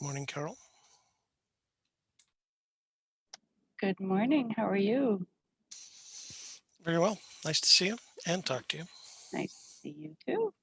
Morning, Carol. Good morning. How are you? Very well. Nice to see you and talk to you. Nice to see you too.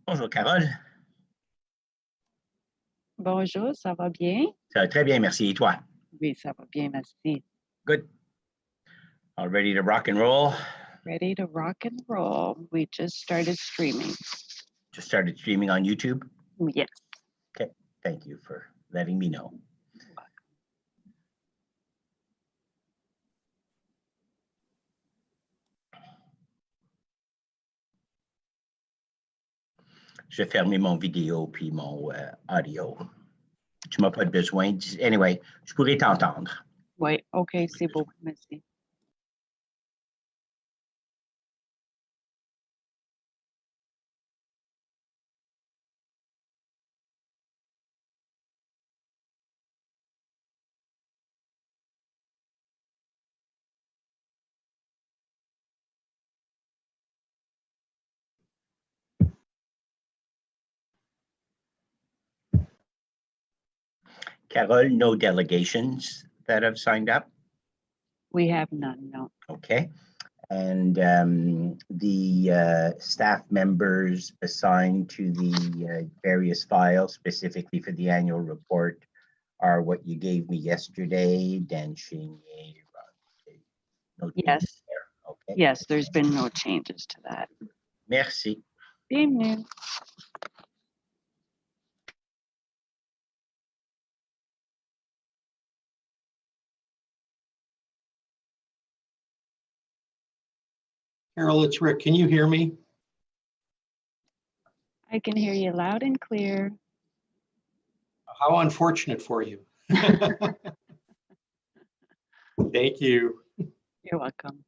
Bonjour Carole. Bonjour, ça va bien? Ça va très bien, merci. Et toi? Oui, ça va bien, merci. Good. All ready to rock and roll? Ready to rock and roll. We just started streaming. Just started streaming on YouTube? Yes. Okay, thank you for letting me know. Je vais fermer mon vidéo puis mon audio. Tu m'as pas besoin. Anyway, je pourrais t'entendre. Oui, OK, c'est beau, merci. Carole, no delegations that have signed up? We have none, no. Okay. And the staff members assigned to the various files, specifically for the annual report, are what you gave me yesterday, Dan Chenier. No Yes. there. Okay. Yes, there's been no changes to that. Merci. Bienvenue. Carol, it's Rick. Can you hear me? I can hear you loud and clear. How unfortunate for you. Thank you. You're welcome.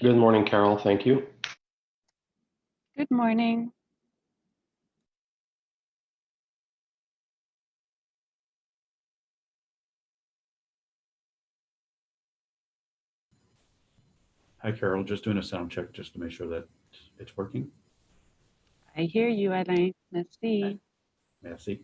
Good morning, Carol. Thank you. Good morning. Hi, Carol. Just doing a sound check just to make sure that it's working. I hear you, Alain. Merci. Merci.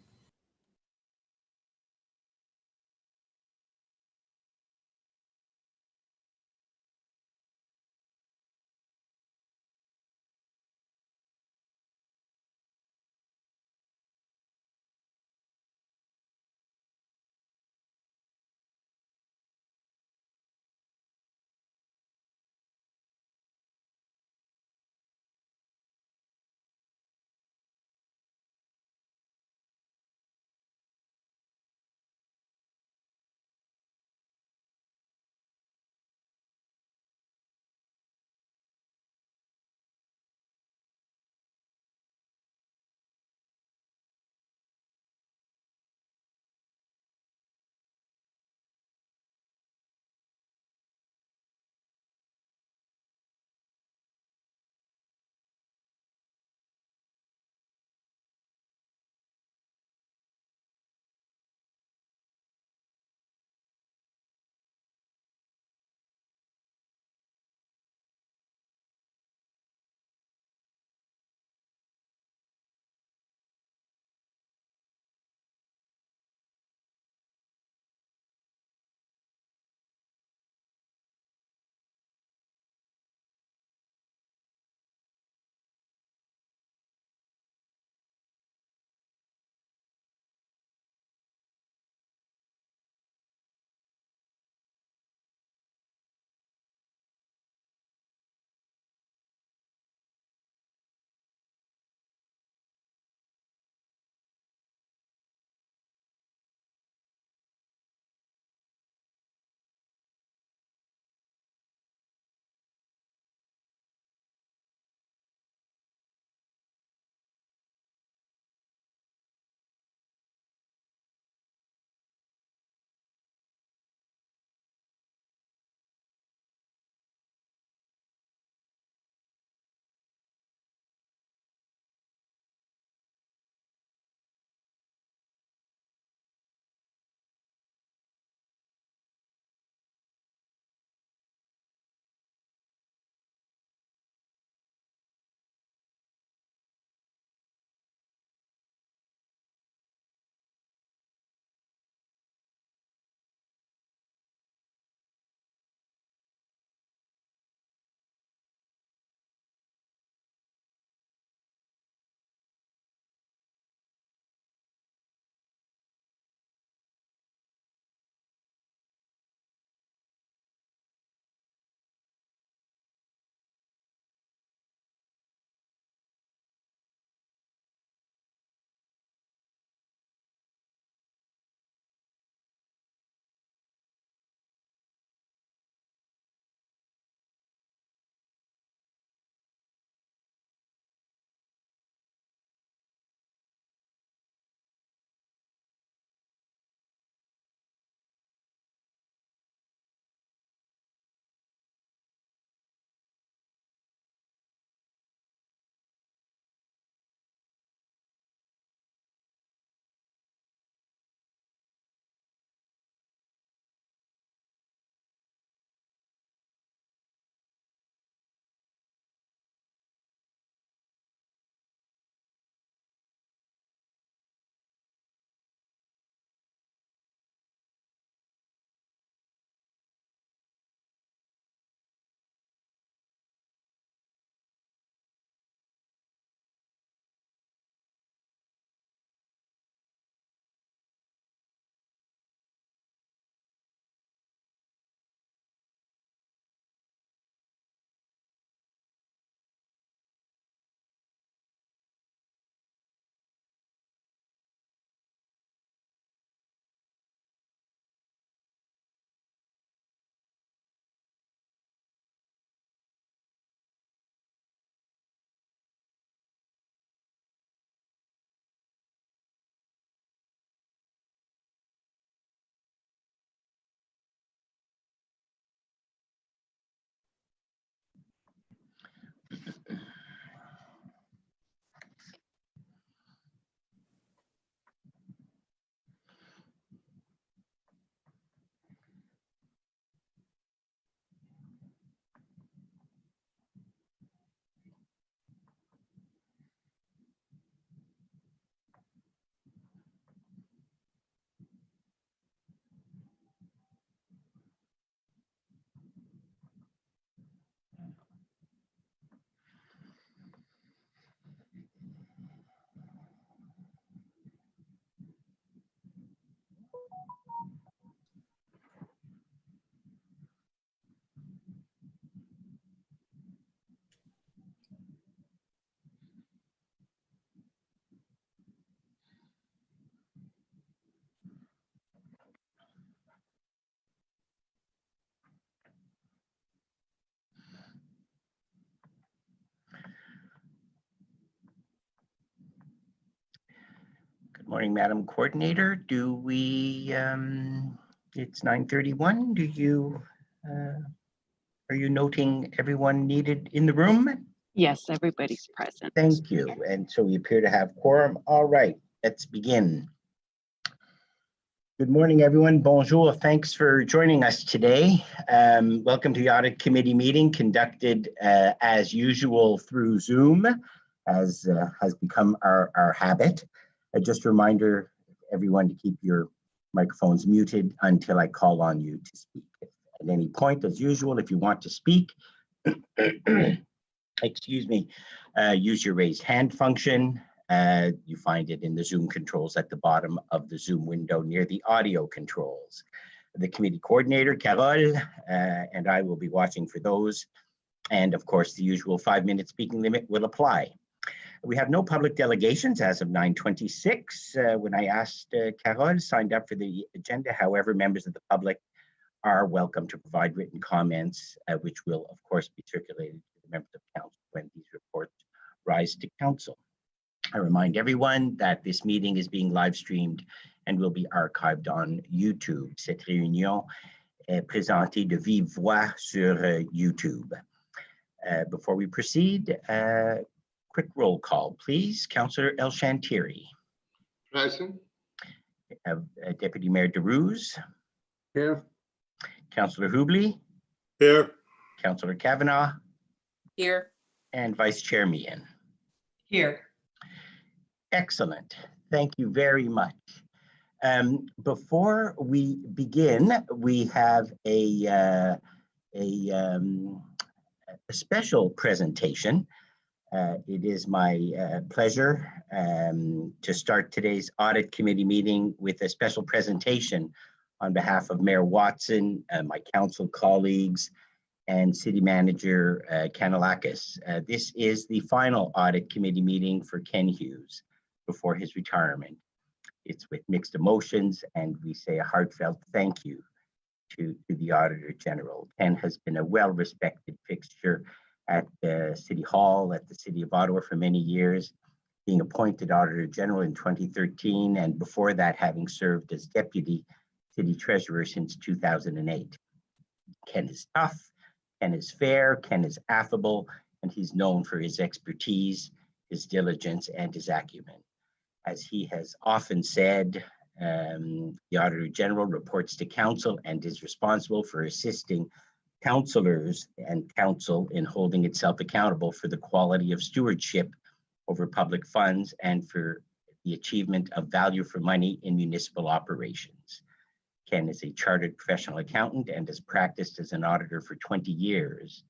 Morning, Madam Coordinator. Do we, it's 9:31. Are you noting everyone needed in the room? Yes, everybody's present. Thank you. And so we appear to have quorum. All right, let's begin. Good morning, everyone. Bonjour. Thanks for joining us today. Welcome to the Audit Committee meeting conducted as usual through Zoom, as has become our habit. Just a reminder, everyone, to keep your microphones muted until I call on you to speak. At any point, as usual, if you want to speak, excuse me, use your raised hand function. You find it in the Zoom controls at the bottom of the Zoom window near the audio controls. The committee coordinator, Carole, and I will be watching for those. And of course, the usual 5-minute speaking limit will apply. We have no public delegations as of 9:26. When I asked Carole, signed up for the agenda. However, members of the public are welcome to provide written comments, which will, of course, be circulated to the members of council when these reports rise to council. I remind everyone that this meeting is being live streamed and will be archived on YouTube. Cette réunion est présentée de vive voix sur YouTube. Before we proceed, quick roll call, please. Councillor El Shantiri. Present. Deputy Mayor DeRuse. Here. Councillor Hubley. Here. Councillor Kavanaugh. Here. And Vice Chair Meehan. Here. Excellent. Thank you very much. Before we begin, we have a special presentation. It is my pleasure to start today's Audit Committee meeting with a special presentation on behalf of Mayor Watson, my council colleagues, and City Manager Kanalakis. This is the final Audit Committee meeting for Ken Hughes before his retirement. It's with mixed emotions, and we say a heartfelt thank you to the Auditor General. Ken has been a well-respected fixture at the City Hall, at the City of Ottawa for many years, being appointed Auditor General in 2013, and before that having served as Deputy City Treasurer since 2008. Ken is tough, Ken is fair, Ken is affable, and he's known for his expertise, his diligence, and his acumen. As he has often said, the Auditor General reports to Council and is responsible for assisting councillors and Council in holding itself accountable for the quality of stewardship over public funds and for the achievement of value for money in municipal operations. Ken is a chartered professional accountant and has practiced as an auditor for 20 years.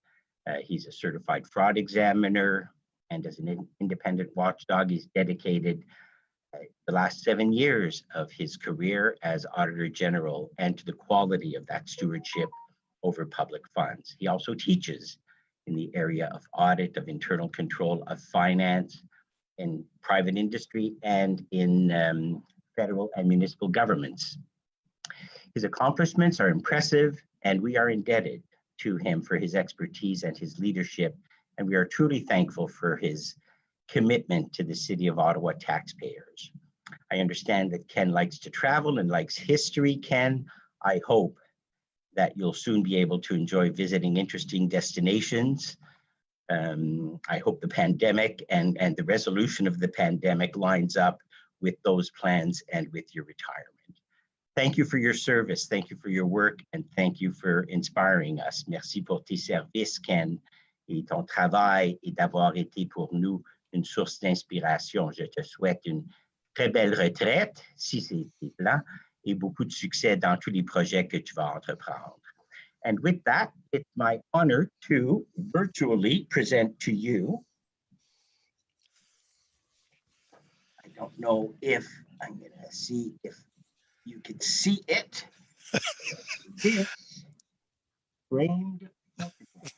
He's a certified fraud examiner, and as an independent watchdog, he's dedicated the last 7 years of his career as Auditor General and to the quality of that stewardship over public funds. He also teaches in the area of audit, of internal control, of finance, in private industry, and in federal and municipal governments. His accomplishments are impressive, and we are indebted to him for his expertise and his leadership, and we are truly thankful for his commitment to the City of Ottawa taxpayers. I understand that Ken likes to travel and likes history. Ken, I hope that you'll soon be able to enjoy visiting interesting destinations. I hope the pandemic and the resolution of the pandemic lines up with those plans and with your retirement. Thank you for your service, thank you for your work, and thank you for inspiring us. Merci pour tes services, Ken, et ton travail, et d'avoir été pour nous une source d'inspiration. Je te souhaite une très belle retraite, si c'est tes plans, et beaucoup de succès dans tous les projets que tu vas entreprendre. And with that, it's my honor to virtually present to you. I don't know if I'm going to see if you can see it. This framed photograph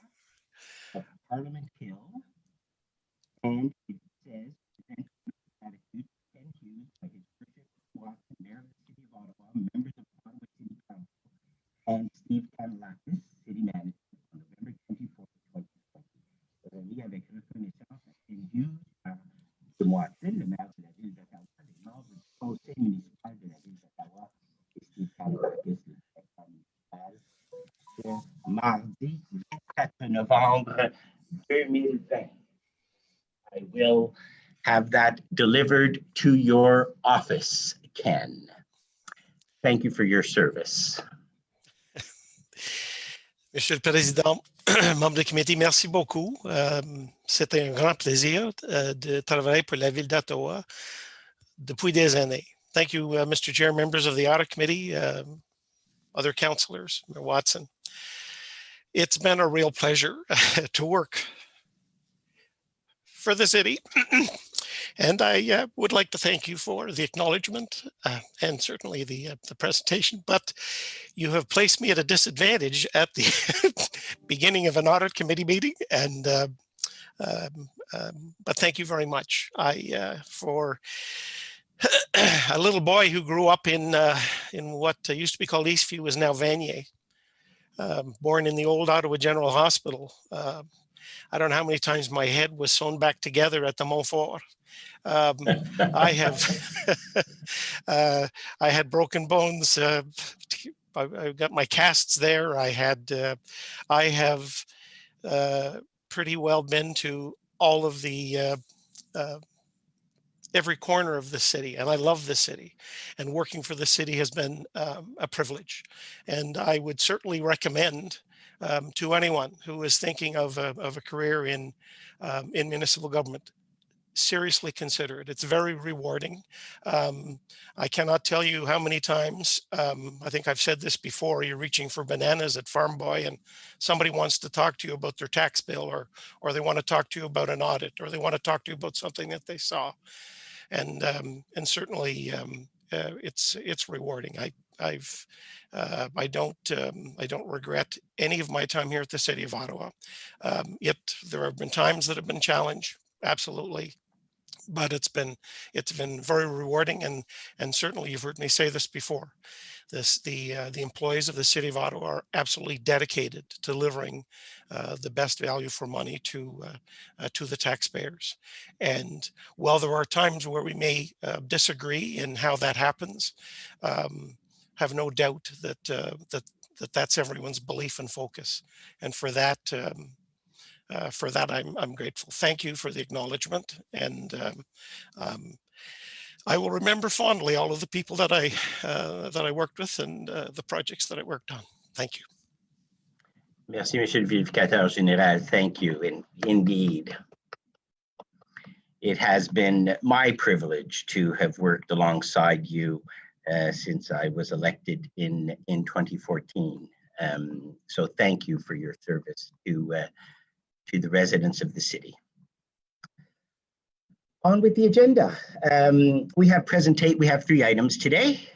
of Parliament Hill, and it says, "Present gratitude to Ken Hughes by his worship, Watson, Mayor of the City of Ottawa, members of Ottawa City Council, and Steve Kanalakis, City Manager, on November 24, 2020. Remis avec reconnaissance à Ken Hughes par Jim Watson, le maire de la ville d'Ottawa, les membres du conseil Mardi 24 novembre 2020. I will have that delivered to your office, Ken. Thank you for your service. Monsieur le Président, membres du comité, merci beaucoup. C'était un grand plaisir de travailler pour la ville d'Ottawa depuis des années. Thank you, Mr. Chair, members of the Audit Committee, other councillors, Mayor Watson. It's been a real pleasure to work for the city. And I would like to thank you for the acknowledgement and certainly the presentation, but you have placed me at a disadvantage at the beginning of an audit committee meeting. And but thank you very much. For a little boy who grew up in what used to be called Eastview is now Vanier, born in the old Ottawa General Hospital. I don't know how many times my head was sewn back together at the Montfort. I have, I had broken bones. I got my casts there. I have pretty well been to all of the every corner of the city, and I love the city, and working for the city has been a privilege. And I would certainly recommend to anyone who is thinking of a career in municipal government, seriously consider it. It's very rewarding. I cannot tell you how many times, I think I've said this before, you're reaching for bananas at Farm Boy and somebody wants to talk to you about their tax bill, or they want to talk to you about an audit, or they want to talk to you about something that they saw. And certainly it's rewarding. I don't regret any of my time here at the City of Ottawa. Yet there have been times that have been challenged, absolutely, but it's been very rewarding, and certainly you've heard me say this before. The employees of the City of Ottawa are absolutely dedicated to delivering the best value for money to the taxpayers. And while there are times where we may disagree in how that happens, have no doubt that that's everyone's belief and focus. And for that, I'm grateful. Thank you for the acknowledgement, and I will remember fondly all of the people that I worked with and the projects that I worked on. Thank you. Merci, Monsieur le Vérificateur Général. Thank you. Indeed, it has been my privilege to have worked alongside you since I was elected in 2014. So thank you for your service to the residents of the city. On with the agenda. We have three items today.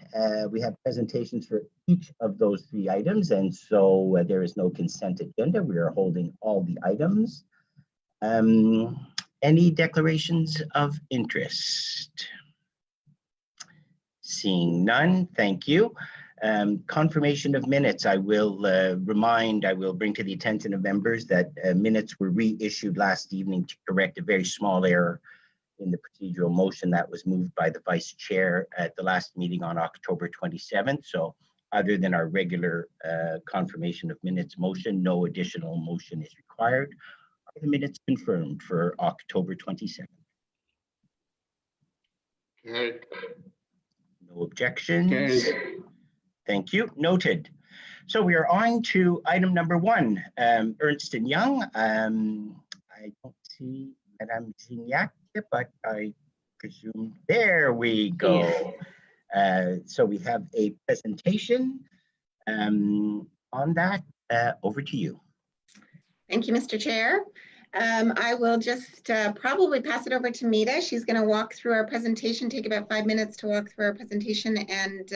We have presentations for each of those three items, and so there is no consent agenda. We are holding all the items. Any declarations of interest? Seeing none, thank you. Confirmation of minutes. I will bring to the attention of members that minutes were reissued last evening to correct a very small error in the procedural motion that was moved by the vice chair at the last meeting on October 27th. So other than our regular confirmation of minutes motion, no additional motion is required. Are the minutes confirmed for October 27th? Okay. No objections. Okay. Thank you. Noted. So we are on to item number one, Ernst & Young. I don't see Madame Gignac, but I presume there we go. So we have a presentation on that. Over to you. Thank you, Mr. Chair. I will just probably pass it over to Mita. She's going to walk through our presentation, take about 5 minutes to walk through our presentation, and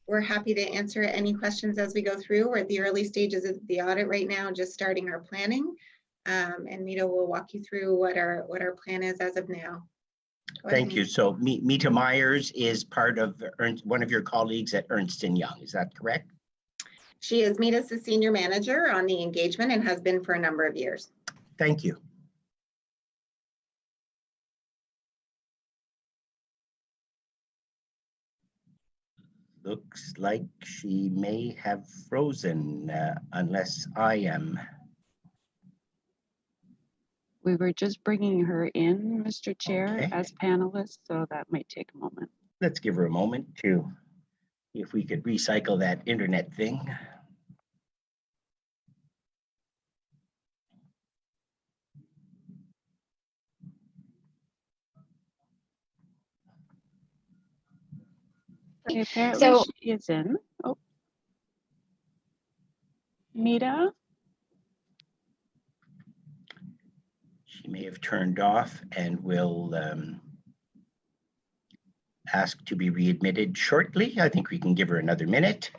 we're happy to answer any questions as we go through. We're at the early stages of the audit right now, just starting our planning. And Mita will walk you through what our plan is as of now. Thank you. So Mita Myers is part of one of your colleagues at Ernst & Young. Is that correct? She is Mita's the senior manager on the engagement and has been for a number of years. Thank you. Looks like she may have frozen unless I am. We were just bringing her in, Mr. Chair, Okay. as panelists, so that might take a moment. Let's give her a moment to see if we could recycle that internet thing. Okay, apparently So- she is in. Oh. Mita? She may have turned off and will ask to be readmitted shortly. I think we can give her another minute.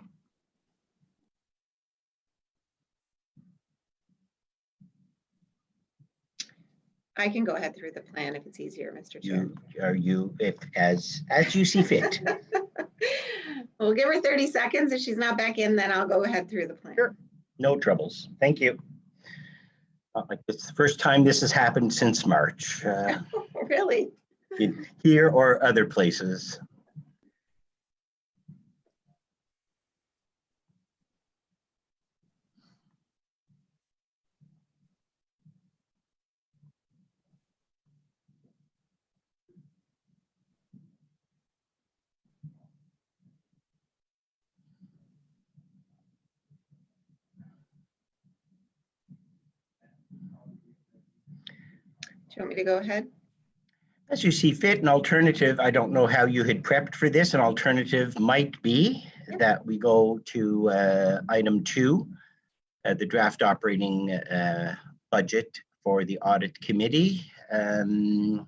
I can go ahead through the plan if it's easier, Mr. Chair. If as you see fit. We'll give her 30 seconds. If she's not back in, then I'll go ahead through the plan. Sure. No troubles. Thank you. Like it's the first time this has happened since March, Really? in here or other places. Do you want me to go ahead? As you see fit, an alternative, I don't know how you had prepped for this, an alternative might be that we go to item 2, the draft operating budget for the audit committee. I'm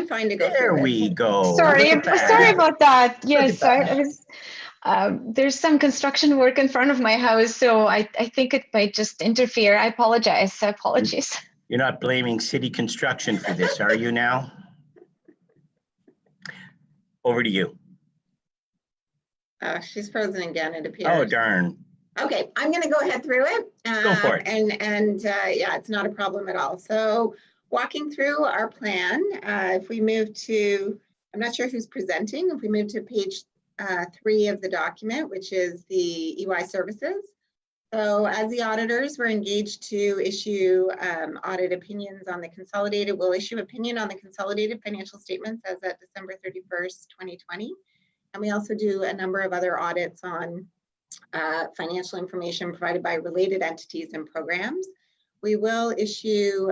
fine to go There through it. we go. Sorry, Look at sorry that. about that. Yes, that. I was. There's some construction work in front of my house, so I think it might just interfere. I apologize. Apologies. You're not blaming city construction for this, are you now? Over to you. She's frozen again, it appears. Oh, darn. Okay, I'm going to go ahead through it. Go for it. And yeah, it's not a problem at all. So walking through our plan, if we move to, I'm not sure who's presenting, if we move to page 3 of the document, which is the EY services. So as the auditors, we're engaged to issue audit opinions on the consolidated. We'll issue opinion on the consolidated financial statements as at December 31st, 2020. And we also do a number of other audits on financial information provided by related entities and programs. We will issue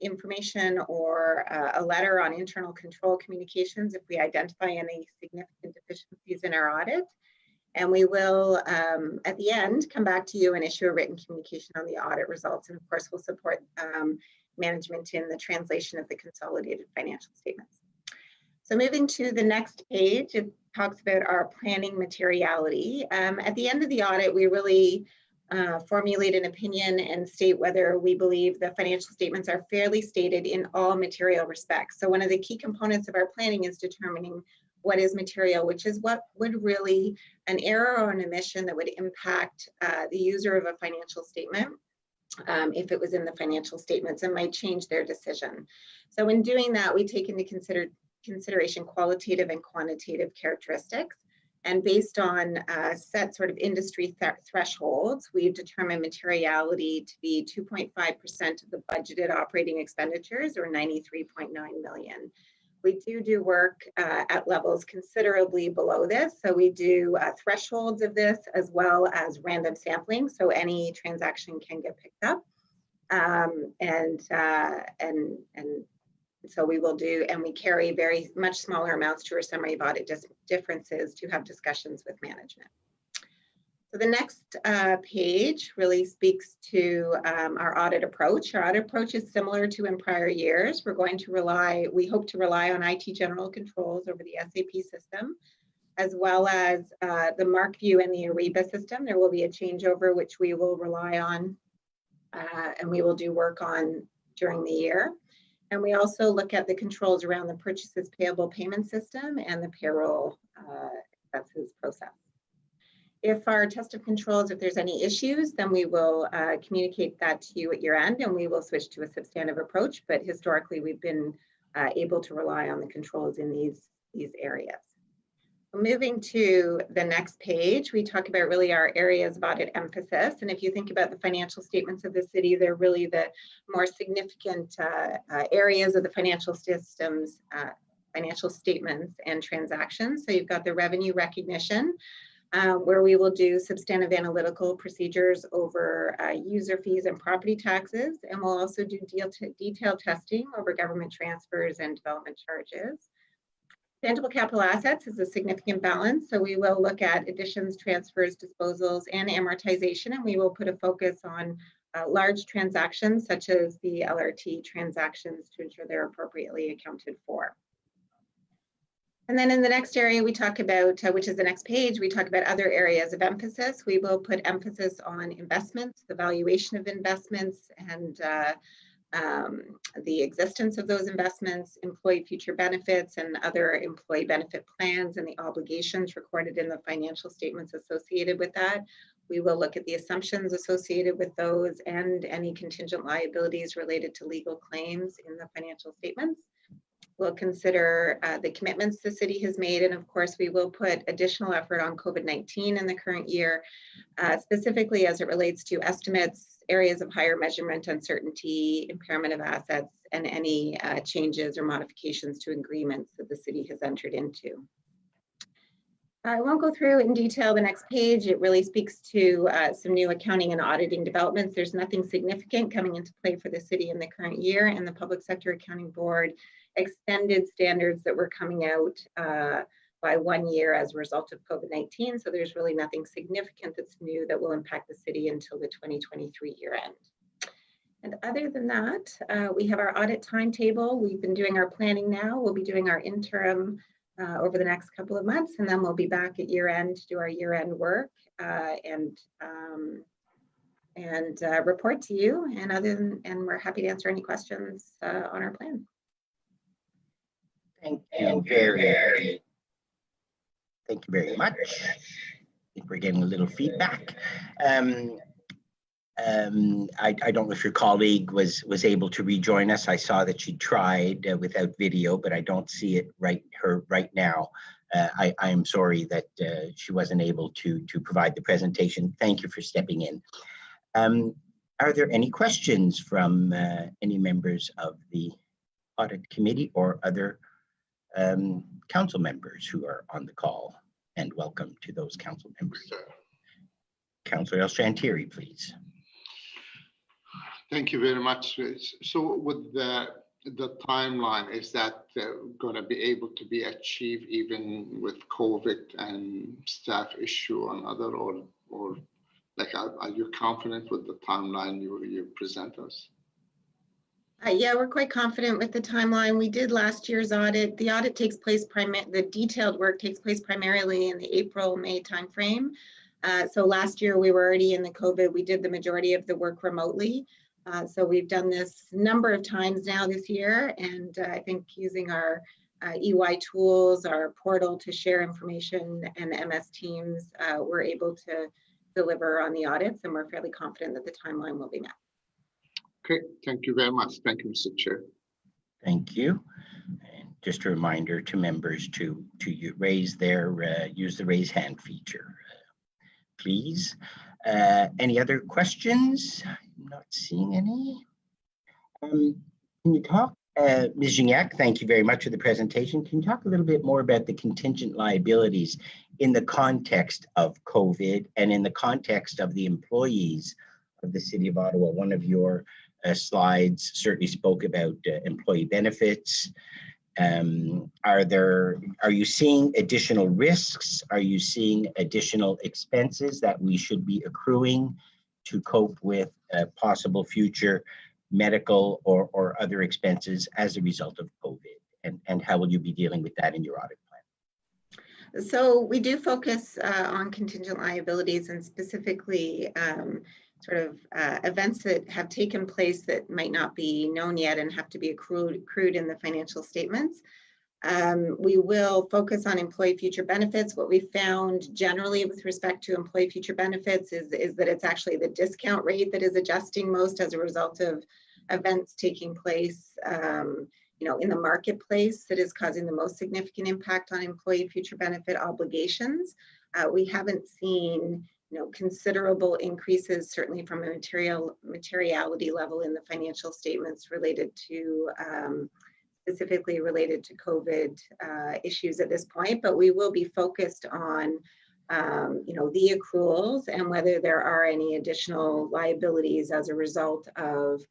information or a letter on internal control communications if we identify any significant deficiencies in our audit. And we will, at the end, come back to you and issue a written communication on the audit results. And of course, we'll support management in the translation of the consolidated financial statements. So moving to the next page, it talks about our planning materiality. At the end of the audit, we really formulate an opinion and state whether we believe the financial statements are fairly stated in all material respects. So one of the key components of our planning is determining what is material, which is what would really an error or an omission that would impact the user of a financial statement if it was in the financial statements and might change their decision. So in doing that, we take into consideration qualitative and quantitative characteristics. And based on set sort of industry thresholds, we've determined materiality to be 2.5% of the budgeted operating expenditures, or 93.9 million. We do work at levels considerably below this. So we do thresholds of this as well as random sampling. So any transaction can get picked up. And so we will do, and we carry very much smaller amounts to our summary of audit differences to have discussions with management. So the next page really speaks to our audit approach. Our audit approach is similar to in prior years. We're going to rely, we hope to rely on IT general controls over the SAP system, as well as the MarkView and the Ariba system. There will be a changeover which we will rely on and we will do work on during the year. And we also look at the controls around the purchases payable payment system and the payroll expenses process. If our test of controls, if there's any issues, then we will communicate that to you at your end and we will switch to a substantive approach. But historically, we've been able to rely on the controls in these areas. Moving to the next page, we talk about really our areas of audit emphasis. And if you think about the financial statements of the city, they're really the more significant areas of the financial systems, financial statements and transactions. So you've got the revenue recognition, where we will do substantive analytical procedures over user fees and property taxes. And we'll also do detailed testing over government transfers and development charges. Tangible capital assets is a significant balance. So we will look at additions, transfers, disposals, and amortization. And we will put a focus on large transactions such as the LRT transactions to ensure they're appropriately accounted for. And then in the next area we talk about, which is the next page, we talk about other areas of emphasis. We will put emphasis on investments, the valuation of investments, and the existence of those investments, employee future benefits and other employee benefit plans and the obligations recorded in the financial statements associated with that. We will look at the assumptions associated with those and any contingent liabilities related to legal claims in the financial statements. We'll consider the commitments the city has made, and of course we will put additional effort on COVID-19 in the current year, specifically as it relates to estimates, areas of higher measurement uncertainty, impairment of assets, and any changes or modifications to agreements that the city has entered into. I won't go through in detail the next page. It really speaks to some new accounting and auditing developments. There's nothing significant coming into play for the city in the current year, and the Public Sector Accounting Board extended standards that were coming out by 1 year as a result of COVID-19. So there's really nothing significant that's new that will impact the city until the 2023 year end. And other than that, we have our audit timetable. We've been doing our planning now. We'll be doing our interim over the next couple of months, and then we'll be back at year end to do our year end work and report to you. And we're happy to answer any questions on our plan. Thank you very much. I think we're getting a little feedback. I don't know if your colleague was able to rejoin us. I saw that she tried without video, but I don't see it right now. I am sorry that she wasn't able to provide the presentation. Thank you for stepping in. Are there any questions from any members of the audit committee or other council members who are on the call? And welcome to those council members. Councillor El-Shantiri, please. Thank you very much. So with the timeline, is that going to be able to be achieved even with COVID and staff issue and other, or like, are you confident with the timeline you present us? Yeah, we're quite confident with the timeline. We did last year's audit. The audit takes place the detailed work takes place primarily in the April-May timeframe. So last year we were already in the COVID. We did the majority of the work remotely. So we've done this number of times now this year, and I think using our EY tools, our portal to share information, and MS Teams, we're able to deliver on the audits, and we're fairly confident that the timeline will be met. Okay, thank you very much. Thank you, Mr. Chair. Thank you. And just a reminder to members to raise their use the raise hand feature, please. Any other questions? I'm not seeing any. Can you talk, Ms. Gignac, thank you very much for the presentation. Can you talk a little bit more about the contingent liabilities in the context of COVID and in the context of the employees of the City of Ottawa? One of your slides certainly spoke about employee benefits. Are you seeing additional risks? Are you seeing additional expenses that we should be accruing to cope with possible future medical or other expenses as a result of COVID? And how will you be dealing with that in your audit plan? So we do focus on contingent liabilities, and specifically sort of events that have taken place that might not be known yet and have to be accrued in the financial statements. We will focus on employee future benefits. What we found generally with respect to employee future benefits is that it's actually the discount rate that is adjusting most as a result of events taking place in the marketplace that is causing the most significant impact on employee future benefit obligations. We haven't seen considerable increases, certainly from a materiality level in the financial statements related to specifically related to COVID issues at this point, but we will be focused on the accruals and whether there are any additional liabilities as a result of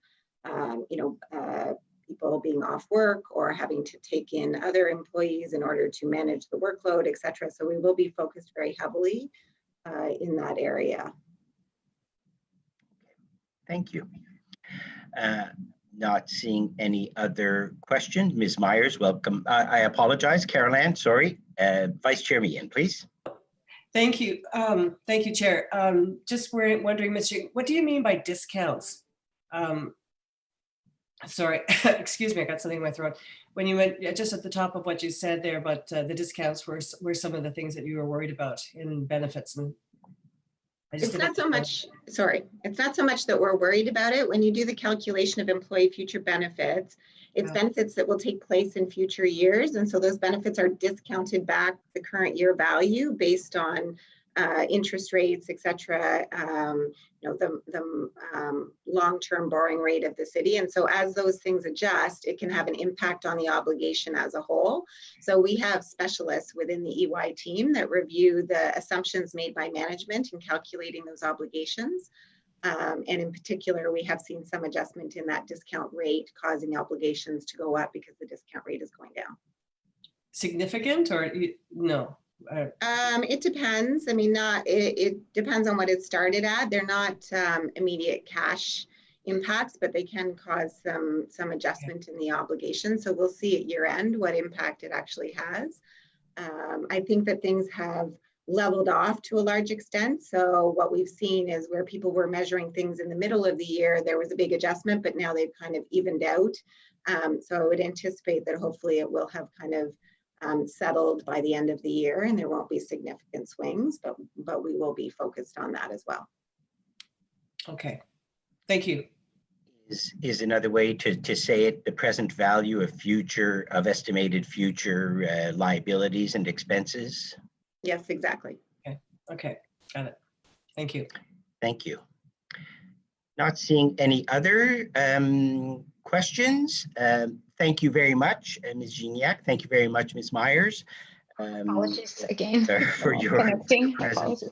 people being off work or having to take in other employees in order to manage the workload, et cetera. So we will be focused very heavily in that area. Thank you. Not seeing any other questions. Ms. Myers, welcome. I apologize, Carol Ann, sorry. Vice Chair Meehan, please. Thank you. Thank you, Chair. Just wondering, Mr. What do you mean by discounts? Sorry, excuse me, I got something in my throat. When you went just at the top of what you said there, but the discounts were some of the things that you were worried about in benefits. And it's not so much, sorry, it's not so much that we're worried about it. When you do the calculation of employee future benefits, it's benefits that will take place in future years. And so those benefits are discounted back the current year value based on interest rates, et cetera, the long-term borrowing rate of the city. And so as those things adjust, it can have an impact on the obligation as a whole. So we have specialists within the EY team that review the assumptions made by management in calculating those obligations. And in particular, we have seen some adjustment in that discount rate causing obligations to go up because the discount rate is going down. Significant or no? It depends. I mean, it depends on what it started at. They're not immediate cash impacts, but they can cause some adjustment in the obligation. So we'll see at year end what impact it actually has. I think that things have leveled off to a large extent. So what we've seen is where people were measuring things in the middle of the year, there was a big adjustment, but now they've kind of evened out. So I would anticipate that hopefully it will have kind of settled by the end of the year and there won't be significant swings, but we will be focused on that as well. Okay, thank you. Is another way to say it, the present value of estimated future liabilities and expenses? Yes, exactly. Okay, got it. Thank you. Thank you. Not seeing any other questions. Thank you very much, Ms. Gignac. Thank you very much, Ms. Myers. Apologies again for your connecting. presence. Apologies.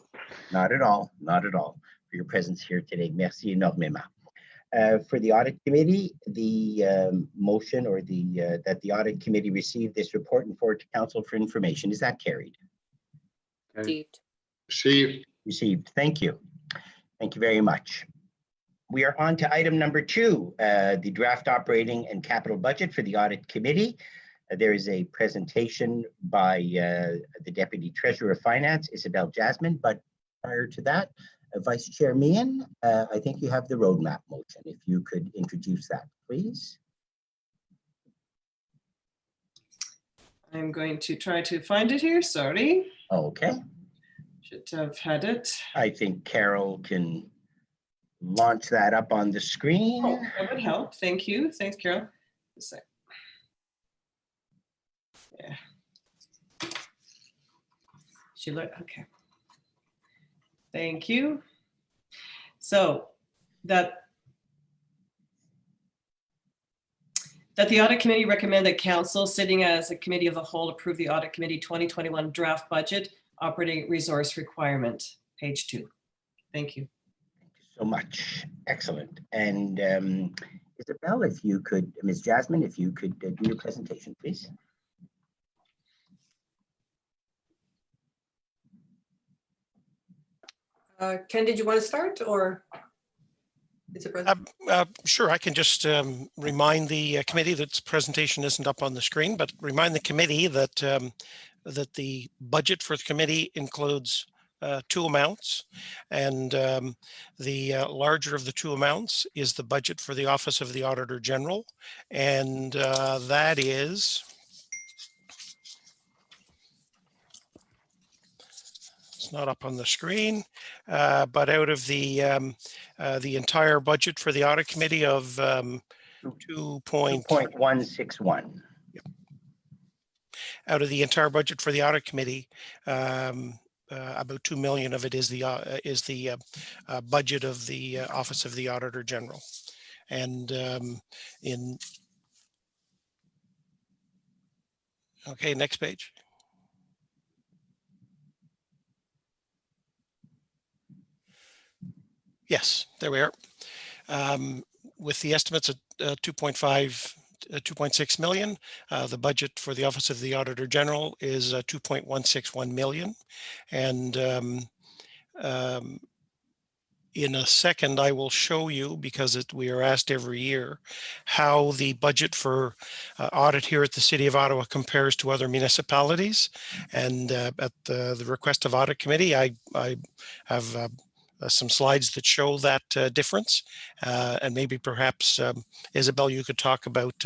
Not at all, not at all, for your presence here today. Merci énormément. For the audit committee, the motion or that the audit committee receive this report and forward to council for information. Is that carried? Received. Received. Received. Thank you. Thank you very much. We are on to item number 2, the draft operating and capital budget for the audit committee. There is a presentation by the Deputy Treasurer of Finance, Isabel Jasmine, but prior to that, Vice Chair Meehan, I think you have the roadmap motion. If you could introduce that, please. I'm going to try to find it here, sorry. Okay. Should have had it. I think Carol can launch that up on the screen. Oh, that would help. Thank you. Thanks, Carol. A sec. Yeah. She looked okay. Thank you. So that the audit committee recommend that council sitting as a committee of the whole approve the audit committee 2021 draft budget operating resource requirement, page 2. Thank you. Thank you so much. Excellent. And Isabel, if you could, Ms. Jasmine, if you could do your presentation, please. Ken, did you want to start or? Sure, I can just remind the committee that the presentation isn't up on the screen, but remind the committee that that the budget for the committee includes 2 amounts, and the larger of the 2 amounts is the budget for the Office of the Auditor General, and that is not up on the screen, but out of the entire budget for the audit committee of 2.161. Out of the entire budget for the audit committee, about 2 million of it is the budget of the Office of the Auditor General. And okay, next page. Yes, there we are. With the estimates at 2.6 million, the budget for the Office of the Auditor General is 2.161 million. And in a second, I will show you, because we are asked every year, how the budget for audit here at the City of Ottawa compares to other municipalities. And at the request of Audit Committee, I have some slides that show that difference. And maybe perhaps, Isabel, you could talk about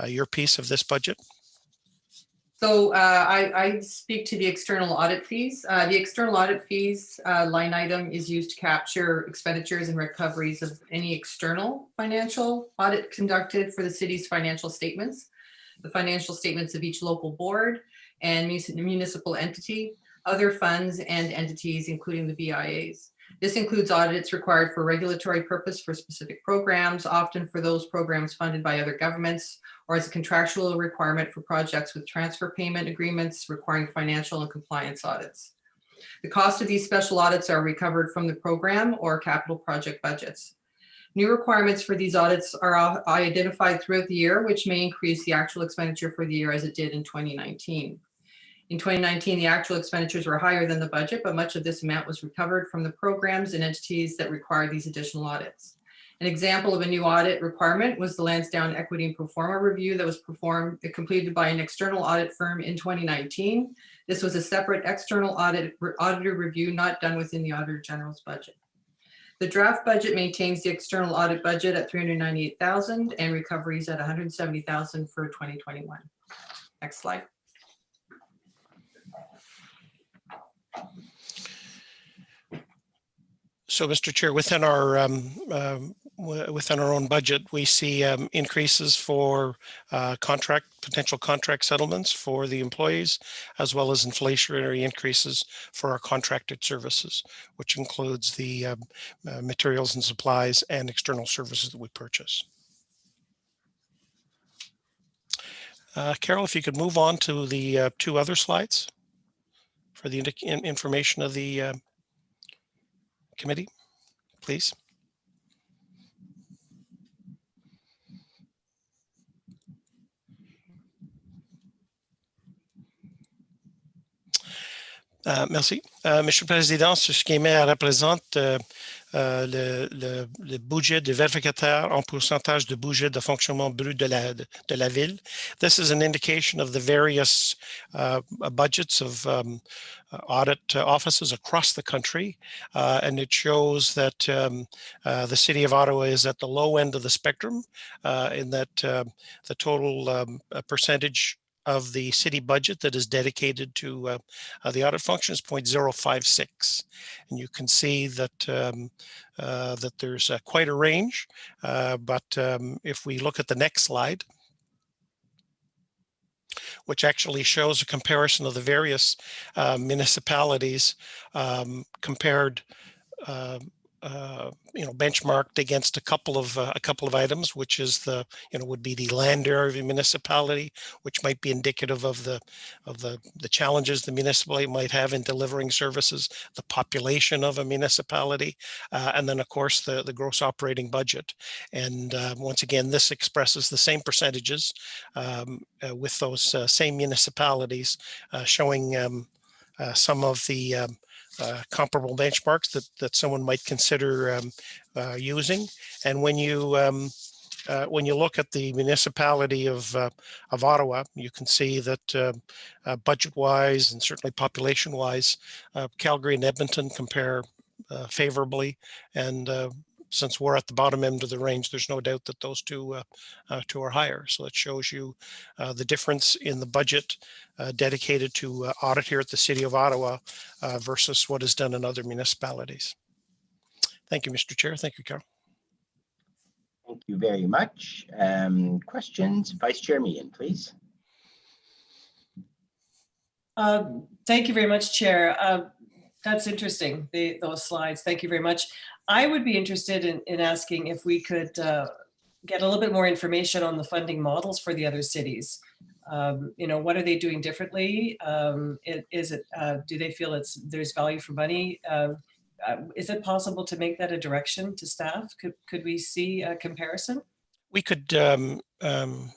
your piece of this budget. So I speak to the external audit fees. The external audit fees line item is used to capture expenditures and recoveries of any external financial audit conducted for the city's financial statements, the financial statements of each local board and municipal entity, other funds and entities, including the BIAs. This includes audits required for regulatory purpose for specific programs, often for those programs funded by other governments, or as a contractual requirement for projects with transfer payment agreements requiring financial and compliance audits. The cost of these special audits are recovered from the program or capital project budgets. New requirements for these audits are identified throughout the year, which may increase the actual expenditure for the year as it did in 2019. In 2019, the actual expenditures were higher than the budget, but much of this amount was recovered from the programs and entities that required these additional audits. An example of a new audit requirement was the Lansdowne Equity and Proforma review that was completed by an external audit firm in 2019. This was a separate external auditor review not done within the Auditor General's budget. The draft budget maintains the external audit budget at $398,000 and recoveries at $170,000 for 2021. Next slide. So, Mr. Chair, within our own budget, we see increases for potential contract settlements for the employees, as well as inflationary increases for our contracted services, which includes the materials and supplies and external services that we purchase. Carol, if you could move on to the two other slides for the information of the committee, please. Merci. Monsieur le Président, ce schéma représente le budget de vérificateur en pourcentage de budget de fonctionnement brut de la ville. This is an indication of the various budgets of audit offices across the country, and it shows that the City of Ottawa is at the low end of the spectrum in that the total percentage of the city budget that is dedicated to the audit function is 0.056. And you can see that that there's quite a range, but if we look at the next slide, which actually shows a comparison of the various municipalities compared benchmarked against a couple of items, which is the would be the land area of a municipality, which might be indicative of the challenges the municipality might have in delivering services, the population of a municipality, and then of course the gross operating budget. And once again, this expresses the same percentages with those same municipalities, showing some of the comparable benchmarks that someone might consider using. And when you look at the municipality of Ottawa, you can see that budget-wise and certainly population-wise, Calgary and Edmonton compare favorably. And since we're at the bottom end of the range, there's no doubt that those two are higher. So it shows you the difference in the budget dedicated to audit here at the City of Ottawa versus what is done in other municipalities. Thank you, Mr. Chair. Thank you, Carol. Thank you very much. Questions? Vice Chair Meehan, please. Thank you very much, Chair. That's interesting, those slides. Thank you very much. I would be interested in asking if we could get a little bit more information on the funding models for the other cities. What are they doing differently? Do they feel there's value for money? Is it possible to make that a direction to staff? Could we see a comparison? We could, Mr.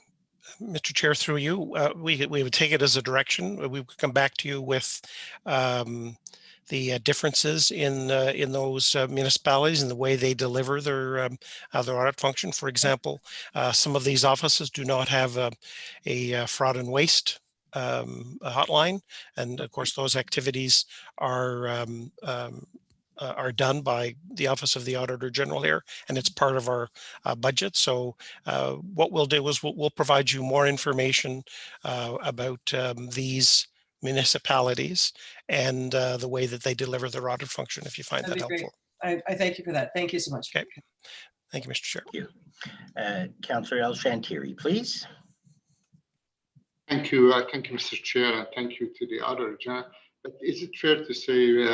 Chair, through you, we would take it as a direction. We would come back to you with the differences in those municipalities and the way they deliver their audit function. For example, some of these offices do not have a fraud and waste hotline, and of course those activities are done by the Office of the Auditor General here, and it's part of our budget. So what we'll do is we'll provide you more information about these municipalities and the way that they deliver their audit function, if you find That'd that be helpful. Great. I thank you for that. Thank you so much. Okay. Thank you, Mr. Chair. Thank you. Councillor El-Shantiri, please. Thank you. Thank you, Mr. Chair, and thank you to the Auditor General. But is it fair to say,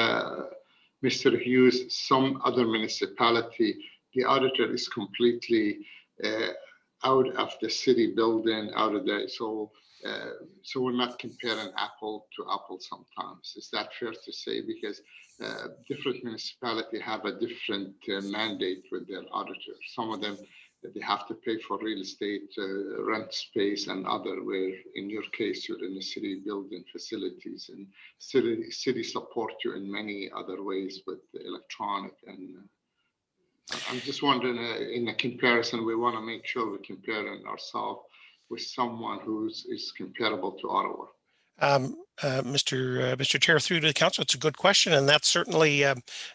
Mr. Hughes, some other municipality, the auditor is completely out of the city building, out of the, so we're not comparing apple to apple sometimes. Is that fair to say? Because different municipalities have a different mandate with their auditor. Some of them, they have to pay for real estate, rent space, and other, where in your case, you're in the city building facilities, and city support you in many other ways with the electronic. And I'm just wondering, in a comparison, we want to make sure we're comparing ourselves with someone is comparable to Ottawa. Mr. Chair, through to the council, it's a good question, and that's certainly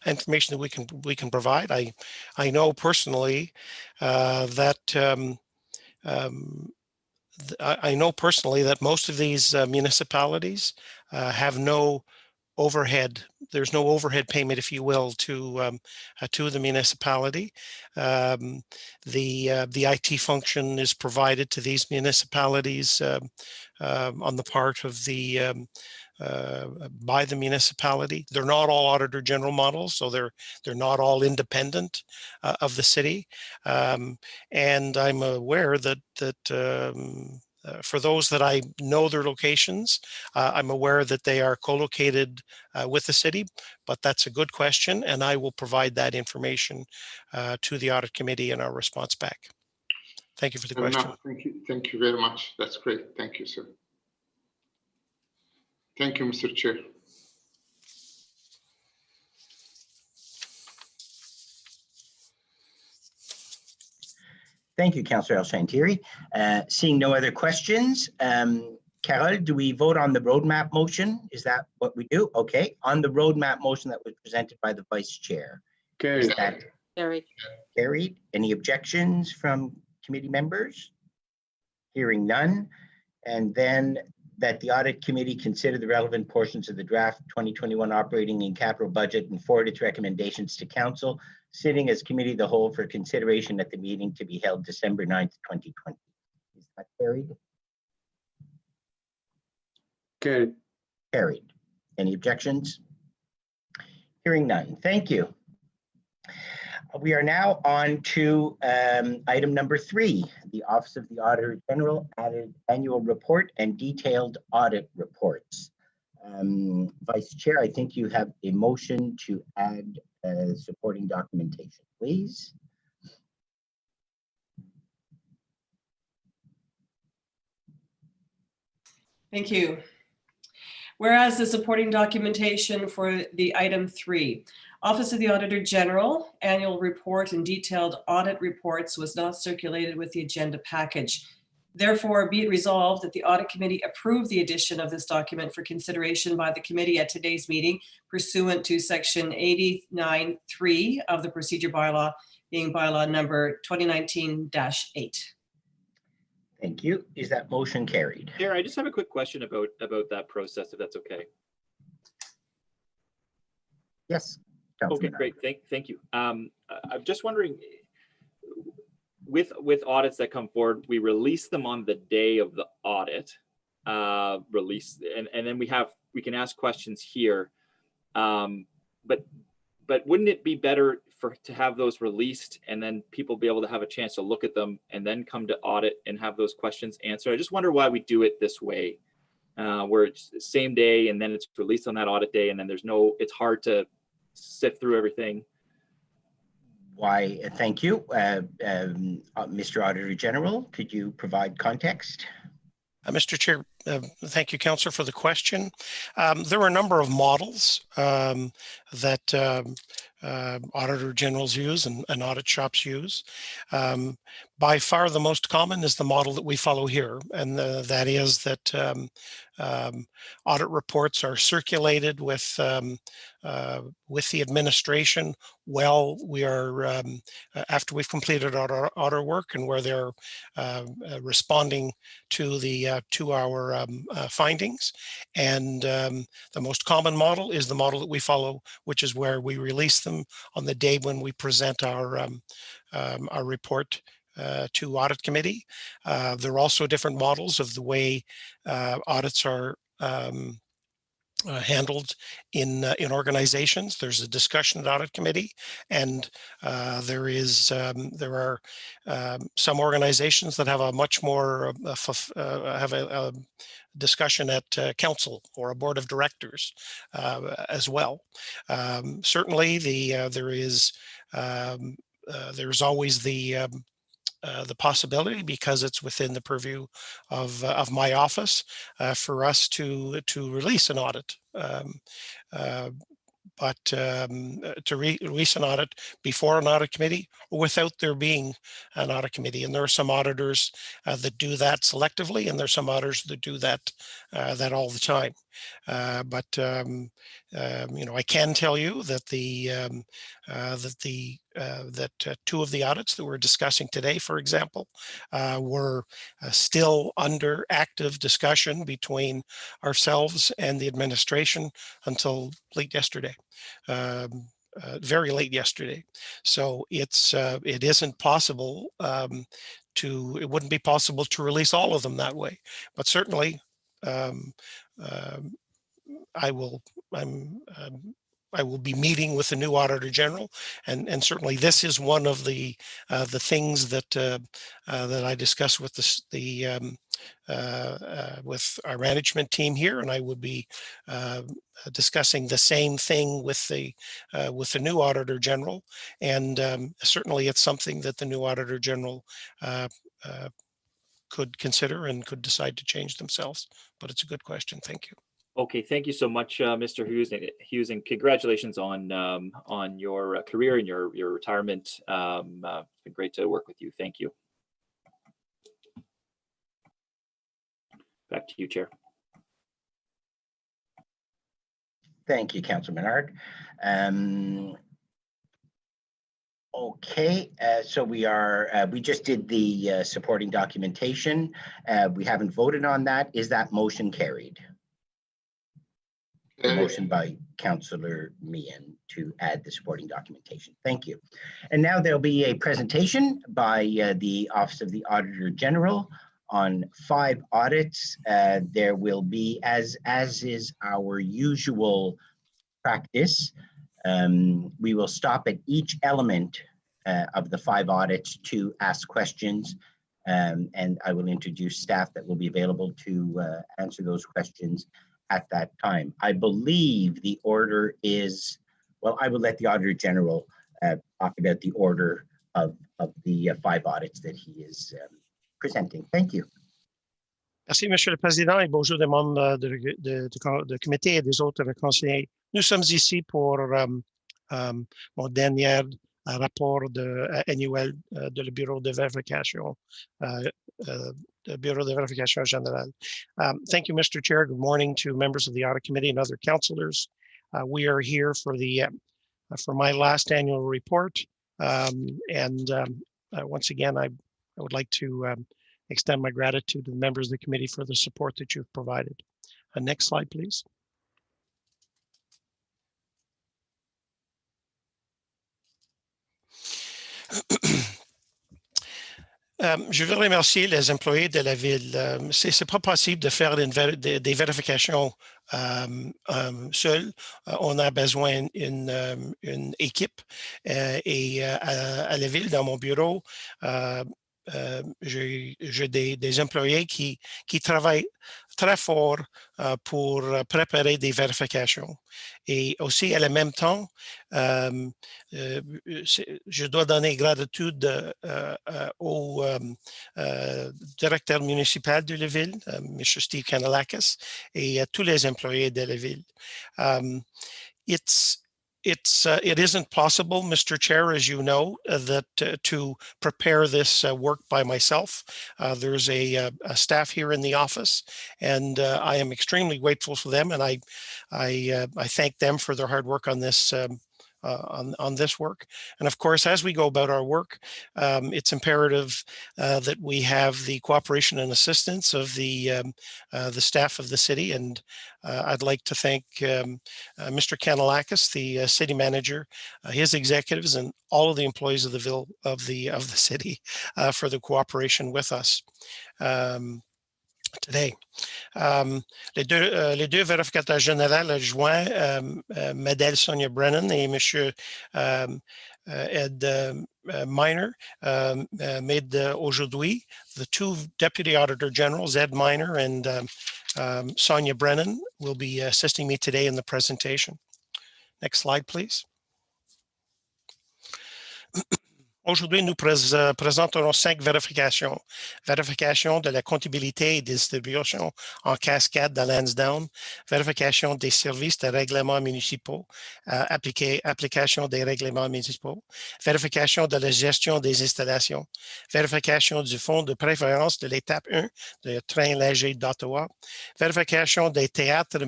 information that we can provide. I know personally that most of these municipalities have no overhead. There's no overhead payment, if you will, to the municipality. The IT function is provided to these municipalities on the part of by the municipality. They're not all Auditor General models, so they're not all independent of the city. And I'm aware that for those that I know their locations, I'm aware that they are co-located with the city, but that's a good question, and I will provide that information to the Audit Committee in our response back. Thank you for the question. Thank you very much. That's great. Thank you, sir. Thank you, Mr. Chair. Thank you, Councillor El-Shantiri. Seeing no other questions, Carol, do we vote on the roadmap motion? Is that what we do? Okay, on the roadmap motion that was presented by the Vice Chair. Carried. Is that carried? Any objections from committee members? Hearing none. And then that the Audit Committee consider the relevant portions of the draft 2021 operating and capital budget and forward its recommendations to Council, sitting as Committee of the Whole for consideration at the meeting to be held December 9th, 2020. Is that carried? Carried. Carried. Any objections? Hearing none. Thank you. We are now on to item number 3, the Office of the Auditor General added annual report and detailed audit reports. Vice Chair, I think you have a motion to add supporting documentation, please. Thank you. Whereas the supporting documentation for the item 3, Office of the Auditor General annual report and detailed audit reports was not circulated with the agenda package. Therefore, be it resolved that the Audit Committee approve the addition of this document for consideration by the committee at today's meeting pursuant to section 89(3) of the procedure bylaw, being bylaw number 2019-8. Thank you. Is that motion carried? Chair, I just have a quick question about that process, if that's okay. Yes. Okay, great. Thank you. I'm just wondering, with audits that come forward, we release them on the day of the audit release, and then we can ask questions here. But wouldn't it be better to have those released and then people be able to have a chance to look at them and then come to audit and have those questions answered? I just wonder why we do it this way, where it's the same day and then it's released on that audit day, and then it's hard to sift through everything. Why, thank you. Mr. Auditor General, could you provide context? Mr. Chair, thank you, Councillor, for the question. There are a number of models that auditor generals use and audit shops use. By far, the most common is the model that we follow here, and that is that audit reports are circulated with the administration while we are after we've completed our work, and where they're responding to our findings. And the most common model is the model that we follow, which is where we release them on the day when we present our report to audit committee. There are also different models of the way audits are handled in organizations. There's a discussion at audit committee, and there are some organizations that have a much more have a discussion at council or a board of directors as well. Certainly, there's always the possibility, because it's within the purview of my office, for us to release an audit. But to release an audit before an audit committee or without there being an audit committee. And there are some auditors that do that selectively, and there's some auditors that do that all the time. I can tell you that two of the audits that we're discussing today, for example, were still under active discussion between ourselves and the administration until late yesterday. Very late yesterday. So it isn't possible it wouldn't be possible to release all of them that way. But certainly, I will be meeting with the new Auditor General, and certainly this is one of the things that I discussed with with our management team here, and I would be discussing the same thing with the new Auditor General, and certainly it's something that the new Auditor General could consider and could decide to change themselves. But it's a good question. Thank you. Okay, thank you so much, Mr. Hughes, and congratulations on your career and your retirement. It's been great to work with you. Thank you. Back to you, Chair. Thank you, Councillor Menard. Okay, so we just did the supporting documentation. We haven't voted on that. Is that motion carried? The motion by Councillor Meehan to add the supporting documentation. Thank you. And now there'll be a presentation by the Office of the Auditor General on 5 audits. There will be, as is our usual practice, we will stop at each element of the 5 audits to ask questions, and I will introduce staff that will be available to answer those questions at that time. I believe the order is, well, I will let the Auditor General talk about the order of the 5 audits that he is presenting. Thank you. Merci, Monsieur le Président, et bonjour des membres du comité et des autres conseillers. Nous sommes ici pour mon dernier rapport annuel de le Bureau de vérification, Bureau de vérification générale. Thank you, Mr. Chair. Good morning to members of the Audit Committee and other councillors. We are here for my last annual report, and once again, I would like to extend my gratitude to the members of the committee for the support that you've provided. Next slide, please. Je veux remercier les employés de la ville. C'est pas possible de faire des vérifications seul. On a besoin une équipe et à la ville, dans mon bureau, j'ai des employés qui travaillent très fort pour préparer des vérifications. Et aussi, à la même temps, je dois donner gratitude au directeur municipal de la ville, M. Steve Kanalakis, et à tous les employés de la ville. It isn't possible, Mr. Chair, as you know, that to prepare this work by myself. There's a staff here in the office, and I am extremely grateful for them, and I thank them for their hard work on this. On this work. And of course, as we go about our work, it's imperative that we have the cooperation and assistance of the staff of the city. And I'd like to thank Mr. Kanalakis, the city manager, his executives, and all of the employees of the city for the cooperation with us today. Les deux vérificateurs généraux adjoints, Madame Sonia Brennan et Monsieur Ed Miner, made aujourd'hui. The two deputy auditor generals, Ed Miner and Sonia Brennan, will be assisting me today in the presentation. Next slide, please. Aujourd'hui, nous présenterons 5 vérifications. Vérification de la comptabilité et distribution en cascade de Lansdowne, vérification des services de règlements municipaux, application des règlements municipaux, vérification de la gestion des installations, vérification du fonds de préférence de l'étape 1 de train léger d'Ottawa, vérification des théâtres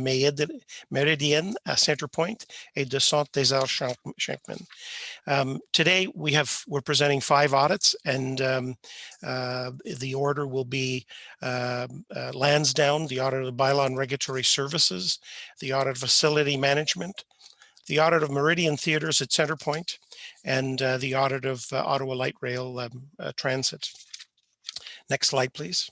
Meridian à Centrepoint et de Centre des Arts Shankman. Today, we're presenting 5 audits, and the order will be Lansdowne, the audit of bylaw and regulatory services, the audit of facility management, the audit of Meridian Theaters at Centrepoint, and the audit of Ottawa Light Rail Transit. Next slide, please.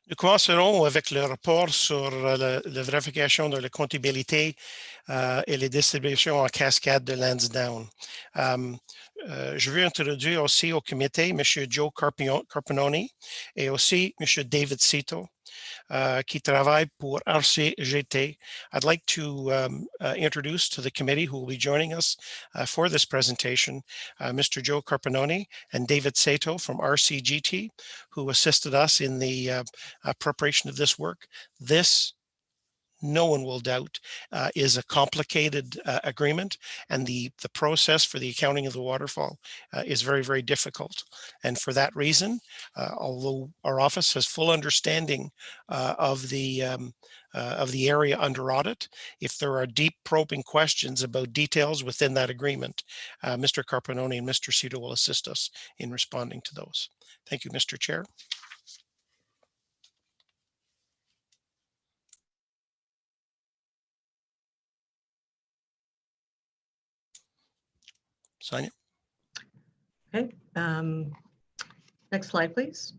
Nous commencerons avec le rapport sur la vérification de la comptabilité et les distributions en cascade de Lansdowne. Je veux introduire aussi au comité M. Joe Carpinoni et aussi M. David Cito, qui travaille pour RCGT. I'd like to introduce to the committee who will be joining us for this presentation, Mr. Joe Carpinoni and David Sato from RCGT, who assisted us in the preparation of this work. This, no one will doubt, is a complicated agreement, and the process for the accounting of the waterfall is very, very difficult. And for that reason, although our office has full understanding of the area under audit, if there are deep probing questions about details within that agreement, Mr. Carpinoni and Mr. Cito will assist us in responding to those. Thank you, Mr. Chair. Sonia. Okay. Next slide, please.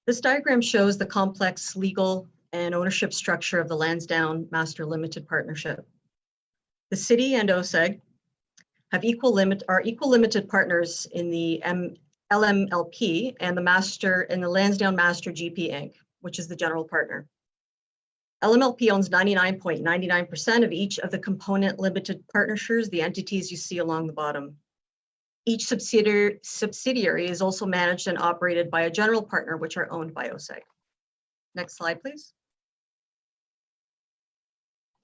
This diagram shows the complex legal and ownership structure of the Lansdowne Master Limited Partnership. The city and OSEG are equal limited partners in the LMLP and the Lansdowne Master GP Inc., which is the general partner. LMLP owns 99.99% of each of the component limited partnerships, the entities you see along the bottom. Each subsidiary is also managed and operated by a general partner, which are owned by OSEG. Next slide, please.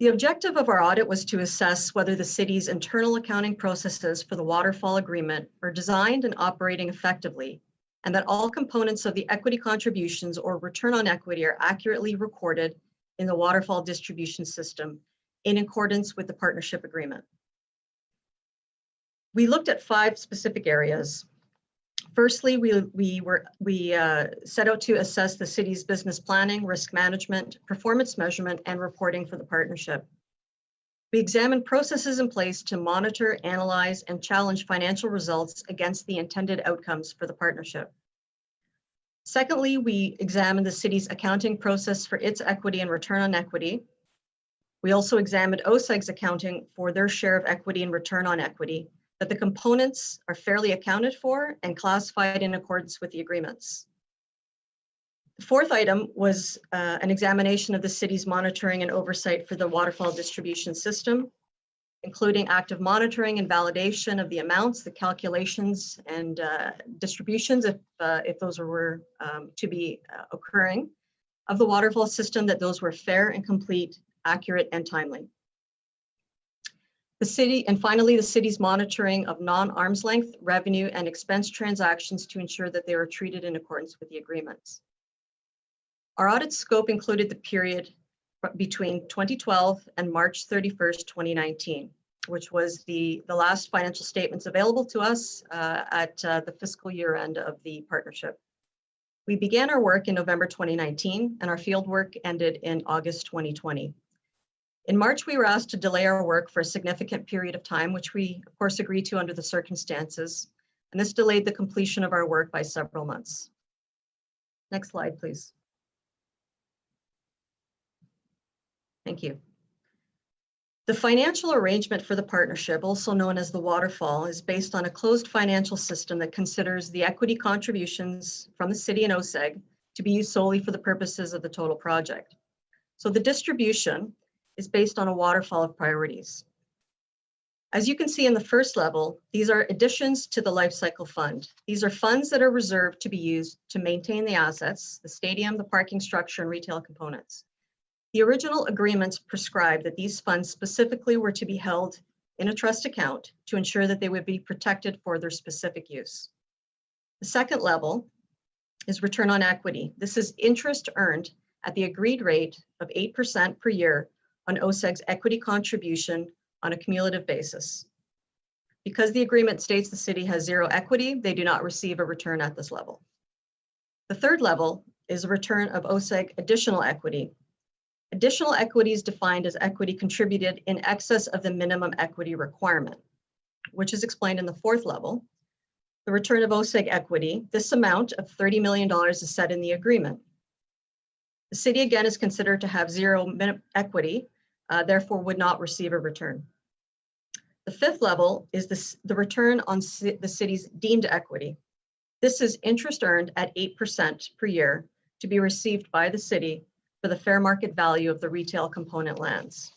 The objective of our audit was to assess whether the city's internal accounting processes for the waterfall agreement are designed and operating effectively, and that all components of the equity contributions or return on equity are accurately recorded in the waterfall distribution system in accordance with the partnership agreement. We looked at 5 specific areas. Firstly, we set out to assess the city's business planning, risk management, performance measurement, and reporting for the partnership. We examined processes in place to monitor, analyze, and challenge financial results against the intended outcomes for the partnership. Secondly, we examined the city's accounting process for its equity and return on equity. We also examined OSEG's accounting for their share of equity and return on equity, that the components are fairly accounted for and classified in accordance with the agreements. The fourth item was an examination of the city's monitoring and oversight for the waterfall distribution system, including active monitoring and validation of the amounts, the calculations, and distributions, if those were to be occurring, of the waterfall system, that those were fair and complete, accurate, and timely. The city, and finally, the city's monitoring of non-arm's length revenue and expense transactions to ensure that they were treated in accordance with the agreements. Our audit scope included the period between 2012 and March 31st, 2019, which was the last financial statements available to us at the fiscal year end of the partnership. We began our work in November 2019, and our field work ended in August 2020. In March, we were asked to delay our work for a significant period of time, which we, of course, agreed to under the circumstances, and this delayed the completion of our work by several months. Next slide, please. Thank you. The financial arrangement for the partnership, also known as the waterfall, is based on a closed financial system that considers the equity contributions from the city and OSEG to be used solely for the purposes of the total project. So the distribution is based on a waterfall of priorities. As you can see in the first level, these are additions to the life cycle fund. These are funds that are reserved to be used to maintain the assets, the stadium, the parking structure, and retail components. The original agreements prescribed that these funds specifically were to be held in a trust account to ensure that they would be protected for their specific use. The second level is return on equity. This is interest earned at the agreed rate of 8% per year on OSEG's equity contribution on a cumulative basis. Because the agreement states the city has zero equity, they do not receive a return at this level. The third level is a return of OSEG additional equity. Additional equity is defined as equity contributed in excess of the minimum equity requirement, which is explained in the fourth level. The return of OSEG equity, this amount of $30 million is set in the agreement. The city again is considered to have zero equity, therefore would not receive a return. The fifth level is the return on the city's deemed equity. This is interest earned at 8% per year to be received by the city for the fair market value of the retail component lands.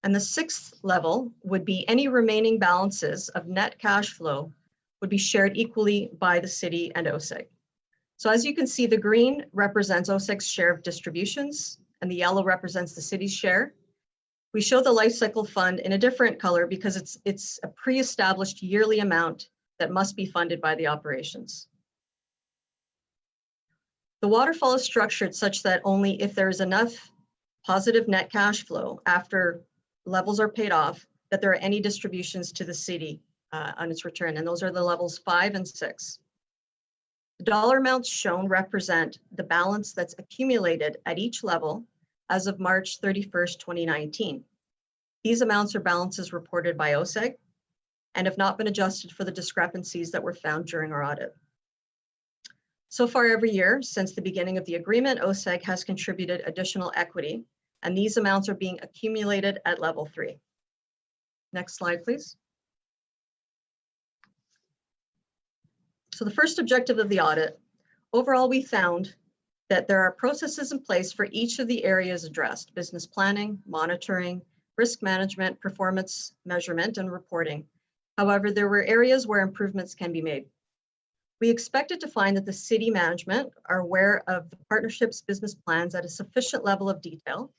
And the sixth level would be any remaining balances of net cash flow would be shared equally by the city and OSEG. So as you can see, the green represents OSEG's share of distributions and the yellow represents the city's share. We show the life cycle fund in a different color because it's a pre-established yearly amount that must be funded by the operations. The waterfall is structured such that only if there is enough positive net cash flow after levels are paid off, that there are any distributions to the city on its return, and those are the levels 5 and 6. The dollar amounts shown represent the balance that's accumulated at each level as of March 31st, 2019. These amounts are balances reported by OSEG and have not been adjusted for the discrepancies that were found during our audit. So far every year since the beginning of the agreement, OSEG has contributed additional equity, and these amounts are being accumulated at level 3. Next slide, please. So the first objective of the audit, overall we found that there are processes in place for each of the areas addressed: business planning, monitoring, risk management, performance measurement, and reporting. However, there were areas where improvements can be made. We expected to find that the city management are aware of the partnership's business plans at a sufficient level of detail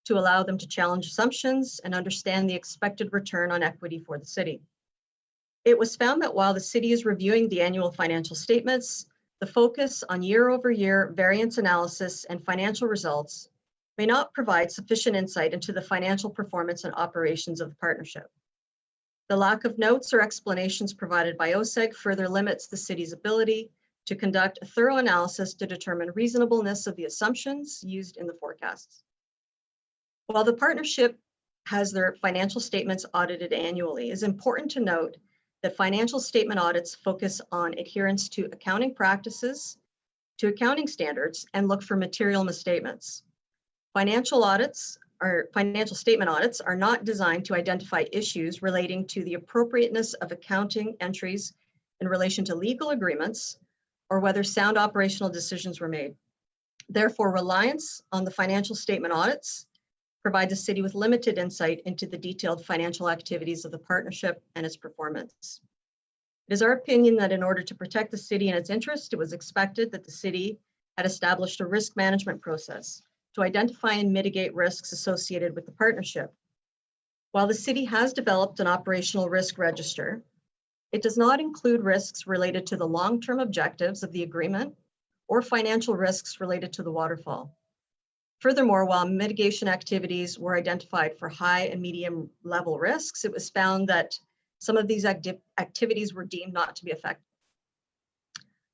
to allow them to challenge assumptions and understand the expected return on equity for the city. It was found that while the city is reviewing the annual financial statements, the focus on year-over-year variance analysis and financial results may not provide sufficient insight into the financial performance and operations of the partnership. The lack of notes or explanations provided by OSEG further limits the city's ability to conduct a thorough analysis to determine reasonableness of the assumptions used in the forecasts. While the partnership has their financial statements audited annually. It's important to note that financial statement audits focus on adherence to accounting practices, to accounting standards, and look for material misstatements. Financial statement audits are not designed to identify issues relating to the appropriateness of accounting entries in relation to legal agreements or whether sound operational decisions were made. Therefore, reliance on the financial statement audits provides the city with limited insight into the detailed financial activities of the partnership and its performance. It is our opinion that in order to protect the city and its interest, it was expected that the city had established a risk management process to identify and mitigate risks associated with the partnership. While the city has developed an operational risk register, it does not include risks related to the long-term objectives of the agreement or financial risks related to the waterfall. Furthermore, while mitigation activities were identified for high and medium level risks, it was found that some of these activities were deemed not to be effective.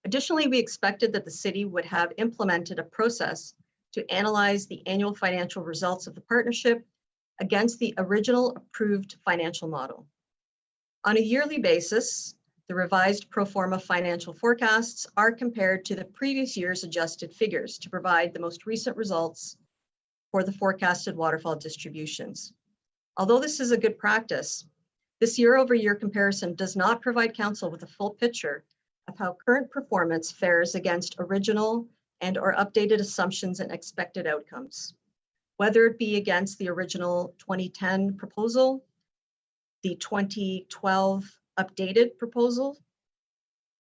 Additionally, we expected that the city would have implemented a process to analyze the annual financial results of the partnership against the original approved financial model. On a yearly basis, the revised pro forma financial forecasts are compared to the previous year's adjusted figures to provide the most recent results for the forecasted waterfall distributions. Although this is a good practice, this year-over-year comparison does not provide council with a full picture of how current performance fares against original and/or updated assumptions and expected outcomes, whether it be against the original 2010 proposal, the 2012 updated proposal,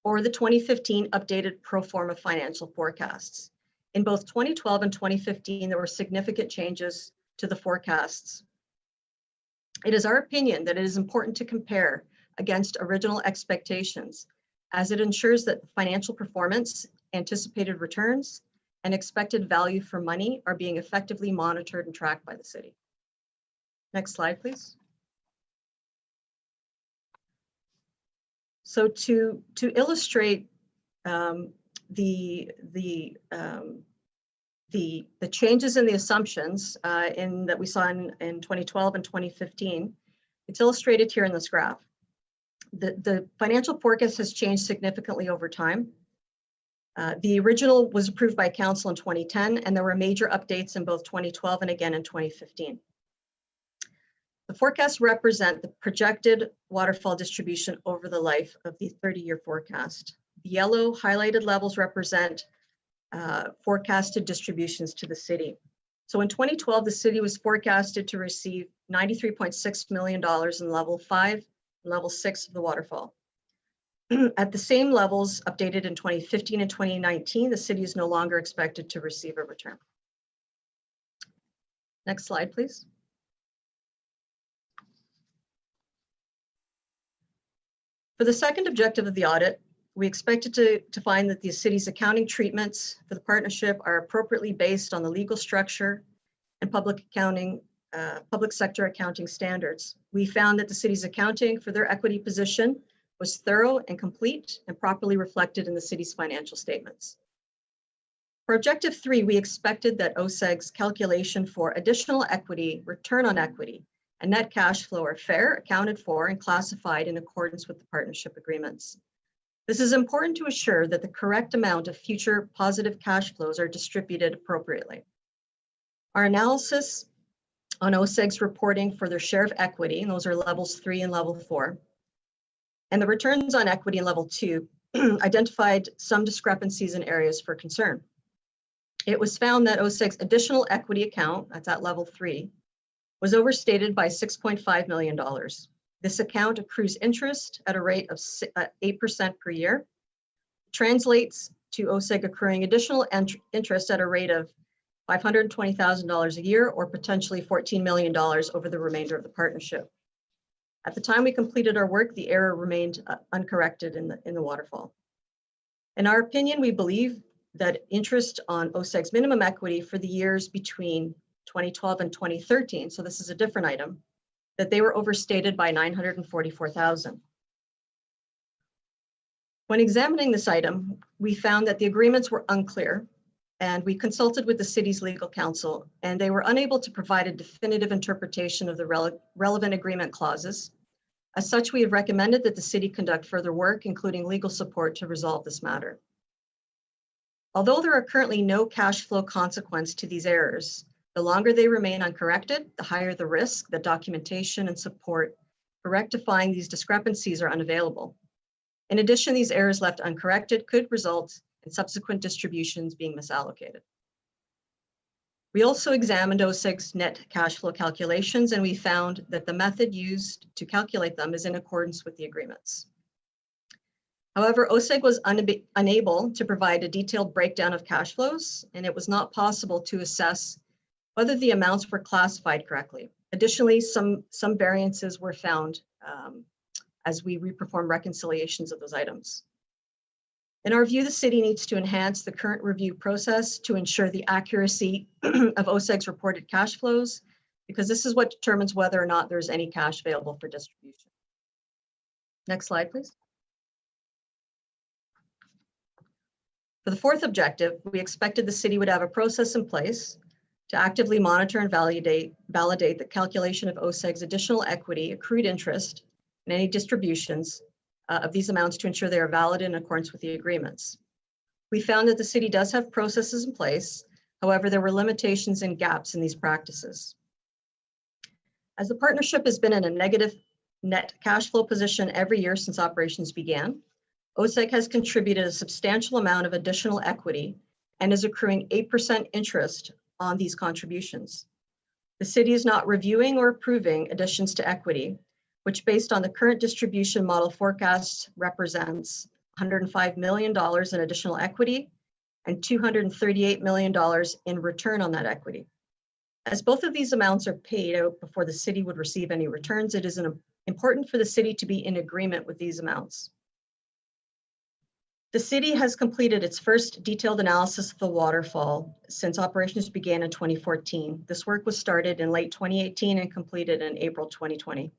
or the 2015 updated pro forma financial forecasts. In both 2012 and 2015, there were significant changes to the forecasts. It is our opinion that it is important to compare against original expectations, as it ensures that financial performance, anticipated returns, and expected value for money are being effectively monitored and tracked by the city. Next slide, please. So to illustrate the changes in the assumptions that we saw in 2012 and 2015, it's illustrated here in this graph. The financial forecast has changed significantly over time. The original was approved by council in 2010, and there were major updates in both 2012 and again in 2015. The forecasts represent the projected waterfall distribution over the life of the 30-year forecast. The yellow highlighted levels represent forecasted distributions to the city. So in 2012, the city was forecasted to receive $93.6 million in level 5 and level 6 of the waterfall. At the same levels updated in 2015 and 2019, the city is no longer expected to receive a return. Next slide, please. For the second objective of the audit, we expected to find that the city's accounting treatments for the partnership are appropriately based on the legal structure and public sector accounting standards. We found that the city's accounting for their equity position was thorough and complete and properly reflected in the city's financial statements. For objective 3, we expected that OSEG's calculation for additional equity, return on equity, and net cash flow are fair, accounted for, and classified in accordance with the partnership agreements. This is important to assure that the correct amount of future positive cash flows are distributed appropriately. Our analysis on OSEG's reporting for their share of equity, and those are levels 3 and level 4, and the returns on equity in level 2 identified some discrepancies in areas for concern. It was found that OSEG's additional equity account, that's at level 3, was overstated by $6.5 million. This account accrues interest at a rate of 8% per year, translates to OSEG accruing additional interest at a rate of $520,000 a year, or potentially $14 million over the remainder of the partnership. At the time we completed our work, the error remained uncorrected in the waterfall. In our opinion, we believe that interest on OSEG's minimum equity for the years between 2012 and 2013, so this is a different item, that they were overstated by $944,000. When examining this item, we found that the agreements were unclear and we consulted with the city's legal counsel, and they were unable to provide a definitive interpretation of the relevant agreement clauses. As such, we have recommended that the city conduct further work, including legal support, to resolve this matter. Although there are currently no cash flow consequence to these errors, the longer they remain uncorrected, the higher the risk that documentation and support for rectifying these discrepancies are unavailable. In addition, these errors left uncorrected could result in subsequent distributions being misallocated. We also examined OSEG's net cash flow calculations, and we found that the method used to calculate them is in accordance with the agreements. However, OSEG was unable to provide a detailed breakdown of cash flows, and it was not possible to assess whether the amounts were classified correctly. Additionally, some variances were found as we reperform reconciliations of those items. In our view, the city needs to enhance the current review process to ensure the accuracy of OSEG's reported cash flows, because this is what determines whether or not there's any cash available for distribution. Next slide, please. For the fourth objective, we expected the city would have a process in place to actively monitor and validate the calculation of OSEG's additional equity, accrued interest, and any distributions of these amounts to ensure they are valid in accordance with the agreements. We found that the city does have processes in place. However, there were limitations and gaps in these practices. As the partnership has been in a negative net cash flow position every year since operations began, OSEG has contributed a substantial amount of additional equity and is accruing 8% interest on these contributions. The city is not reviewing or approving additions to equity, which based on the current distribution model forecast represents $105 million in additional equity and $238 million in return on that equity. As both of these amounts are paid out before the city would receive any returns, it is important for the city to be in agreement with these amounts. The city has completed its first detailed analysis of the waterfall since operations began in 2014. This work was started in late 2018 and completed in April 2020.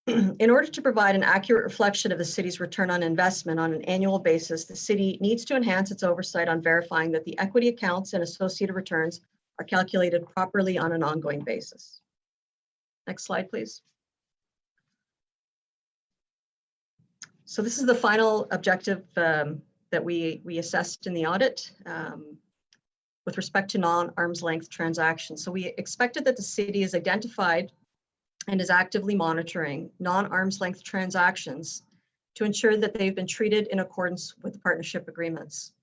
In order to provide an accurate reflection of the city's return on investment on an annual basis, the city needs to enhance its oversight on verifying that the equity accounts and associated returns are calculated properly on an ongoing basis. Next slide, please. So this is the final objective that we assessed in the audit with respect to non-arm's length transactions. So we expected that the city is identified and is actively monitoring non-arm's length transactions to ensure that they've been treated in accordance with the partnership agreements.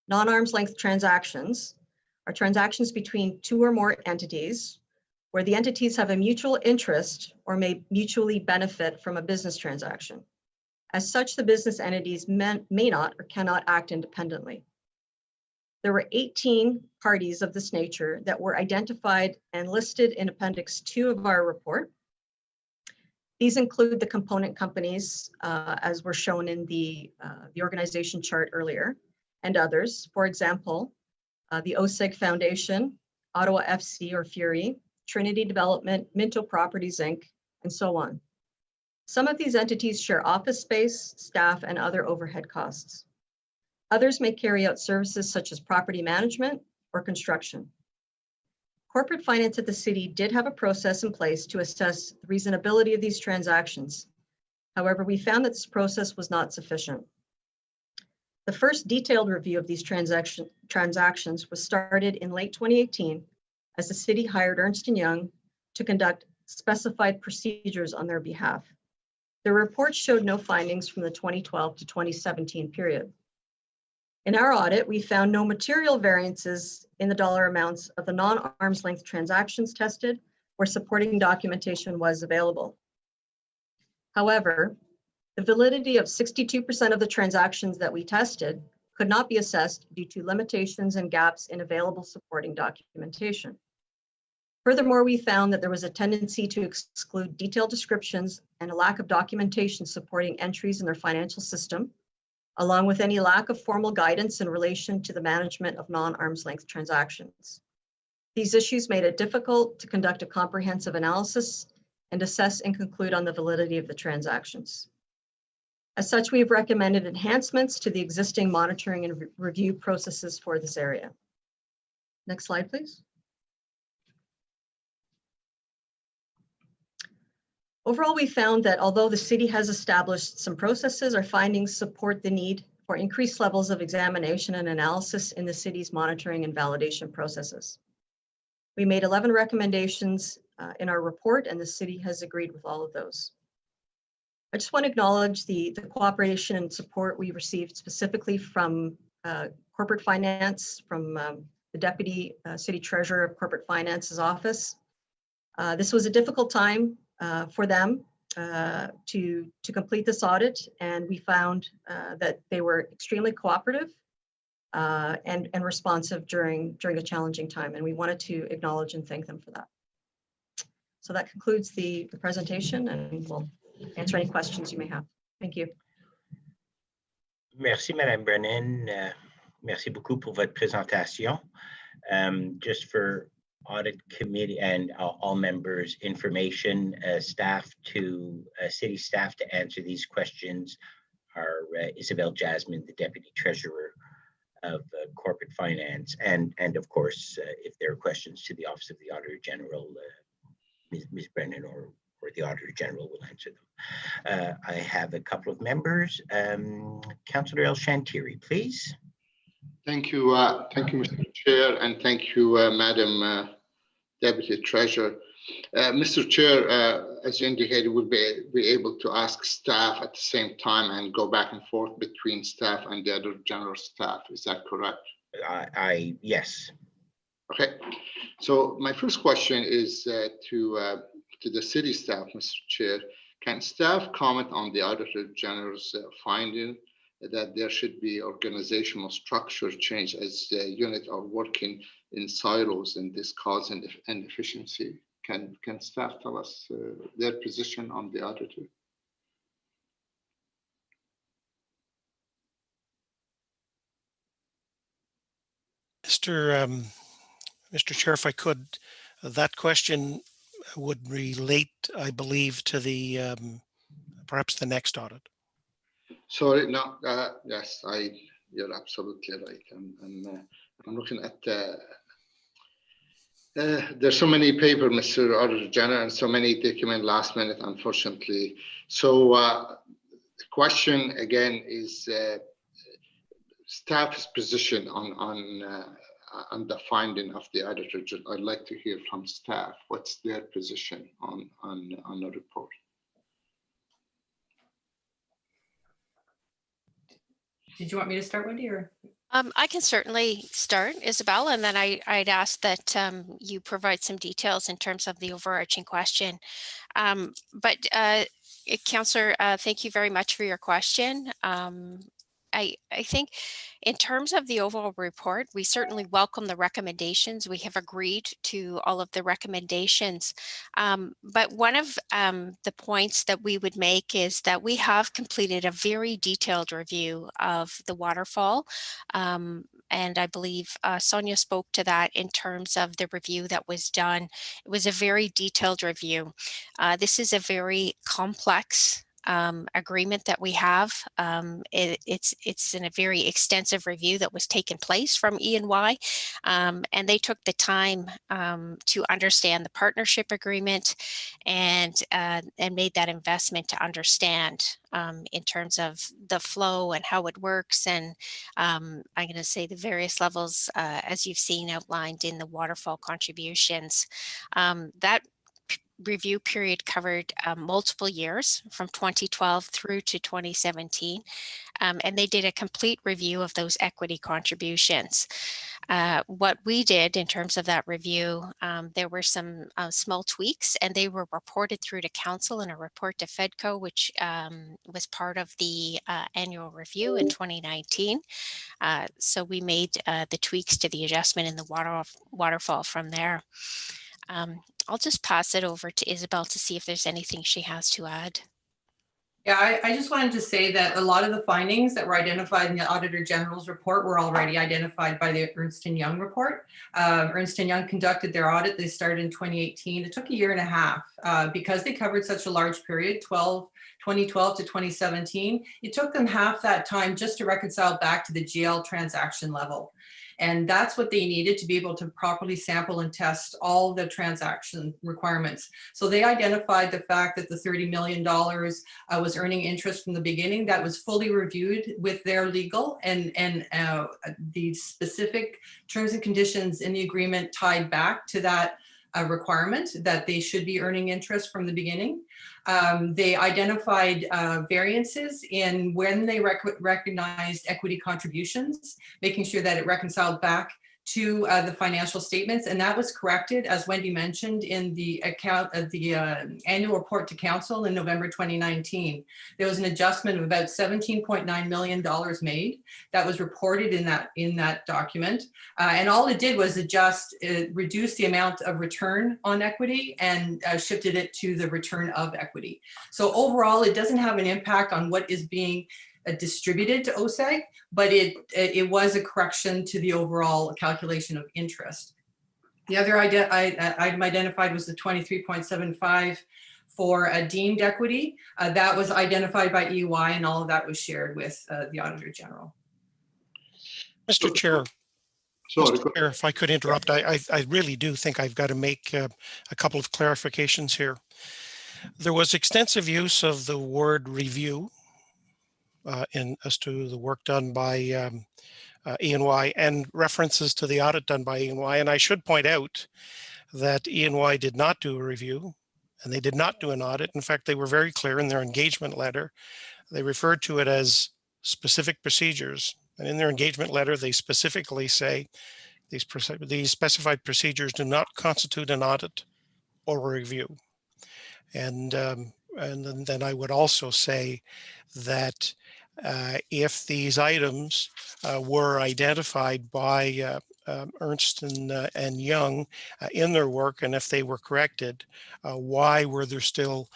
Non-arm's length transactions are transactions between two or more entities where the entities have a mutual interest or may mutually benefit from a business transaction. As such, the business entities may not or cannot act independently. There were 18 parties of this nature that were identified and listed in Appendix 2 of our report. These include the component companies, as were shown in the organization chart earlier, and others. For example, the OSEG Foundation, Ottawa FC or Fury, Trinity Development, Minto Properties Inc., and so on. Some of these entities share office space, staff, and other overhead costs. Others may carry out services such as property management or construction. Corporate finance at the city did have a process in place to assess the reasonability of these transactions. However, we found that this process was not sufficient. The first detailed review of these transactions was started in late 2018 as the city hired Ernst & Young to conduct specified procedures on their behalf. The report showed no findings from the 2012 to 2017 period. In our audit, we found no material variances in the dollar amounts of the non-arm's length transactions tested where supporting documentation was available. However, the validity of 62% of the transactions that we tested could not be assessed due to limitations and gaps in available supporting documentation. Furthermore, we found that there was a tendency to exclude detailed descriptions and a lack of documentation supporting entries in their financial system, along with any lack of formal guidance in relation to the management of non-arm's length transactions. These issues made it difficult to conduct a comprehensive analysis and assess and conclude on the validity of the transactions. As such, we've recommended enhancements to the existing monitoring and review processes for this area. Next slide, please. Overall, we found that although the city has established some processes, our findings support the need for increased levels of examination and analysis in the city's monitoring and validation processes. We made 11 recommendations in our report, and the city has agreed with all of those. I just want to acknowledge the cooperation and support we received specifically from corporate finance, from the Deputy City Treasurer of Corporate Finance's office. This was a difficult time for them to complete this audit, and we found that they were extremely cooperative and responsive during a challenging time, and we wanted to acknowledge and thank them for that. So that concludes the presentation, and we'll answer any questions you may have. Thank you. Merci, Madame Brennan. Merci beaucoup pour votre présentation. Just for audit committee and all members' information, city staff to answer these questions are Isabel Jasmine, the Deputy Treasurer of Corporate Finance, and of course, if there are questions to the Office of the Auditor General, Ms. Brennan or the Auditor General will answer them. I have a couple of members. Councillor El Shantiri, please. Thank you, Mr. Chair, and thank you, Madam Deputy Treasurer. Mr. Chair, as you indicated, we'll be able to ask staff at the same time and go back and forth between staff and the other general staff. Is that correct? Yes. Okay. So my first question is to the city staff, Mr. Chair. Can staff comment on the Auditor General's finding that there should be organizational structure change as the unit are working in silos and this cause inefficiency? Can staff tell us their position on the auditor? Mr. Chair, if I could, that question would relate, I believe, to the perhaps the next audit. Sorry, no, yes, you're absolutely right. I'm looking at there's so many papers, Mr. Auditor General, and so many they came in last minute, unfortunately. So the question again is staff's position on the finding of the Auditor General. I'd like to hear from staff. What's their position on the report? Did you want me to start, Wendy, or? I can certainly start, Isabel, and then I'd ask that you provide some details in terms of the overarching question. Councillor, thank you very much for your question. I think in terms of the overall report, we certainly welcome the recommendations. We have agreed to all of the recommendations. But one of the points that we would make is that we have completed a very detailed review of the waterfall. And I believe Sonia spoke to that in terms of the review that was done. It was a very detailed review. This is a very complex agreement that we have. It's in a very extensive review that was taken place from E&Y, and they took the time to understand the partnership agreement and made that investment to understand in terms of the flow and how it works, and I'm going to say the various levels as you've seen outlined in the waterfall contributions. That review period covered multiple years from 2012 through to 2017, and they did a complete review of those equity contributions. What we did in terms of that review, there were some small tweaks, and they were reported through to council in a report to FEDCO, which was part of the annual review in 2019. So we made the tweaks to the adjustment in the waterfall from there. I'll just pass it over to Isabel to see if there's anything she has to add. Yeah, I just wanted to say that a lot of the findings that were identified in the Auditor General's report were already identified by the Ernst & Young report. Ernst & Young conducted their audit. They started in 2018. It took a year and a half because they covered such a large period, 2012 to 2017. It took them half that time just to reconcile back to the GL transaction level. And that's what they needed to be able to properly sample and test all the transaction requirements. So they identified the fact that the $30 million was earning interest from the beginning. That was fully reviewed with their legal, and the specific terms and conditions in the agreement tied back to that requirement that they should be earning interest from the beginning. They identified variances in when they recognized equity contributions, making sure that it reconciled back to the financial statements, and that was corrected, as Wendy mentioned, in the account of the annual report to council in November 2019. There was an adjustment of about $17.9 million made that was reported in that document, and all it did was reduce the amount of return on equity and shifted it to the return of equity. So overall, it doesn't have an impact on what is being distributed to OSEG, but it was a correction to the overall calculation of interest. The other item identified was the 23.75 for a deemed equity. That was identified by EY, and all of that was shared with the Auditor General. Mr. Chair. Sorry, Mr. Chair, if I could interrupt, I really do think I've got to make a couple of clarifications here. There was extensive use of the word review as to the work done by E&Y and references to the audit done by E&Y. And I should point out that E&Y did not do a review and they did not do an audit. In fact, they were very clear in their engagement letter. They referred to it as specific procedures. And in their engagement letter, they specifically say these specified procedures do not constitute an audit or a review. And then I would also say that if these items were identified by Ernst and Young in their work, and if they were corrected, why were there still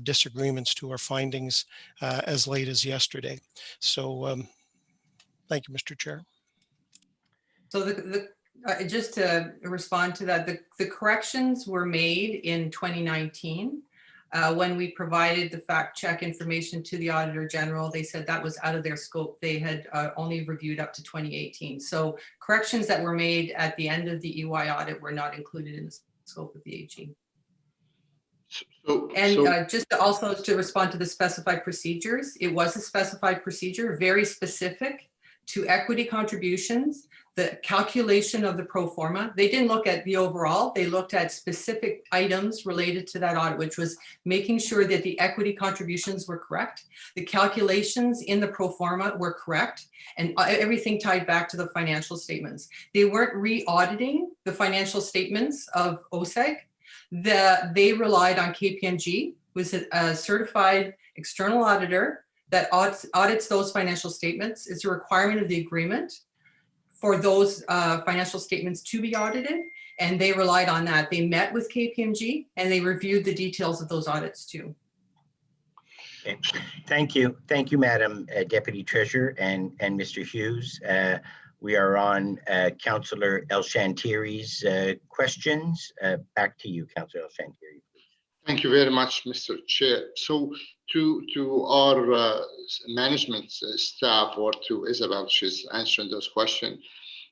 disagreements to our findings as late as yesterday? So thank you, Mr. Chair. So just to respond to that, the corrections were made in 2019. When we provided the fact check information to the Auditor General, they said that was out of their scope. They had only reviewed up to 2018. So corrections that were made at the end of the EY audit were not included in the scope of the AG. Just also to respond to the specified procedures, it was a specified procedure, very specific to equity contributions, the calculation of the pro forma. They didn't look at the overall, they looked at specific items related to that audit, which was making sure that the equity contributions were correct, the calculations in the pro forma were correct, and everything tied back to the financial statements. They weren't re-auditing the financial statements of OSEG. They relied on KPMG, was a certified external auditor that audits those financial statements. It's a requirement of the agreement for those financial statements to be audited, and they relied on that. They met with KPMG and they reviewed the details of those audits too. Okay. Thank you, Madam Deputy Treasurer and Mr. Hughes. We are on Councillor El-Shantiri's questions. Back to you, Councillor El-Shantiri. Thank you very much, Mr. Chair. So to our management staff, or to Isabel, she's answering those questions.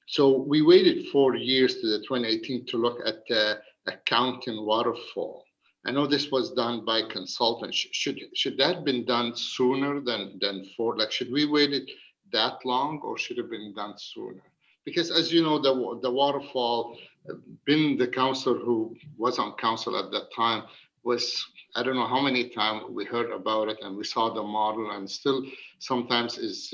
So we waited 4 years to the 2018 to look at the accounting waterfall. I know this was done by consultants. Should that have been done sooner than like, should we waited that long, or should it have been done sooner? Because as you know, the waterfall, being the councillor who was on council at that time, was, I don't know how many times we heard about it and we saw the model, and still sometimes is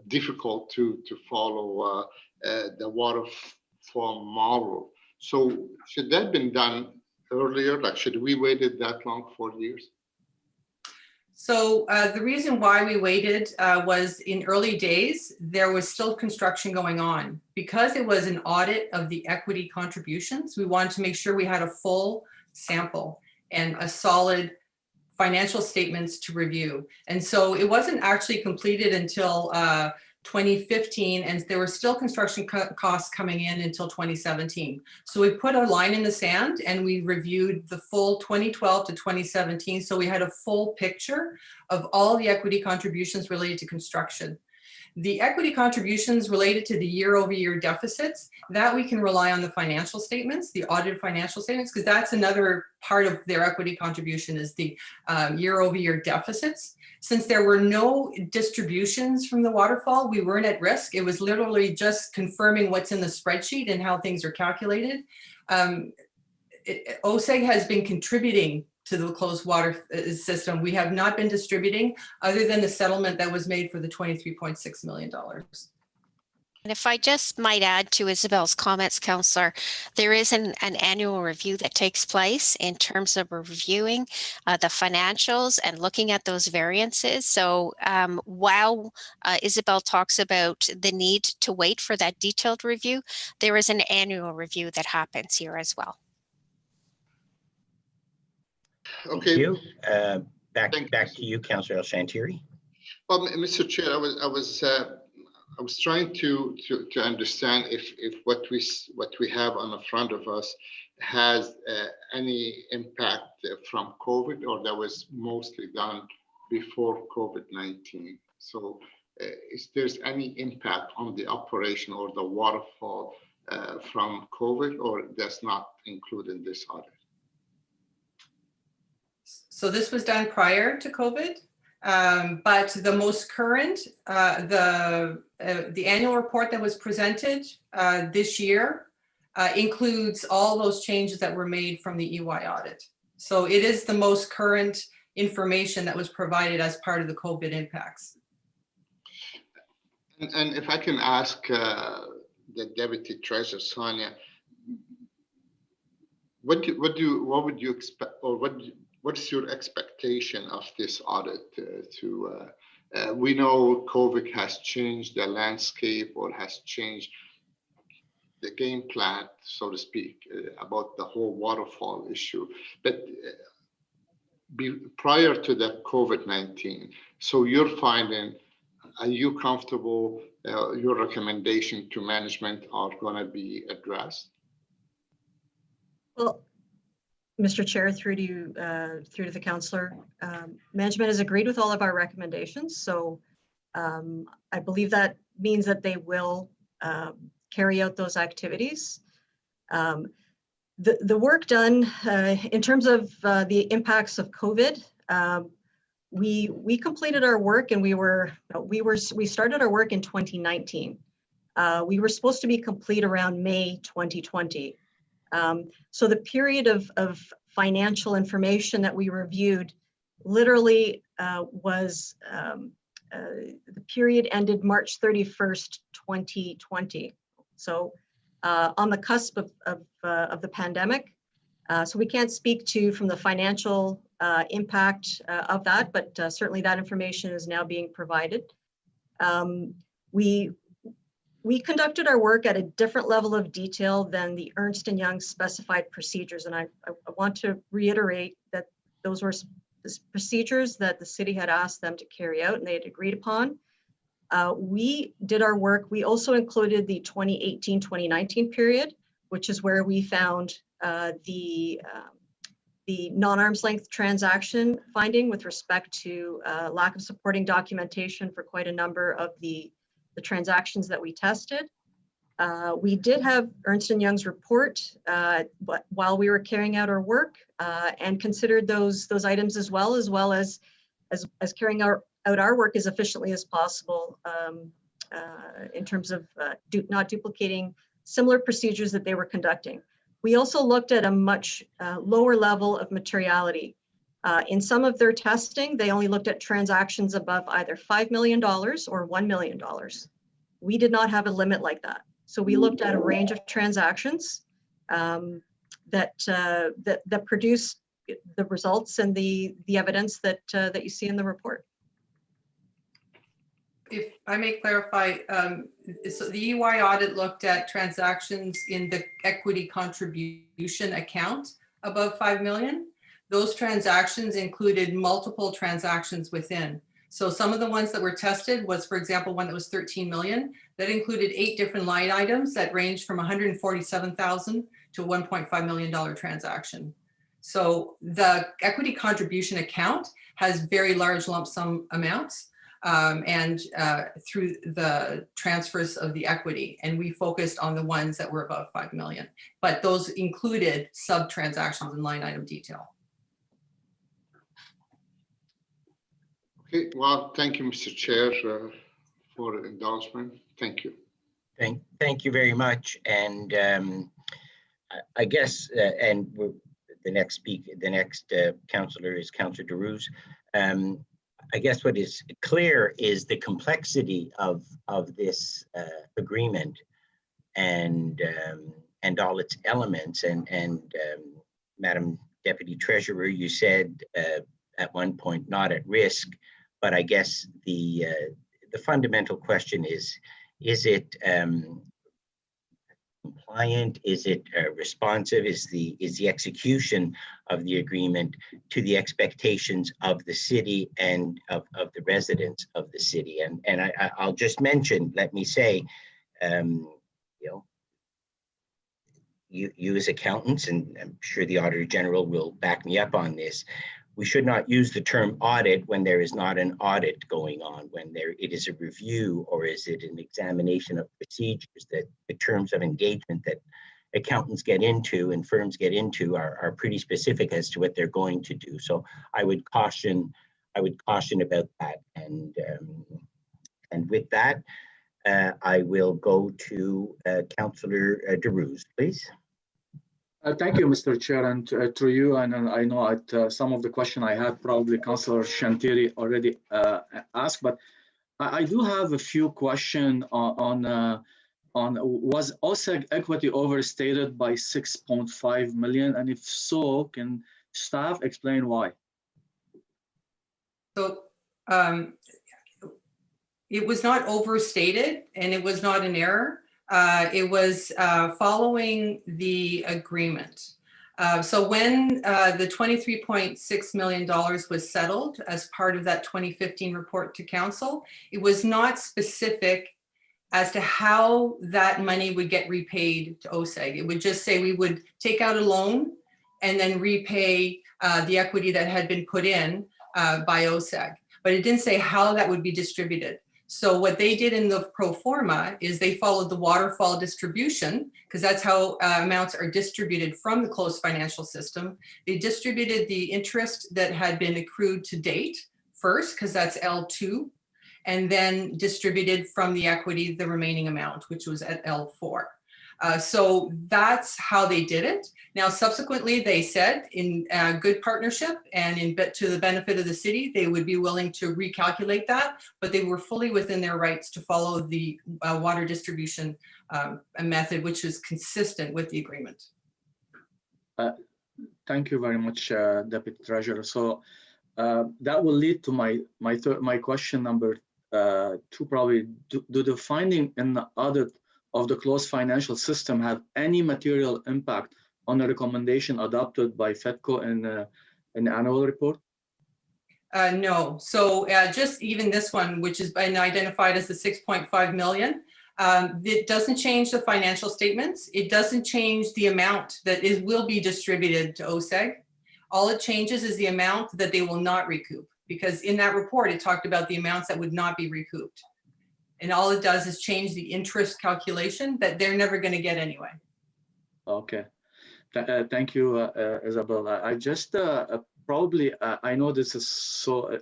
difficult to follow the waterfall model. So should that have been done earlier? Like, should we waited that long, 4 years? So the reason why we waited was in early days, there was still construction going on. Because it was an audit of the equity contributions, we wanted to make sure we had a full sample and a solid financial statements to review. And so it wasn't actually completed until 2015, and there were still construction costs coming in until 2017. So we put a line in the sand and we reviewed the full 2012 to 2017. So we had a full picture of all the equity contributions related to construction. The equity contributions related to the year-over-year deficits, that we can rely on the financial statements, the audited financial statements, because that's another part of their equity contribution is the year-over-year deficits. Since there were no distributions from the waterfall, we weren't at risk. It was literally just confirming what's in the spreadsheet and how things are calculated. OSEG has been contributing to the closed water system. We have not been distributing other than the settlement that was made for the $23.6 million. And if I just might add to Isabel's comments, Councillor, there is an annual review that takes place in terms of reviewing the financials and looking at those variances. So while Isabel talks about the need to wait for that detailed review, there is an annual review that happens here as well. Okay. Thank you. Back to you, Councillor El-Shantiri. Well, Mr. Chair, I was trying to understand if what we have on the front of us has any impact from COVID, or that was mostly done before COVID-19. So, is there's any impact on the operation or the waterfall from COVID, or that's not included in this audit? So this was done prior to COVID, but the most current, the annual report that was presented this year includes all those changes that were made from the EY audit. So it is the most current information that was provided as part of the COVID impacts. And if I can ask the Deputy Treasurer, Sonia, what would you expect, or what is your expectation of this audit? We know COVID has changed the landscape, or has changed the game plan, so to speak, about the whole waterfall issue. But prior to the COVID-19, so you're finding, are you comfortable your recommendation to management are going to be addressed? Well, Mr. Chair, through to the councillor, management has agreed with all of our recommendations. So I believe that means that they will carry out those activities. The work done in terms of the impacts of COVID, we completed our work, and we started our work in 2019. We were supposed to be complete around May 2020. So the period of financial information that we reviewed literally was the period ended March 31st, 2020. So on the cusp of the pandemic. So we can't speak to from the financial impact of that, but certainly that information is now being provided. We conducted our work at a different level of detail than the Ernst & Young specified procedures. And I want to reiterate that those were procedures that the city had asked them to carry out and they had agreed upon. We did our work. We also included the 2018-2019 period, which is where we found the non-arm's length transaction finding with respect to lack of supporting documentation for quite a number of the transactions that we tested. We did have Ernst & Young's report but while we were carrying out our work and considered those items as well as carrying out our work as efficiently as possible in terms of not duplicating similar procedures that they were conducting. We also looked at a much lower level of materiality. In some of their testing, they only looked at transactions above either $5 million or $1 million. We did not have a limit like that. So we looked at a range of transactions that produced the results and the evidence that you see in the report. If I may clarify, so the EY audit looked at transactions in the equity contribution account above 5 million, those transactions included multiple transactions within. So some of the ones that were tested was, for example, one that was 13 million, that included 8 different line items that ranged from 147,000 to a $1.5 million transaction. So the equity contribution account has very large lump sum amounts and through the transfers of the equity. And we focused on the ones that were above 5 million, but those included sub transactions and line item detail. Okay, well, thank you, Mr. Chair, for the endorsement. Thank you. Thank you very much. And I guess, the next speaker, the next councillor is Councillor Deroux. I guess what is clear is the complexity of this agreement and all its elements. And Madam Deputy Treasurer, you said at one point not at risk, but I guess the fundamental question is it compliant? Is it responsive? Is the execution of the agreement to the expectations of the city and of the residents of the city? And I'll just mention, let me say, you as accountants, and I'm sure the Auditor General will back me up on this, we should not use the term audit when there is not an audit going on, when it is a review, or is it an examination of procedures. That the terms of engagement that accountants get into and firms get into are pretty specific as to what they're going to do. So I would caution about that. And with that, I will go to Councillor Deroux, please. Thank you, Mr. Chair, and through you. And I know at some of the question I had, probably Councillor Shantiri already asked, but I do have a few questions on was OSEG equity overstated by 6.5 million, and if so, can staff explain why? So it was not overstated, and it was not an error. It was following the agreement. So when the $23.6 million was settled as part of that 2015 report to council, it was not specific as to how that money would get repaid to OSEG. It would just say we would take out a loan and then repay the equity that had been put in by OSEG. But it didn't say how that would be distributed. So what they did in the pro forma is they followed the waterfall distribution, because that's how amounts are distributed from the closed financial system. They distributed the interest that had been accrued to date first, because that's L2, and then distributed from the equity the remaining amount, which was at L4. So that's how they did it. Now, subsequently, they said in good partnership and to the benefit of the city, they would be willing to recalculate that, but they were fully within their rights to follow the water distribution method, which is consistent with the agreement. Thank you very much, Deputy Treasurer. So that will lead to my question number 2, probably. Do the finding in the audit of the closed financial system have any material impact on the recommendation adopted by FEDCO in the annual report? No. So just even this one, which has been identified as the 6.5 million, it doesn't change the financial statements. It doesn't change the amount that will be distributed to OSEG. All it changes is the amount that they will not recoup, because in that report, it talked about the amounts that would not be recouped. And all it does is change the interest calculation that they're never going to get anyway. Okay. Thank you, Isabel. I just probably, I know this is so,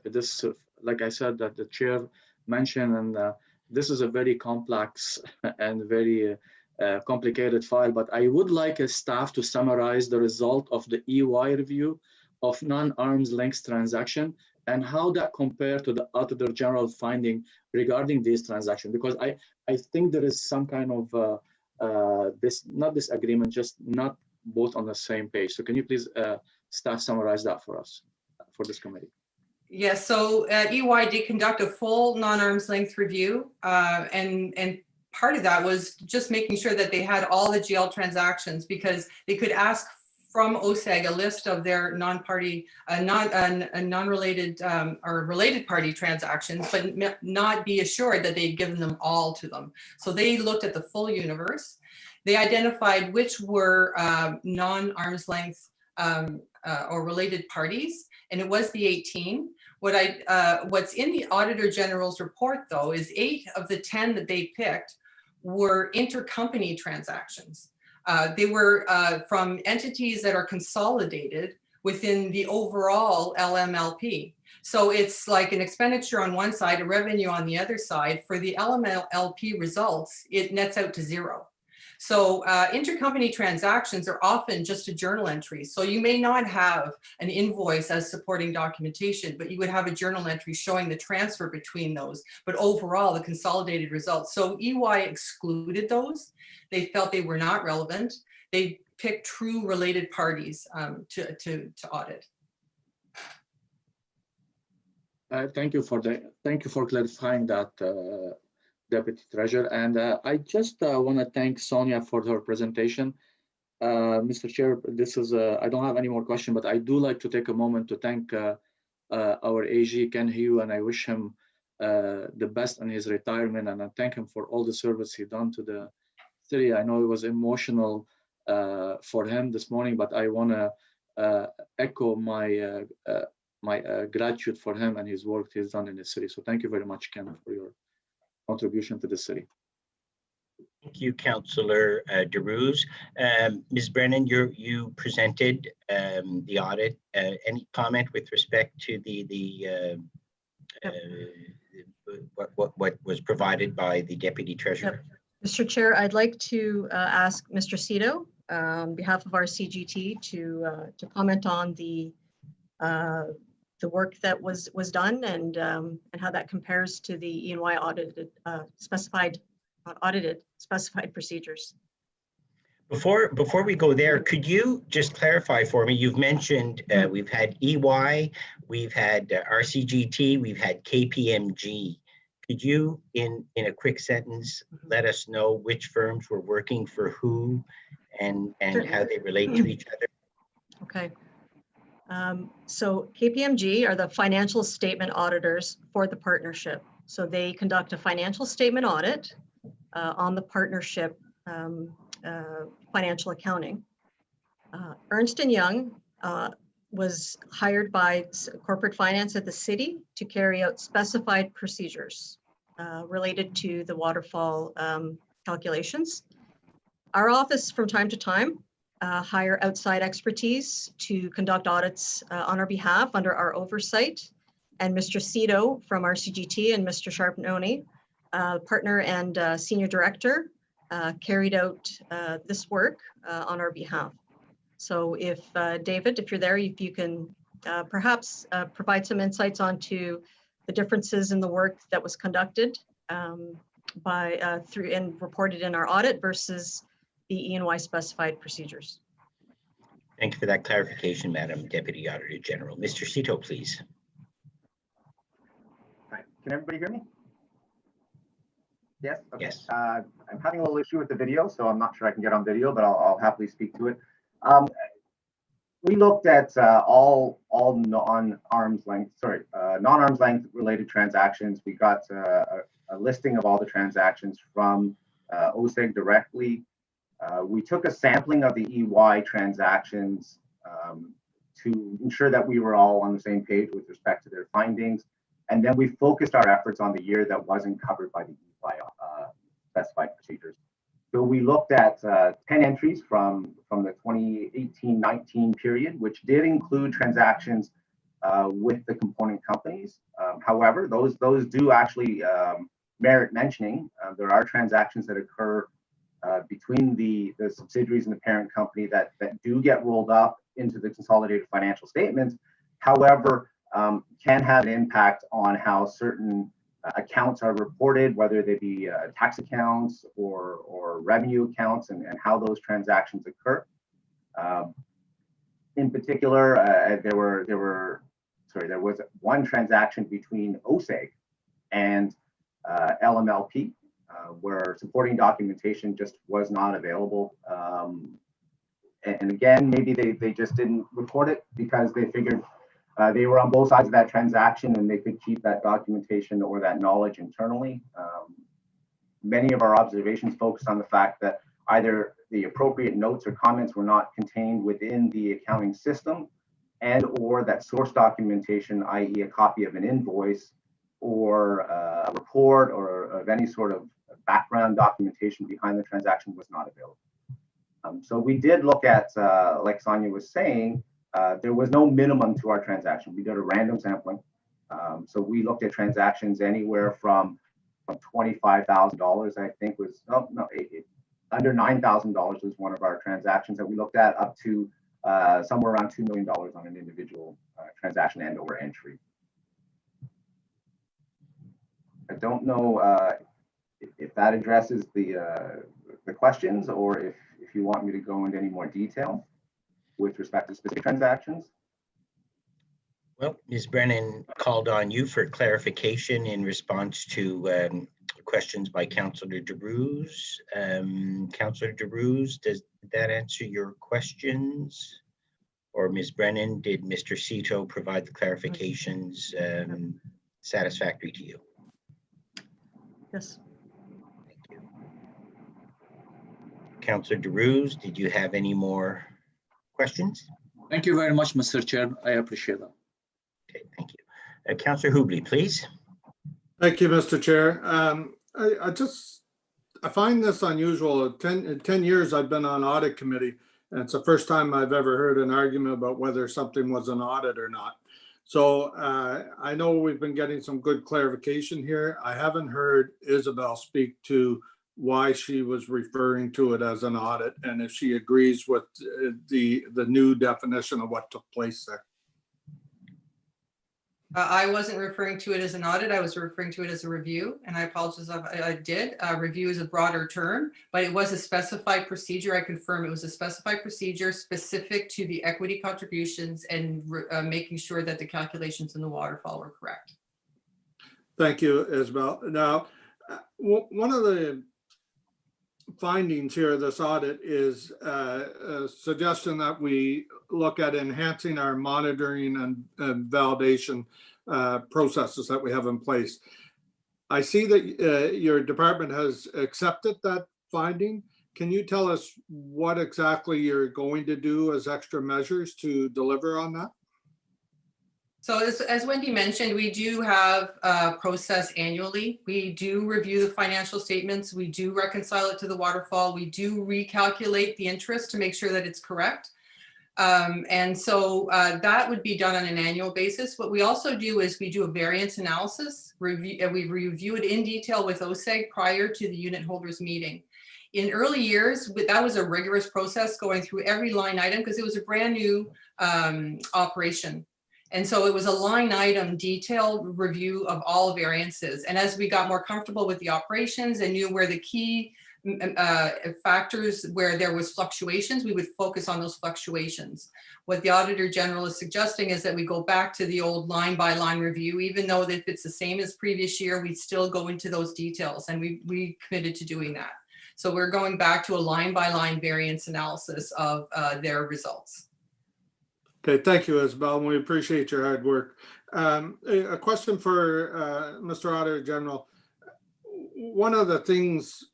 like I said, that the chair mentioned, and this is a very complex and very complicated file, but I would like a staff to summarize the result of the EY review of non-arm's length transaction and how that compared to the Auditor General finding regarding these transactions, because I think there is some kind of not disagreement, just not both on the same page. So can you please staff summarize that for us, for this committee? Yes, so EY did conduct a full non-arm's length review, and part of that was just making sure that they had all the GL transactions, because they could ask from OSEG a list of their non-party, non-related or related party transactions, but not be assured that they'd given them all to them. So they looked at the full universe. They identified which were non-arm's length or related parties, and it was the 18. What's in the Auditor General's report, though, is 8 of the 10 that they picked were intercompany transactions. They were from entities that are consolidated within the overall LMLP. So it's like an expenditure on one side, a revenue on the other side. For the LMLP results, it nets out to 0. So intercompany transactions are often just a journal entry. So you may not have an invoice as supporting documentation, but you would have a journal entry showing the transfer between those, but overall the consolidated results. So EY excluded those. They felt they were not relevant. They picked true related parties to audit. Thank you for clarifying that, Deputy Treasurer. And I just want to thank Sonia for her presentation. Mr. Chair, this is, I don't have any more questions, but I do like to take a moment to thank our AG, Ken Hugh, and I wish him the best in his retirement, and I thank him for all the service he done to the city. I know it was emotional for him this morning, but I want to echo my gratitude for him and his work he's done in the city. So thank you very much, Ken, for your contribution to the city. Thank you, Councillor DeRuse. Ms. Brennan, you presented the audit. Any comment with respect to what was provided by the Deputy Treasurer? Yep. Mr. Chair, I'd like to ask Mr. Cito, on behalf of our CGT, to comment on the work that was done and how that compares to the E&Y audited specified procedures. Before we go there, could you just clarify for me? You've mentioned we've had EY, we've had RCGT, we've had KPMG. Could you, in a quick sentence, let us know which firms were working for who and how they relate to each other? Okay. So KPMG are the financial statement auditors for the partnership. So they conduct a financial statement audit on the partnership financial accounting. Ernst & Young was hired by corporate finance at the city to carry out specified procedures related to the waterfall calculations. Our office from time to time hire outside expertise to conduct audits on our behalf under our oversight. And Mr. Cito from RCGT and Mr. Sharpnoni, partner and senior director, carried out this work on our behalf. So if David, if you're there, if you can perhaps provide some insights onto the differences in the work that was conducted through and reported in our audit versus the E&Y specified procedures. Thank you for that clarification, Madam Deputy Auditor General. Mr. Cito, please. Hi. Can everybody hear me? Yes? Okay. Yes. I'm having a little issue with the video, so I'm not sure I can get on video, but I'll happily speak to it. We looked at all non-arm's length related transactions. We got a listing of all the transactions from OSEG directly. We took a sampling of the EY transactions to ensure that we were all on the same page with respect to their findings. And then we focused our efforts on the year that wasn't covered by the EY specified procedures. So we looked at 10 entries from the 2018-19 period, which did include transactions with the component companies. However, those do actually merit mentioning. There are transactions that occur between the subsidiaries and the parent company that do get rolled up into the consolidated financial statements. However, can have an impact on how certain accounts are reported, whether they be tax accounts or revenue accounts, and how those transactions occur. In particular, there was one transaction between OSEG and LMLP, where supporting documentation just was not available. And again, maybe they just didn't report it because they figured they were on both sides of that transaction and they could keep that documentation or that knowledge internally. Many of our observations focused on the fact that either the appropriate notes or comments were not contained within the accounting system, and or that source documentation, i.e. a copy of an invoice or a report or of any sort of background documentation behind the transaction was not available. So we did look at, like Sonia was saying, there was no minimum to our transaction. We did a random sampling. So we looked at transactions anywhere from $25,000, I think was, under $9,000 was one of our transactions that we looked at, up to somewhere around $2 million on an individual transaction and or entry. I don't know if that addresses the questions, or if you want me to go into any more detail with respect to specific transactions. Well, Ms. Brennan called on you for clarification in response to questions by Councillor DeBruce. Councillor DeBruce, does that answer your questions? Or Ms. Brennan, did Mr. Cito provide the clarifications satisfactory to you? Yes. Thank you. Councillor DeBruce, did you have any more questions? Thank you very much, Mr. Chair. I appreciate that. Okay, thank you. Councillor Hubley, please. Thank you, Mr. Chair. I find this unusual. In 10 years, I've been on audit committee, and it's the first time I've ever heard an argument about whether something was an audit or not. So I know we've been getting some good clarification here. I haven't heard Isabel speak to why she was referring to it as an audit, and if she agrees with the new definition of what took place there. I wasn't referring to it as an audit. I was referring to it as a review, and I apologize if I did. Review is a broader term, but it was a specified procedure. I confirm it was a specified procedure specific to the equity contributions and making sure that the calculations in the waterfall were correct. Thank you, Isabel. Now, one of the findings here of this audit is a suggestion that we look at enhancing our monitoring and validation processes that we have in place. I see that your department has accepted that finding. Can you tell us what exactly you're going to do as extra measures to deliver on that? So as Wendy mentioned, we do have a process annually. We do review the financial statements. We do reconcile it to the waterfall. We do recalculate the interest to make sure that it's correct. And so that would be done on an annual basis. What we also do is we do a variance analysis. We review it in detail with OSEG prior to the unit holders meeting. In early years, that was a rigorous process going through every line item because it was a brand new operation. And so it was a line item detailed review of all variances. And as we got more comfortable with the operations and knew where the key factors where there was fluctuations, we would focus on those fluctuations. What the Auditor General is suggesting is that we go back to the old line by line review, even though if it's the same as previous year, we'd still go into those details, and we committed to doing that. So we're going back to a line by line variance analysis of their results. Okay, thank you, Isabel. We appreciate your hard work. A question for Mr. Auditor General. One of the things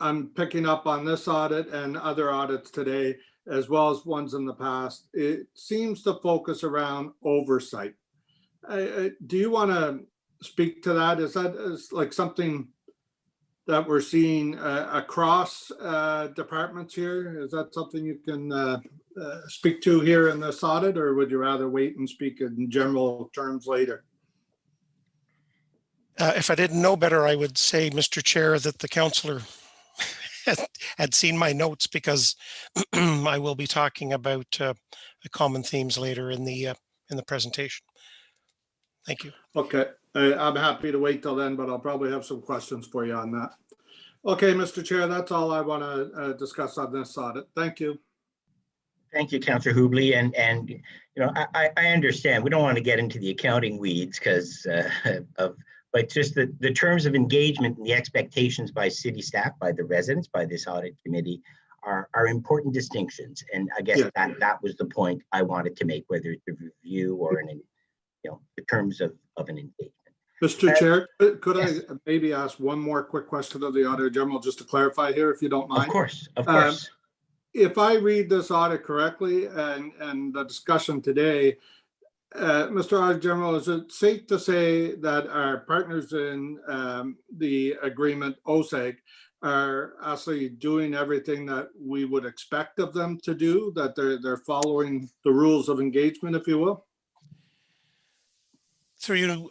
I'm picking up on this audit and other audits today, as well as ones in the past, it seems to focus around oversight. Do you want to speak to that? Is that like something that we're seeing across departments here? Is that something you can speak to here in this audit, or would you rather wait and speak in general terms later? If I didn't know better, I would say, Mr. Chair, that the councillor had seen my notes, because I will be talking about the common themes later in the presentation. Thank you. Okay, I'm happy to wait till then, but I'll probably have some questions for you on that. Okay, Mr. Chair, that's all I want to discuss on this audit. Thank you. Thank you, Councillor Hubley. And you know, I understand we don't want to get into the accounting weeds because but just the terms of engagement and the expectations by city staff, by the residents, by this audit committee are important distinctions. And I guess Yeah. that was the point I wanted to make, whether it's a review or the terms of an engagement. Mr. Chair, could yes. I maybe ask one more quick question of the Auditor General, just to clarify here, if you don't mind? Of course, of course. If I read this audit correctly and the discussion today, Mr. Auditor General, is it safe to say that our partners in the agreement, OSEG, are actually doing everything that we would expect of them to do, that they're following the rules of engagement, if you will? Through you,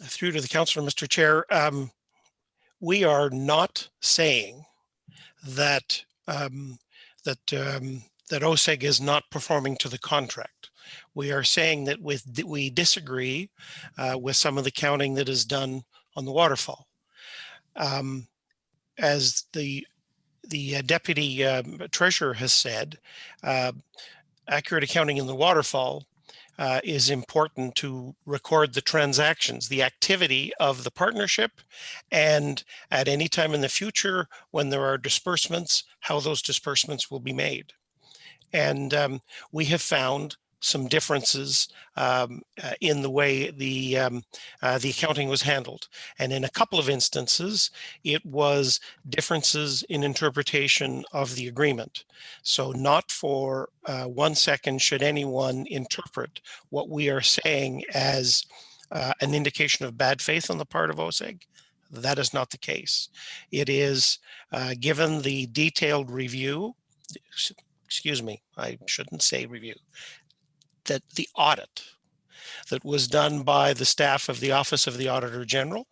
through to the councillor, Mr. Chair, we are not saying that that OSEG is not performing to the contract. We are saying that we disagree with some of the counting that is done on the waterfall. As the deputy treasurer has said, accurate accounting in the waterfall is important to record the transactions, the activity of the partnership, and at any time in the future when there are disbursements, how those disbursements will be made. And we have found some differences in the way the accounting was handled. And in a couple of instances, it was differences in interpretation of the agreement. So not for 1 second should anyone interpret what we are saying as an indication of bad faith on the part of OSEG. That is not the case. It is given the detailed review, excuse me, I shouldn't say review, that the audit that was done by the staff of the Office of the Auditor General,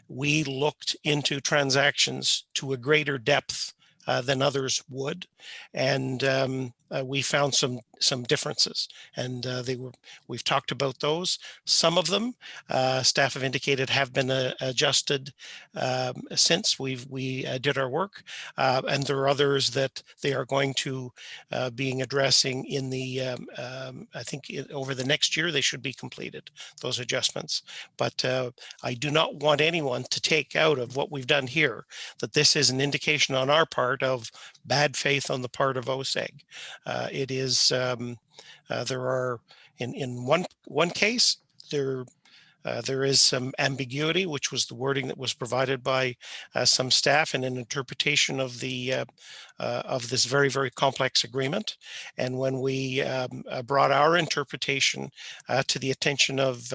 we looked into transactions to a greater depth than others would, and we found some differences, and we've talked about those. Some of them, staff have indicated, have been adjusted since we did our work, and there are others that they are going to being addressing in the I think over the next year they should be completed, those adjustments. But I do not want anyone to take out of what we've done here that this is an indication on our part of bad faith on the part of OSEG. It is there are in one case there is some ambiguity, which was the wording that was provided by some staff in an interpretation of the of this very, very complex agreement. And when we brought our interpretation to the attention of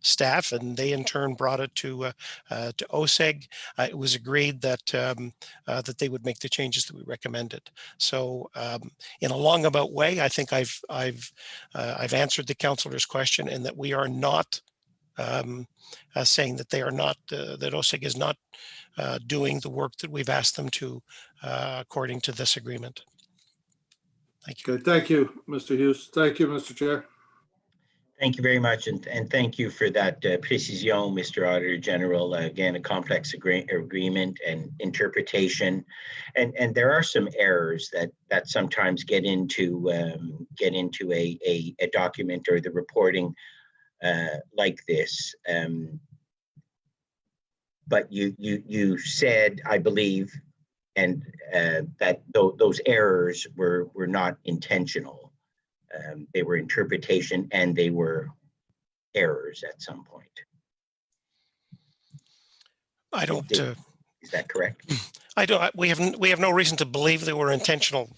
staff, and they in turn brought it to OSEG, it was agreed that that they would make the changes that we recommended. So in a long-about way, I think I've answered the councillor's question, and that we are not saying that they are not, that OSEG is not doing the work that we've asked them to according to this agreement. Thank you. Okay, thank you, Mr. Hughes. Thank you, Mr. Chair. Thank you very much, and thank you for that precision, Mr. Auditor General. Again, a complex agreement and interpretation, and there are some errors that sometimes get into a document or the reporting like this. But you said, I believe, and that those errors were not intentional. They were interpretation, and they were errors at some point. I don't. Is that correct? I don't. We have no reason to believe they were intentional,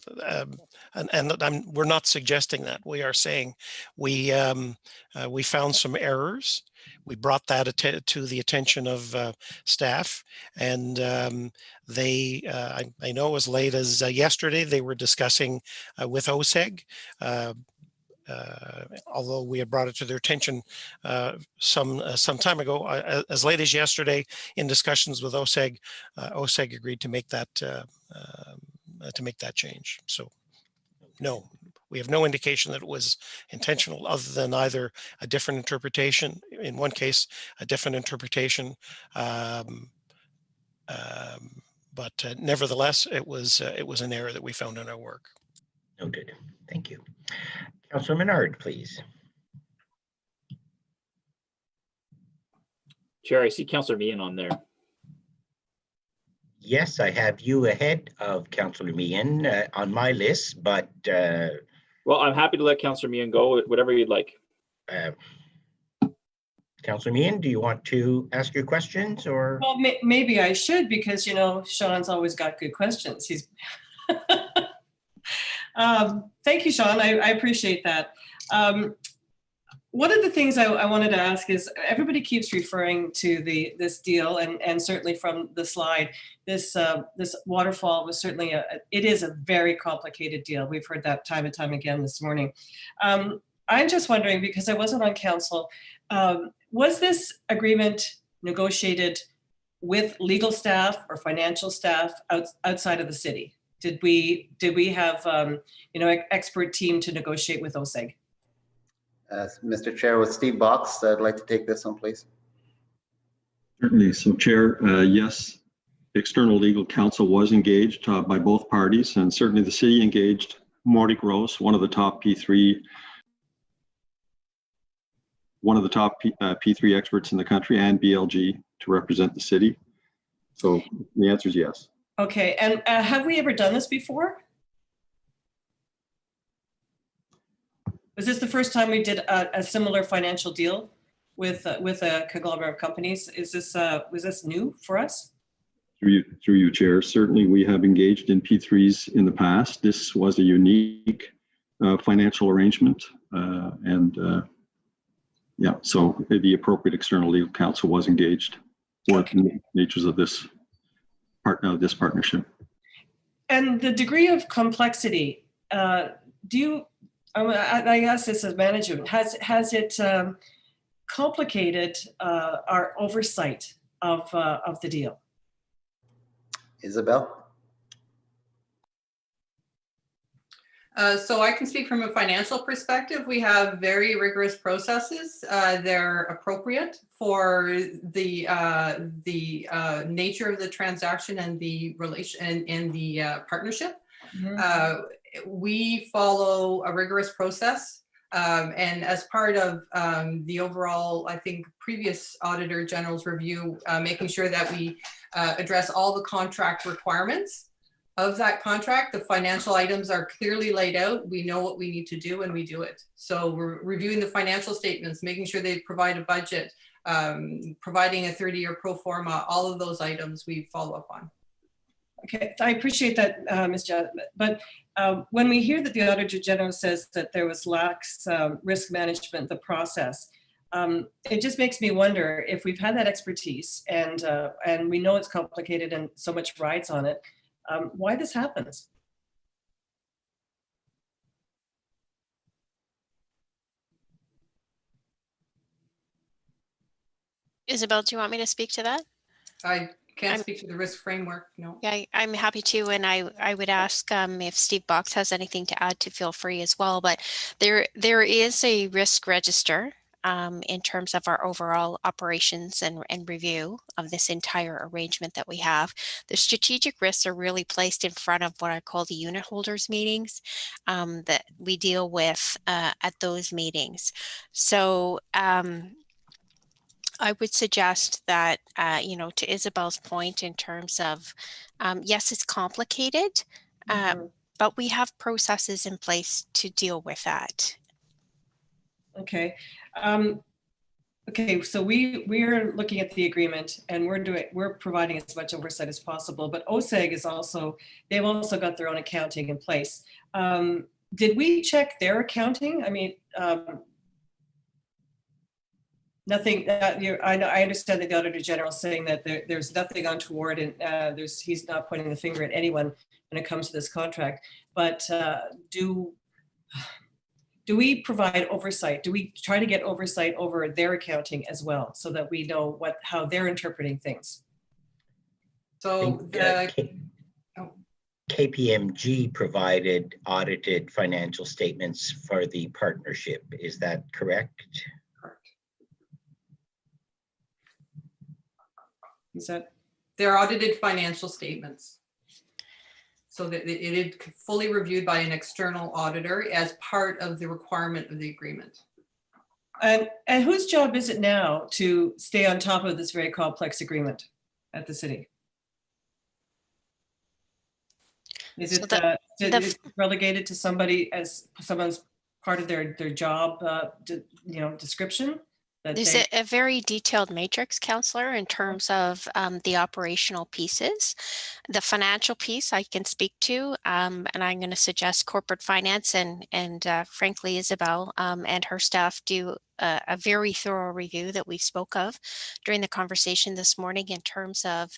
and we're not suggesting that. We are saying we found some errors. We brought that to the attention of staff, and I know as late as yesterday they were discussing with OSEG. Although we had brought it to their attention some time ago, as late as yesterday, in discussions with OSEG, OSEG agreed to make that change. So, no, we have no indication that it was intentional, other than either a different interpretation. In one case, a different interpretation, but nevertheless, it was an error that we found in our work. Noted. Thank you. Councillor Menard, please. Chair, I see Councillor Meehan on there. Yes, I have you ahead of Councillor Meehan on my list, but Well, I'm happy to let Councillor Meehan go, whatever you'd like. Councillor Meehan, do you want to ask your questions or? Well, maybe I should, because, you know, Sean's always got good questions. He's thank you, Sean. I appreciate that. One of the things I wanted to ask is, everybody keeps referring to this deal, and certainly from the slide, this waterfall was certainly it is a very complicated deal. We've heard that time and time again this morning. I'm just wondering, because I wasn't on council, was this agreement negotiated with legal staff or financial staff outside of the city? Did we have you know, expert team to negotiate with OSEG? Mr. Chair, with Steve Box, I'd like to take this one, please. Certainly. So Chair, yes, external legal counsel was engaged by both parties, and certainly the city engaged Morty Gross, one of the top P3 experts in the country, and BLG to represent the city. So the answer is yes. Okay, and have we ever done this before? Was this the first time we did a similar financial deal with a conglomerate of companies? Is this was this new for us? Through you, Chair. Certainly, we have engaged in P3s in the past. This was a unique financial arrangement, yeah. So the appropriate external legal counsel was engaged for the natures of this partnership. And the degree of complexity, do you? I ask this as management. Has it complicated our oversight of the deal? Isabel? So I can speak from a financial perspective. We have very rigorous processes. They're appropriate for the nature of the transaction and the relation and the partnership. Mm-hmm. We follow a rigorous process, and as part of the overall, I think, previous Auditor General's review, making sure that we address all the contract requirements of that contract. The financial items are clearly laid out. We know what we need to do and we do it. So we're reviewing the financial statements, making sure they provide a budget, providing a 30-year pro forma, all of those items we follow up on. Okay, I appreciate that, Ms. Judd. But when we hear that the Auditor General says that there was lax risk management in the process, it just makes me wonder if we've had that expertise and we know it's complicated and so much rides on it, why this happens. Isabel, do you want me to speak to that? I can't speak to the risk framework, no. Yeah, I'm happy to, and I would ask if Steve Box has anything to add, to feel free as well. But there is a risk register in terms of our overall operations and review of this entire arrangement that we have. The strategic risks are really placed in front of what I call the unit holders meetings that we deal with at those meetings. So I would suggest that, you know, to Isabel's point in terms of, yes, it's complicated, but we have processes in place to deal with that. Okay. Okay, so we're looking at the agreement and we're providing as much oversight as possible, but OSEG is they've also got their own accounting in place. Did we check their accounting? I mean, nothing. I understand that the Auditor General is saying that there's nothing untoward, and he's not pointing the finger at anyone when it comes to this contract. But do we provide oversight? Do we try to get oversight over their accounting as well, so that we know how they're interpreting things? So KPMG provided audited financial statements for the partnership. Is that correct? They're audited financial statements. So that it is fully reviewed by an external auditor as part of the requirement of the agreement. And whose job is it now to stay on top of this very complex agreement at the city? Is So it the is it relegated to somebody as someone's part of their job, description? That There's they, a very detailed matrix, Counselor, in terms of the operational pieces. The financial piece I can speak to, and I'm going to suggest corporate finance and frankly, Isabel and her staff do a very thorough review that we spoke of during the conversation this morning in terms of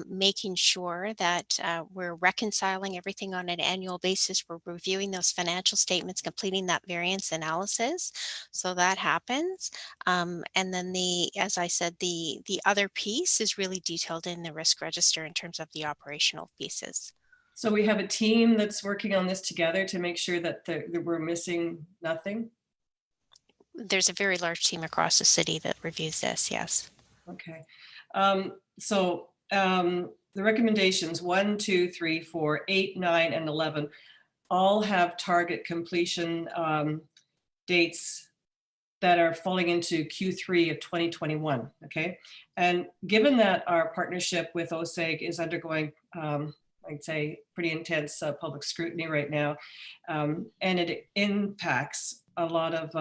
making sure that we're reconciling everything on an annual basis. We're reviewing those financial statements, completing that variance analysis. So that happens. And then as I said, the other piece is really detailed in the risk register in terms of the operational pieces. so we have a team that's working on this together to make sure that we're missing nothing? There's a very large team across the city that reviews this, yes. Okay. The recommendations 1, 2, 3, 4, 8, 9, and 11 all have target completion dates that are falling into Q3 of 2021, okay? And given that our partnership with OSEG is undergoing, I'd say, pretty intense public scrutiny right now, and it impacts a lot of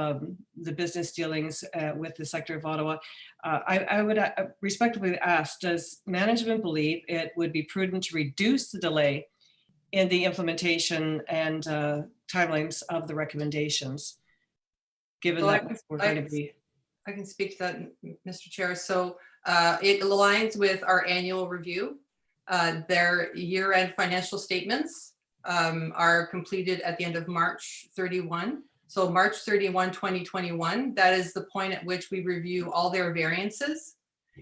the business dealings with the sector of Ottawa, I would respectfully ask, does management believe it would be prudent to reduce the delay in the implementation and timelines of the recommendations? Given So that we're going to be. I can speak to that, Mr. Chair. So it aligns with our annual review. Their year-end financial statements are completed at the end of March 31. So March 31, 2021, that is the point at which we review all their variances.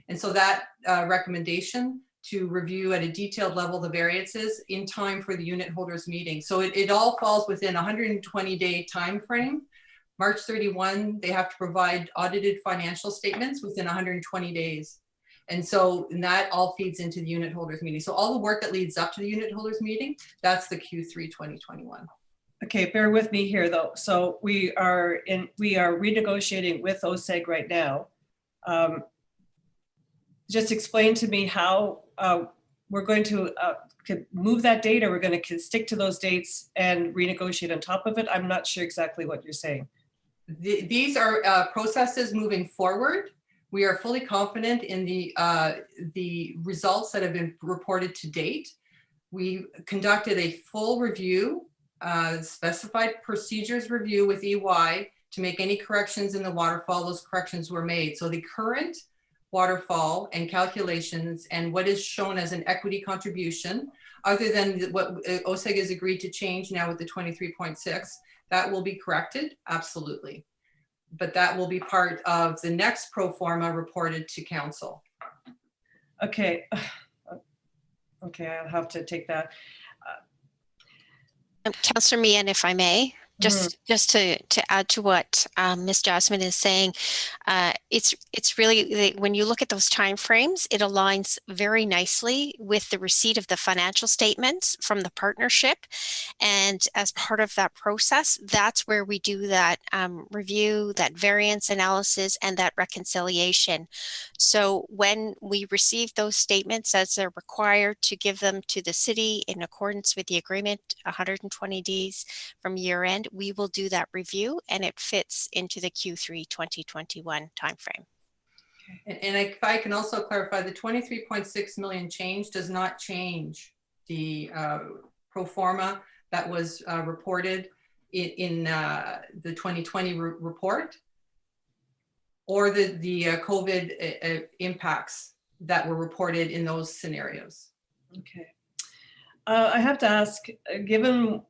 And so that recommendation to review at a detailed level the variances in time for the unit holders meeting. So it all falls within a 120-day time frame. March 31, they have to provide audited financial statements within 120 days. And that all feeds into the unit holders meeting. So all the work that leads up to the unit holders meeting, that's the Q3 2021. Okay, bear with me here though. So we are renegotiating with OSEG right now. Just explain to me how we're going to move that date, or we're going to stick to those dates and renegotiate on top of it. I'm not sure exactly what you're saying. These are processes moving forward. We are fully confident in the results that have been reported to date. We conducted a full review, specified procedures review with EY to make any corrections in the waterfall. Those corrections were made. So the current waterfall and calculations and what is shown as an equity contribution, other than what OSEG has agreed to change now with the 23.6, that will be corrected, absolutely. But that will be part of the next pro forma reported to council. Okay. Okay, I'll have to take that. Councillor Meehan, if I may, just to add to what Ms. Jasmine is saying, it's really, when you look at those timeframes, it aligns very nicely with the receipt of the financial statements from the partnership. And as part of that process, that's where we do that review, that variance analysis, and that reconciliation. So when we receive those statements, as they're required to give them to the city in accordance with the agreement, 120 days from year end, we will do that review, and it fits into the Q3 2021 timeframe. And if I can also clarify, the 23.6 million change does not change the pro forma that was reported in the 2020 report, or the COVID impacts that were reported in those scenarios. Okay. I have to ask, given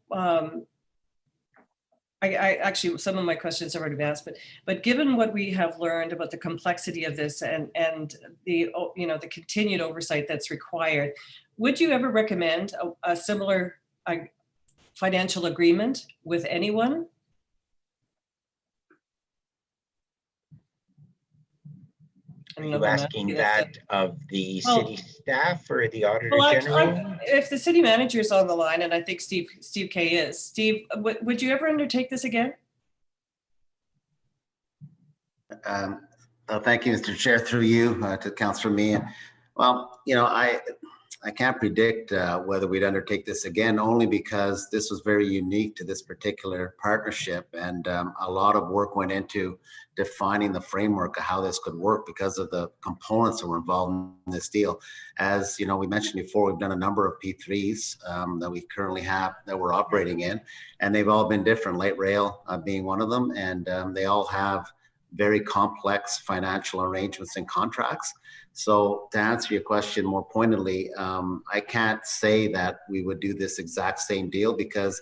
I actually, some of my questions have already been asked, but given what we have learned about the complexity of this and the the continued oversight that's required, would you ever recommend a similar financial agreement with anyone? Are you asking that of the city staff or the auditor general? If the city manager is on the line, and I think Steve K is. Steve, would you ever undertake this again? Thank you, Mr. Chair, through you to Councillor Meehan. Well, can't predict whether we'd undertake this again, only because this was very unique to this particular partnership, and a lot of work went into defining the framework of how this could work because of the components that were involved in this deal. As you know, we mentioned before, we've done a number of P3s that we currently have that we're operating in, and they've all been different, light rail being one of them, and they all have very complex financial arrangements and contracts. So to answer your question more pointedly, I can't say that we would do this exact same deal because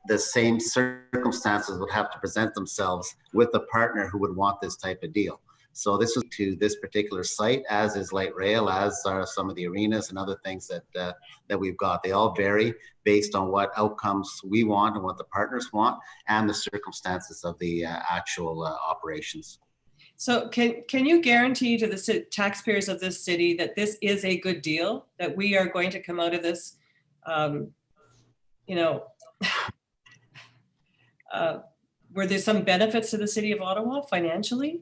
the same circumstances would have to present themselves with a partner who would want this type of deal. So this is to this particular site, as is light rail, as are some of the arenas and other things that that we've got. They all vary based on what outcomes we want and what the partners want and the circumstances of the actual operations. So can you guarantee to the taxpayers of this city that this is a good deal, that we are going to come out of this, you know, were there some benefits to the city of Ottawa financially?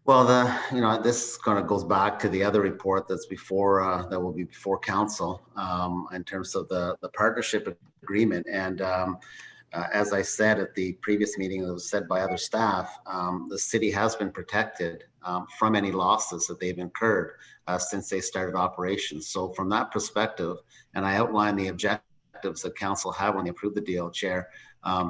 Well, this kind of goes back to the other report that's before, that will be before council in terms of the partnership agreement. And as I said at the previous meeting, it was said by other staff, the city has been protected from any losses that they've incurred since they started operations. So from that perspective, and I outlined the objectives that council had when they approved the deal, Chair,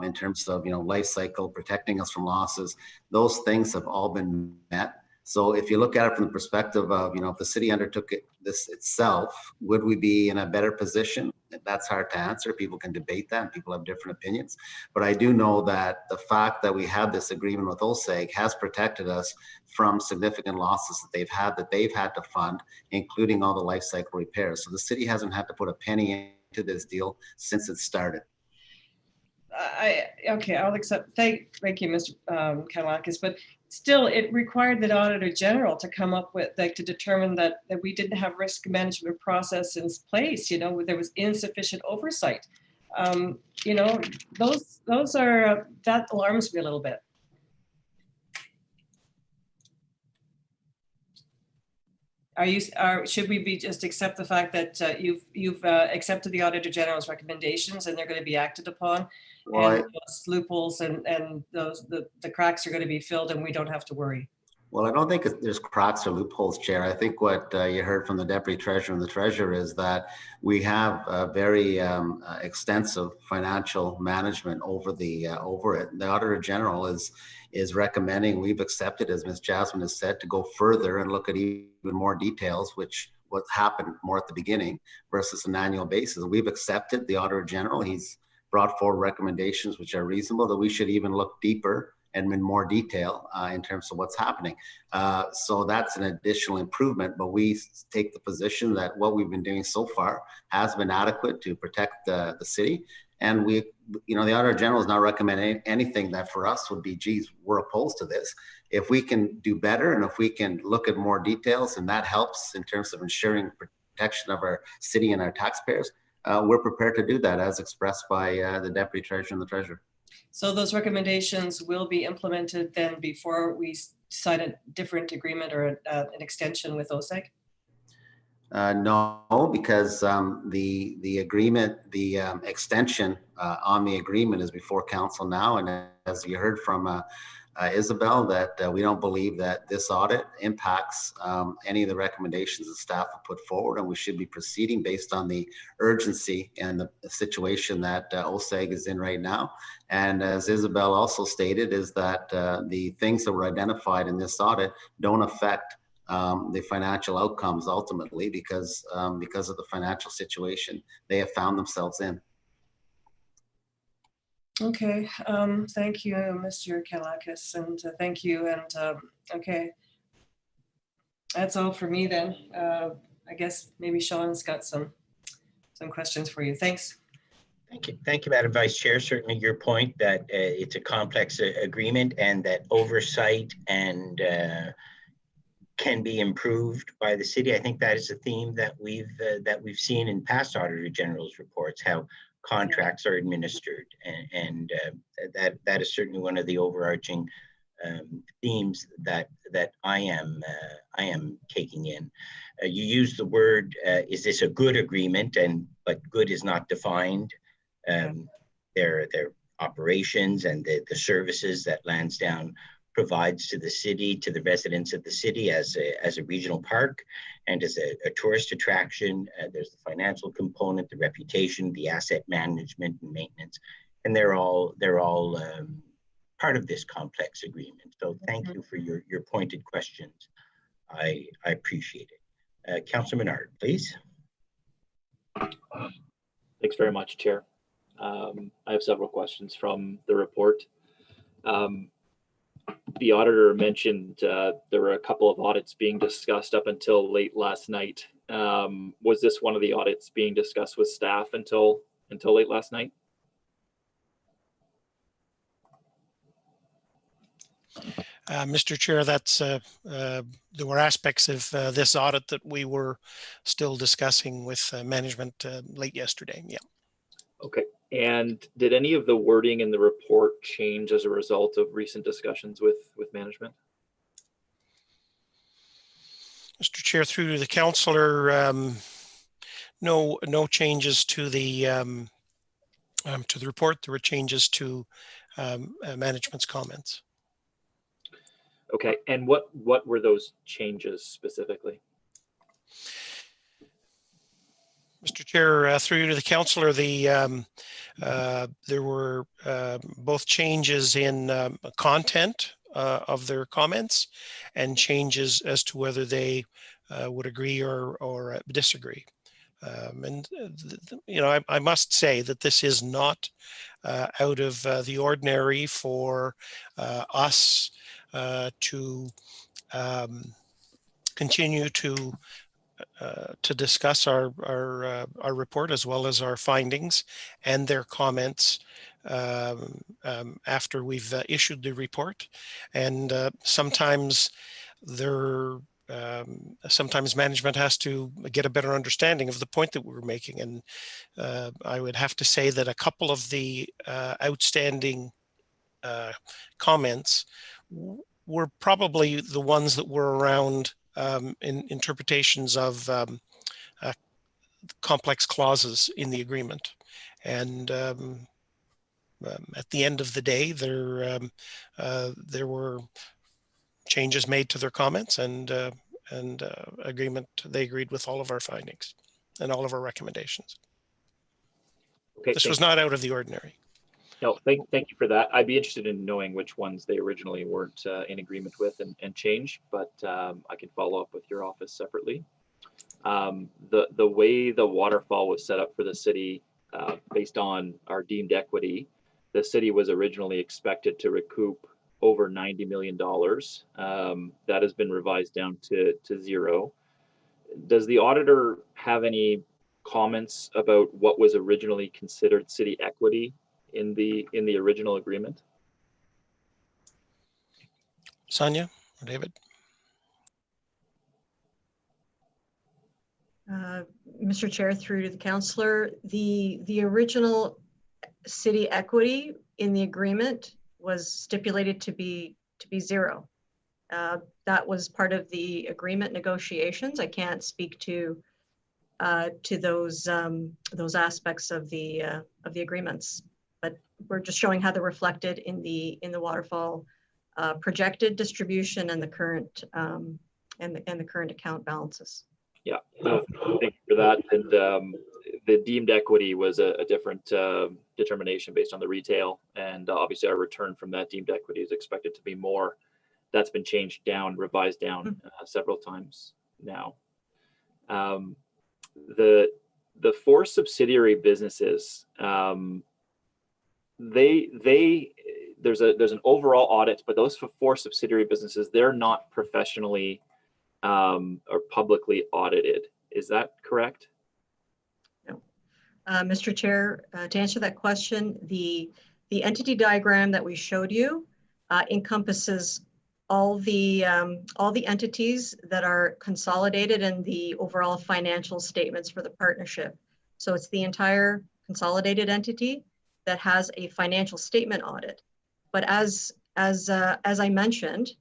in terms of life cycle, protecting us from losses, those things have all been met. So if you look at it from the perspective of, if the city undertook this itself, would we be in a better position? That's hard to answer. People can debate that and people have different opinions. But I do know that the fact that we have this agreement with OSEG has protected us from significant losses that they've had to fund, including all the life cycle repairs. So the city hasn't had to put a penny into this deal since it started. Okay, I'll accept. Thank you, Mr. Kalakis, but still, it required the Auditor General to come up with, to determine that we didn't have risk management process in place. There was insufficient oversight. Those are that alarms me a little bit. Should we be just accept the fact that you've accepted the Auditor General's recommendations and they're going to be acted upon? Well, and those loopholes and the cracks are going to be filled and we don't have to worry. Well, I don't think there's cracks or loopholes, Chair. I think what you heard from the Deputy Treasurer and the Treasurer is that we have a very extensive financial management over it. The Auditor General is recommending, we've accepted, as Ms. Jasmine has said, to go further and look at even more details, which what happened more at the beginning versus an annual basis. We've accepted the Auditor General. He's brought forward recommendations which are reasonable, that we should even look deeper and in more detail in terms of what's happening. So that's an additional improvement, but we take the position that what we've been doing so far has been adequate to protect the city. And the Auditor General is not recommending anything that for us would be, geez, we're opposed to this. If we can do better and if we can look at more details and that helps in terms of ensuring protection of our city and our taxpayers, we're prepared to do that as expressed by the Deputy Treasurer and the Treasurer. So those recommendations will be implemented then before we sign a different agreement or an extension with OSEG? No, because the agreement, the extension on the agreement is before council now. And as you heard from Isabel, that we don't believe that this audit impacts any of the recommendations that staff have put forward, and we should be proceeding based on the urgency and the situation that OSEG is in right now. And as Isabel also stated, is that the things that were identified in this audit don't affect the financial outcomes ultimately because of the financial situation they have found themselves in. Okay, thank you, Mr. Kalakis, and thank you. And okay, that's all for me then. I guess maybe Sean's got some questions for you. Thanks. Thank you, Madam Vice Chair. Certainly your point that it's a complex agreement and that oversight and can be improved by the city. I think that is a theme that we've seen in past Auditor General's reports, how contracts are administered, and that is certainly one of the overarching themes that I am taking in. You use the word, is this a good agreement? But good is not defined. Their operations and the services that Lansdowne provides to the city, to the residents of the city as a regional park and as a tourist attraction. There's the financial component, the reputation, the asset management and maintenance, and they're all part of this complex agreement. So thank you for your pointed questions. I appreciate it. Councillor Menard, please. Thanks very much, Chair. I have several questions from the report. The auditor mentioned there were a couple of audits being discussed up until late last night. Was this one of the audits being discussed with staff until late last night? Mr. Chair, there were aspects of this audit that we were still discussing with management late yesterday. Yeah. Okay. And did any of the wording in the report change as a result of recent discussions with management? Mr. Chair, through to the councillor, no changes to the report. There were changes to management's comments. Okay, and what were those changes specifically? Mr. Chair, through to the councillor, there were both changes in content of their comments and changes as to whether they would agree or disagree. I must say that this is not out of the ordinary for us to continue to discuss our report as well as our findings and their comments after we've issued the report. And sometimes management has to get a better understanding of the point that we're making. And I would have to say that a couple of the outstanding comments were probably the ones that were around in interpretations of complex clauses in the agreement. And at the end of the day, there were changes made to their comments and agreement. They agreed with all of our findings and all of our recommendations. Okay, this was not out of the ordinary. No, thank you for that. I'd be interested in knowing which ones they originally weren't in agreement with and change, but I can follow up with your office separately. The way the waterfall was set up for the city, based on our deemed equity, the city was originally expected to recoup over $90 million. That has been revised down to zero. Does the auditor have any comments about what was originally considered city equity in the original agreement? Sonia or David? Mr. Chair, through to the councillor, the original city equity in the agreement was stipulated to be zero. That was part of the agreement negotiations. I can't speak to those aspects of the agreements, but we're just showing how they're reflected in the waterfall projected distribution and the current current account balances. Yeah, no, thank you for that. And the deemed equity was a different determination based on the retail, and obviously our return from that deemed equity is expected to be more. That's been changed down, revised down several times now. The four subsidiary businesses, there's an overall audit, but those four subsidiary businesses, they're not professionally or publicly audited. Is that correct? No. Mr. Chair, to answer that question, the entity diagram that we showed you encompasses all the entities that are consolidated in the overall financial statements for the partnership. So it's the entire consolidated entity that has a financial statement audit. But as as I mentioned,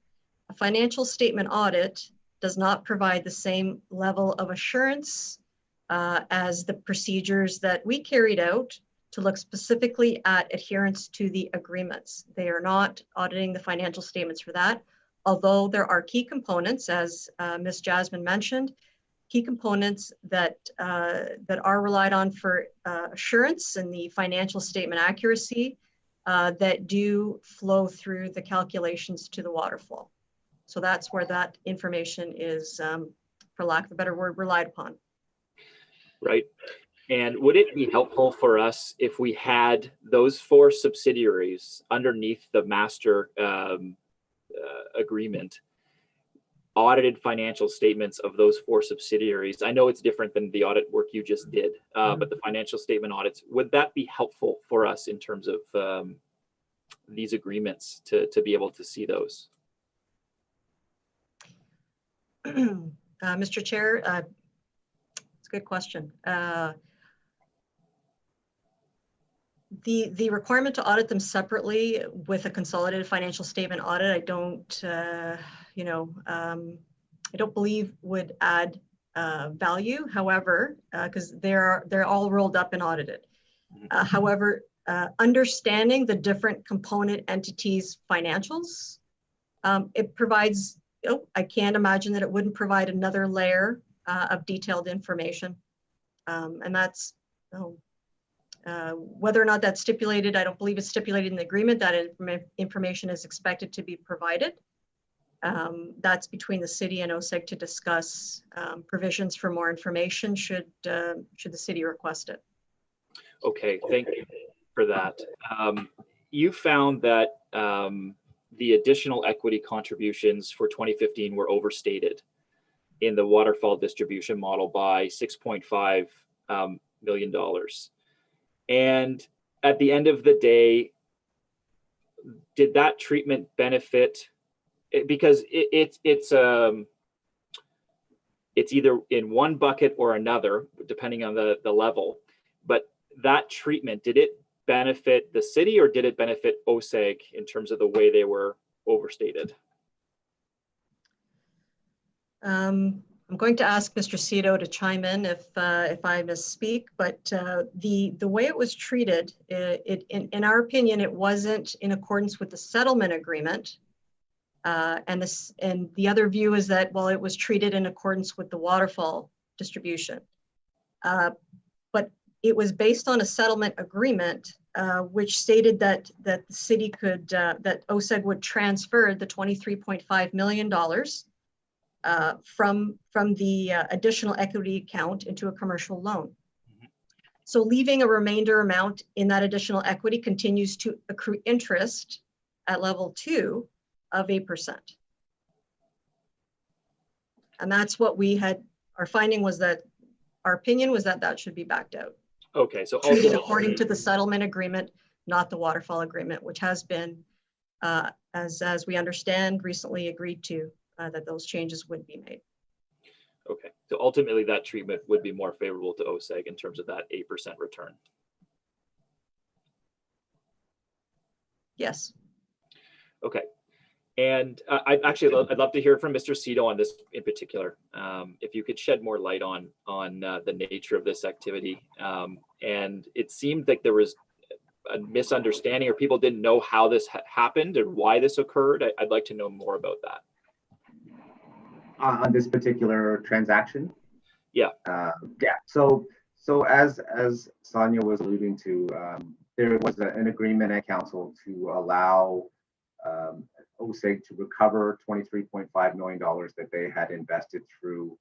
a financial statement audit does not provide the same level of assurance as the procedures that we carried out to look specifically at adherence to the agreements. They are not auditing the financial statements for that, although there are key components, as Ms. Jasmine mentioned, key components that are relied on for assurance and the financial statement accuracy that do flow through the calculations to the water flow. So that's where that information is, for lack of a better word, relied upon. Right. And would it be helpful for us if we had those 4 subsidiaries underneath the master agreement, audited financial statements of those 4 subsidiaries? I know it's different than the audit work you just did, but the financial statement audits, would that be helpful for us in terms of these agreements to be able to see those? Mr. Chair, it's a good question. The requirement to audit them separately with a consolidated financial statement audit, I don't, I don't believe would add value. However, because they're all rolled up and audited. However, understanding the different component entities' financials, it provides. I can't imagine that it wouldn't provide another layer of detailed information, and that's. Whether or not that's stipulated, I don't believe it's stipulated in the agreement that information is expected to be provided. That's between the city and OSEG to discuss provisions for more information should the city request it. Okay, thank you for that. You found that the additional equity contributions for 2015 were overstated in the waterfall distribution model by $6.5 million. And at the end of the day, did that treatment benefit? Because it's either in one bucket or another, depending on the level. But that treatment, did it benefit the city or did it benefit OSEG in terms of the way they were overstated? I'm going to ask Mr. Cito to chime in if I misspeak, but the way it was treated, in our opinion, it wasn't in accordance with the settlement agreement. And the other view is that, well, it was treated in accordance with the waterfall distribution. But it was based on a settlement agreement, which stated that the city could, that OSEG would transfer the $23.5 million from the additional equity account into a commercial loan. So leaving a remainder amount in that additional equity continues to accrue interest at level 2 of 8%. And that's what we had, our finding was that, our opinion was that that should be backed out. Okay, so treated according to the settlement agreement, not the waterfall agreement, which has been, as we understand, recently agreed to, that those changes would be made. Okay, so ultimately that treatment would be more favorable to OSEG in terms of that 8% return. Yes. Okay, and I'd love to hear from Mr. Cito on this in particular. If you could shed more light on the nature of this activity. And it seemed like there was a misunderstanding or people didn't know how this happened and why this occurred. I'd like to know more about that. On this particular transaction? Yeah. Yeah. So as Sonia was alluding to, there was an agreement at council to allow OSEG to recover $23.5 million that they had invested through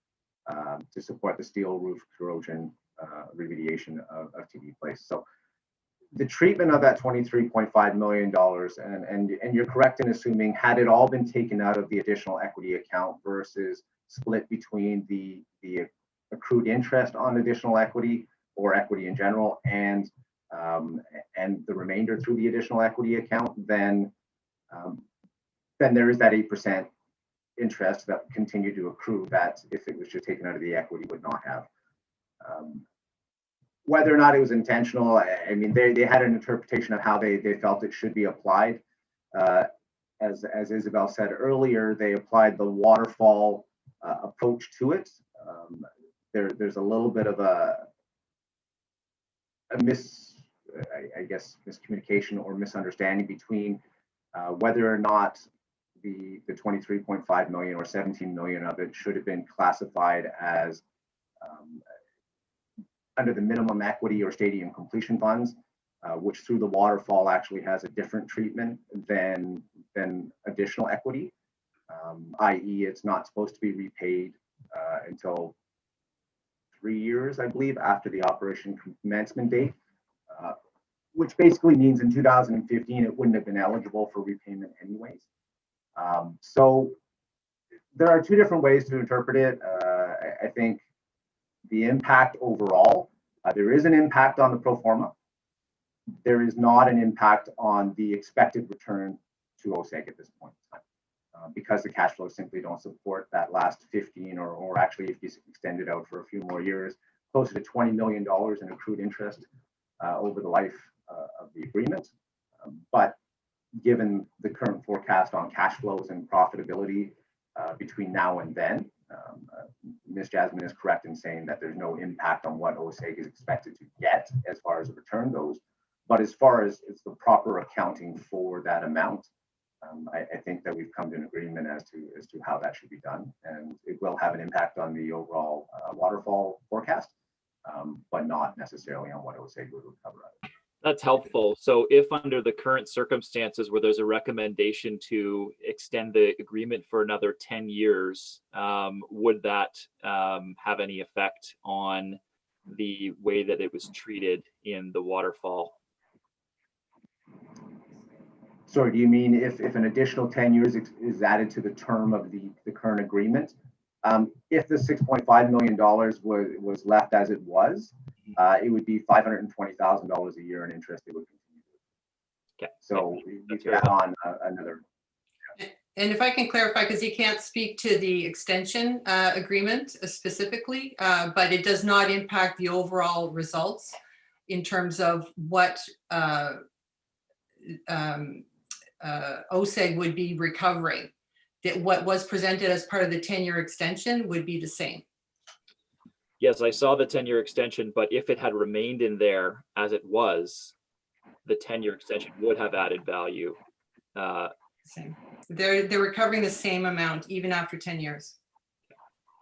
to support the steel roof corrosion remediation of TD Place. So the treatment of that $23.5 million, and you're correct in assuming, had it all been taken out of the additional equity account versus split between the accrued interest on additional equity or equity in general and the remainder through the additional equity account, then there is that 8% interest that continued to accrue that if it was just taken out of the equity would not have. Whether or not it was intentional, I mean, they had an interpretation of how they felt it should be applied. as Isabel said earlier, they applied the waterfall approach to it. There's a little bit of a miscommunication or misunderstanding between whether or not the 23.5 million or 17 million of it should have been classified as under the minimum equity or stadium completion funds, which through the waterfall actually has a different treatment than additional equity, i.e. it's not supposed to be repaid until 3 years, I believe, after the operation commencement date, which basically means in 2015 it wouldn't have been eligible for repayment anyways. So there are two different ways to interpret it. I think the impact overall, there is an impact on the pro forma. There is not an impact on the expected return to OSEG at this point in time, because the cash flows simply don't support that last 15 or actually if you extend it out for a few more years, closer to $20 million in accrued interest over the life of the agreement. But given the current forecast on cash flows and profitability between now and then, Ms. Jasmine is correct in saying that there's no impact on what OSEG is expected to get as far as the return goes. But as far as it's the proper accounting for that amount, I think that we've come to an agreement as to how that should be done, and it will have an impact on the overall waterfall forecast, but not necessarily on what OSEG would recover out of it. That's helpful. So if under the current circumstances where there's a recommendation to extend the agreement for another 10 years, would that have any effect on the way that it was treated in the waterfall? Sorry, do you mean if an additional 10 years is added to the term of the current agreement? If the $6.5 million was left as it was, it would be $520,000 a year in interest it would continue. Okay. So you could add on another. And if I can clarify, because you can't speak to the extension agreement specifically, but it does not impact the overall results in terms of what OSEG would be recovering. That what was presented as part of the 10-year extension would be the same. Yes, I saw the 10-year extension, but if it had remained in there as it was, the 10-year extension would have added value. Same. They're recovering the same amount even after 10 years.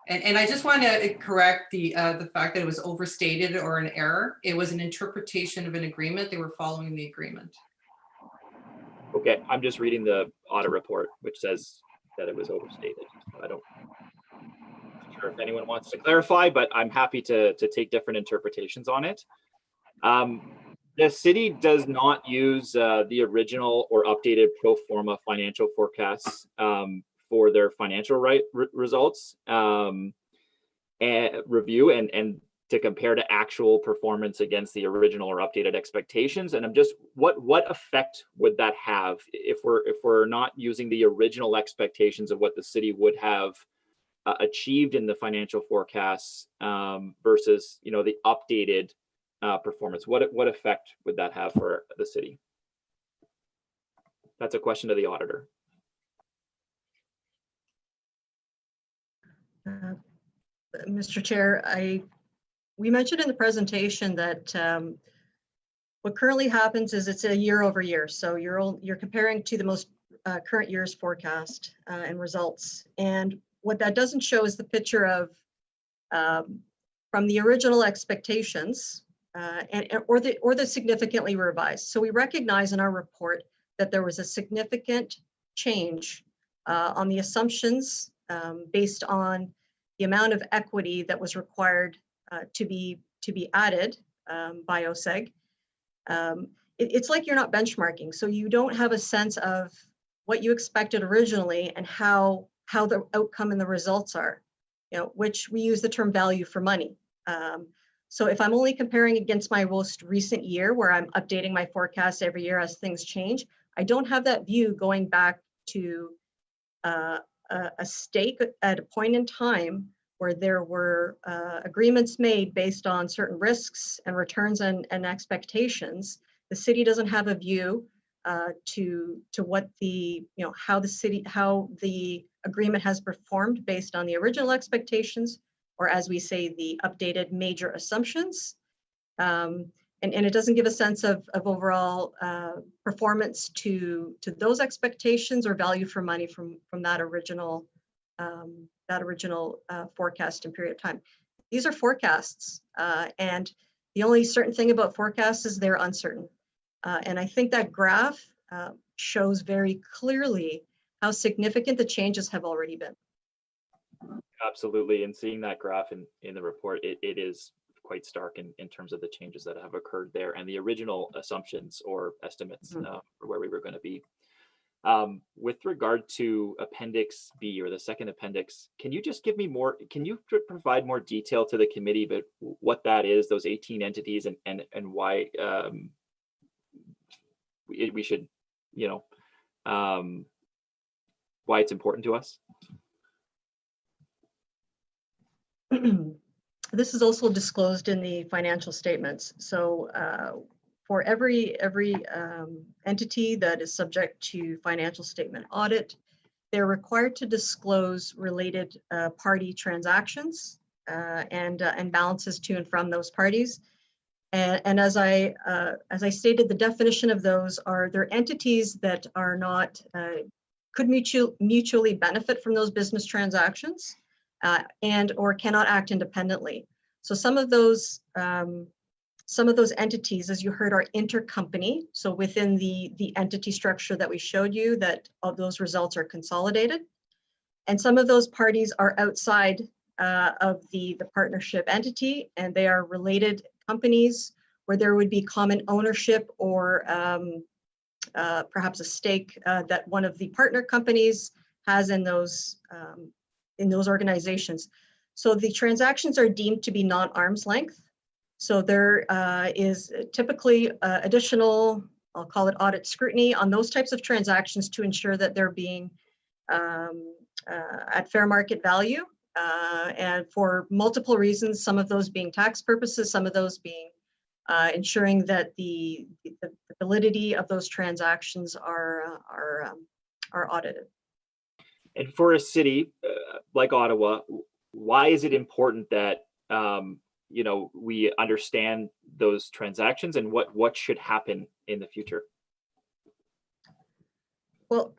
And I just want to correct the fact that it was overstated or an error. It was an interpretation of an agreement. They were following the agreement. Okay, I'm just reading the audit report, which says that it was overstated. I'm not sure if anyone wants to clarify, but I'm happy to take different interpretations on it. The city does not use the original or updated pro forma financial forecasts for their financial results and review and to compare to actual performance against the original or updated expectations. And I'm just, what effect would that have if we're not using the original expectations of what the city would have achieved in the financial forecasts versus, you know, the updated performance? What effect would that have for the city? That's a question to the auditor. Mr. Chair, we mentioned in the presentation that what currently happens is it's a year over year. So you're comparing to the most current year's forecast and results. And what that doesn't show is the picture of from the original expectations or the significantly revised. So we recognize in our report that there was a significant change on the assumptions based on the amount of equity that was required to be added by OSEG. It's like you're not benchmarking, so you don't have a sense of what you expected originally and how the outcome and the results are, you know, which we use the term value for money. So if I'm only comparing against my most recent year where I'm updating my forecast every year as things change, I don't have that view going back to a stake at a point in time where there were agreements made based on certain risks and returns and expectations. The city doesn't have a view to what the, how the agreement has performed based on the original expectations, or as we say, the updated major assumptions. And it doesn't give a sense of overall performance to those expectations or value for money from that original forecast and period of time. These are forecasts, and the only certain thing about forecasts is they're uncertain. And I think that graph shows very clearly how significant the changes have already been. Absolutely, and seeing that graph in the report, it is quite stark in terms of the changes that have occurred there and the original assumptions or estimates for where we were going to be. With regard to Appendix B, or the second appendix, can you just give me more, can you provide more detail to the committee about what that is, those 18 entities, and why we should, why it's important to us? This is also disclosed in the financial statements. So for every entity that is subject to financial statement audit, they're required to disclose related party transactions and balances to and from those parties. And as I stated, the definition of those are they're entities that are not could mutually benefit from those business transactions and or cannot act independently. So some of those entities, as you heard, are intercompany. So within the entity structure that we showed you, that all those results are consolidated. And some of those parties are outside of the partnership entity, and they are related companies where there would be common ownership or perhaps a stake that one of the partner companies has in those organizations. So the transactions are deemed to be non-arm's length. So there is typically additional, I'll call it audit scrutiny on those types of transactions to ensure that they're being at fair market value, and for multiple reasons, some of those being tax purposes, some of those being ensuring that the validity of those transactions are audited. And for a city like Ottawa, why is it important that we understand those transactions, and what should happen in the future? Well,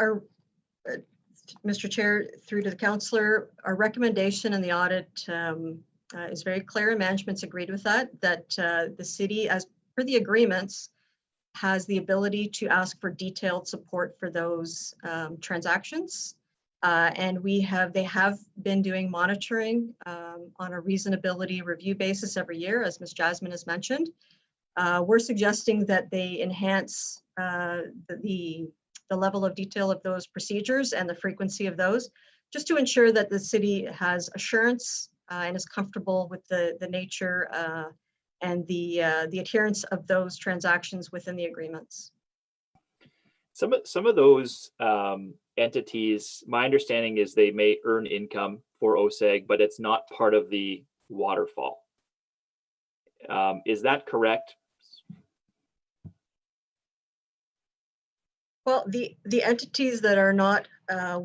Mr. Chair, through to the councillor, our recommendation in the audit is very clear, and management's agreed with that the city, as per the agreements, has the ability to ask for detailed support for those transactions. And they have been doing monitoring on a reasonability review basis every year, as Ms. Jasmine has mentioned. We're suggesting that they enhance the level of detail of those procedures and the frequency of those, just to ensure that the city has assurance and is comfortable with the nature and the adherence of those transactions within the agreements. Some of those entities, my understanding is they may earn income for OSEG, but it's not part of the waterfall. Is that correct? Well, the entities that are not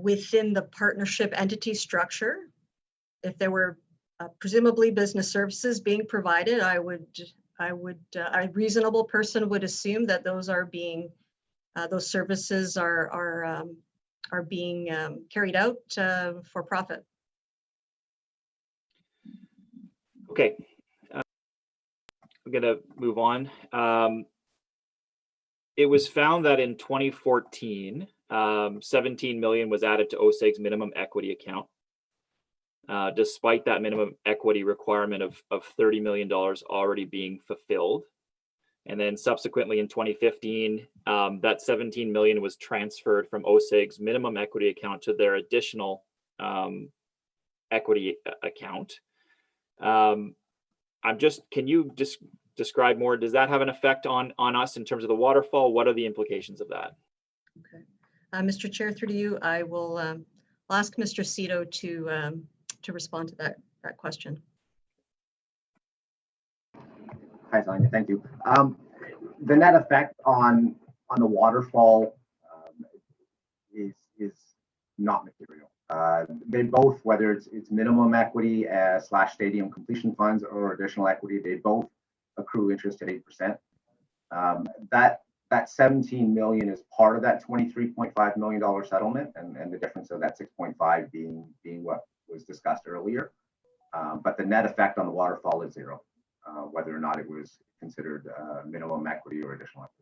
within the partnership entity structure, if there were presumably business services being provided, a reasonable person would assume that those are being those services are being carried out for profit. Okay, I'm gonna move on. It was found that in 2014, 17 million was added to OSEG's minimum equity account, despite that minimum equity requirement of $30 million already being fulfilled. And then subsequently in 2015, that 17 million was transferred from OSEG's minimum equity account to their additional equity account. Can you just describe more? Does that have an effect on us in terms of the waterfall? What are the implications of that? Okay, Mr. Chair, through to you, I will ask Mr. Cito to respond to that question. Hi, Sonia, thank you. The net effect on on the waterfall is not material. They both, whether it's minimum equity / stadium completion funds or additional equity, they both accrue interest at 8%. That 17 million is part of that $23.5 million settlement, and the difference of that 6.5 being what was discussed earlier. But the net effect on the waterfall is zero, whether or not it was considered minimum equity or additional equity.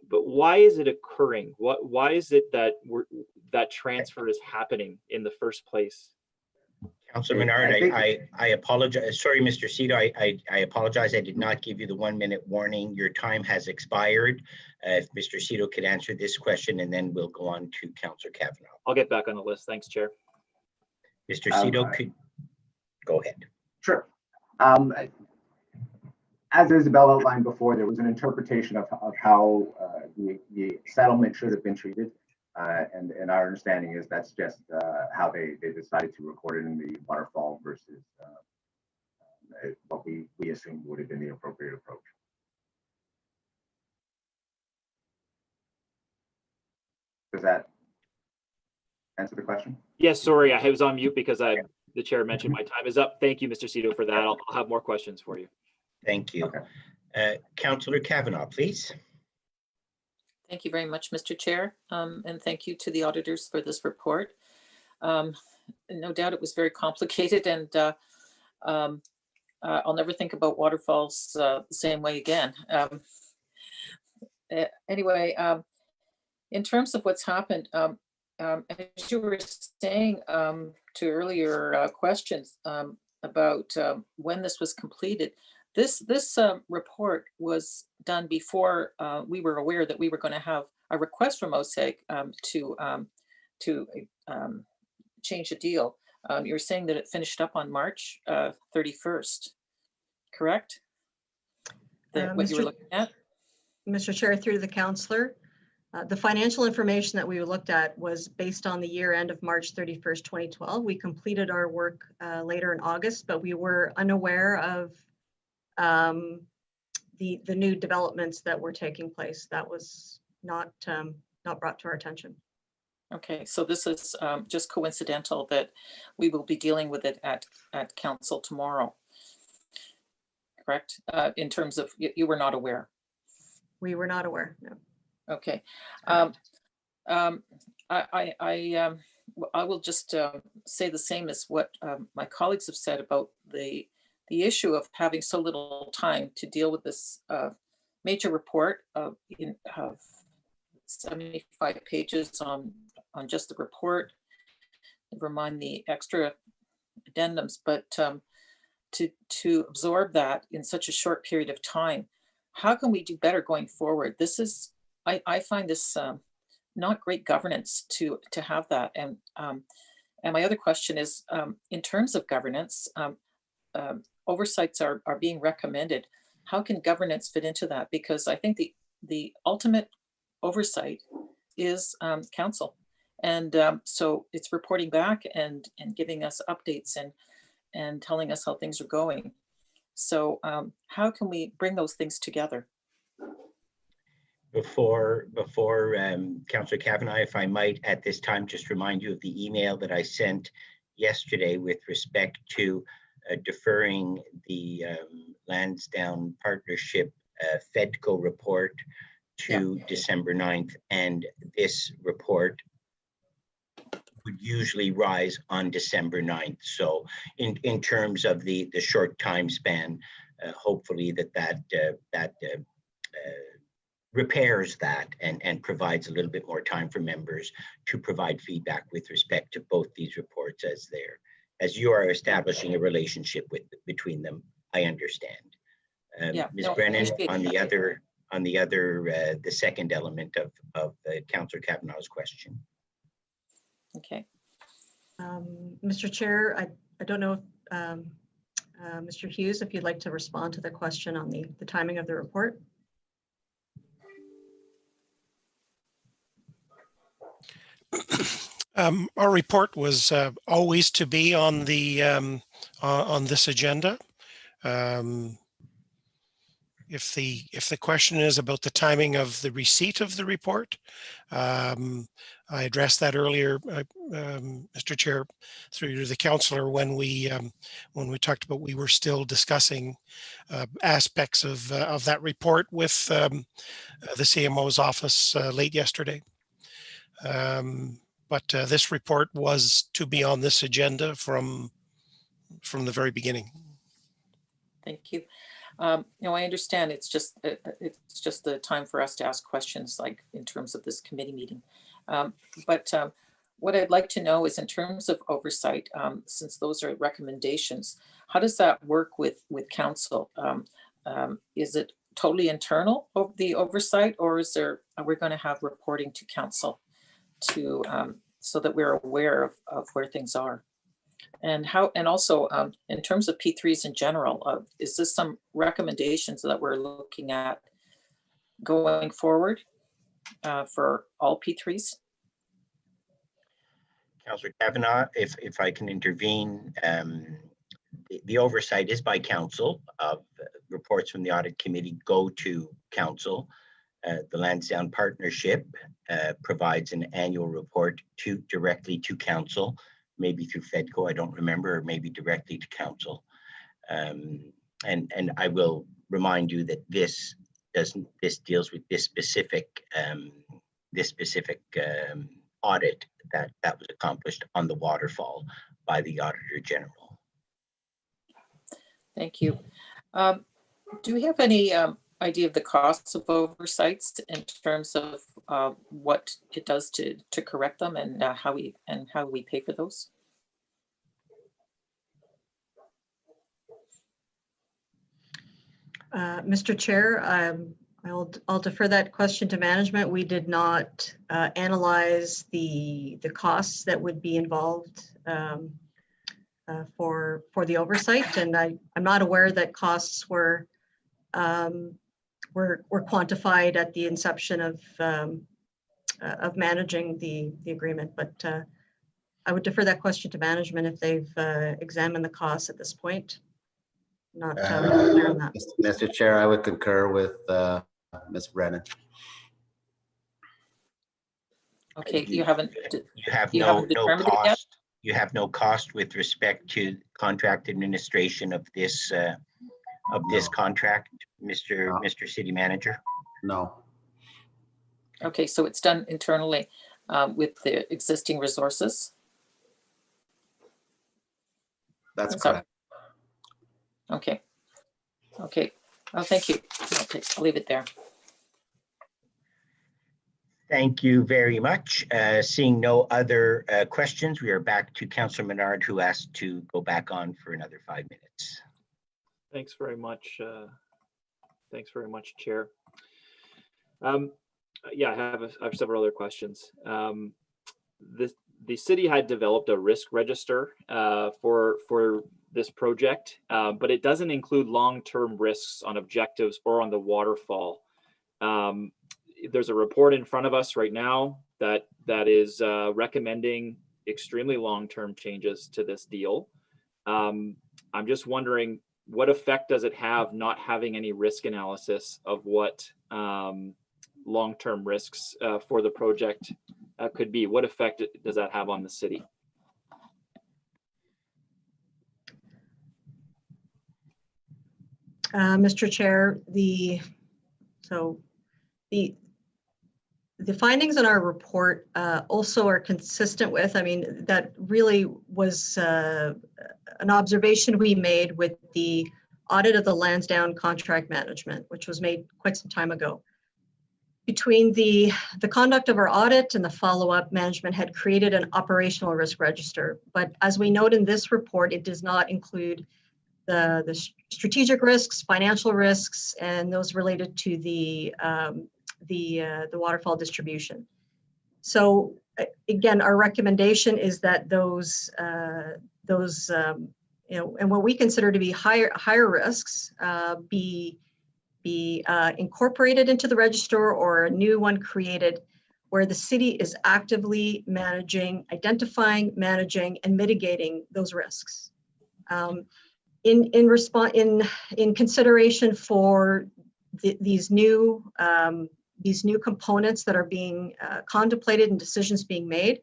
But why is it occurring? Why is it that that transfer is happening in the first place? Councilor Menard, I apologize. Sorry, Mr. Cito, I apologize. I did not give you the 1 minute warning. Your time has expired. If Mr. Cito could answer this question, and then we'll go on to Councilor Kavanaugh. I'll get back on the list. Thanks, Chair. Mr. Cito, could go ahead. Sure. As Isabel outlined before, there was an interpretation of how the settlement should have been treated. And our understanding is that's just how they decided to record it in the waterfall versus what we assumed would have been the appropriate approach. Does that answer the question? Yes, sorry, I was on mute because the chair mentioned my time is up. Thank you, Mr. Cito, for that. I'll have more questions for you. Thank you. Okay. Councillor Kavanaugh, please. Thank you very much, Mr. Chair, and thank you to the auditors for this report. No doubt it was very complicated, and I'll never think about waterfalls the same way again. Anyway, in terms of what's happened, as you were saying to earlier questions about when this was completed, this report was done before we were aware that we were going to have a request from OSEG to change the deal. You were saying that it finished up on March 31st, correct? What you were looking at? Mr. Chair, through the councillor, the financial information that we looked at was based on the year end of March 31st, 2012. We completed our work later in August, but we were unaware of the new developments that were taking place. That was not brought to our attention. Okay, so this is just coincidental that we will be dealing with it at council tomorrow, correct? In terms of, you were not aware? We were not aware, no. Okay. I will just say the same as what my colleagues have said about the issue of having so little time to deal with this major report of 75 pages on just the report, never mind the extra addendums, but to absorb that in such a short period of time, how can we do better going forward? This is, I find this not great governance to have that. And my other question is, in terms of governance, oversights are being recommended. How can governance fit into that? Because I think the ultimate oversight is council. And so it's reporting back and giving us updates and telling us how things are going. So how can we bring those things together? Before Councillor Kavanaugh, if I might at this time just remind you of the email that I sent yesterday with respect to deferring the Lansdowne Partnership FEDCO report to December 9th, and this report would usually rise on December 9th. So in terms of the short time span, hopefully that repairs that and provides a little bit more time for members to provide feedback with respect to both these reports as you are establishing a relationship between them. I understand. Ms. Brennan, on the second element of Councillor Kavanaugh's question. Okay. Mr. Chair, I don't know if Mr. Hughes, if you'd like to respond to the question on the timing of the report. Our report was always to be on the on this agenda. If the question is about the timing of the receipt of the report, I addressed that earlier, Mr. Chair, through you to the councillor when we talked about we were still discussing aspects of that report with the CMO's office late yesterday. But this report was to be on this agenda from the very beginning. Thank you. I understand it's just the time for us to ask questions, like in terms of this committee meeting. But what I'd like to know is, in terms of oversight, since those are recommendations, how does that work with council? Is it totally internal of the oversight, or are we going to have reporting to council to so that we're aware of where things are? And also in terms of P3s in general, is this some recommendations that we're looking at going forward for all P3s? Councillor Kavanaugh, if I can intervene, the oversight is by council. Reports from the audit committee go to council. The Lansdowne Partnership provides an annual report directly to council, maybe through FEDCO, I don't remember, or maybe directly to council. And I will remind you that this deals with this specific audit that was accomplished on the waterfall by the Auditor General. Thank you. Do we have any idea of the costs of oversights in terms of what it does to correct them, and how we pay for those? Mr. Chair, I'll defer that question to management. We did not analyze the costs that would be involved for the oversight, and I'm not aware that costs were quantified at the inception of managing the agreement. But I would defer that question to management if they've examined the costs at this point. Not clear on that. Mr. Chair, I would concur with Ms. Brennan. Okay, you have no cost. You have no cost with respect to contract administration of this contract, Mr. City Manager? No. Okay, so it's done internally with the existing resources? That's correct. Okay. Okay. Oh, thank you. Okay, I'll leave it there. Thank you very much. Seeing no other questions, we are back to Councillor Menard, who asked to go back on for another 5 minutes. Thanks very much. Thanks very much, Chair. Yeah, I have several other questions. The city had developed a risk register for this project, but it doesn't include long-term risks on objectives or on the waterfall. There's a report in front of us right now that is recommending extremely long-term changes to this deal. I'm just wondering, what effect does it have not having any risk analysis of what long-term risks for the project could be? What effect does that have on the city? Mr. Chair, the findings in our report also are consistent with, that really was an observation we made with the audit of the Lansdowne contract management, which was made quite some time ago. Between the conduct of our audit and the follow-up, management had created an operational risk register. But as we note in this report, it does not include the strategic risks, financial risks, and those related to the waterfall distribution. So again, our recommendation is that those and what we consider to be higher risks be incorporated into the register, or a new one created, where the city is actively managing, identifying, managing, and mitigating those risks. In consideration for these new components that are being contemplated and decisions being made.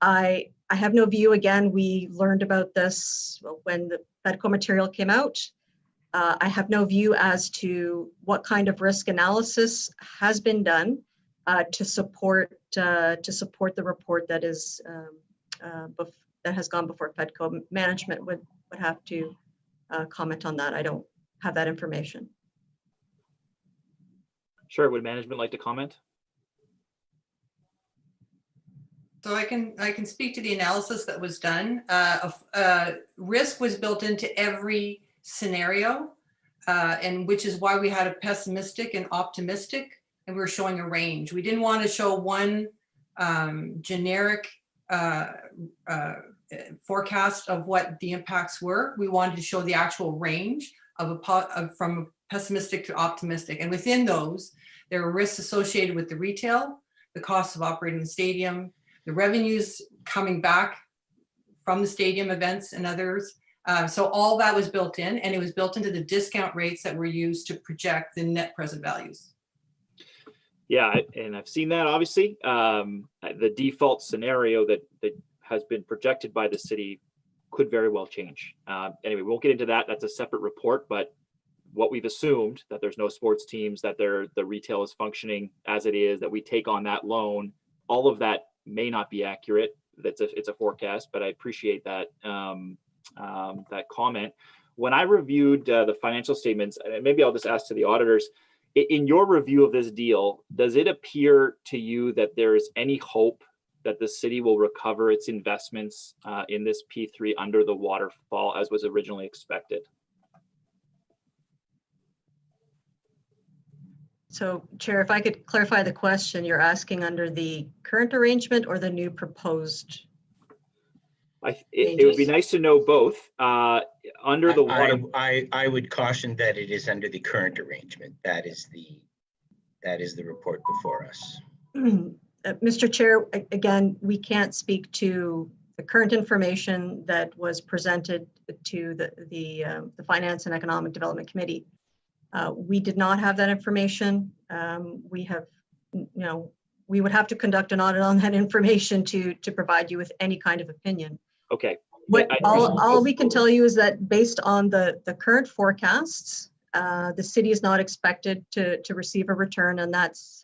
I have no view. Again, we learned about this when the FEDCO material came out. I have no view as to what kind of risk analysis has been done to support the report that is that has gone before FEDCO. Management would have to comment on that. I don't have that information. Sure. Would management like to comment? So I can speak to the analysis that was done. Risk was built into every scenario, and which is why we had a pessimistic and optimistic, and we were showing a range. We didn't want to show one generic forecast of what the impacts were. We wanted to show the actual range from pessimistic to optimistic, and within those, there were risks associated with the retail, the cost of operating the stadium, the revenues coming back from the stadium events and others. So all that was built in, and it was built into the discount rates that were used to project the net present values. Yeah, and I've seen that obviously. The default scenario that has been projected by the city could very well change. Anyway, we won't get into that. That's a separate report, but what we've assumed, that there's no sports teams, that the retail is functioning as it is, that we take on that loan, all of that may not be accurate. It's a forecast, but I appreciate that that comment. When I reviewed the financial statements, and maybe I'll just ask to the auditors, in your review of this deal, does it appear to you that there is any hope that the city will recover its investments in this P3 under the waterfall as was originally expected? So, Chair, if I could clarify the question, you're asking under the current arrangement or the new proposed? It would be nice to know both. Under the water, I would caution that it is under the current arrangement. That is the report before us. Mr. Chair, again, we can't speak to the current information that was presented to the Finance and Economic Development Committee. We did not have that information. We would have to conduct an audit on that information to provide you with any kind of opinion. Okay. All we can tell you is that based on the current forecasts, the city is not expected to receive a return, and that's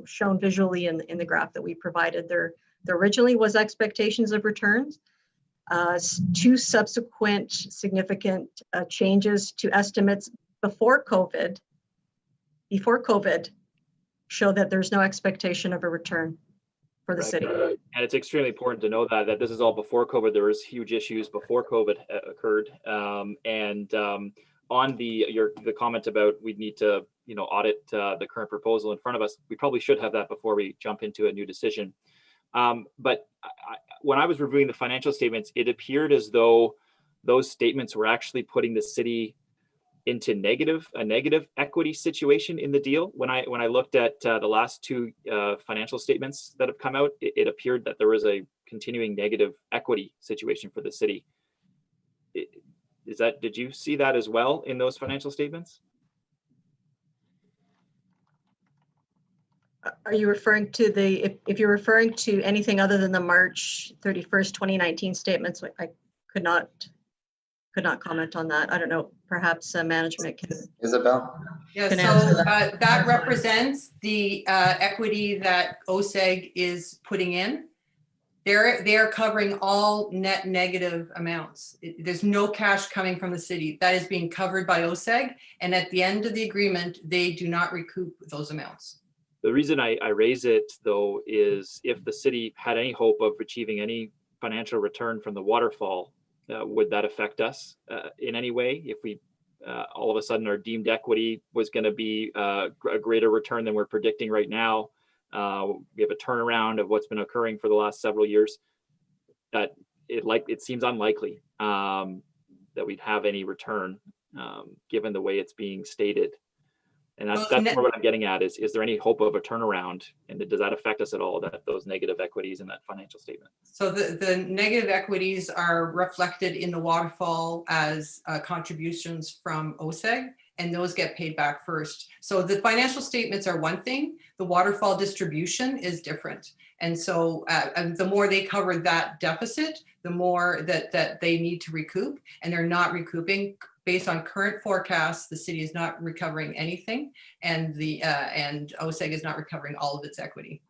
shown visually in the graph that we provided. There originally was expectations of returns. Two subsequent significant changes to estimates before COVID show that there's no expectation of a return for the city. And it's extremely important to know that this is all before COVID. There was huge issues before COVID occurred. On the comment about we'd need to audit the current proposal in front of us, we probably should have that before we jump into a new decision. But when I was reviewing the financial statements, it appeared as though those statements were actually putting the city into a negative equity situation in the deal. When I looked at the last two financial statements that have come out, it appeared that there was a continuing negative equity situation for the city. Did you see that as well in those financial statements? Are you referring to if you're referring to anything other than the March 31st, 2019 statements, I could not comment on that. I don't know, perhaps management can. Isabel? Yeah, so that represents the equity that OSEG is putting in. They are covering all net negative amounts. There's no cash coming from the city. That is being covered by OSEG, and at the end of the agreement, they do not recoup those amounts. The reason I raise it, though, is if the city had any hope of achieving any financial return from the waterfall, would that affect us in any way? If we all of a sudden our deemed equity was going to be a greater return than we're predicting right now, we have a turnaround of what's been occurring for the last several years, that it seems unlikely that we'd have any return given the way it's being stated. And that's more what I'm getting at is there any hope of a turnaround, and does that affect us at all, that those negative equities in that financial statement? So the negative equities are reflected in the waterfall as contributions from OSEG, and those get paid back first. So the financial statements are one thing, the waterfall distribution is different. And so and the more they cover that deficit, the more that they need to recoup, and they're not recouping. Based on current forecasts, the city is not recovering anything, and and OSEG is not recovering all of its equity.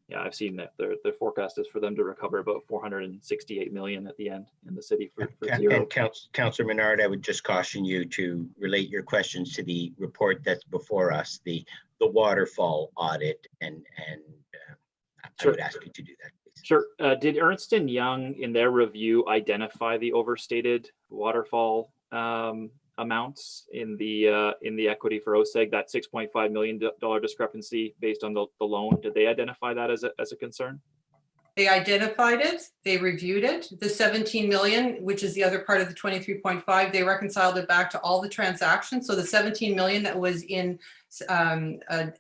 Yeah, I've seen that the forecast is for them to recover about 468 million at the end in the city for zero. And Councillor Menard, I would just caution you to relate your questions to the report that's before us, the waterfall audit, and I would ask you to do that, please. Sure. Did Ernst & Young in their review identify the overstated waterfall amounts in the equity for OSEG, that $6.5 million discrepancy based on the loan? Did they identify that as a concern? They identified it, they reviewed it. The 17 million, which is the other part of the 23.5, they reconciled it back to all the transactions. So the 17 million that was in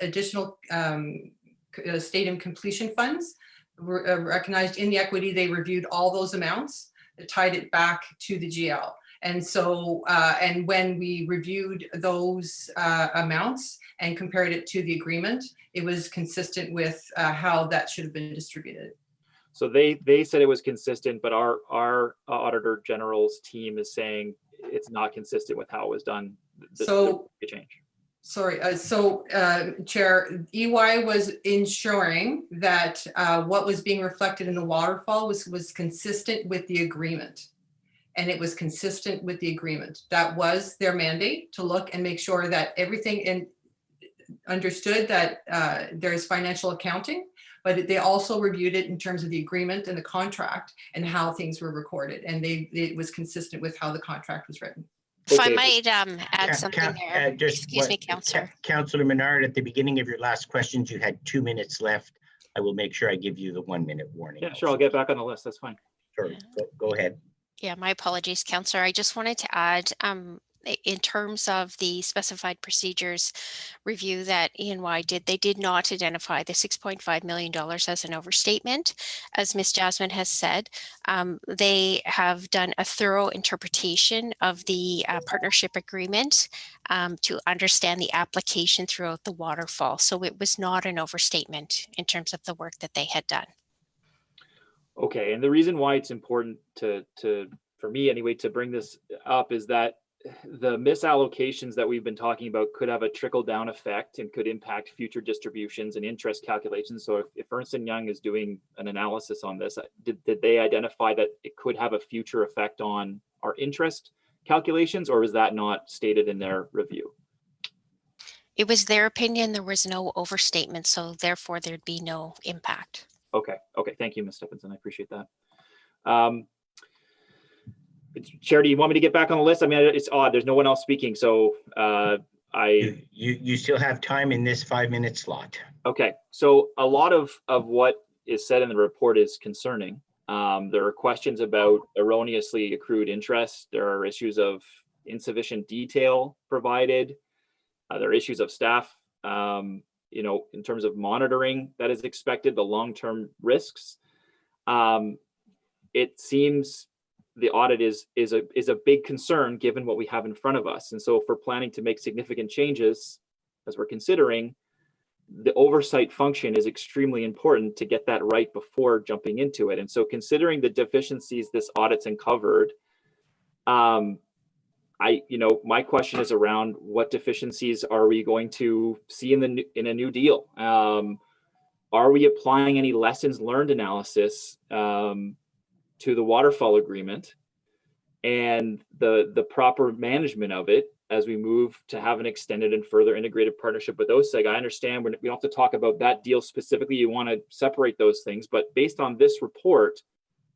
additional stadium completion funds were recognized in the equity. They reviewed all those amounts, tied it back to the GL. And so, and when we reviewed those amounts and compared it to the agreement, it was consistent with how that should have been distributed. So they said it was consistent, but our Auditor General's team is saying it's not consistent with how it was done. So the change. Sorry, Chair, EY was ensuring that what was being reflected in the waterfall was consistent with the agreement. And it was consistent with the agreement. That was their mandate, to look and make sure that everything understood that there's financial accounting, but they also reviewed it in terms of the agreement and the contract and how things were recorded. And it was consistent with how the contract was written. If I might add something there. Excuse me, Councillor. Councillor Menard, at the beginning of your last questions, you had 2 minutes left. I will make sure I give you the 1 minute warning. Yeah, sure. I'll get back on the list. That's fine. Sure. Go ahead. Yeah, my apologies, Councillor. I just wanted to add, in terms of the specified procedures review that E&Y did, they did not identify the $6.5 million as an overstatement. As Ms. Jasmine has said, they have done a thorough interpretation of the partnership agreement to understand the application throughout the waterfall. So it was not an overstatement in terms of the work that they had done. Okay, and the reason why it's important for me anyway, to bring this up is that the misallocations that we've been talking about could have a trickle down effect and could impact future distributions and interest calculations. So if Ernst & Young is doing an analysis on this, did they identify that it could have a future effect on our interest calculations, or was that not stated in their review? It was their opinion. There was no overstatement, so therefore there'd be no impact. Okay. Thank you, Ms. Stephenson. I appreciate that. Chair, do you want me to get back on the list? I mean, it's odd. There's no one else speaking, so you still have time in this 5 minute slot. Okay, so a lot of what is said in the report is concerning. There are questions about erroneously accrued interest. There are issues of insufficient detail provided. There are issues of staff, in terms of monitoring that is expected, the long-term risks. It seems the audit is a big concern given what we have in front of us. And so if we're planning to make significant changes, as we're considering, the oversight function is extremely important to get that right before jumping into it. And so considering the deficiencies this audit's uncovered, my question is around what deficiencies are we going to see in a new deal? Are we applying any lessons learned analysis to the waterfall agreement and the proper management of it as we move to have an extended and further integrated partnership with OSEG? I understand we don't have to talk about that deal specifically. You want to separate those things, but based on this report,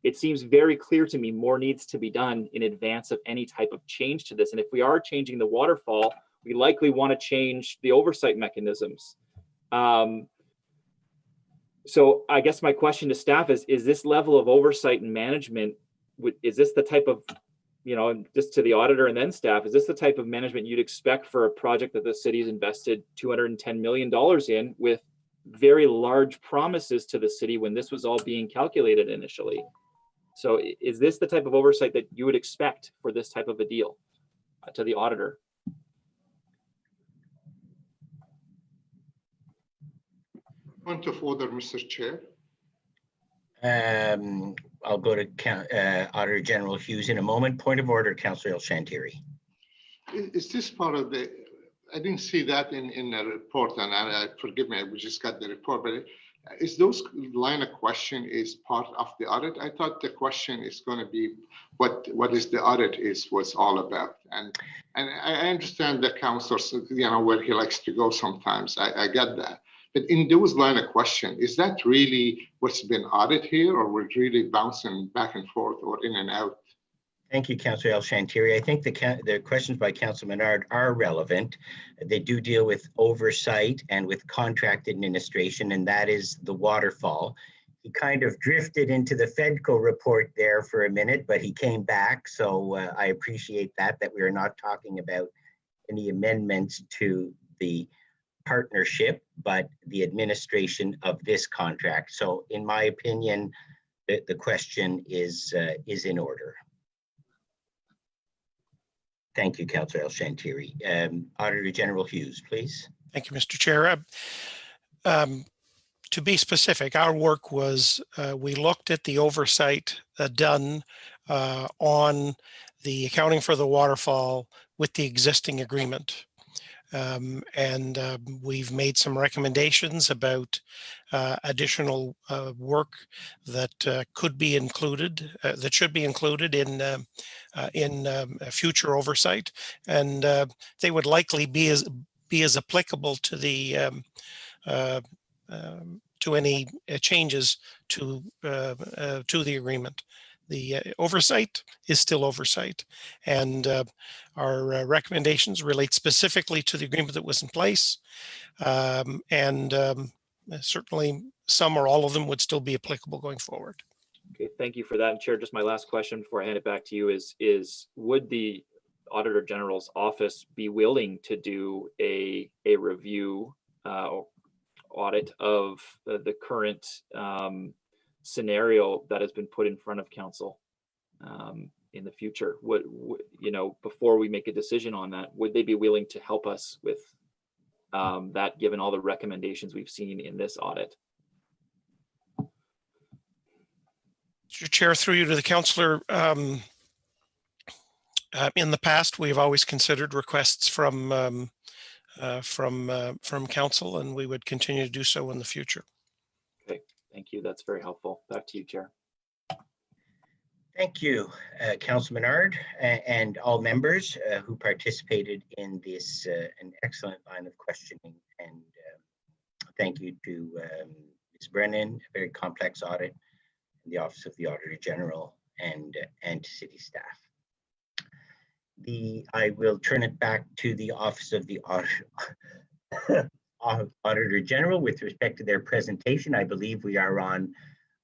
it seems very clear to me more needs to be done in advance of any type of change to this. And if we are changing the waterfall, we likely want to change the oversight mechanisms. So I guess my question to staff is this level of oversight and management, is this the type of, just to the auditor and then staff, is this the type of management you'd expect for a project that the city's invested $210 million in, with very large promises to the city when this was all being calculated initially? So is this the type of oversight that you would expect for this type of a deal to the auditor? Point of order, Mr. Chair. I'll go to Auditor General Hughes in a moment. Point of order, Councillor El Shantiri. Is this part of the, I didn't see that in the report, and forgive me, we just got the report, but is those line of question is part of the audit? I thought the question is going to be what is the audit was all about. And I understand the councilors, where he likes to go sometimes. I get that. But in those line of question, is that really what's been audited here, or we're really bouncing back and forth or in and out? Thank you, Councillor El Shantiri. I think the questions by Councillor Menard are relevant. They do deal with oversight and with contract administration, and that is the waterfall. He kind of drifted into the FEDCO report there for a minute, but he came back. So I appreciate that we are not talking about any amendments to the partnership, but the administration of this contract. So in my opinion, the question is in order. Thank you, Councillor El Shantiri. Auditor General Hughes, please. Thank you, Mr. Chair. To be specific, our work was we looked at the oversight done on the accounting for the waterfall with the existing agreement. We've made some recommendations about additional work that could be included, that should be included in future oversight, and they would likely be as applicable to the to any changes to the agreement. The oversight is still oversight, and our recommendations relate specifically to the agreement that was in place, certainly some or all of them would still be applicable going forward. Okay, thank you for that. And Chair, just my last question before I hand it back to you is would the Auditor General's office be willing to do a review audit of the current scenario that has been put in front of council in the future? Before we make a decision on that, would they be willing to help us with that, given all the recommendations we've seen in this audit? Mr. Chair, through you to the councillor, in the past, we've always considered requests from council, and we would continue to do so in the future. Okay, thank you. That's very helpful. Back to you, Chair. Thank you, Councillor Menard, and all members who participated in this an excellent line of questioning. And thank you to Ms. Brennan, a very complex audit, the Office of the Auditor General, and to city staff. I will turn it back to the Office of the Auditor General with respect to their presentation. I believe we are on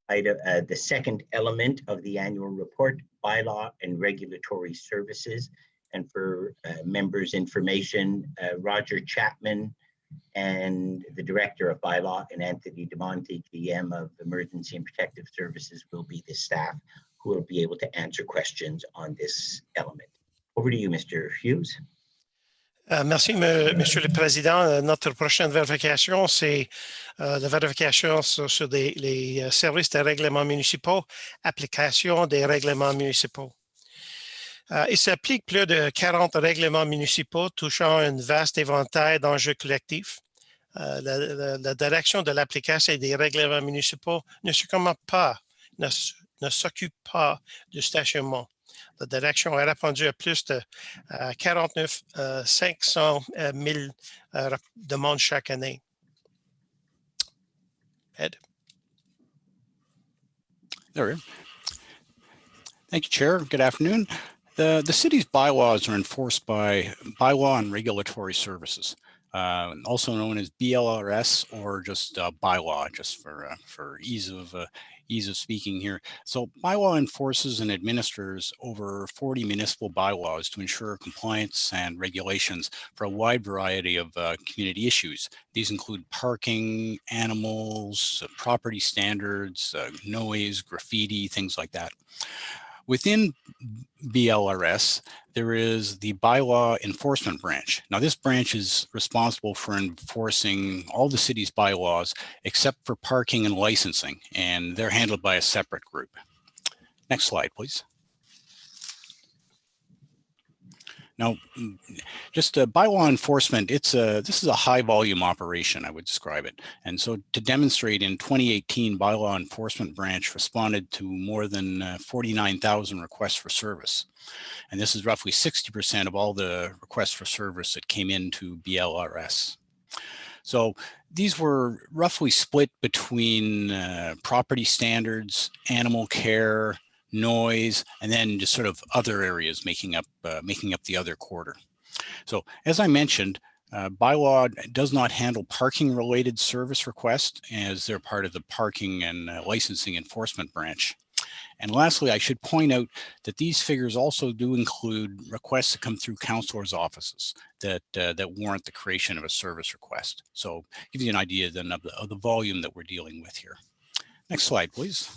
the second element of the annual report, bylaw and regulatory services. And for members' information, Roger Chapman and the Director of Bylaw and Anthony DeMonte, GM of Emergency and Protective Services, will be the staff who will be able to answer questions on this element. Over to you, Mr. Hughes. Merci, Monsieur le Président. Notre prochaine vérification, c'est la vérification sur les services des règlements municipaux, application des règlements municipaux. Il s'applique plus de 40 règlements municipaux touchant un vaste éventail d'enjeux collectifs. La direction de l'application des règlements municipaux ne s'occupe pas du stationnement. La direction a répondu à plus de 49 500 000 demandes chaque année. Ed. There. Thank you, Chair. Good afternoon. The city's bylaws are enforced by Bylaw and Regulatory Services, also known as BLRS, or just bylaw, just for ease of speaking here. So bylaw enforces and administers over 40 municipal bylaws to ensure compliance and regulations for a wide variety of community issues. These include parking, animals, property standards, noise, graffiti, things like that. Within BLRS, there is the bylaw enforcement branch. Now, this branch is responsible for enforcing all the city's bylaws except for parking and licensing, and they're handled by a separate group. Next slide, please. Now, just bylaw enforcement, this is a high volume operation, I would describe it. And so to demonstrate, in 2018, bylaw enforcement branch responded to more than 49,000 requests for service. And this is roughly 60% of all the requests for service that came into BLRS. So these were roughly split between property standards, animal care, noise, and then just sort of other areas making up the other quarter. So as I mentioned, bylaw does not handle parking related service requests, as they're part of the parking and licensing enforcement branch. And lastly, I should point out that these figures also do include requests that come through councilors' offices that warrant the creation of a service request. So it gives you an idea then of the volume that we're dealing with here. Next slide, please.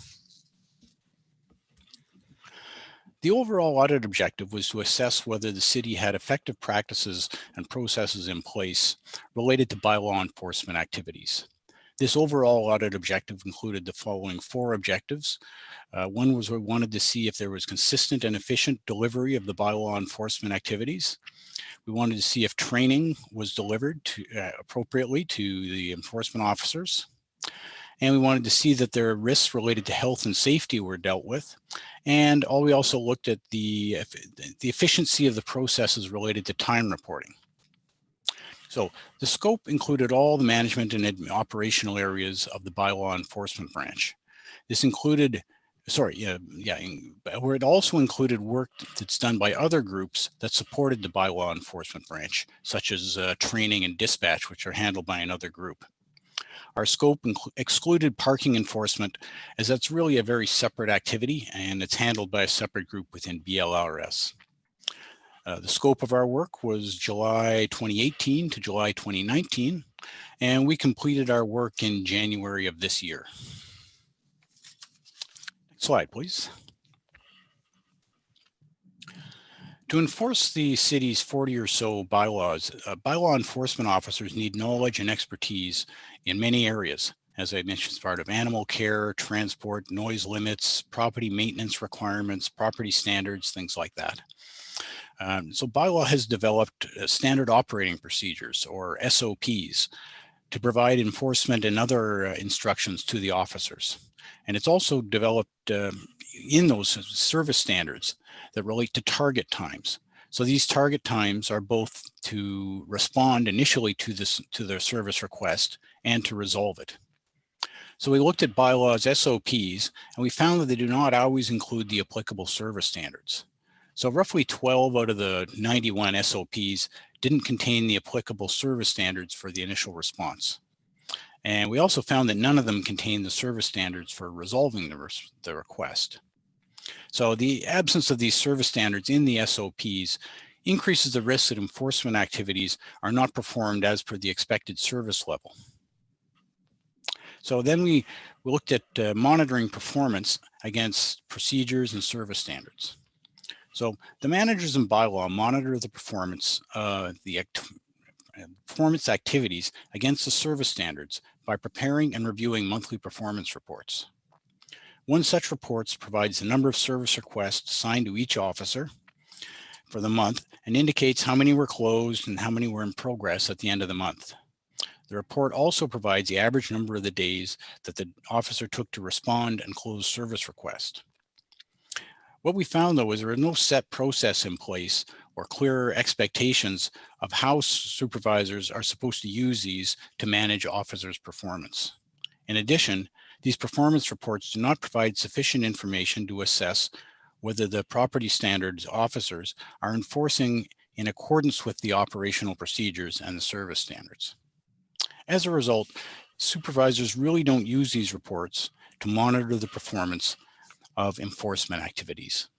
The overall audit objective was to assess whether the city had effective practices and processes in place related to bylaw enforcement activities. This overall audit objective included the following 4 objectives. One was we wanted to see if there was consistent and efficient delivery of the bylaw enforcement activities. We wanted to see if training was delivered appropriately to the enforcement officers. And we wanted to see that there are risks related to health and safety were dealt with. And we also looked at the efficiency of the processes related to time reporting. So the scope included all the management and operational areas of the bylaw enforcement branch. This included, where it also included work that's done by other groups that supported the bylaw enforcement branch, such as training and dispatch, which are handled by another group. Our scope excluded parking enforcement, as that's really a very separate activity and it's handled by a separate group within BLRS. The scope of our work was July 2018 to July 2019, and we completed our work in January of this year. Next slide, please. To enforce the city's 40 or so bylaws, bylaw enforcement officers need knowledge and expertise in many areas, as I mentioned, as part of animal care, transport, noise limits, property maintenance requirements, property standards, things like that. So bylaw has developed standard operating procedures, or SOPs, to provide enforcement and other instructions to the officers. And it's also developed in those service standards that relate to target times. So these target times are both to respond initially to their service request and to resolve it. So we looked at bylaws SOPs, and we found that they do not always include the applicable service standards. So roughly 12 out of the 91 SOPs didn't contain the applicable service standards for the initial response. And we also found that none of them contained the service standards for resolving the request. So the absence of these service standards in the SOPs increases the risk that enforcement activities are not performed as per the expected service level. So then we looked at monitoring performance against procedures and service standards. So the managers in bylaw monitor the performance activities against the service standards by preparing and reviewing monthly performance reports. One such report provides the number of service requests assigned to each officer for the month and indicates how many were closed and how many were in progress at the end of the month. The report also provides the average number of the days that the officer took to respond and close service requests. What we found, though, is there is no set process in place or clear expectations of how supervisors are supposed to use these to manage officers' performance. In addition, these performance reports do not provide sufficient information to assess whether the property standards officers are enforcing in accordance with the operational procedures and the service standards. As a result, supervisors really don't use these reports to monitor the performance of enforcement activities.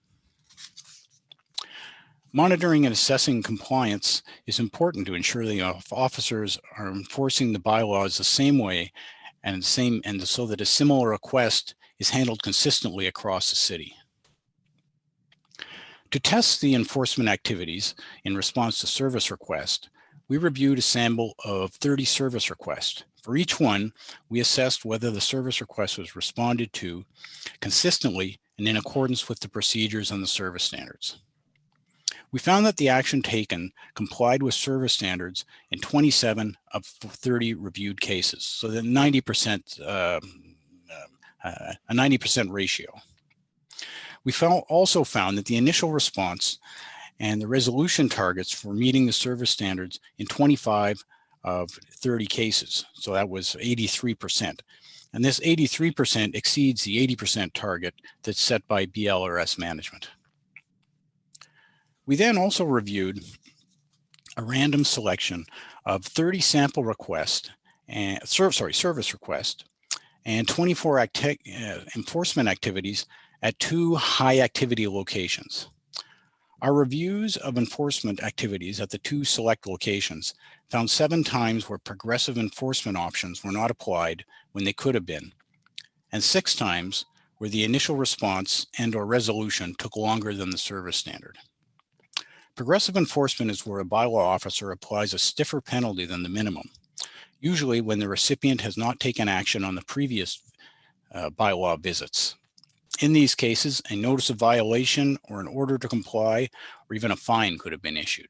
Monitoring and assessing compliance is important to ensure that officers are enforcing the bylaws the same way and so that a similar request is handled consistently across the city. To test the enforcement activities in response to service requests, we reviewed a sample of 30 service requests. For each one, we assessed whether the service request was responded to consistently and in accordance with the procedures and the service standards. We found that the action taken complied with service standards in 27 of 30 reviewed cases, so that 90%, a 90% ratio. We also found that the initial response and the resolution targets for meeting the service standards in 25 of 30 cases. So that was 83%. And this 83% exceeds the 80% target that's set by BLRS management. We then also reviewed a random selection of 30 sample requests and service requests and 24 enforcement activities at 2 high activity locations. Our reviews of enforcement activities at the 2 select locations found 7 times where progressive enforcement options were not applied when they could have been, and 6 times where the initial response and/or resolution took longer than the service standard. Progressive enforcement is where a bylaw officer applies a stiffer penalty than the minimum, usually when the recipient has not taken action on the previous bylaw visits. In these cases, a notice of violation or an order to comply or even a fine could have been issued.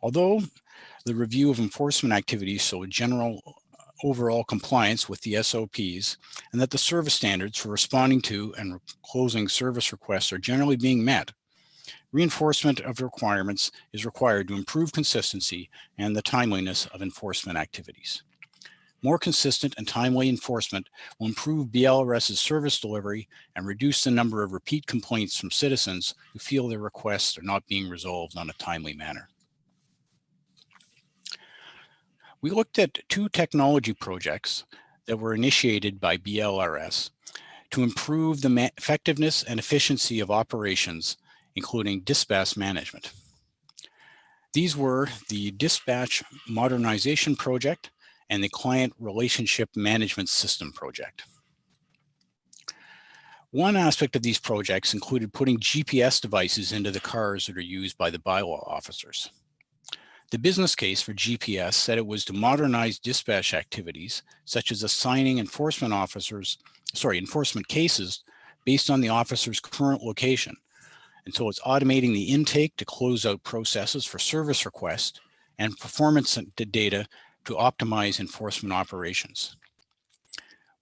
Although the review of enforcement activities showed general overall compliance with the SOPs and that the service standards for responding to and closing service requests are generally being met, reinforcement of requirements is required to improve consistency and the timeliness of enforcement activities. More consistent and timely enforcement will improve BLRS's service delivery and reduce the number of repeat complaints from citizens who feel their requests are not being resolved on a timely manner. We looked at 2 technology projects that were initiated by BLRS to improve the effectiveness and efficiency of operations, including dispatch management. These were the Dispatch Modernization Project and the Client Relationship Management System project. One aspect of these projects included putting GPS devices into the cars that are used by the bylaw officers. The business case for GPS said it was to modernize dispatch activities, such as assigning enforcement cases based on the officer's current location. And so it's automating the intake to close out processes for service requests and performance data to optimize enforcement operations.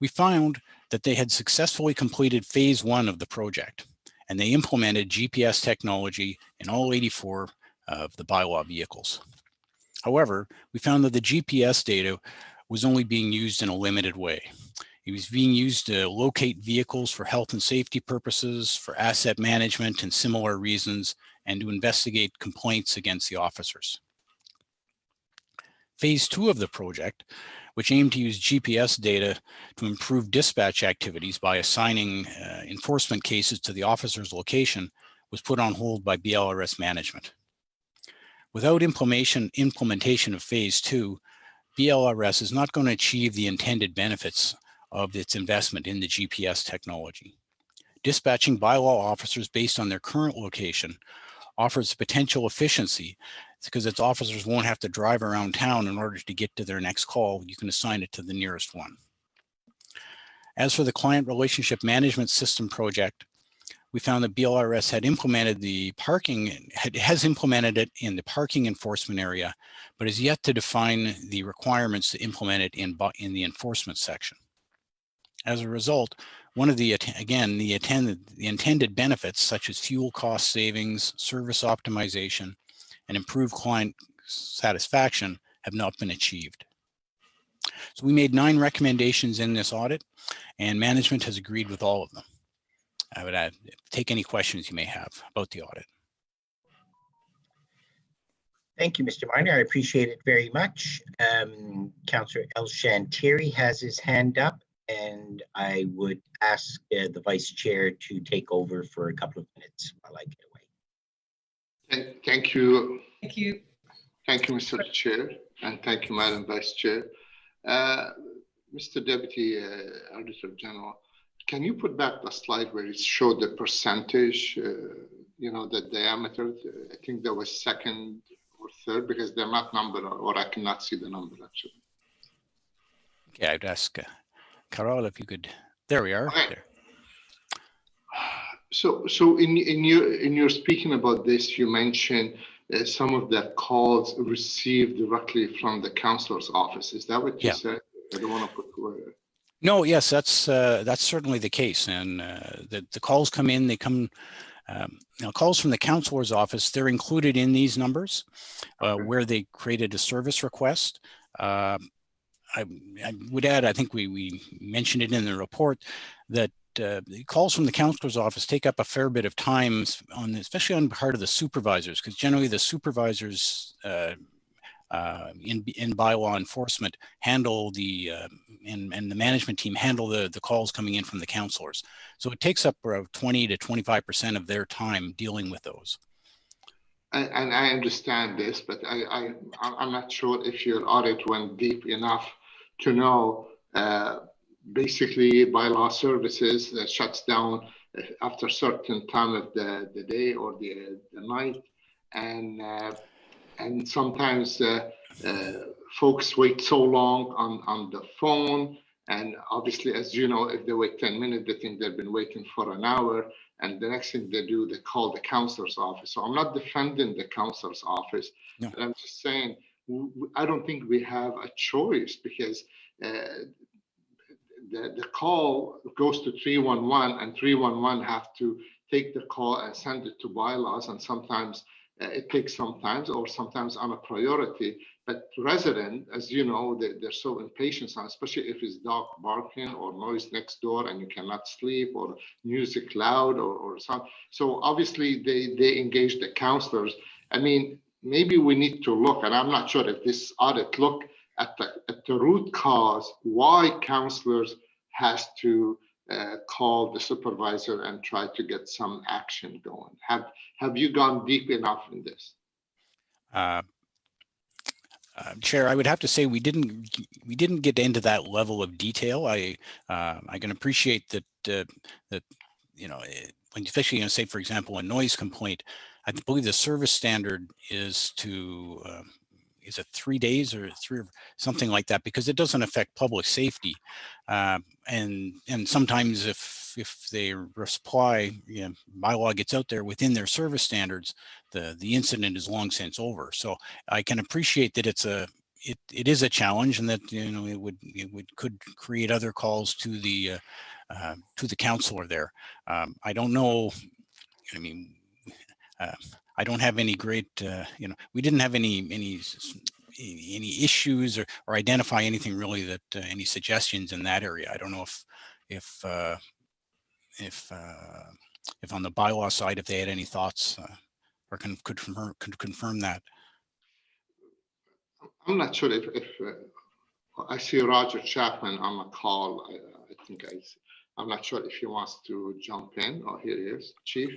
We found that they had successfully completed phase 1 of the project, and they implemented GPS technology in all 84 of the bylaw vehicles. However, we found that the GPS data was only being used in a limited way. It was being used to locate vehicles for health and safety purposes, for asset management and similar reasons, and to investigate complaints against the officers. Phase 2 of the project, which aimed to use GPS data to improve dispatch activities by assigning enforcement cases to the officer's location, was put on hold by BLRS management. Without implementation of phase 2, BLRS is not going to achieve the intended benefits of its investment in the GPS technology. Dispatching bylaw officers based on their current location offers potential efficiency because its officers won't have to drive around town in order to get to their next call. You can assign it to the nearest one. As for the Client Relationship Management System project, we found that BLRS had implemented has implemented it in the parking enforcement area, but is yet to define the requirements to implement it in the enforcement section. As a result, one of the intended benefits, such as fuel cost savings, service optimization, and improved client satisfaction, have not been achieved. So we made 9 recommendations in this audit, and management has agreed with all of them. I would take any questions you may have about the audit. Thank you, Mr. Marner. I appreciate it very much. Councillor El-Shantiri has his hand up, and I would ask the Vice Chair to take over for a couple of minutes while I get away. Thank you. Thank you. Thank you, Mr. Chair, and thank you, Madam Vice Chair. Mr. Deputy Auditor General, can you put back the slide where it showed the percentage the diameter. I think there was second or third because they're not numbered, or I cannot see the number actually. Okay, I'd ask Carol if you could. There we are. Okay. There. So in your speaking about this, you mentioned some of the calls received directly from the councillor's office. Is that what you said? I don't want to put word. No, yes, that's certainly the case, and the calls come in. They come. Now, calls from the councillor's office, they're included in these numbers where they created a service request. I would add, I think we mentioned it in the report, that the calls from the councillor's office take up a fair bit of time, especially on part of the supervisors, because generally the supervisors in bylaw enforcement handle the and the management team handle the calls coming in from the councillors. So it takes up around 20 to 25% of their time dealing with those. And I understand this, but I'm not sure if your audit went deep enough to know basically bylaw services that shuts down after a certain time of the day or the night, and sometimes folks wait so long on the phone, and obviously, as you know, if they wait 10 minutes, they think they've been waiting for an hour, and the next thing they do, they call the councillor's office. So I'm not defending the councillor's office, but I'm just saying, I don't think we have a choice, because the call goes to 311, and 311 have to take the call and send it to bylaws, and sometimes it takes sometimes on a priority. But resident, as you know, they're so impatient, especially if it's dog barking or noise next door and you cannot sleep, or music loud or something. So obviously they engage the councillors. I mean, maybe we need to look, and I'm not sure if this audit look at the root cause why councillors has to call the supervisor and try to get some action going. Have you gone deep enough in this? Chair, I would have to say we didn't get into that level of detail. I can appreciate that that when especially say, for example, a noise complaint, I believe the service standard is to is it 3 days or something like that, because it doesn't affect public safety, and sometimes if they reply, bylaw gets out there within their service standards, the incident is long since over. So I can appreciate that it is a challenge, and that it could create other calls to the councillor there. I don't know. I mean, I don't have any great, we didn't have any issues or identify anything really that any suggestions in that area. I don't know if on the bylaw side, if they had any thoughts or could confirm that. I'm not sure if I see Roger Chapman on the call. I think I'm not sure if he wants to jump in. Oh, here he is, Chief.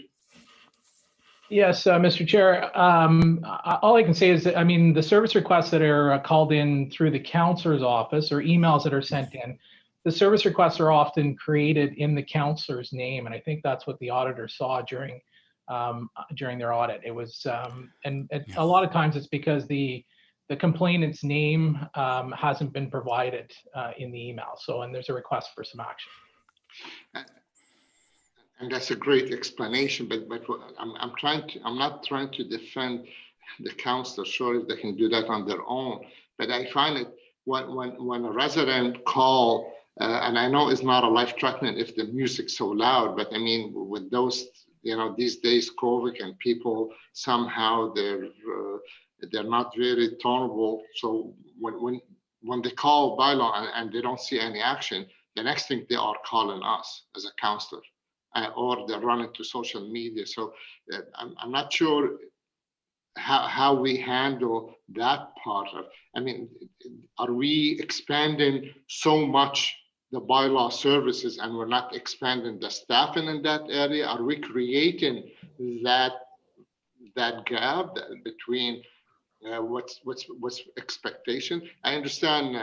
Yes, Mr. Chair. All I can say is that, I mean, the service requests that are called in through the councillor's office or emails that are sent in, the service requests are often created in the councillor's name, and I think that's what the auditor saw during their audit. It was, and a lot of times it's because the complainant's name hasn't been provided in the email. So, and there's a request for some action. And that's a great explanation, but I'm not trying to defend the council. Sure, they can do that on their own, but I find it when a resident call, and I know it's not a life-threatening if the music's so loud, but I mean, with those, these days, COVID, and people somehow they're not very tolerable. So when they call bylaw and they don't see any action, the next thing they are calling us as a councillor. Or they're running to social media. So I'm not sure how we handle that part of. I mean, are we expanding so much the bylaw services and we're not expanding the staffing in that area? Are we creating that gap between what's expectation. I understand,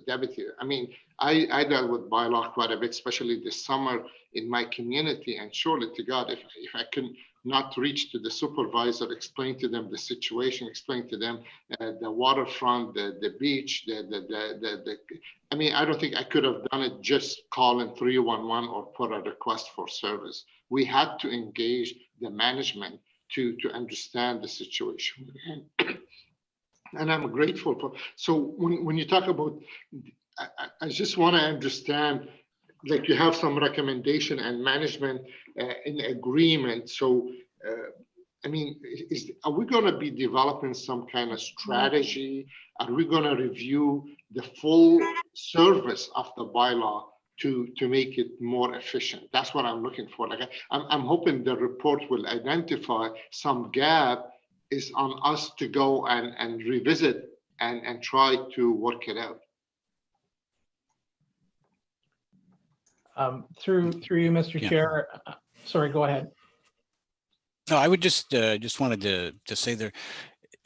Deputy. I mean, I dealt with bylaw quite a bit, especially this summer in my community. And surely to God, if I can not reach to the supervisor, explain to them the situation, explain to them the waterfront, the beach, I mean, I don't think I could have done it just calling 311 or put a request for service. We had to engage the management to understand the situation. And I'm grateful for, so when you talk about, I just want to understand, like you have some recommendation and management in agreement. So, I mean, are we going to be developing some kind of strategy? Are we going to review the full service of the bylaw to make it more efficient? That's what I'm looking for. Like I'm hoping the report will identify some gap is on us to go and revisit and try to work it out. Through you, Mr. Chair. Sorry, go ahead. No, I would just wanted to say there,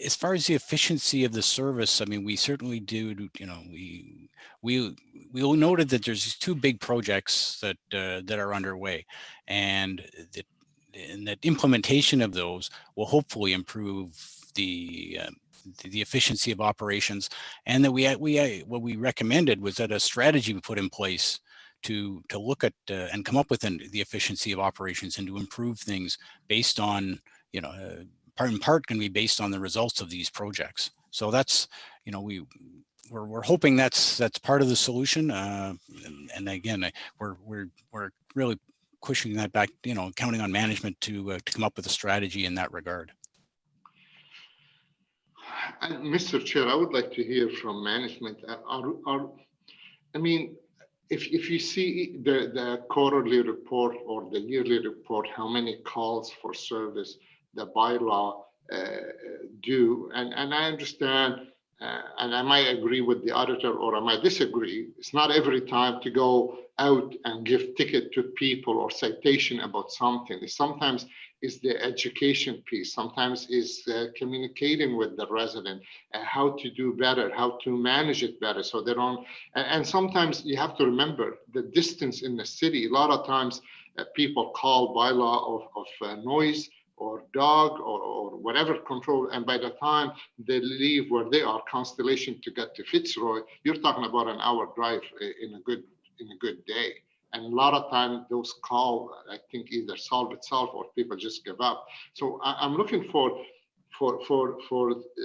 as far as the efficiency of the service, I mean, we certainly do. You know, we noted that there's these two big projects that that are underway, and that implementation of those will hopefully improve the efficiency of operations, and that what we recommended was that a strategy we put in place to look at and come up with the efficiency of operations and to improve things based on, you know, in part going to be based on the results of these projects. So that's, you know, we're hoping that's part of the solution. And again, we're really pushing that back, you know, counting on management to come up with a strategy in that regard. And Mr. Chair, I would like to hear from management. I mean, if you see the quarterly report or the yearly report, how many calls for service the bylaw do, and I understand, and I might agree with the auditor or I might disagree. It's not every time to go out and give ticket to people or citation about something. Sometimes is the education piece. Sometimes is communicating with the resident, how to do better, how to manage it better, so they don't. And sometimes you have to remember the distance in the city. A lot of times people call bylaw of noise or dog or whatever control, and by the time they leave where they are, Constellation, to get to Fitzroy, you're talking about an hour drive in a good day. And a lot of time those calls, I think, either solve itself or people just give up. So I'm looking for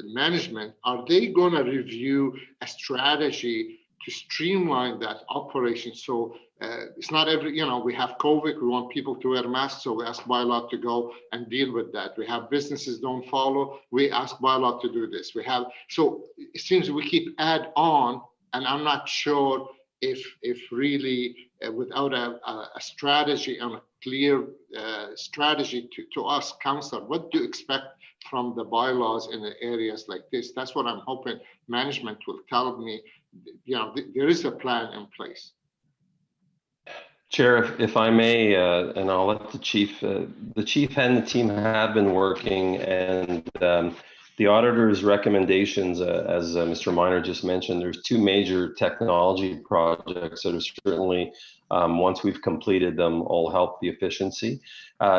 management. Are they going to review a strategy to streamline that operation? So it's not every, you know, we have COVID, we want people to wear masks, so we ask bylaw to go and deal with that. We have businesses don't follow, we ask bylaw to do this. We have, so it seems we keep add on, and I'm not sure if really without a strategy and a clear strategy to us, council, what do you expect from the bylaws in the areas like this? That's what I'm hoping management will tell me, you know, there is a plan in place. Chair, if I may, and I'll let the chief and the team have been working, and the auditor's recommendations, as Mr. Miner just mentioned, there's two major technology projects that are certainly, once we've completed them, all help the efficiency.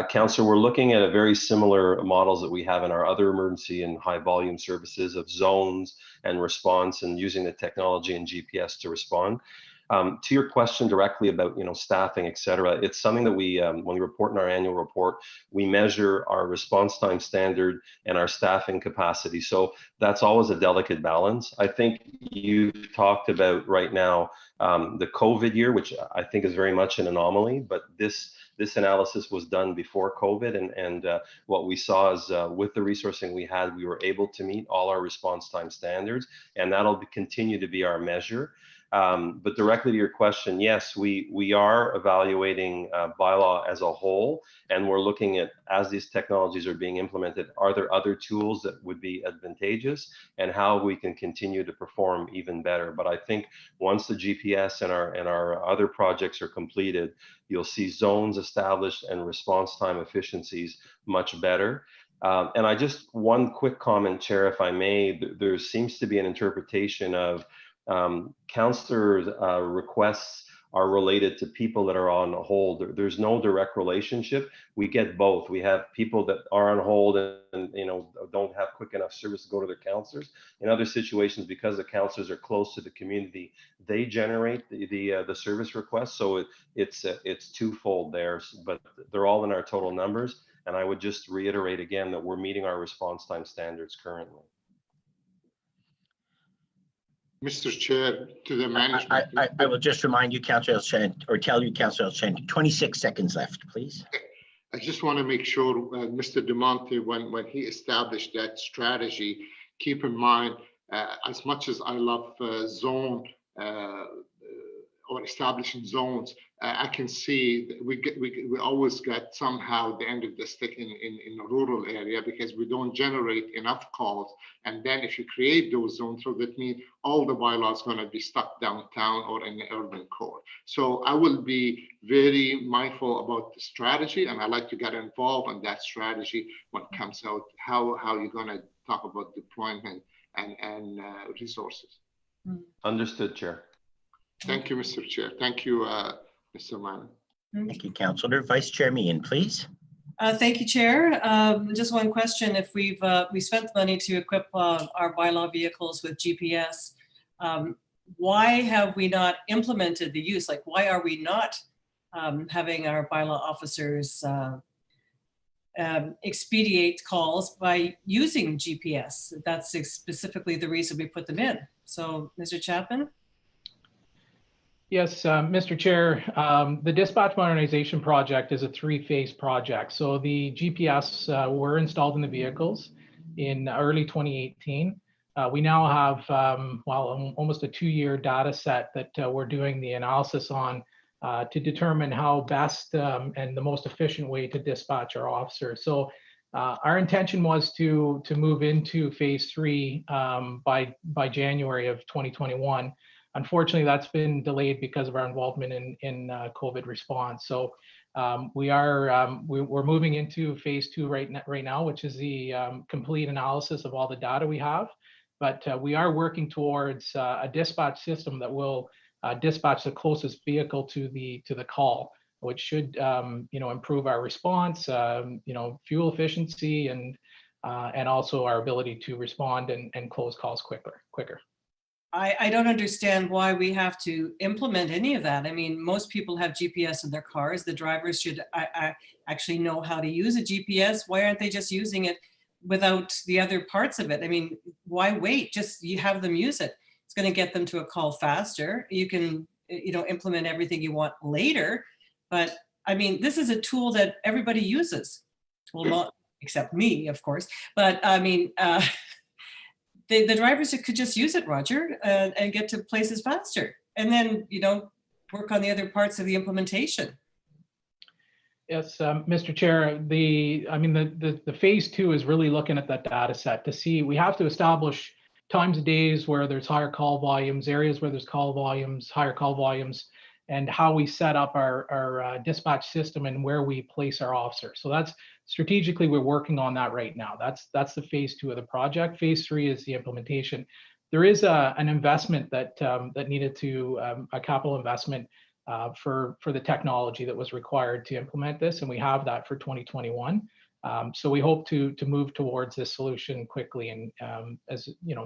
Councillor, we're looking at a very similar models that we have in our other emergency and high volume services of zones and response, and using the technology and GPS to respond. To your question directly about, you know, staffing, et cetera, it's something that we, when we report in our annual report, we measure our response time standard and our staffing capacity. So that's always a delicate balance. I think you've talked about right now the COVID year, which I think is very much an anomaly, but this analysis was done before COVID, and what we saw is with the resourcing we had, we were able to meet all our response time standards, and that'll continue to be our measure. But directly to your question, yes, we are evaluating bylaw as a whole, and we're looking at, as these technologies are being implemented, are there other tools that would be advantageous, and how we can continue to perform even better. But I think once the GPS and our other projects are completed, you'll see zones established and response time efficiencies much better. And I just, one quick comment, Chair, if I may, there seems to be an interpretation of councillors' requests are related to people that are on hold. There's no direct relationship. We get both. We have people that are on hold and don't have quick enough service to go to their councillors. In other situations, because the councillors are close to the community, they generate the service request. So it's twofold there, but they're all in our total numbers. And I would just reiterate again that we're meeting our response time standards currently. Mr. Chair, to the management. I will just remind you, Councillor Elshant, or tell you, Councillor Elshant, 26 seconds left, please. I just want to make sure, Mr. DeMonte, when he established that strategy, keep in mind, as much as I love zone or establishing zones, I can see that we always get somehow the end of the stick in a rural area because we don't generate enough calls. And then if you create those zones, so that means all the bylaws going to be stuck downtown or in the urban core. So I will be very mindful about the strategy, and I like to get involved in that strategy when it comes out, how you're going to talk about deployment and resources. Understood, Chair. Thank you, Mr. Chair. Thank you, Mr. Minor. Thank you, Councillor. Vice Chair Meehan, please. Thank you, Chair. Just one question. If we spent money to equip our bylaw vehicles with GPS, why have we not implemented the use? Like, why are we not having our bylaw officers expedite calls by using GPS? That's specifically the reason we put them in. So, Mr. Chapman? Yes, Mr. Chair, the dispatch modernization project is a three-phase project. So the GPS were installed in the vehicles in early 2018. We now have, almost a 2-year data set that we're doing the analysis on to determine how best and the most efficient way to dispatch our officers. So our intention was to move into phase 3 by January of 2021. Unfortunately, that's been delayed because of our involvement in COVID response. So we're moving into phase 2 right now, which is the complete analysis of all the data we have. But we are working towards a dispatch system that will dispatch the closest vehicle to the call, which should improve our response, fuel efficiency, and also our ability to respond and close calls quicker. I don't understand why we have to implement any of that. I mean, most people have GPS in their cars. The drivers should actually know how to use a GPS. Why aren't they just using it without the other parts of it? I mean, why wait? Just you have them use it. It's going to get them to a call faster. You can, implement everything you want later. But I mean, this is a tool that everybody uses. Well, not except me, of course. But I mean, the drivers could just use it, Roger, and get to places faster. And then, work on the other parts of the implementation. Yes, Mr. Chair, the phase 2 is really looking at that data set to see, we have to establish times of days where there's higher call volumes, areas where there's higher call volumes, and how we set up our dispatch system and where we place our officers. So that's strategically, we're working on that right now. That's the phase 2 of the project. Phase 3 is the implementation. There is an investment that needed to, a capital investment for the technology that was required to implement this, and we have that for 2021. So we hope to move towards this solution quickly, and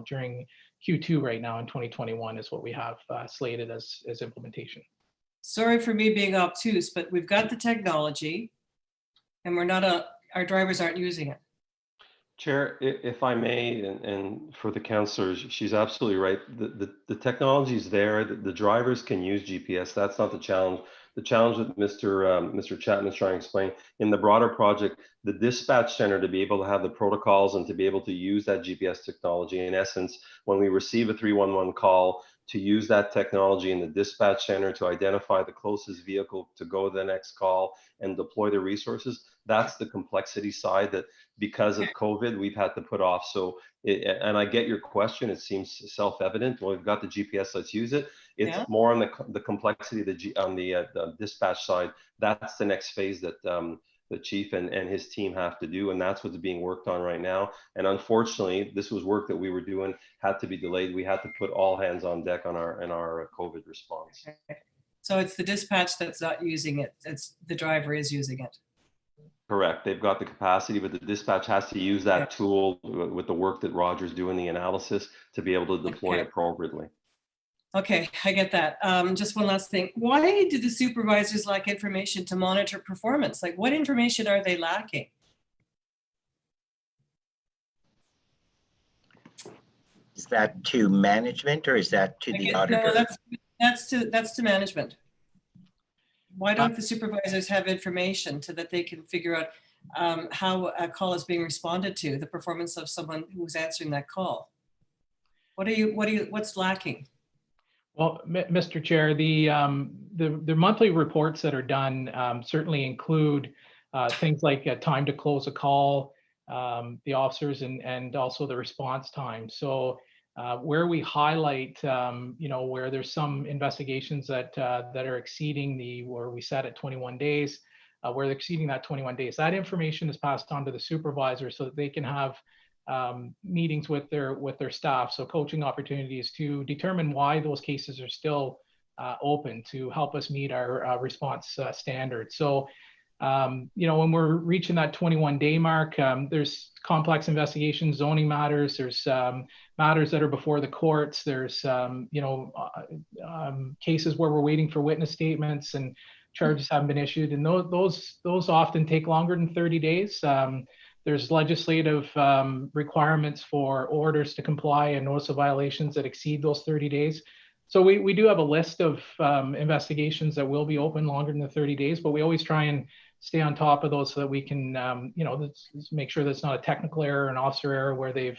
during Q2 right now in 2021 is what we have slated as implementation. Sorry for me being obtuse, but we've got the technology, and our drivers aren't using it. Chair, if I may, and for the councillors, she's absolutely right. The technology is there. The drivers can use GPS. That's not the challenge. The challenge that Mr. Chapman is trying to explain in the broader project, the dispatch center to be able to have the protocols and to be able to use that GPS technology. In essence, when we receive a 311 call, to use that technology in the dispatch center to identify the closest vehicle to go to the next call and deploy the resources. That's the complexity side that because of COVID, we've had to put off. So, and I get your question, it seems self-evident. Well, we've got the GPS, let's use it. It's more on the complexity of the dispatch side. That's the next phase that the chief and his team have to do, and that's what's being worked on right now. And unfortunately, this was work that we were doing, had to be delayed. We had to put all hands on deck on our COVID response. Okay. So it's the dispatch that's not using it. It's the driver is using it. Correct. They've got the capacity, but the dispatch has to use that tool with the work that Roger's doing, the analysis, to be able to deploy appropriately. Okay, I get that. Just one last thing. Why do the supervisors lack information to monitor performance? Like, what information are they lacking? Is that to management or is that to the auditor? No, that's to management. Why don't the supervisors have information so that they can figure out how a call is being responded to, the performance of someone who's answering that call? What's lacking? Well, Mr. Chair, the monthly reports that are done certainly include things like time to close a call, the officers, and also the response time. So where we highlight, where there's some investigations that are exceeding where we set at 21 days, where they're exceeding that 21 days, that information is passed on to the supervisor so that they can have meetings with their staff, so coaching opportunities to determine why those cases are still open, to help us meet our response standards. So when we're reaching that 21-day mark, there's complex investigations, zoning matters, there's matters that are before the courts, there's cases where we're waiting for witness statements and charges haven't been issued, and those often take longer than 30 days. There's legislative requirements for orders to comply and notice of violations that exceed those 30 days. So we do have a list of investigations that will be open longer than the 30 days, but we always try and stay on top of those so that we can, make sure that's not a technical error, an officer error where they've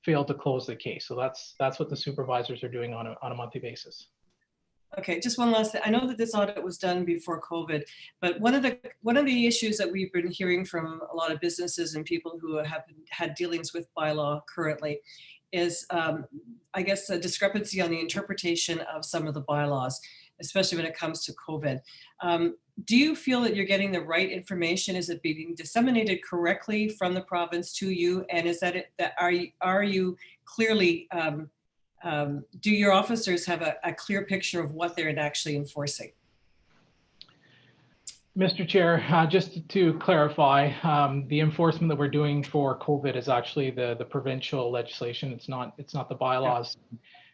failed to close the case. So that's what the supervisors are doing on a monthly basis. Okay, just one last thing. I know that this audit was done before COVID, but one of the issues that we've been hearing from a lot of businesses and people who have had dealings with bylaw currently is, I guess, a discrepancy on the interpretation of some of the bylaws, especially when it comes to COVID. Do you feel that you're getting the right information? Is it being disseminated correctly from the province to you? And is are you clearly, do your officers have a clear picture of what they're actually enforcing? Mr. Chair, just to clarify, the enforcement that we're doing for COVID is actually the provincial legislation. It's not the bylaws.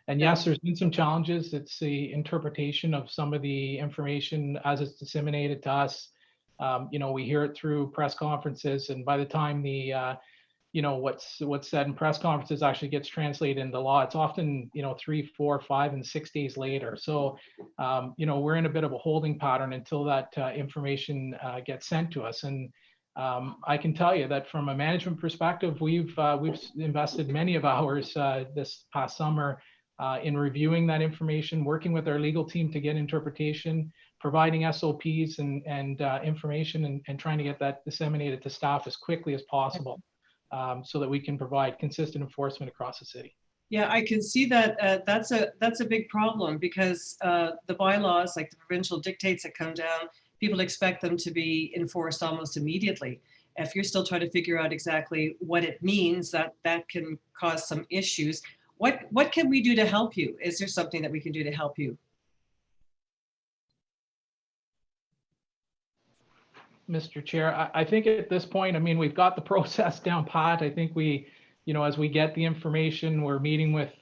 And yes, there's been some challenges. It's the interpretation of some of the information as it's disseminated to us. We hear it through press conferences, and by the time what's said in press conferences actually gets translated into law, it's often 3, 4, 5, and 6 days later. So we're in a bit of a holding pattern until that information gets sent to us. And I can tell you that from a management perspective, we've invested many of hours this past summer in reviewing that information, working with our legal team to get interpretation, providing SOPs and information, and trying to get that disseminated to staff as quickly as possible. So that we can provide consistent enforcement across the city. Yeah, I can see that that's a big problem, because the bylaws, like the provincial dictates that come down, people expect them to be enforced almost immediately. If you're still trying to figure out exactly what it means, that can cause some issues. What can we do to help you? Is there something that we can do to help you? Mr. Chair, I think at this point, we've got the process down pat. I think we, as we get the information, we're meeting with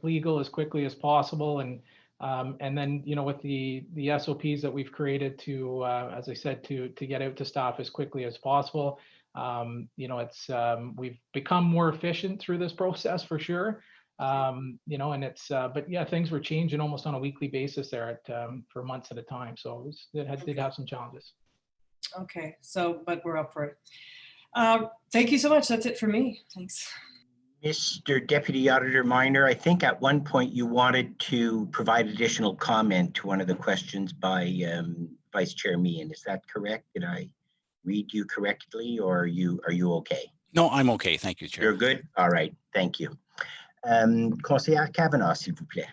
legal as quickly as possible, and then with the SOPs that we've created to, as I said, to get out to staff as quickly as possible. We've become more efficient through this process for sure. And but yeah, things were changing almost on a weekly basis there for months at a time. So it did have some challenges. Okay, but we're up for it. Thank you so much. That's it for me. Thanks. Mr. Deputy Auditor Minor, I think at one point you wanted to provide additional comment to one of the questions by Vice Chair Meehan. Is that correct? Did I read you correctly, or are you okay? No, I'm okay. Thank you, Chair. You're good? All right. Thank you. Conseillère Kavanagh, s'il vous plaît.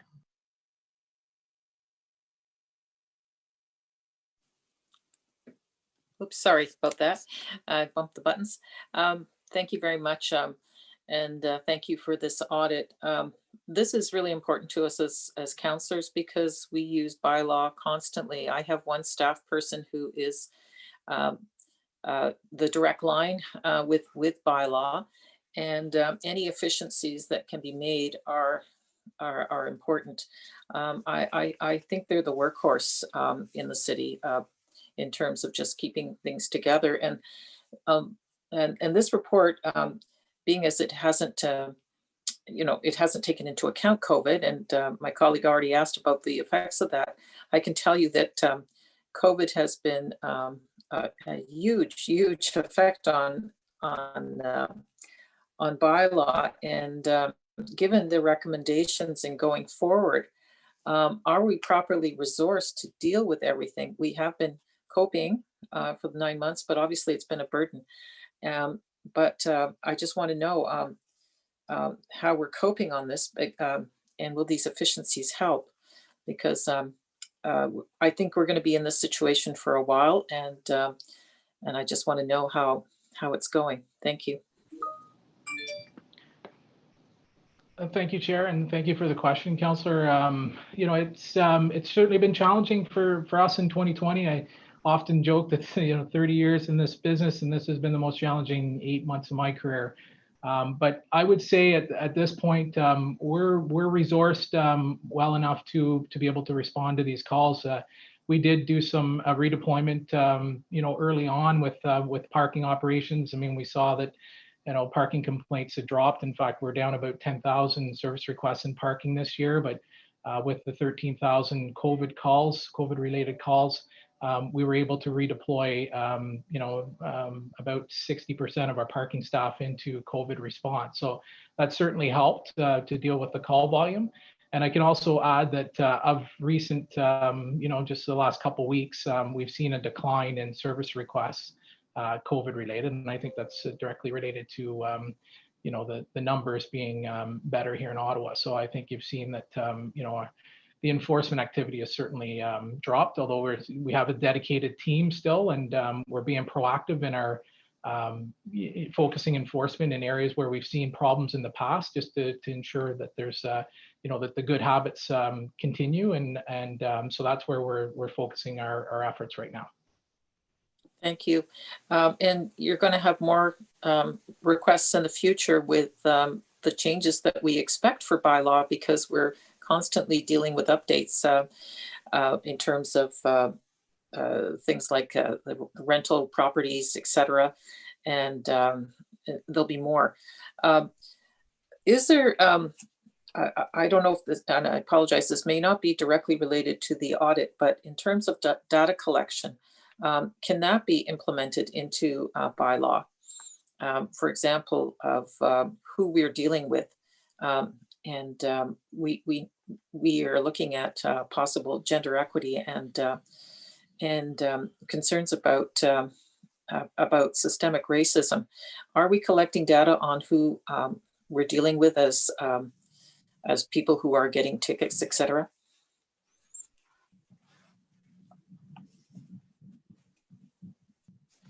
Oops, sorry about that. I bumped the buttons. Thank you very much. And thank you for this audit. This is really important to us as counselors because we use bylaw constantly. I have one staff person who is the direct line with bylaw, and any efficiencies that can be made are important. I think they're the workhorse in the city in terms of just keeping things together. And this report, being as it hasn't, it hasn't taken into account COVID, and my colleague already asked about the effects of that. I can tell you that COVID has been a huge effect on bylaw, and given the recommendations and going forward, are we properly resourced to deal with everything? We have been coping for the 9 months, but obviously it's been a burden. But I just want to know how we're coping on this, and will these efficiencies help? Because I think we're going to be in this situation for a while, and I just want to know how it's going. Thank you. Thank you, Chair, and thank you for the question, Councillor. It's certainly been challenging for us in 2020. I often joke that 30 years in this business, and this has been the most challenging 8 months of my career. But I would say at this point, we're resourced well enough to be able to respond to these calls. We did do some redeployment, early on with parking operations. I mean, we saw that parking complaints had dropped. In fact, we're down about 10,000 service requests in parking this year. But with the 13,000 COVID-related calls, we were able to redeploy, about 60% of our parking staff into COVID response. So that certainly helped to deal with the call volume. And I can also add that of recent, just the last couple of weeks, we've seen a decline in service requests, COVID related. And I think that's directly related to, the numbers being better here in Ottawa. So I think you've seen that, the enforcement activity has certainly dropped, although we have a dedicated team still, and we're being proactive in our focusing enforcement in areas where we've seen problems in the past, just to ensure that there's, that the good habits continue. And so that's where we're focusing our efforts right now. Thank you. And you're going to have more requests in the future with the changes that we expect for bylaw, because we're constantly dealing with updates in terms of things like the rental properties, etc. And there'll be more. Is there, I don't know if this, and I apologize, this may not be directly related to the audit, but in terms of data collection, can that be implemented into bylaw? For example, of who we're dealing with. And we are looking at possible gender equity and concerns about systemic racism. Are we collecting data on who we're dealing with as people who are getting tickets, etc.?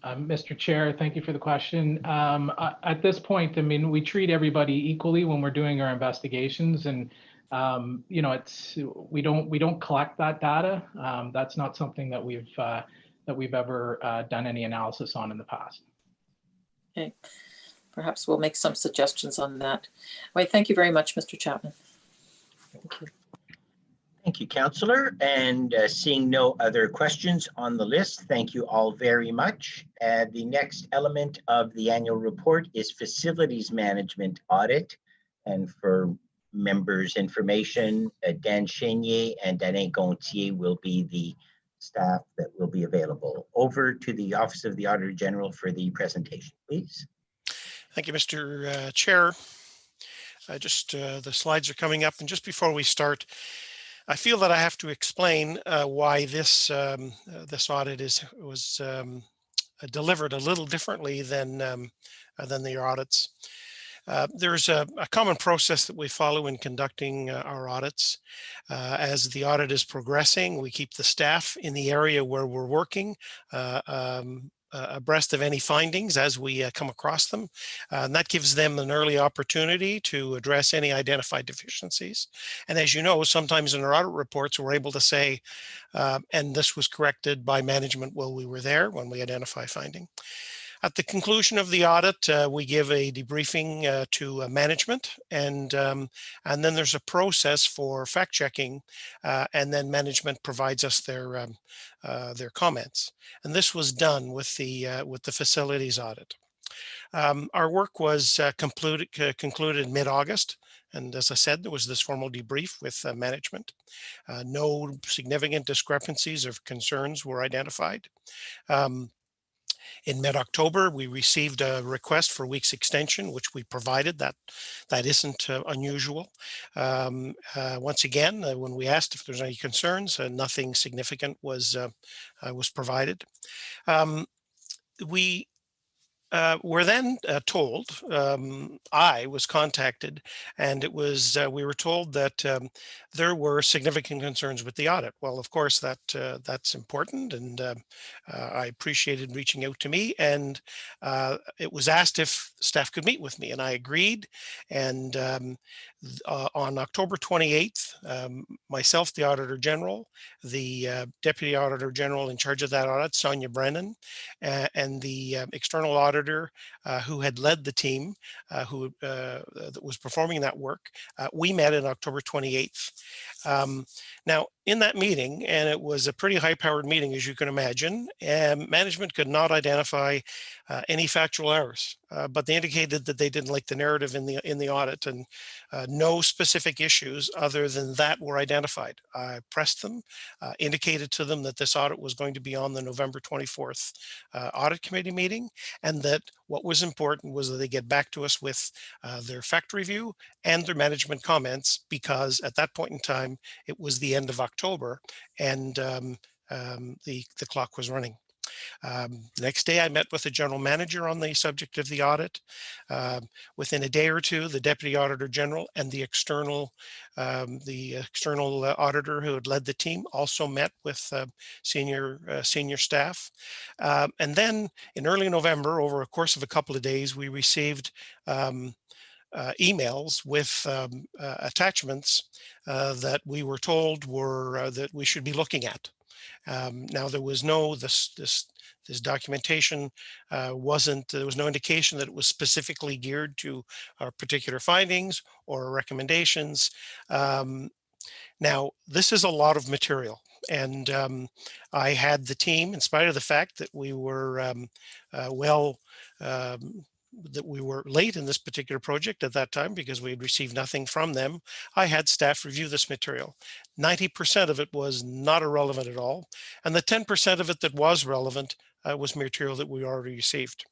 Mr. Chair, thank you for the question. At this point, I mean, we treat everybody equally when we're doing our investigations, and we don't collect that data. That's not something that we've ever done any analysis on in the past. Okay, perhaps we'll make some suggestions on that. All right, thank you very much, Mr. Chapman. Thank you. Thank you, Councillor. And seeing no other questions on the list, thank you all very much. The next element of the annual report is facilities management audit. And for members' information, Dan Chenier and Danae Gontier will be the staff that will be available. Over to the Office of the Auditor General for the presentation, please. Thank you, Mr. Chair. The slides are coming up, and just before we start, I feel that I have to explain why this audit was delivered a little differently than the audits. There's a common process that we follow in conducting our audits. As the audit is progressing, we keep the staff in the area where we're working abreast of any findings as we come across them. And that gives them an early opportunity to address any identified deficiencies. And as you know, sometimes in our audit reports, we're able to say, and this was corrected by management while we were there when we identify finding. At the conclusion of the audit, we give a debriefing to management, and then there's a process for fact checking, and then management provides us their comments. And this was done with the facilities audit. Our work was concluded mid-August. And as I said, there was this formal debrief with management. No significant discrepancies or concerns were identified. In mid-October, we received a request for a week's extension, which we provided. That isn't unusual. Once again, when we asked if there's any concerns, nothing significant was provided. We were then told, I was contacted, and it was we were told that there were significant concerns with the audit. Well, of course, that's important, and I appreciated reaching out to me, and it was asked if staff could meet with me, and I agreed. And on October 28th, myself, the Auditor General, the Deputy Auditor General in charge of that audit, Sonia Brennan, and the external auditor who had led the team that was performing that work, we met on October 28th. Now, in that meeting, and it was a pretty high-powered meeting, as you can imagine, management could not identify any factual errors, but they indicated that they didn't like the narrative in the audit, and no specific issues other than that were identified. I pressed them, indicated to them that this audit was going to be on the November 24th audit committee meeting, and that what was important was that they get back to us with their fact review and their management comments, because at that point in time, it was the end of October, and the clock was running. The next day, I met with the general manager on the subject of the audit. Within a day or two, the deputy auditor general and the external auditor who had led the team also met with senior staff. And then in early November, over a course of a couple of days, we received emails with attachments that we were told were that we should be looking at. Now, there was no this documentation there was no indication that it was specifically geared to our particular findings or recommendations. Now, this is a lot of material, and I had the team, in spite of the fact that we were that we were late in this particular project at that time because we had received nothing from them, I had staff review this material. 90% of it was not irrelevant at all, and the 10% of it that was relevant was material that we already received.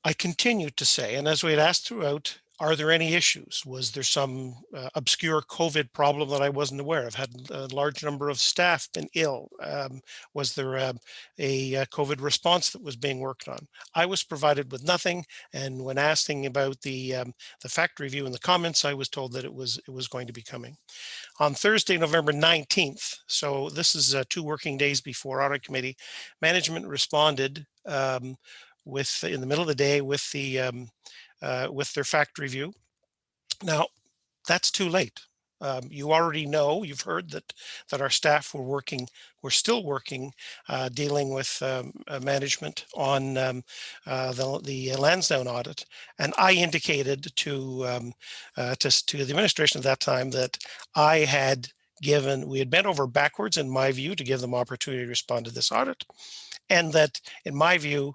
I continued to say, and as we had asked throughout, are there any issues? Was there some obscure COVID problem that I wasn't aware of? Had a large number of staff been ill? Was there a COVID response that was being worked on? I was provided with nothing, and when asking about the fact review and the comments, I was told that it was going to be coming. On Thursday, November 19th, so this is 2 working days before audit committee, management responded in the middle of the day with their fact review. Now, that's too late. You already know, you've heard that our staff were still working, dealing with management on the Lansdowne audit, and I indicated to the administration at that time that we had bent over backwards, in my view, to give them opportunity to respond to this audit, and that, in my view,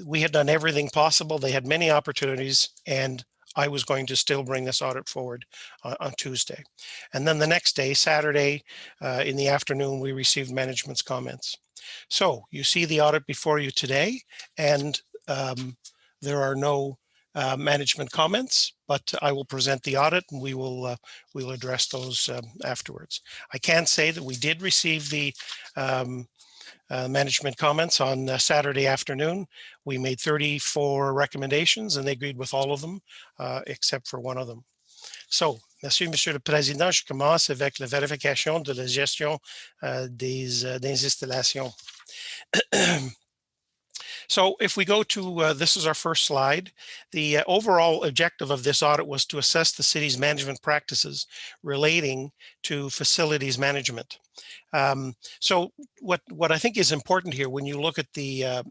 we had done everything possible. They had many opportunities, and I was going to still bring this audit forward on Tuesday. And then the next day, Saturday, in the afternoon, we received management's comments. So you see the audit before you today, and there are no management comments, but I will present the audit, and we'll address those afterwards. I can say that we did receive the management comments on Saturday afternoon. We made 34 recommendations, and they agreed with all of them except for one of them. So Merci, Monsieur le Président. Je commence avec la vérification de la gestion des installations. So if we go to, this is our first slide, the overall objective of this audit was to assess the city's management practices relating to facilities management. So what I think is important here, when you look at the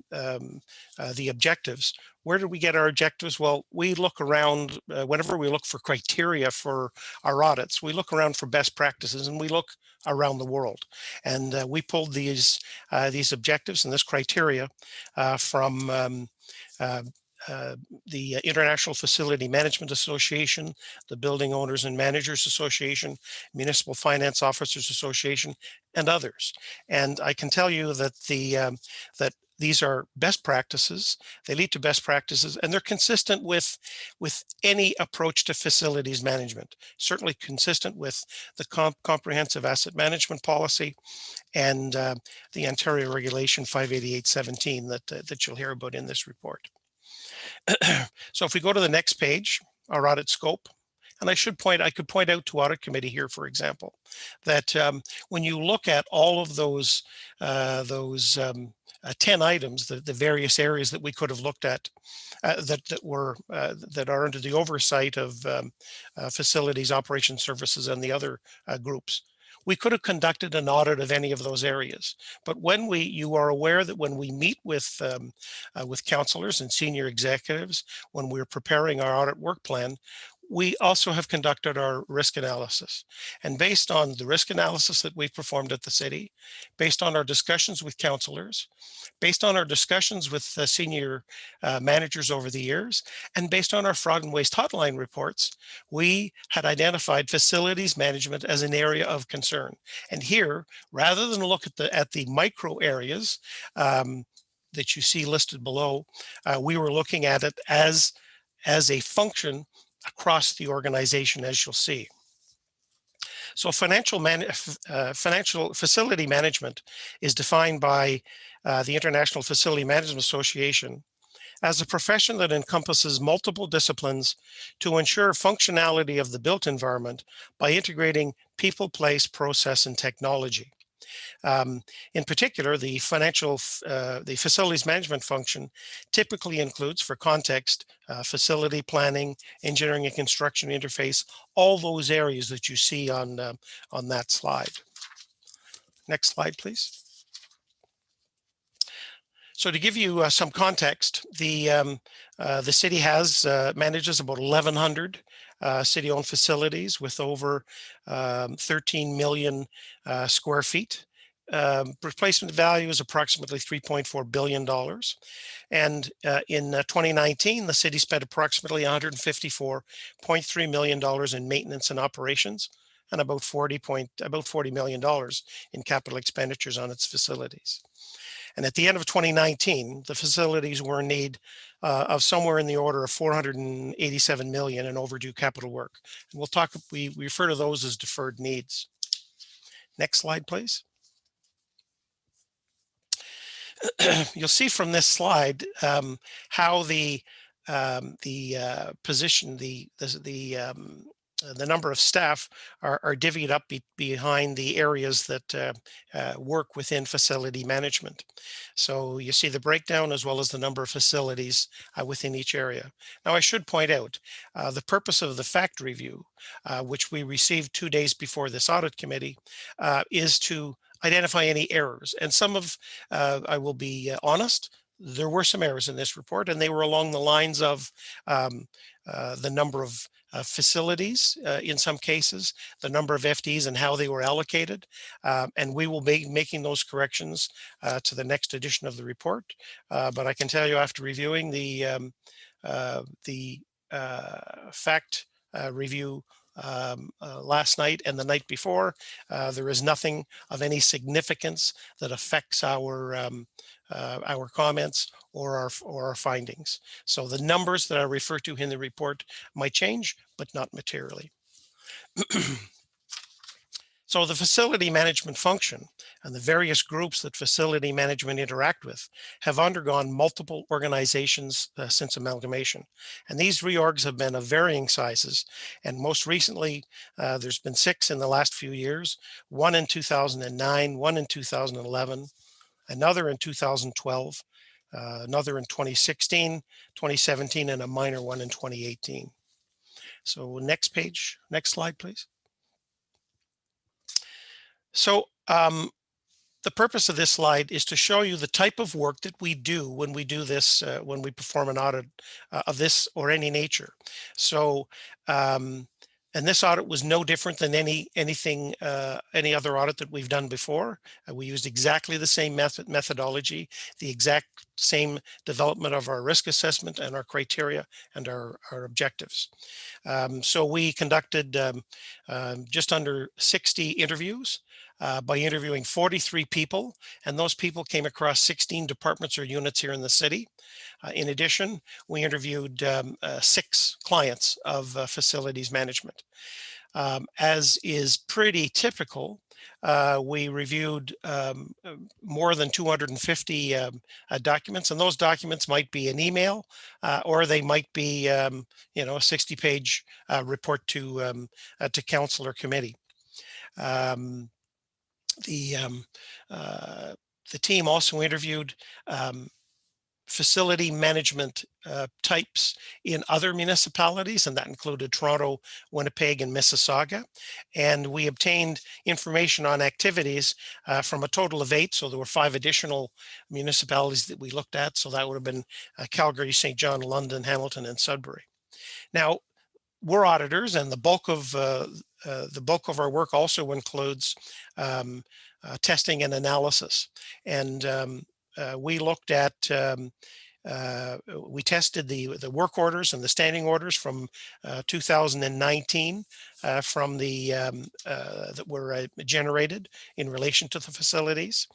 objectives, where do we get our objectives? Well, we look around, whenever we look for criteria for our audits, we look around for best practices, and we look around the world. And we pulled these objectives and this criteria from the International Facility Management Association, the Building Owners and Managers Association, Municipal Finance Officers Association, and others. And I can tell you that that these are best practices. They lead to best practices, and they're consistent with any approach to facilities management. Certainly consistent with the comprehensive asset management policy and the Ontario Regulation 588-17 that you'll hear about in this report. So if we go to the next page, our audit scope, and I could point out to audit committee here, for example, that when you look at all of those 10 items, the various areas that we could have looked at that are under the oversight of facilities, operation services, and the other groups. We could have conducted an audit of any of those areas, but you are aware that when we meet with councillors and senior executives, when we're preparing our audit work plan, we also have conducted our risk analysis. And based on the risk analysis that we've performed at the city, based on our discussions with councillors, based on our discussions with senior managers over the years, and based on our fraud and waste hotline reports, we had identified facilities management as an area of concern. And here, rather than look at the micro areas that you see listed below, we were looking at it as a function across the organization, as you'll see. So financial facility management is defined by the International Facility Management Association as a profession that encompasses multiple disciplines to ensure functionality of the built environment by integrating people, place, process, and technology. In particular, the facilities management function typically includes, for context, facility planning, engineering and construction interface, all those areas that you see on that slide. Next slide, please. So to give you some context, the city manages about 1,100 city-owned facilities with over 13 million square feet. Replacement value is approximately $3.4 billion. And in 2019, the city spent approximately $154.3 million in maintenance and operations, and about $40 million in capital expenditures on its facilities. And at the end of 2019, the facilities were in need of somewhere in the order of $487 million in overdue capital work. And we refer to those as deferred needs. Next slide, please. You'll see from this slide how the number of staff are divvied up behind the areas that work within facility management. So you see the breakdown as well as the number of facilities within each area. Now, I should point out the purpose of the fact review, which we received 2 days before this audit committee, is to identify any errors. And I will be honest, there were some errors in this report, and they were along the lines of the number of facilities in some cases, the number of FTEs and how they were allocated. And we will be making those corrections to the next edition of the report. But I can tell you, after reviewing the fact review last night and the night before, there is nothing of any significance that affects our comments or our findings. So the numbers that I refer to in the report might change, but not materially. So the facility management function and the various groups that facility management interact with have undergone multiple organizations since amalgamation. And these reorgs have been of varying sizes. And most recently, there's been 6 in the last few years, 1 in 2009, 1 in 2011, another in 2012, another in 2016, 2017, and a minor one in 2018. So next page, next slide, please. So the purpose of this slide is to show you the type of work that we do when we do this, when we perform an audit of this or any nature. So, and this audit was no different than any other audit that we've done before. We used exactly the same methodology, the exact same development of our risk assessment and our criteria and our objectives. So we conducted just under 60 interviews. By interviewing 43 people, and those people came across 16 departments or units here in the city. In addition, we interviewed 6 clients of facilities management. As is pretty typical, we reviewed more than 250 documents, and those documents might be an email or they might be, a 60-page report to council or committee. The team also interviewed facility management types in other municipalities, and that included Toronto, Winnipeg, and Mississauga. And we obtained information on activities from a total of 8. So there were 5 additional municipalities that we looked at. So that would have been Calgary, St. John, London, Hamilton, and Sudbury. Now, we're auditors, and the bulk of our work also includes testing and analysis. And we looked at, we tested the work orders and the standing orders from 2019 from the that were generated in relation to the facilities.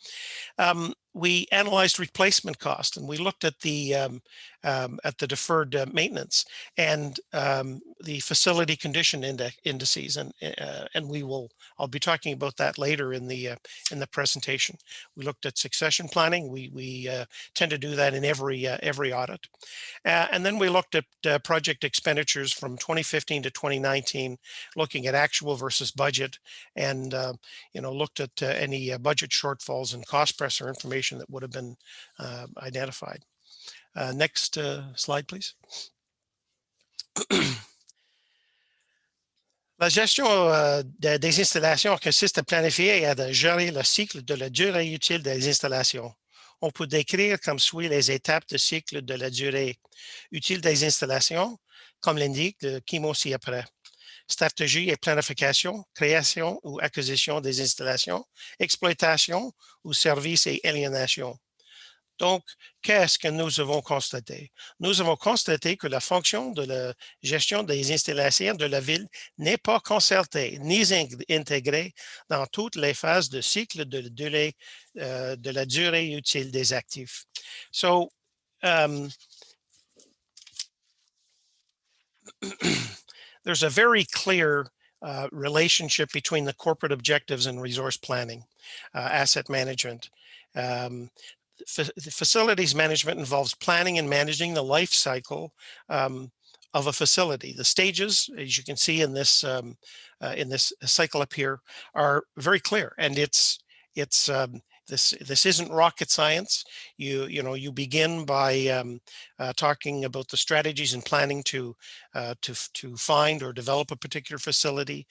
We analyzed replacement cost, and we looked at the deferred maintenance and the facility condition indices, and I'll be talking about that later in the presentation. We looked at succession planning. We tend to do that in every audit, and then we looked at project expenditures from 2015 to 2019, looking at actual versus budget, and looked at any budget shortfalls and cost pressure information that would have been identified. Next slide, please. La gestion des installations consiste à planifier et à gérer le cycle de la durée utile des installations. On peut décrire comme suit les étapes de cycle de la durée utile des installations, comme l'indique le qui-mot ci-après. Stratégie et planification, création ou acquisition des installations, exploitation ou service et aliénation. Donc, qu'est-ce que nous avons constaté? Nous avons constaté que la fonction de la gestion des installations de la ville n'est pas concertée ni intégrée dans toutes les phases de cycle de la durée utile des actifs. So, there's a very clear relationship between the corporate objectives and resource planning, asset management. The facilities management involves planning and managing the life cycle of a facility. The stages, as you can see in this cycle up here, are very clear, and this isn't rocket science. You begin by talking about the strategies and planning to find or develop a particular facility.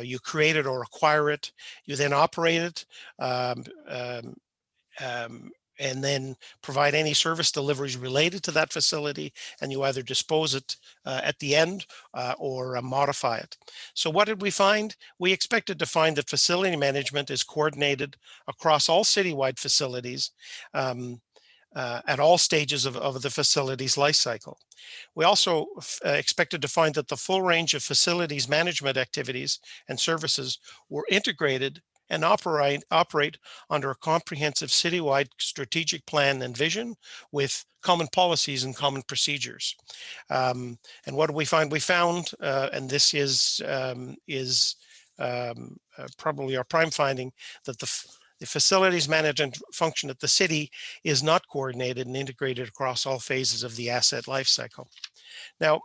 You create it or acquire it. You then operate it. And then provide any service deliveries related to that facility, and you either dispose it at the end or modify it. So what did we find? We expected to find that facility management is coordinated across all citywide facilities at all stages of the facility's life cycle. We also expected to find that the full range of facilities management activities and services were integrated and operate under a comprehensive citywide strategic plan and vision with common policies and common procedures. And what do we find? We found, and this is probably our prime finding, that the facilities management function at the city is not coordinated and integrated across all phases of the asset life cycle. Now,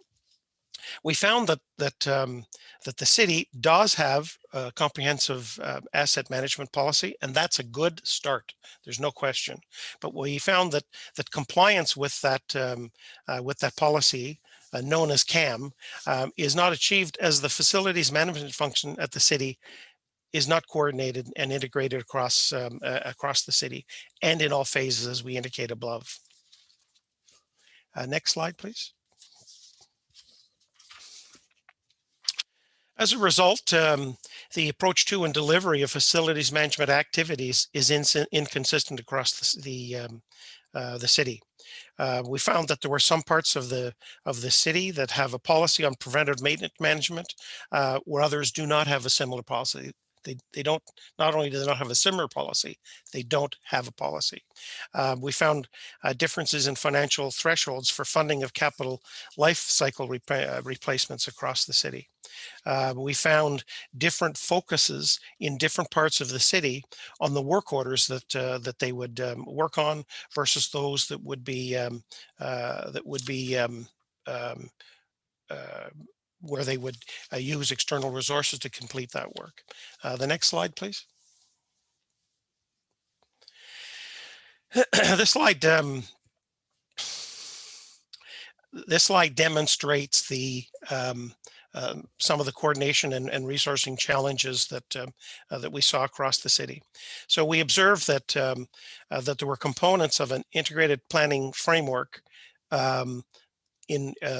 we found that that the city does have a comprehensive asset management policy, and that's a good start. There's no question. But we found that compliance with that policy, known as CAM, is not achieved, as the facilities management function at the city is not coordinated and integrated across across the city and in all phases, as we indicate above. Next slide, please. As a result, the approach to and delivery of facilities management activities is inconsistent across the city. We found that there were some parts of the city that have a policy on preventive maintenance management, where others do not have a similar policy. They don't, not only do they not have a similar policy, they don't have a policy. We found differences in financial thresholds for funding of capital life cycle replacements across the city. We found different focuses in different parts of the city on the work orders that they would work on versus those that would be where they would use external resources to complete that work. The next slide, please. This slide demonstrates the some of the coordination and resourcing challenges that we saw across the city. So we observed that that there were components of an integrated planning framework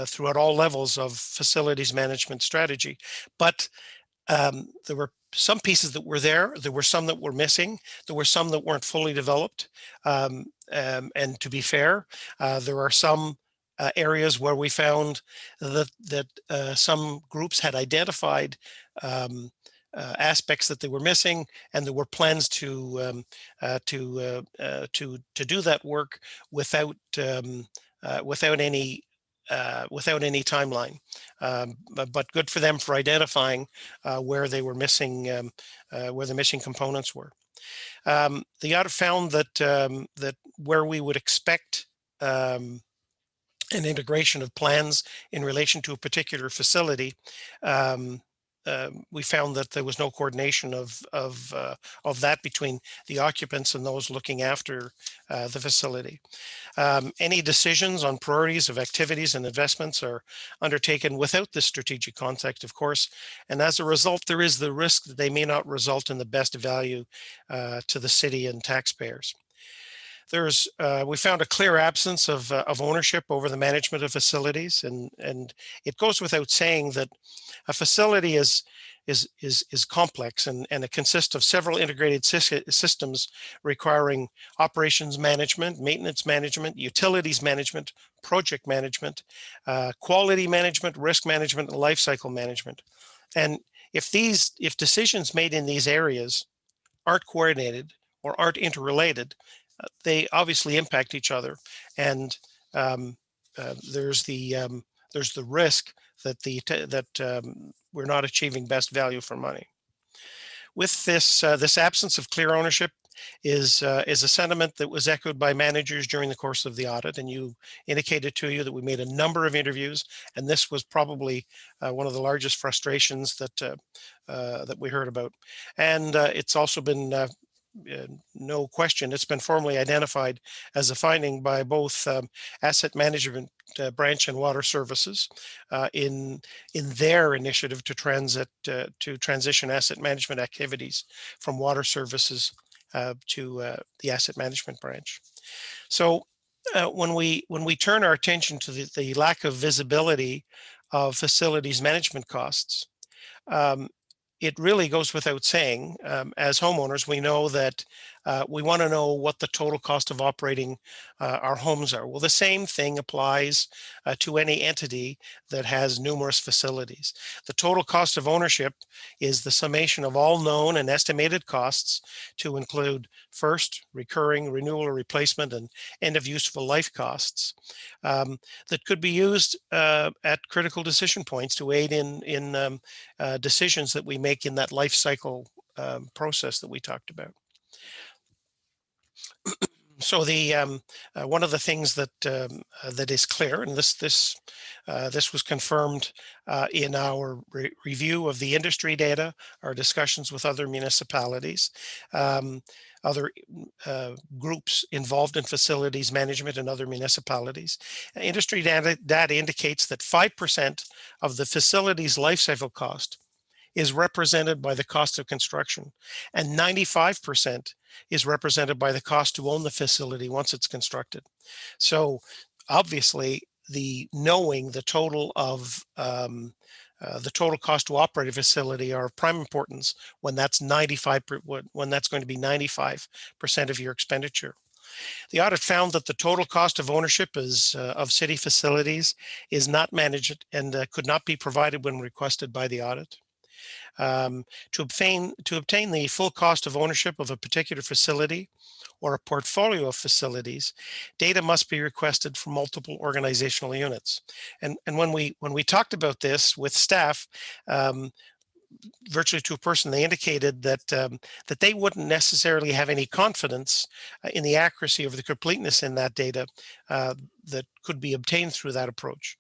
throughout all levels of facilities management strategy, but there were some pieces that were there. There were some that were missing. There were some that weren't fully developed. And to be fair, there are some areas where we found that some groups had identified aspects that they were missing, and there were plans to do that work without any timeline. But good for them for identifying where they were missing, where the missing components were. The audit found that where we would expect an integration of plans in relation to a particular facility, we found that there was no coordination of that between the occupants and those looking after the facility. Any decisions on priorities of activities and investments are undertaken without this strategic context, of course, and as a result, there is the risk that they may not result in the best value to the city and taxpayers. We found a clear absence of ownership over the management of facilities, and it goes without saying that a facility is complex, and it consists of several integrated systems requiring operations management, maintenance management, utilities management, project management, quality management, risk management, and life cycle management. And if decisions made in these areas aren't coordinated or aren't interrelated, they obviously impact each other, and there's the risk that we're not achieving best value for money. With this absence of clear ownership is a sentiment that was echoed by managers during the course of the audit, and you indicated to you that we made a number of interviews, and this was probably one of the largest frustrations that we heard about. And it's also been no question, it's been formally identified as a finding by both asset management branch and water services in their initiative to transition asset management activities from water services to the asset management branch. So when we turn our attention to the lack of visibility of facilities management costs, it really goes without saying, as homeowners, we know that we want to know what the total cost of operating our homes are. Well, the same thing applies to any entity that has numerous facilities. The total cost of ownership is the summation of all known and estimated costs to include first, recurring, renewal or replacement, and end of useful life costs that could be used at critical decision points to aid in decisions that we make in that life cycle process that we talked about. So the one of the things that that is clear, and this was confirmed in our review of the industry data, our discussions with other municipalities, other groups involved in facilities management and other municipalities. Industry data indicates that 5% of the facility's life cycle cost is represented by the cost of construction, and 95% is represented by the cost to own the facility once it's constructed. So obviously, knowing the total of the total cost to operate a facility are of prime importance when that's going to be 95% of your expenditure. The audit found that the total cost of ownership of city facilities is not managed and could not be provided when requested by the audit. To obtain the full cost of ownership of a particular facility or a portfolio of facilities, data must be requested from multiple organizational units. And when we talked about this with staff, virtually to a person, they indicated that that they wouldn't necessarily have any confidence in the accuracy of the completeness in that data that could be obtained through that approach.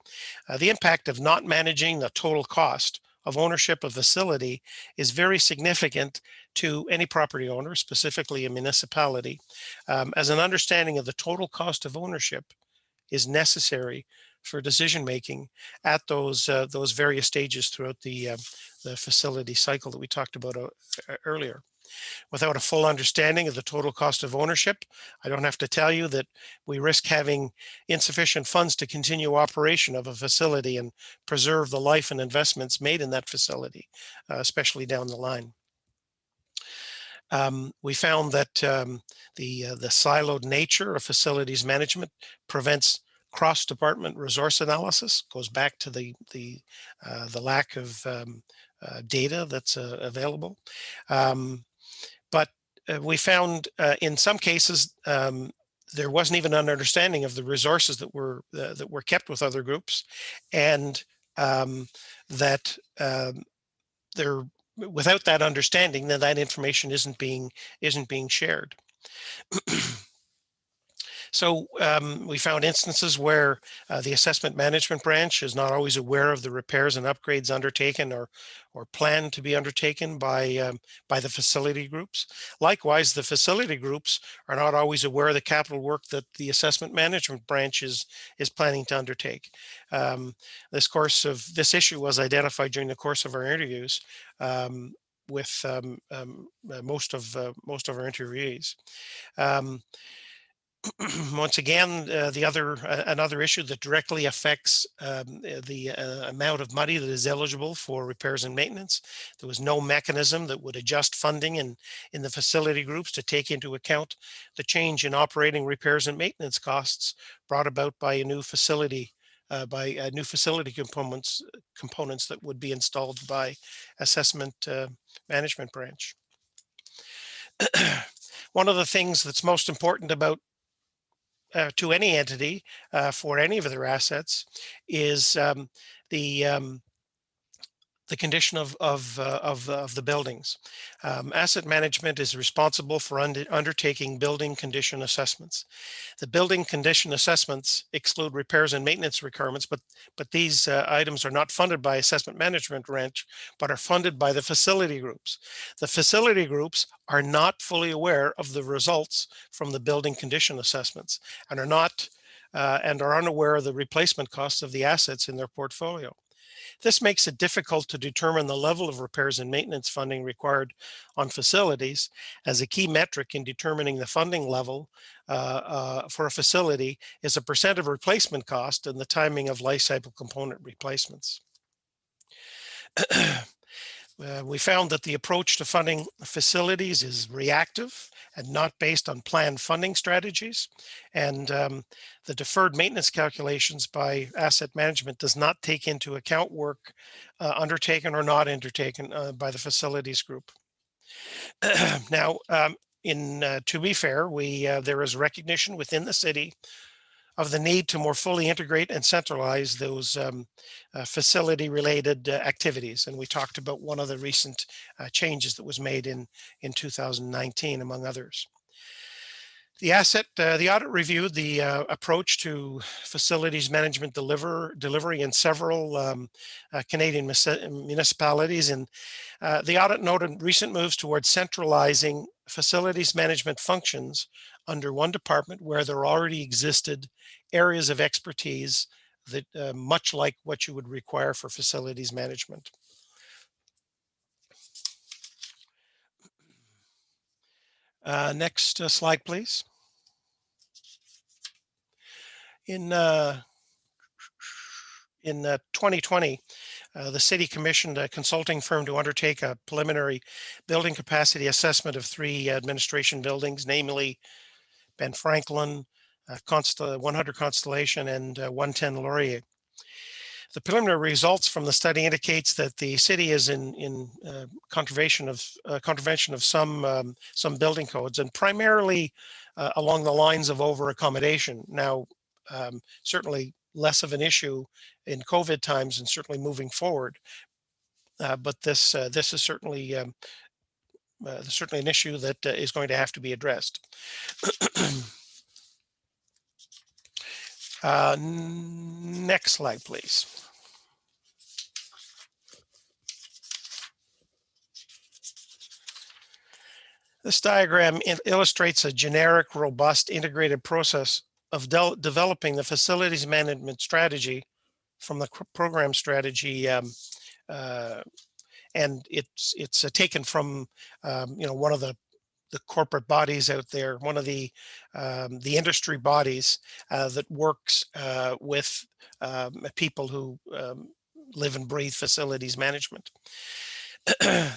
The impact of not managing the total cost of ownership of facility is very significant to any property owner, specifically a municipality, as an understanding of the total cost of ownership is necessary for decision making at those various stages throughout the facility cycle that we talked about earlier. Without a full understanding of the total cost of ownership, I don't have to tell you that we risk having insufficient funds to continue operation of a facility and preserve the life and investments made in that facility, especially down the line. We found that the siloed nature of facilities management prevents cross-department resource analysis, goes back to the lack of data that's available. But we found in some cases there wasn't even an understanding of the resources that were kept with other groups, and that without that understanding, then that information isn't being shared. So we found instances where the assessment management branch is not always aware of the repairs and upgrades undertaken or planned to be undertaken by the facility groups. Likewise, the facility groups are not always aware of the capital work that the assessment management branch is planning to undertake. This issue was identified during the course of our interviews with most of our interviewees. Once again, another issue that directly affects the amount of money that is eligible for repairs and maintenance. There was no mechanism that would adjust funding in the facility groups to take into account the change in operating repairs and maintenance costs brought about by new facility components that would be installed by assessment management branch. One of the things that's most important about to any entity for any of their assets is the condition of the buildings. Asset management is responsible for undertaking building condition assessments. The building condition assessments exclude repairs and maintenance requirements, but these items are not funded by assessment management branch, but are funded by the facility groups. The facility groups are not fully aware of the results from the building condition assessments and are unaware of the replacement costs of the assets in their portfolio. This makes it difficult to determine the level of repairs and maintenance funding required on facilities, as a key metric in determining the funding level for a facility is a percent of replacement cost and the timing of life cycle component replacements. We found that the approach to funding facilities is reactive and not based on planned funding strategies. And the deferred maintenance calculations by asset management does not take into account work undertaken or not undertaken by the facilities group. Now, to be fair, there is recognition within the city of the need to more fully integrate and centralize those facility-related activities. And we talked about one of the recent changes that was made in 2019, among others. The audit reviewed the approach to facilities management delivery in several Canadian municipalities. And the audit noted recent moves towards centralizing facilities management functions under one department where there already existed areas of expertise that much like what you would require for facilities management. Next slide, please. In 2020, the city commissioned a consulting firm to undertake a preliminary building capacity assessment of 3 administration buildings, namely Ben Franklin, 100 Constellation, and 110 Laurier. The preliminary results from the study indicates that the city is in contravention of some building codes, and primarily along the lines of over accommodation. Now, certainly less of an issue in COVID times, and certainly moving forward. But this is certainly an issue that is going to have to be addressed. Next slide, please. This diagram illustrates a generic, robust, integrated process of developing the facilities management strategy from the program strategy, and it's taken from one of the corporate bodies out there, one of the industry bodies that works with people who live and breathe facilities management.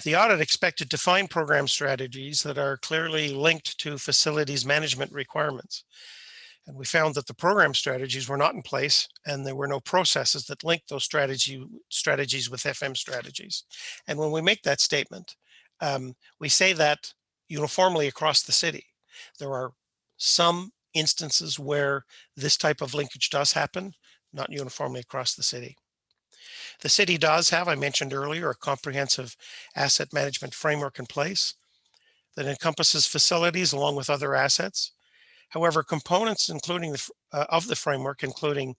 The audit expected to find program strategies that are clearly linked to facilities management requirements. And we found that the program strategies were not in place, and there were no processes that linked those strategies with FM strategies. And when we make that statement, we say that uniformly across the city. There are some instances where this type of linkage does happen, not uniformly across the city. The city does have, I mentioned earlier, a comprehensive asset management framework in place that encompasses facilities along with other assets. However, components of the framework, including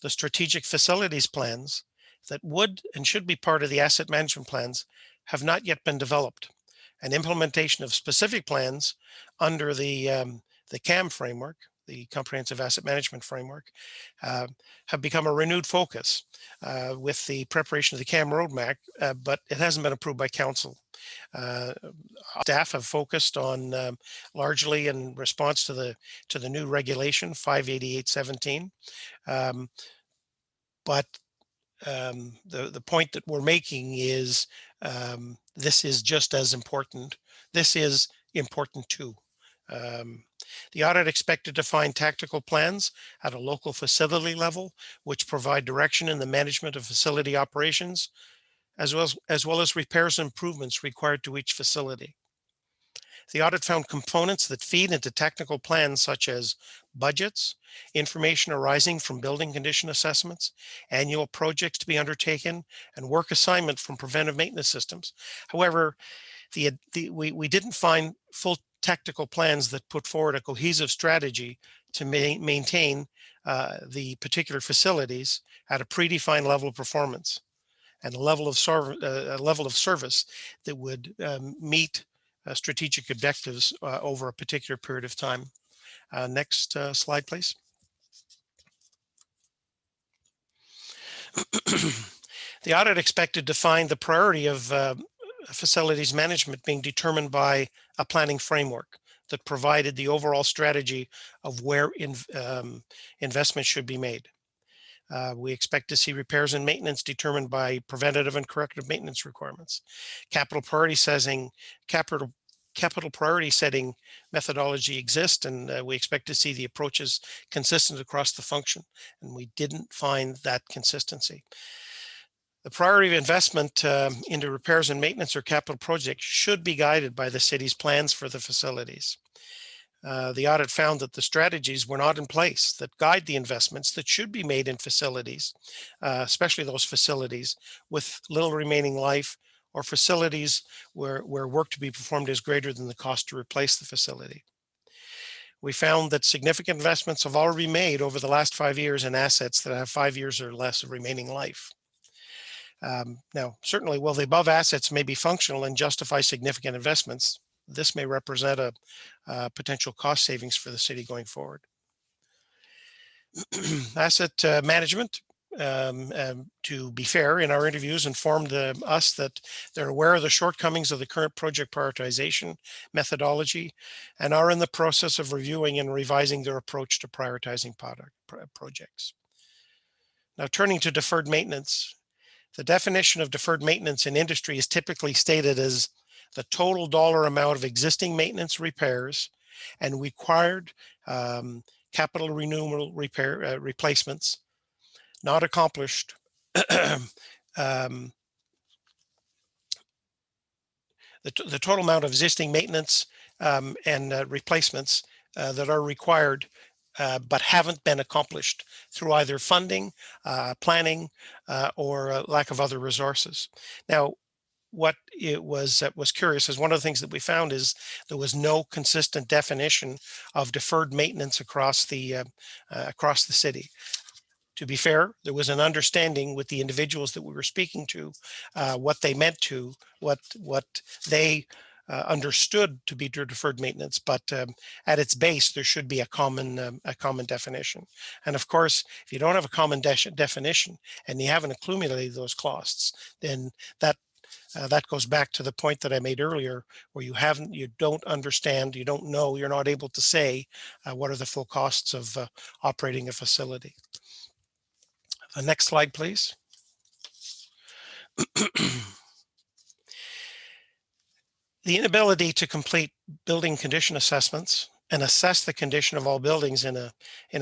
the strategic facilities plans that would and should be part of the asset management plans, have not yet been developed. And implementation of specific plans under the CAM framework, the Comprehensive Asset Management Framework, have become a renewed focus with the preparation of the CAM roadmap, but it hasn't been approved by council. Staff have focused on largely in response to the new regulation 58817, but the point that we're making is this is just as important. This is important too. The audit expected to find tactical plans at a local facility level, which provide direction in the management of facility operations, as well as repairs and improvements required to each facility. The audit found components that feed into technical plans such as budgets, information arising from building condition assessments, annual projects to be undertaken, and work assignment from preventive maintenance systems. However, we didn't find full technical plans that put forward a cohesive strategy to maintain the particular facilities at a predefined level of performance and a level of service that would meet strategic objectives over a particular period of time. Next slide, please. The audit expected to find the priority of facilities management being determined by a planning framework that provided the overall strategy of where investment should be made. We expect to see repairs and maintenance determined by preventative and corrective maintenance requirements. Capital priority setting methodology exists, and we expect to see the approaches consistent across the function, and we didn't find that consistency. The priority of investment into repairs and maintenance or capital projects should be guided by the city's plans for the facilities. The audit found that the strategies were not in place that guide the investments that should be made in facilities, especially those facilities with little remaining life, or facilities where work to be performed is greater than the cost to replace the facility. We found that significant investments have already been made over the last 5 years in assets that have 5 years or less of remaining life. Now, certainly, while the above assets may be functional and justify significant investments, this may represent a potential cost savings for the city going forward. Asset management, to be fair, in our interviews informed us that they're aware of the shortcomings of the current project prioritization methodology and are in the process of reviewing and revising their approach to prioritizing projects. Now, turning to deferred maintenance, the definition of deferred maintenance in industry is typically stated as the total dollar amount of existing maintenance repairs and required capital renewal replacements not accomplished the total amount of existing maintenance and replacements that are required but haven't been accomplished through either funding, planning, or lack of other resources. Now, what it was curious is one of the things that we found is there was no consistent definition of deferred maintenance across the city. To be fair, there was an understanding with the individuals that we were speaking to, what they meant to, what they understood to be deferred maintenance, but at its base, there should be a common definition. And of course, if you don't have a common definition and you haven't accumulated those costs, then that goes back to the point that I made earlier, where you don't understand, you don't know, you're not able to say what are the full costs of operating a facility. Next slide, please. The inability to complete building condition assessments and assess the condition of all buildings in a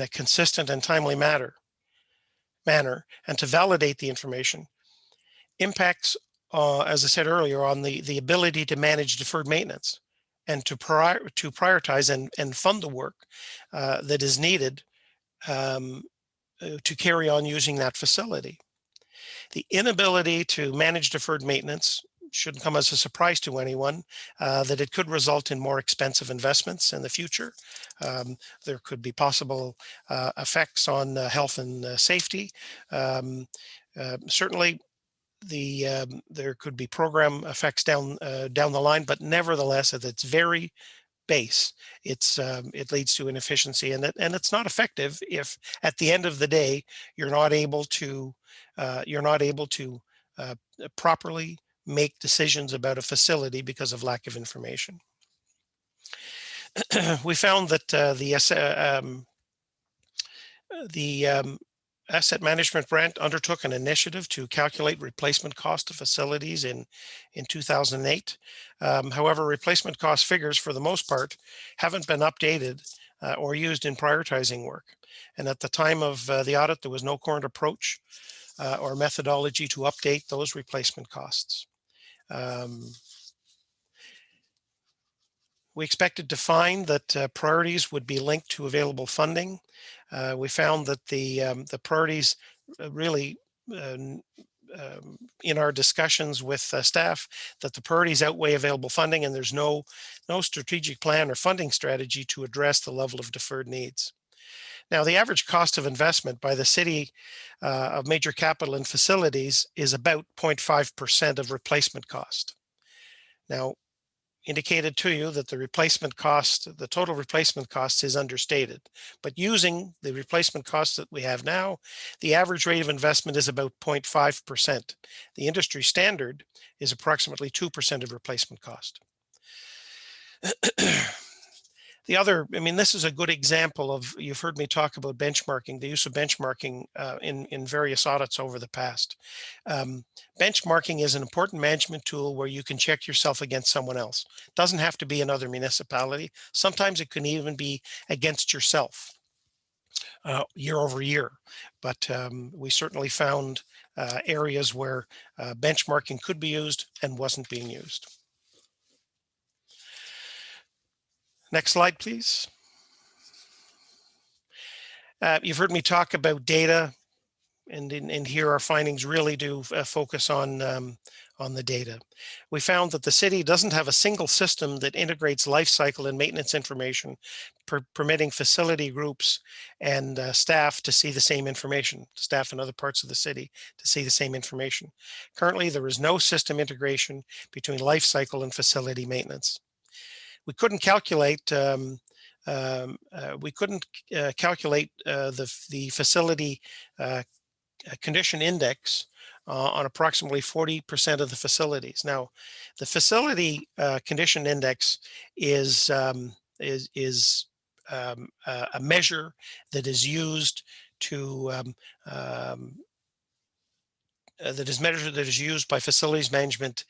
consistent and timely manner, and to validate the information impacts, as I said earlier, on the ability to manage deferred maintenance and to prioritize and fund the work that is needed to carry on using that facility. The inability to manage deferred maintenance shouldn't come as a surprise to anyone, that it could result in more expensive investments in the future. There could be possible effects on health and safety. Certainly, there could be program effects down the line, but nevertheless, at its very base, it leads to inefficiency, and it's not effective if at the end of the day you're not able to properly make decisions about a facility because of lack of information. We found that the asset management grant undertook an initiative to calculate replacement cost of facilities in 2008. However, replacement cost figures for the most part haven't been updated or used in prioritizing work. And at the time of the audit, there was no current approach or methodology to update those replacement costs. We expected to find that priorities would be linked to available funding. We found that the priorities really, in our discussions with staff, that the priorities outweigh available funding, and there's no strategic plan or funding strategy to address the level of deferred needs. Now, the average cost of investment by the city of major capital and facilities is about 0.5% of replacement cost. Now, indicated to you that the replacement cost, the total replacement cost, is understated. But using the replacement costs that we have now, the average rate of investment is about 0.5%. The industry standard is approximately 2% of replacement cost. The other, I mean, this is a good example of, you've heard me talk about benchmarking, the use of benchmarking in various audits over the past. Benchmarking is an important management tool where you can check yourself against someone else. It doesn't have to be another municipality. Sometimes it can even be against yourself year over year. But we certainly found areas where benchmarking could be used and wasn't being used. Next slide, please. You've heard me talk about data, and here our findings really do focus on the data. We found that the city doesn't have a single system that integrates life cycle and maintenance information, permitting facility groups and staff to see the same information, staff in other parts of the city to see the same information. Currently, there is no system integration between life cycle and facility maintenance. We couldn't calculate the facility condition index on approximately 40% of the facilities. Now, the facility condition index is a measure that is used to that is used by facilities management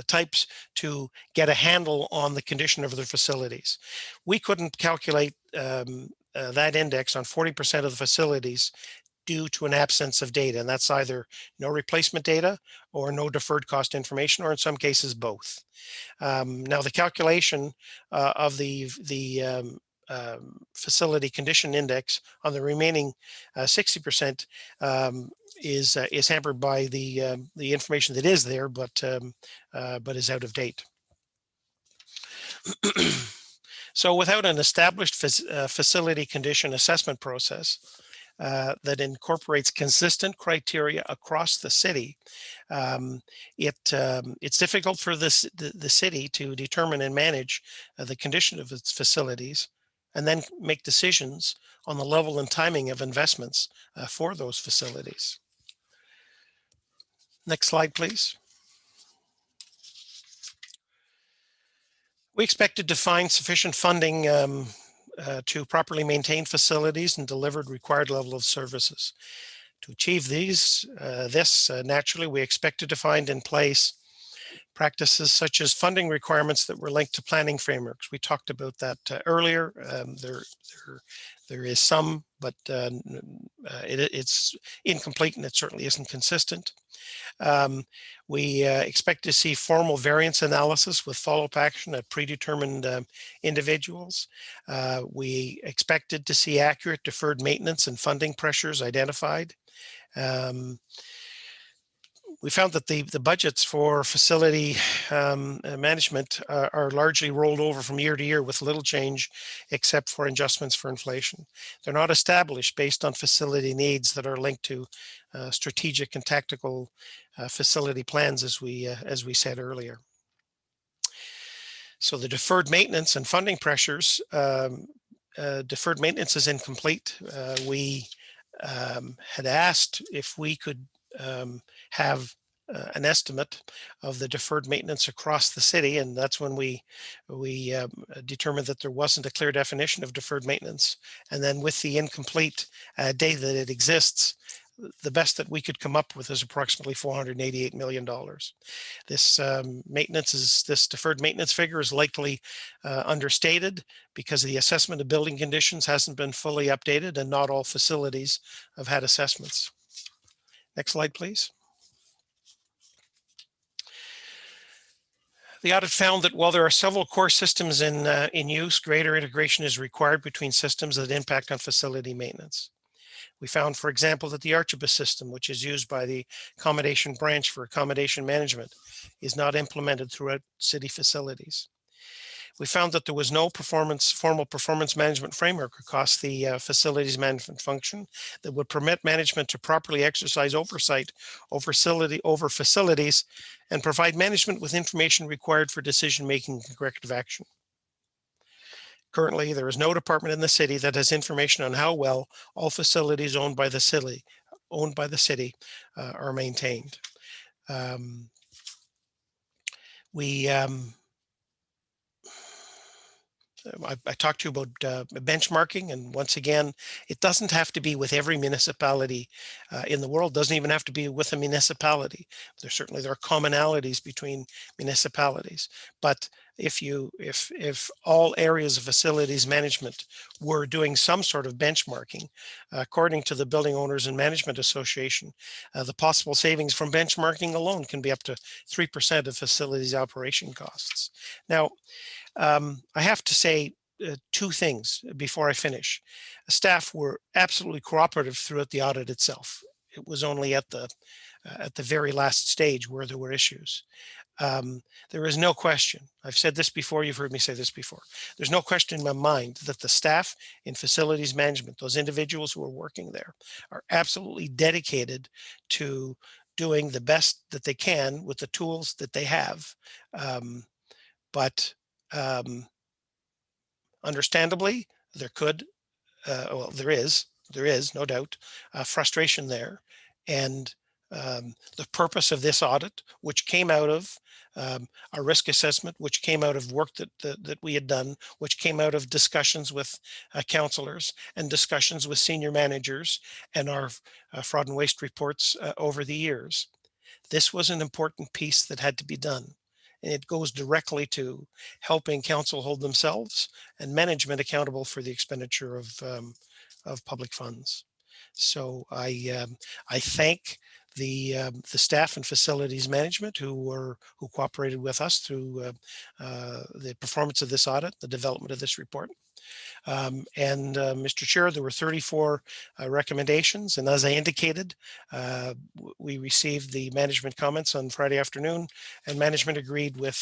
types to get a handle on the condition of their facilities. We couldn't calculate that index on 40% of the facilities due to an absence of data, and that's either no replacement data or no deferred cost information, or in some cases both. Now, the calculation of the facility condition index on the remaining 60% is hampered by the information that is there, but is out of date. So, without an established facility condition assessment process that incorporates consistent criteria across the city, it's difficult for the city to determine and manage the condition of its facilities, and then make decisions on the level and timing of investments for those facilities. Next slide, please. We expected to find sufficient funding to properly maintain facilities and deliver required level of services. To achieve this, naturally, we expected to find in place practices such as funding requirements that were linked to planning frameworks. We talked about that earlier. There is some, but it's incomplete, and it certainly isn't consistent. We expect to see formal variance analysis with follow-up action at predetermined individuals. We expected to see accurate deferred maintenance and funding pressures identified. We found that the budgets for facility management are largely rolled over from year to year with little change except for adjustments for inflation. They're not established based on facility needs that are linked to strategic and tactical facility plans, as we said earlier. So the deferred maintenance and funding pressures, deferred maintenance is incomplete. We had asked if we could have an estimate of the deferred maintenance across the city, and that's when we determined that there wasn't a clear definition of deferred maintenance. And then with the incomplete data that it exists, the best that we could come up with is approximately $488 million. This this deferred maintenance figure is likely understated because the assessment of building conditions hasn't been fully updated, and not all facilities have had assessments. Next slide, please. The audit found that while there are several core systems in use, greater integration is required between systems that impact on facility maintenance. We found, for example, that the Archibus system, which is used by the accommodation branch for accommodation management, is not implemented throughout city facilities. We found that there was no formal performance management framework across the facilities management function that would permit management to properly exercise oversight over facilities and provide management with information required for decision-making and corrective action. Currently, there is no department in the city that has information on how well all facilities owned by the city are maintained. I talked to you about benchmarking, and once again, it doesn't have to be with every municipality in the world. Doesn't even have to be with a municipality. There are commonalities between municipalities, but if all areas of facilities management were doing some sort of benchmarking, according to the Building Owners and Management Association, the possible savings from benchmarking alone can be up to 3% of facilities operation costs. Now, I have to say two things before I finish. Staff were absolutely cooperative throughout the audit itself. It was only at the very last stage where there were issues. There is no question, I've said this before, you've heard me say this before, there's no question in my mind that the staff in facilities management, those individuals who are working there, are absolutely dedicated to doing the best that they can with the tools that they have. But understandably, there is no doubt frustration there. And the purpose of this audit, which came out of our risk assessment, which came out of work that we had done, which came out of discussions with councillors and discussions with senior managers and our fraud and waste reports over the years. This was an important piece that had to be done. And it goes directly to helping council hold themselves and management accountable for the expenditure of public funds. So I thank the staff and facilities management who cooperated with us through the performance of this audit, the development of this report. Mr. Chair, there were 34 recommendations, and as I indicated, we received the management comments on Friday afternoon, and management agreed with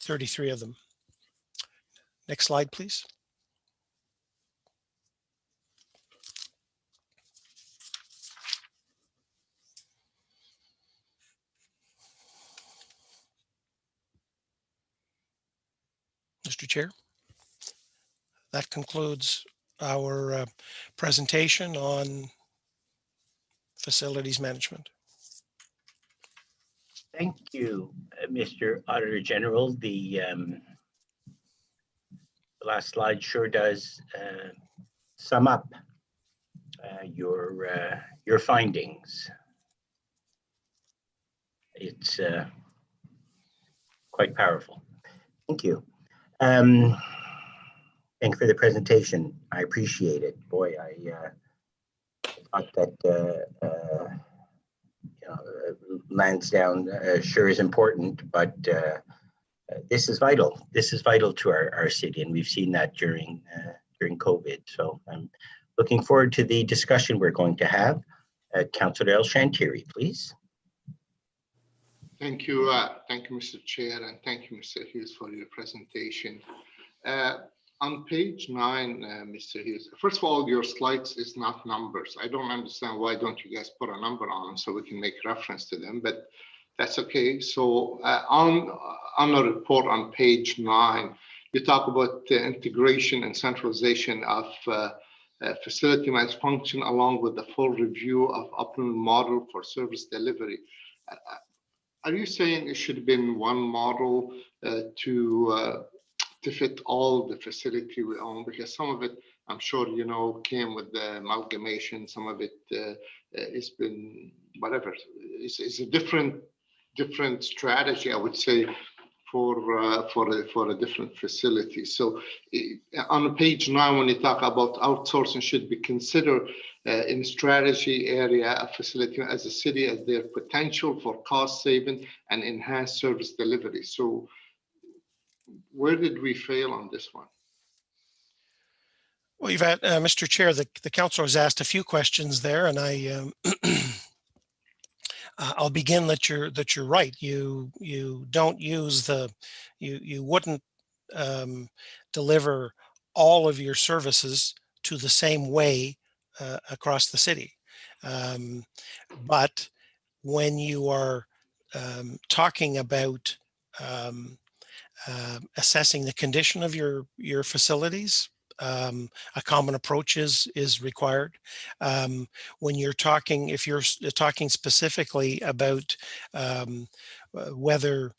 33 of them. Next slide, please. Mr. Chair, that concludes our presentation on facilities management. Thank you, Mr. Auditor General. The last slide sure does sum up your findings. It's quite powerful. Thank you. Thank you for the presentation. I appreciate it. Boy, I thought that Lansdowne sure is important, but this is vital. This is vital to our city, and we've seen that during COVID. So I'm looking forward to the discussion we're going to have. Councillor El Shantiri, please. Thank you, Mr. Chair, and thank you, Mr. Hughes, for your presentation. On page 9, Mr. Hughes, first of all, your slides is not numbers. I don't understand why don't you guys put a number on them so we can make reference to them, but that's okay. So on the report on page 9, you talk about the integration and centralization of facility management function along with the full review of optimal model for service delivery. Are you saying it should have been one model to fit all the facility we own? Because some of it, I'm sure you know, came with the amalgamation. Some of it has been whatever. It's a different strategy, I would say, for a different facility. So on page 9, when you talk about outsourcing, should be considered in strategy area of facility as a city as their potential for cost saving and enhanced service delivery. So where did we fail on this one? Well, you've had, Mr. Chair, the councillor has asked a few questions there, and I'll begin that you're right. You don't use you wouldn't deliver all of your services to the same way across the city. But when you are talking about assessing the condition of your facilities, a common approach is required. When you're talking, if you're talking specifically about whether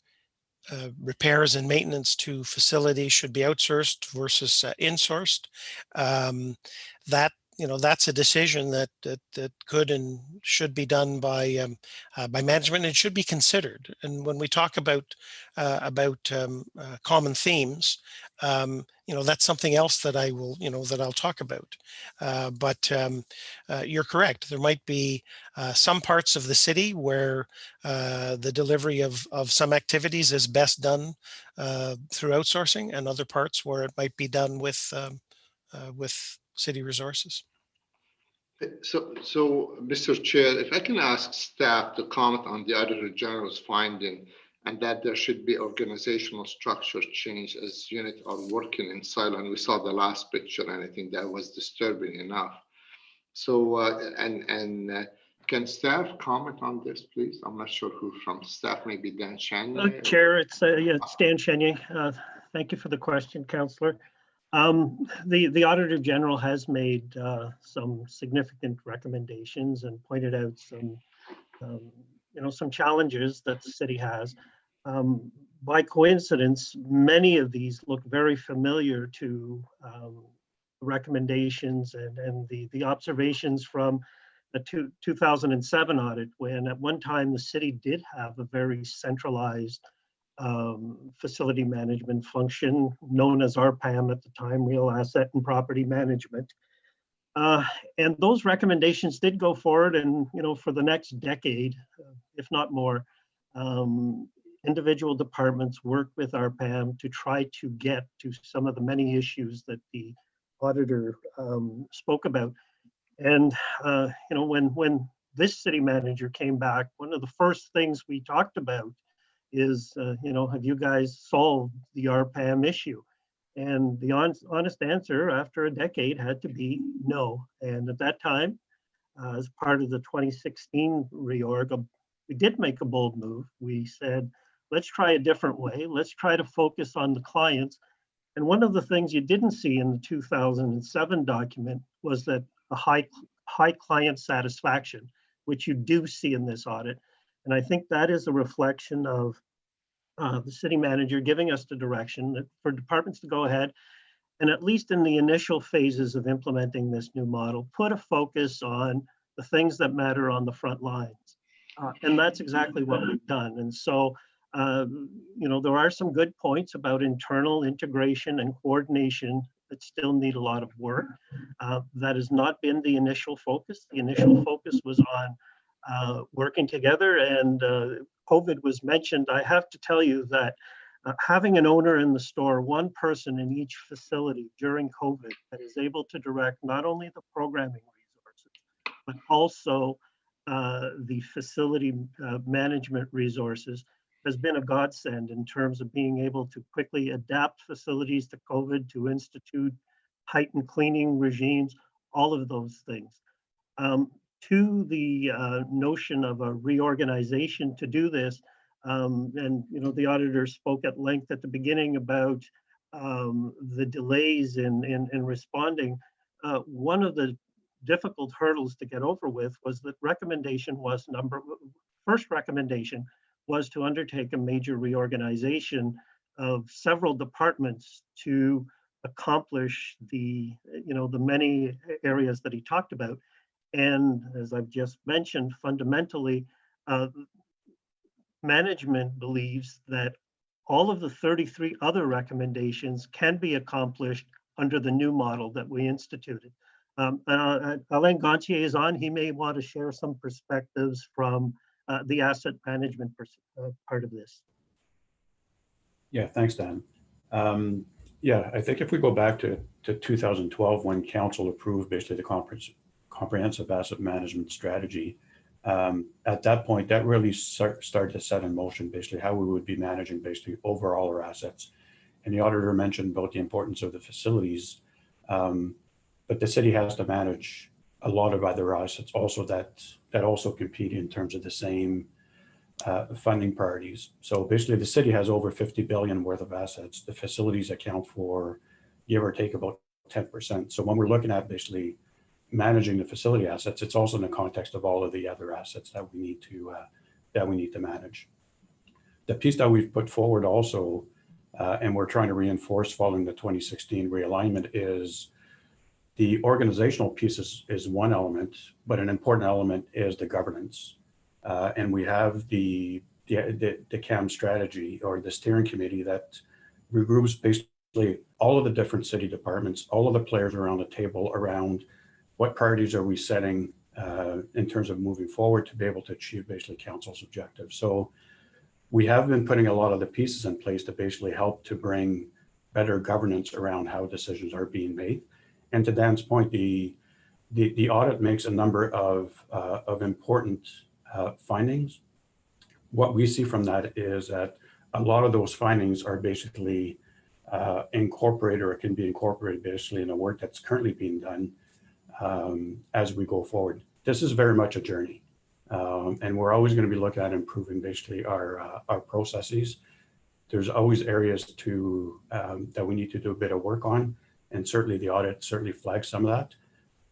repairs and maintenance to facilities should be outsourced versus insourced. That, that's a decision that could and should be done by management, and it should be considered. And when we talk about common themes, that's something else that I will, that I'll talk about. But you're correct. There might be some parts of the city where the delivery of some activities is best done through outsourcing, and other parts where it might be done with city resources. So, Mr. Chair, if I can ask staff to comment on the Auditor General's finding, and that there should be organizational structure change as units are working in silo. And we saw the last picture, and I think that was disturbing enough. So, can staff comment on this, please? I'm not sure who from staff, maybe Dan Chanier. Chair, it's Dan Chanier. Thank you for the question, Councillor. The Auditor General has made some significant recommendations and pointed out some, some challenges that the city has. By coincidence, many of these look very familiar to recommendations and the observations from the 2007 audit, when at one time the city did have a very centralized facility management function known as RPAM at the time, Real Asset and Property Management. And those recommendations did go forward, and for the next decade, if not more, individual departments worked with RPAM to try to get to some of the many issues that the auditor spoke about. And when this city manager came back, one of the first things we talked about is, have you guys solved the RPAM issue? And the honest answer after a decade had to be no. And at that time, as part of the 2016 reorg, we did make a bold move. We said, let's try a different way. Let's try to focus on the clients. And one of the things you didn't see in the 2007 document was that a high client satisfaction, which you do see in this audit. And I think that is a reflection of the city manager giving us the direction that for departments to go ahead and, at least in the initial phases of implementing this new model, put a focus on the things that matter on the front lines. And that's exactly what we've done. And so, there are some good points about internal integration and coordination that still need a lot of work. That has not been the initial focus. The initial focus was on working together, and COVID was mentioned. I have to tell you that having an owner in the store, one person in each facility during COVID that is able to direct not only the programming resources, but also the facility management resources has been a godsend in terms of being able to quickly adapt facilities to COVID, to institute heightened cleaning regimes, all of those things. To the notion of a reorganization to do this, and the auditor spoke at length at the beginning about the delays in responding. One of the difficult hurdles to get over with was that first recommendation was to undertake a major reorganization of several departments to accomplish the many areas that he talked about. And as I've just mentioned, fundamentally, management believes that all of the 33 other recommendations can be accomplished under the new model that we instituted. Alain Gontier is on. He may want to share some perspectives from the asset management part of this. Yeah, thanks, Dan. Yeah, I think if we go back to 2012, when council approved basically the comprehensive asset management strategy, at that point, that really started to set in motion basically how we would be managing basically overall our assets. And the auditor mentioned about the importance of the facilities, but the city has to manage a lot of other assets also that also compete in terms of the same funding priorities. So basically the city has over 50 billion worth of assets. The facilities account for, give or take, about 10%. So when we're looking at basically managing the facility assets, it's also in the context of all of the other assets that we need to manage. The piece that we've put forward also, and we're trying to reinforce following the 2016 realignment, is the organizational piece is one element, but an important element is the governance. And we have the CAM strategy, or the steering committee, that regroups basically all of the different city departments, all of the players around the table around what priorities are we setting in terms of moving forward to be able to achieve basically council's objectives. So we have been putting a lot of the pieces in place to basically help to bring better governance around how decisions are being made. And to Dan's point, the audit makes a number of important findings. What we see from that is that a lot of those findings are basically incorporated, or can be incorporated basically in the work that's currently being done as we go forward. This is very much a journey, and we're always going to be looking at improving basically our processes. There's always areas to that we need to do a bit of work on, and certainly the audit certainly flags some of that.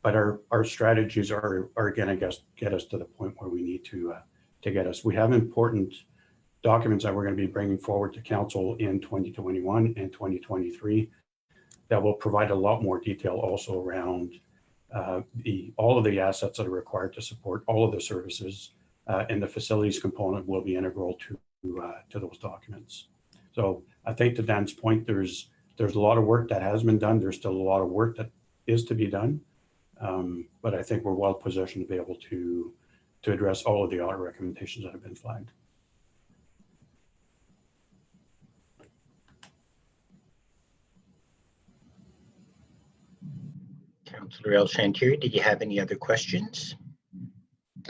But our strategies are going to get us to the point where we need to get us. We have important documents that we're going to be bringing forward to council in 2021 and 2023 that will provide a lot more detail also around all of the assets that are required to support all of the services, and the facilities component will be integral to those documents. So I think to Dan's point, there's a lot of work that has been done. There's still a lot of work that is to be done, but I think we're well positioned to be able to address all of the audit recommendations that have been flagged. Councillor El Chantier, did you have any other questions?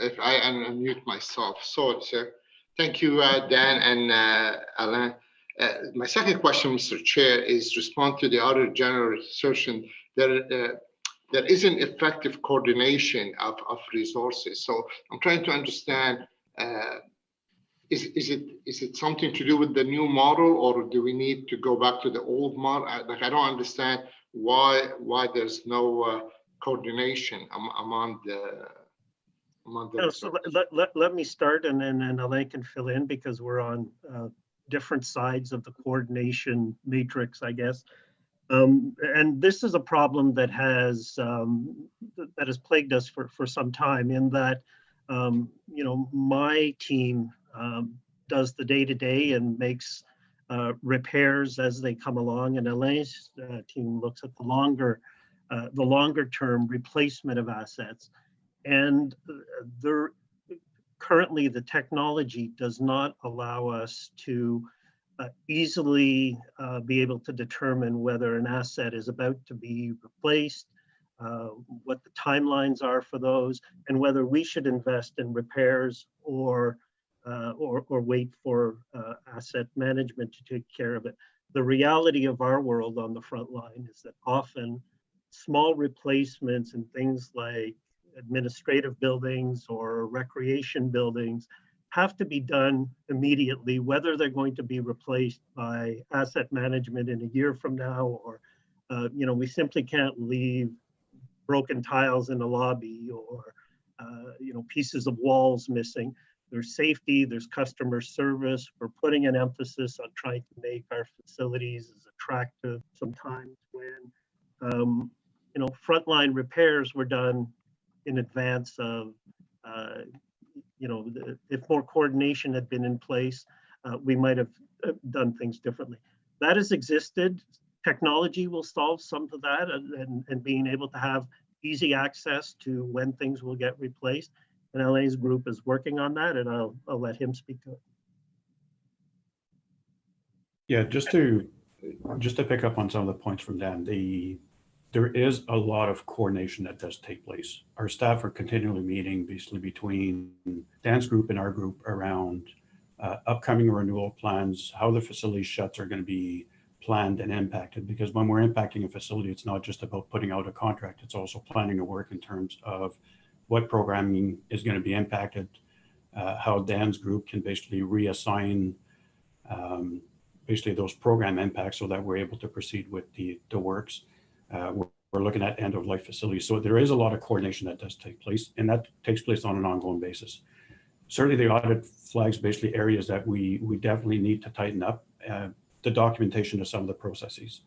If I unmute myself, sorry, sir. Thank you, Dan and Alain. My second question, Mr. Chair, is respond to the Auditor General assertion that there isn't effective coordination of resources. So I'm trying to understand, is it something to do with the new model, or do we need to go back to the old model? Like, I don't understand why there's no coordination among the. So let me start, and then Alain can fill in, because we're on different sides of the coordination matrix, I guess. And this is a problem that has plagued us for some time, in that my team does the day-to-day and makes repairs as they come along, and Alain's team looks at the longer term replacement of assets. And currently the technology does not allow us to easily be able to determine whether an asset is about to be replaced, what the timelines are for those, and whether we should invest in repairs or wait for asset management to take care of it. The reality of our world on the front line is that often small replacements in things like administrative buildings or recreation buildings have to be done immediately, whether they're going to be replaced by asset management in a year from now, or we simply can't leave broken tiles in the lobby, or pieces of walls missing. There's safety, there's customer service. We're putting an emphasis on trying to make our facilities as attractive sometimes when frontline repairs were done in advance of, if more coordination had been in place, we might have done things differently. That has existed. Technology will solve some of that, and being able to have easy access to when things will get replaced. And LA's group is working on that, and I'll let him speak to it. Yeah, just to pick up on some of the points from Dan, there is a lot of coordination that does take place. Our staff are continually meeting basically between Dan's group and our group around upcoming renewal plans, how the facility shuts are going to be planned and impacted. Because when we're impacting a facility, it's not just about putting out a contract, it's also planning the work in terms of what programming is going to be impacted, how Dan's group can basically reassign basically those program impacts so that we're able to proceed with the works. We're looking at end-of-life facilities. So there is a lot of coordination that does take place, and that takes place on an ongoing basis. certainly the audit flags basically areas that we definitely need to tighten up. The documentation of some of the processes.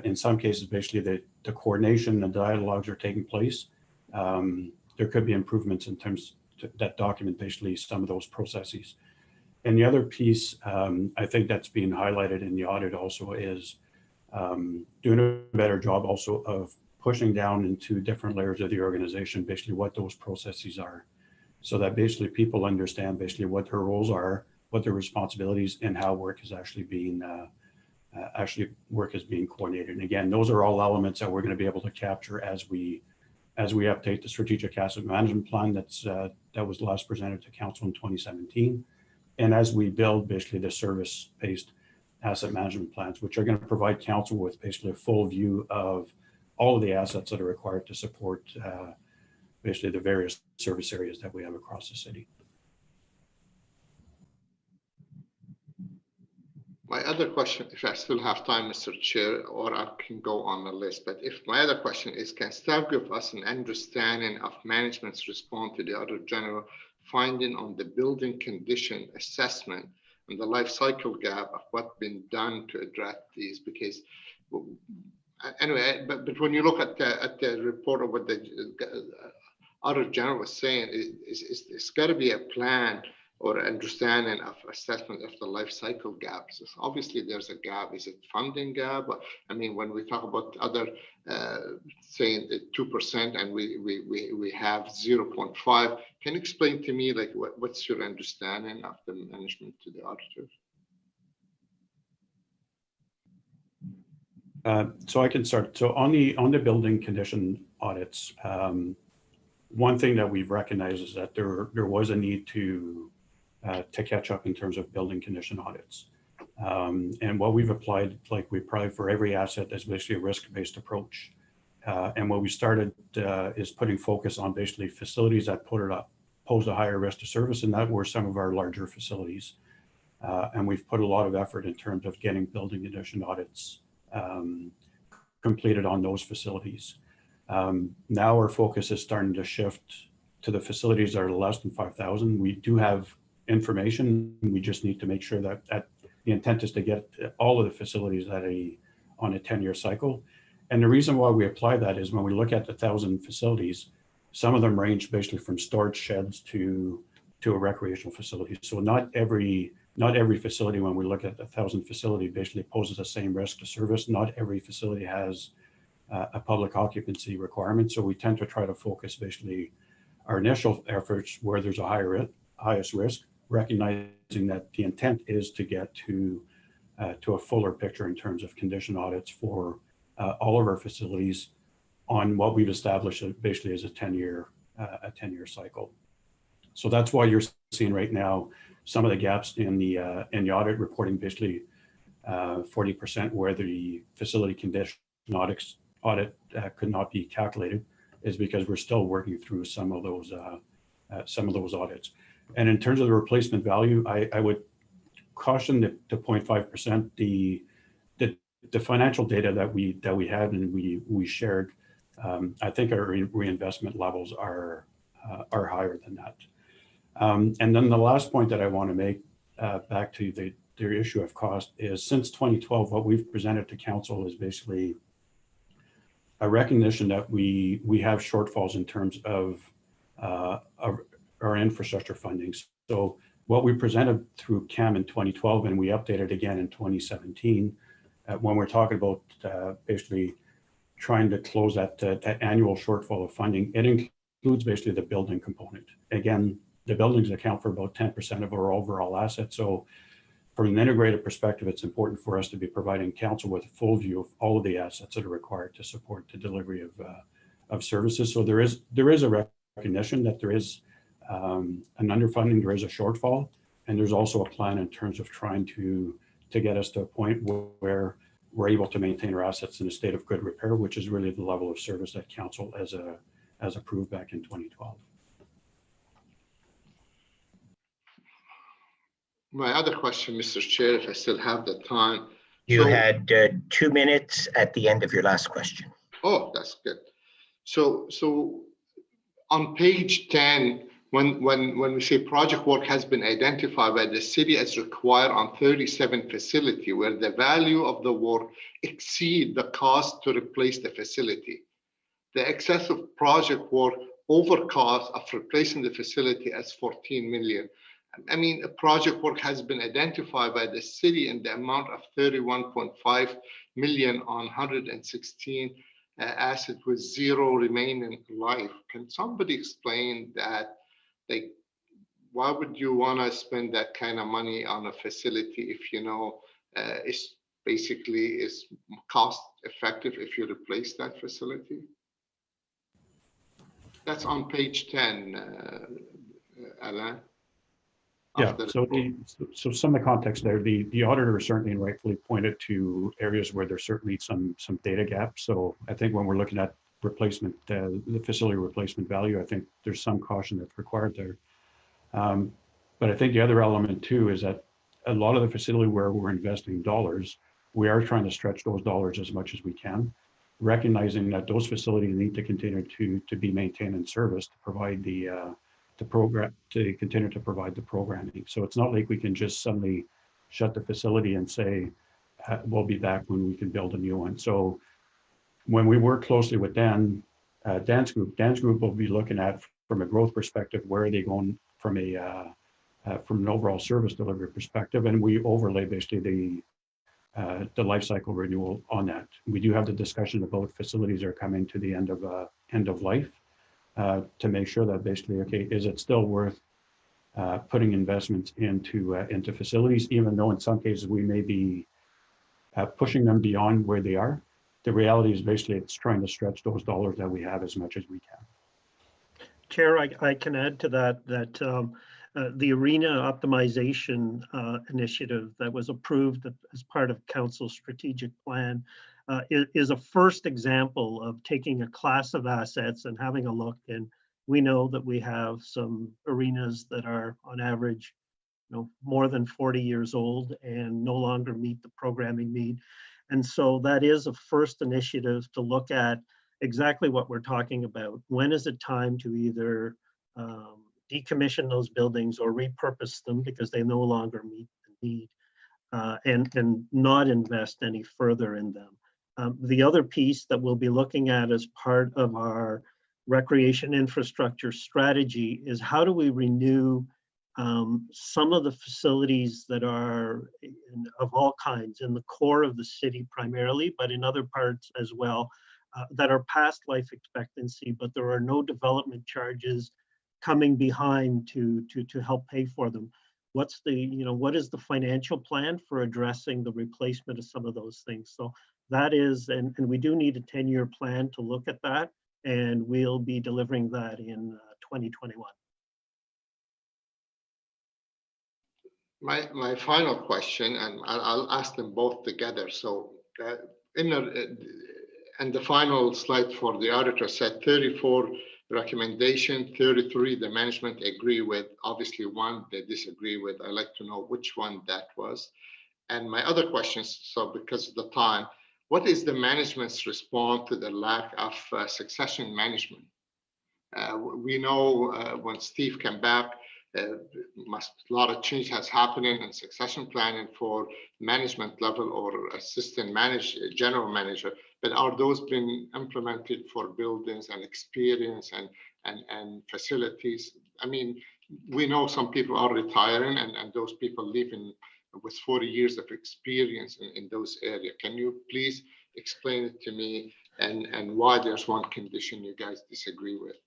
In some cases, basically the coordination and dialogues are taking place. There could be improvements in terms that document basically some of those processes. And the other piece, I think that's being highlighted in the audit also is doing a better job also of pushing down into different layers of the organization, basically what those processes are, so that basically people understand basically what their roles are, what their responsibilities, and how work is actually being coordinated. And again, those are all elements that we're going to be able to capture as we update the strategic asset management plan that was last presented to council in 2017, and as we build basically the service-based asset management plans, which are going to provide council with basically a full view of all of the assets that are required to support basically the various service areas that we have across the city. My other question, if I still have time, Mr. Chair, or I can go on the list, but if my other question is, can staff give us an understanding of management's response to the Auditor General finding on the building condition assessment and the life cycle gap of what's been done to address these? Because anyway, but when you look at the report of what the Auditor General was saying, it's got to be a plan or understanding of assessment of the life cycle gaps. So obviously there's a gap. Is it funding gap? I mean, when we talk about other saying 2% and we have 0.5, can you explain to me like what's your understanding of the management to the auditors? So I can start. So on the building condition audits, one thing that we've recognized is that there was a need to catch up in terms of building condition audits. And what we've applied, like we probably for every asset, is basically a risk-based approach. And what we started is putting focus on basically facilities that pose a higher risk to service, and that were some of our larger facilities. And we've put a lot of effort in terms of getting building condition audits completed on those facilities. Now our focus is starting to shift to the facilities that are less than 5,000. We do have information. We just need to make sure that the intent is to get all of the facilities on a 10-year cycle. And the reason why we apply that is when we look at the 1,000 facilities, some of them range basically from storage sheds to a recreational facility. So not every facility, when we look at the 1,000 facility, basically poses the same risk to service. Not every facility has a public occupancy requirement. So we tend to try to focus basically our initial efforts where there's a highest risk, recognizing that the intent is to get to a fuller picture in terms of condition audits for all of our facilities on what we've established basically as a 10-year cycle. So that's why you're seeing right now some of the gaps in the audit reporting, basically 40% where the facility condition audit could not be calculated, is because we're still working through some of those audits. And in terms of the replacement value, I would caution the 0.5%. The financial data that we had and we shared, I think our reinvestment levels are higher than that. And then the last point that I want to make back to the issue of cost is, since 2012, what we've presented to council is basically a recognition that we have shortfalls in terms of our infrastructure funding. So what we presented through CAM in 2012, and we updated again in 2017, when we're talking about basically trying to close that annual shortfall of funding, it includes basically the building component. Again, the buildings account for about 10% of our overall assets. So from an integrated perspective, it's important for us to be providing council with a full view of all of the assets that are required to support the delivery of services. So there is a recognition that there is an underfunding, there is a shortfall, and there's also a plan in terms of trying to get us to a point where we're able to maintain our assets in a state of good repair, which is really the level of service that council has approved back in 2012. My other question, Mr. Chair, if I still have the time. You had 2 minutes at the end of your last question. Oh, that's good. So on page 10, when we say project work has been identified by the city as required on 37 facility where the value of the work exceed the cost to replace the facility. The excess of project work over cost of replacing the facility as 14 million. I mean, a project work has been identified by the city in the amount of 31.5 million on 116 assets with zero remaining life. Can somebody explain that? Like, why would you want to spend that kind of money on a facility if you know it's basically is cost effective if you replace that facility? That's on page 10, Alain. Yeah, so some of the context there, the auditor certainly and rightfully pointed to areas where there's certainly some data gaps. So I think when we're looking at replacement, the facility replacement value, I think there's some caution that's required there. But I think the other element too is that a lot of the facility where we're investing dollars, we are trying to stretch those dollars as much as we can, recognizing that those facilities need to continue to be maintained and serviced to provide the program, to continue to provide the programming. So it's not like we can just suddenly shut the facility and say, we'll be back when we can build a new one. So when we work closely with Dan's group will be looking at from a growth perspective, where are they going from an overall service delivery perspective, and we overlay basically the life cycle renewal on that. We do have the discussion about facilities that are coming to the end of life to make sure that basically, okay, is it still worth putting investments into facilities, even though in some cases we may be pushing them beyond where they are. The reality is basically it's trying to stretch those dollars that we have as much as we can. Chair, I can add to that the arena optimization initiative that was approved as part of Council's strategic plan is a first example of taking a class of assets and having a look. And we know that we have some arenas that are on average, more than 40 years old and no longer meet the programming need. And so that is a first initiative to look at exactly what we're talking about. When is it time to either decommission those buildings or repurpose them because they no longer meet the need, and not invest any further in them. The other piece that we'll be looking at as part of our recreation infrastructure strategy is how do we renew some of the facilities that are of all kinds in the core of the city primarily, but in other parts as well, that are past life expectancy, but there are no development charges coming behind to help pay for them. What is the financial plan for addressing the replacement of some of those things? So that is, and we do need a 10-year plan to look at that, and we'll be delivering that in 2021. My final question, and I'll ask them both together. So and the final slide for the auditor said 34 recommendation, 33 the management agree with, obviously one they disagree with. I'd like to know which one that was. And my other questions, so because of the time, what is the management's response to the lack of succession management? We know when Steve came back, a lot of change has happened in succession planning for management level or assistant general manager, but are those being implemented for buildings and experience and facilities? I mean, we know some people are retiring and those people leaving with 40 years of experience in those areas. Can you please explain it to me and why there's one condition you guys disagree with?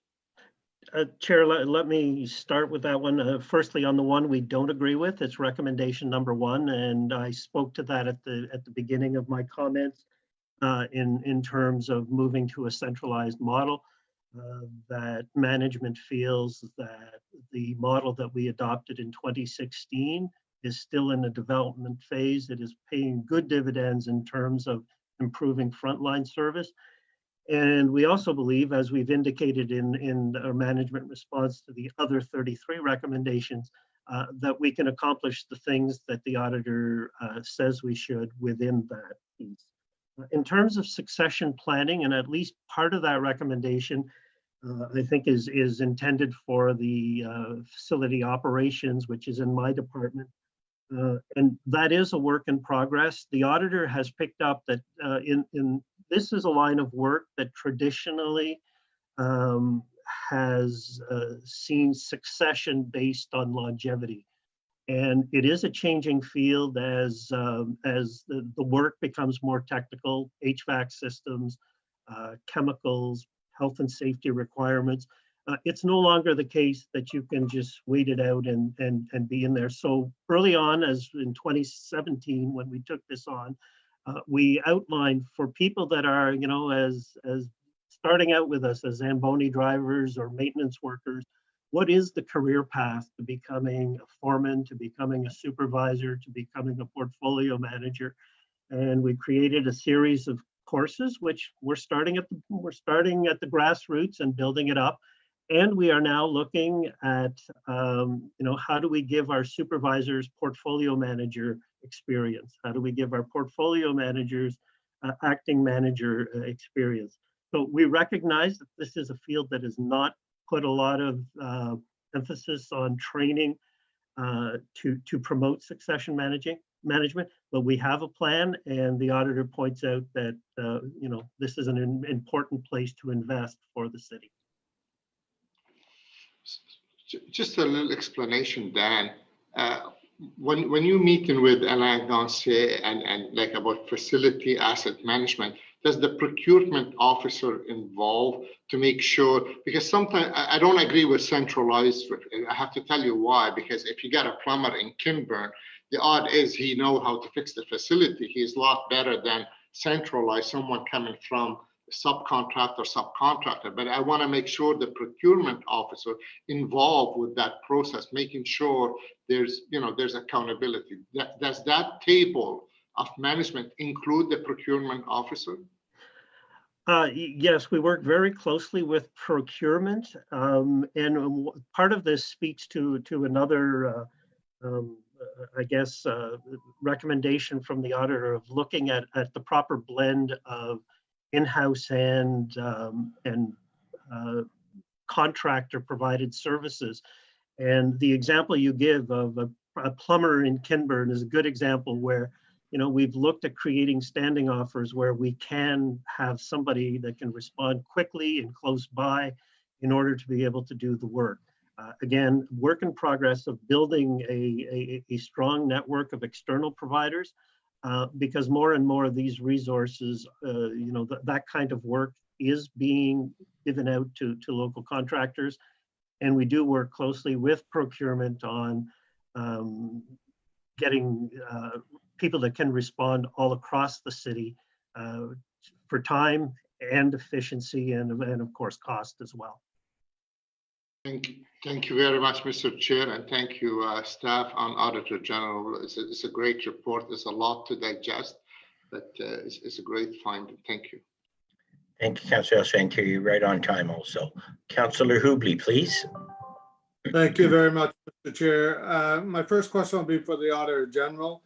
Chair, let me start with that one. Firstly, on the one we don't agree with, it's recommendation number 1, and I spoke to that at the beginning of my comments in terms of moving to a centralized model. That management feels that the model that we adopted in 2016 is still in the development phase. It is paying good dividends in terms of improving frontline service. And we also believe, as we've indicated in our management response to the other 33 recommendations, that we can accomplish the things that the auditor says we should within that piece. In terms of succession planning, and at least part of that recommendation I think is intended for the facility operations, which is in my department. And that is a work in progress. The auditor has picked up that this is a line of work that traditionally has seen succession based on longevity. And it is a changing field as the work becomes more technical, HVAC systems, chemicals, health and safety requirements. It's no longer the case that you can just wait it out and be in there. So early on, as in 2017, when we took this on, we outlined for people that are, you know, as starting out with us as Zamboni drivers or maintenance workers, what is the career path to becoming a foreman, to becoming a supervisor, to becoming a portfolio manager? And we created a series of courses, which we're starting at the grassroots and building it up. And we are now looking at, you know, how do we give our supervisors portfolio manager experience? How do we give our portfolio managers acting manager experience? So we recognize that this is a field that has not put a lot of emphasis on training to promote succession management, but we have a plan, and the auditor points out that you know, this is an important place to invest for the city. Just a little explanation, Dan. When you meeting with Alain Dancier and like about facility asset management, does the procurement officer involve to make sure? Because sometimes I don't agree with centralized. I have to tell you why. Because if you get a plumber in Kinburn, the odd is he know how to fix the facility. He's a lot better than centralized someone coming from subcontractor. But I want to make sure the procurement officer involved with that process, making sure there's accountability. Does that table of management include the procurement officer? Yes, we work very closely with procurement, and part of this speaks to another, I guess, recommendation from the auditor of looking at the proper blend of in-house and contractor provided services. And the example you give of a plumber in Kinburn is a good example where, you know, we've looked at creating standing offers where we can have somebody that can respond quickly and close by in order to be able to do the work. Again, work in progress of building a strong network of external providers, because more and more of these resources, you know, that kind of work is being given out to local contractors. And we do work closely with procurement on getting people that can respond all across the city for time and efficiency and of course cost as well. Thank you very much, Mr. Chair, and thank you, staff and Auditor General. It's a great report. There's a lot to digest, but it's a great finding. Thank you. Thank you, Councillor Shanker. You're right on time also. Councillor Hubley, please. Thank you very much, Mr. Chair. My first question will be for the Auditor General.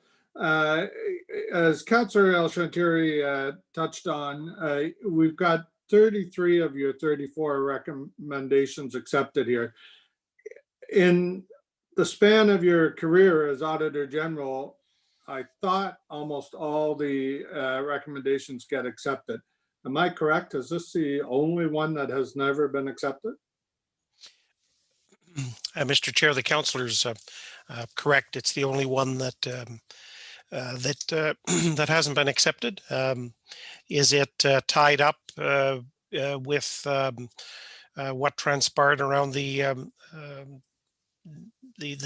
As Councillor El Shantiri touched on, we've got 33 of your 34 recommendations accepted here. In the span of your career as Auditor General, I thought almost all the recommendations get accepted. Am I correct? Is this the only one that has never been accepted? Mr. Chair, the councillor's correct. It's the only one that that hasn't been accepted. Is it tied up with what transpired around the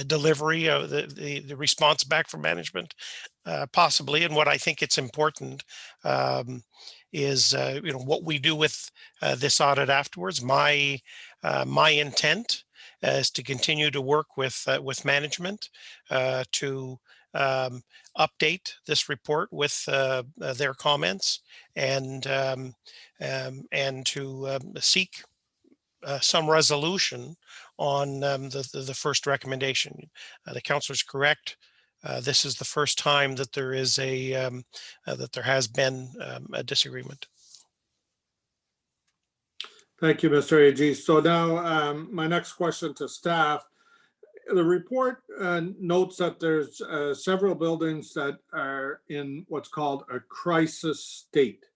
delivery of the response back from management? Possibly. And what I think it's important is you know, what we do with this audit afterwards. My intent is to continue to work with management to update this report with their comments and to seek some resolution on the first recommendation. The councillor's correct. This is the first time that there is that there has been a disagreement. Thank you, Mr. AG. So now my next question to staff. The report notes that there's several buildings that are in what's called a crisis state.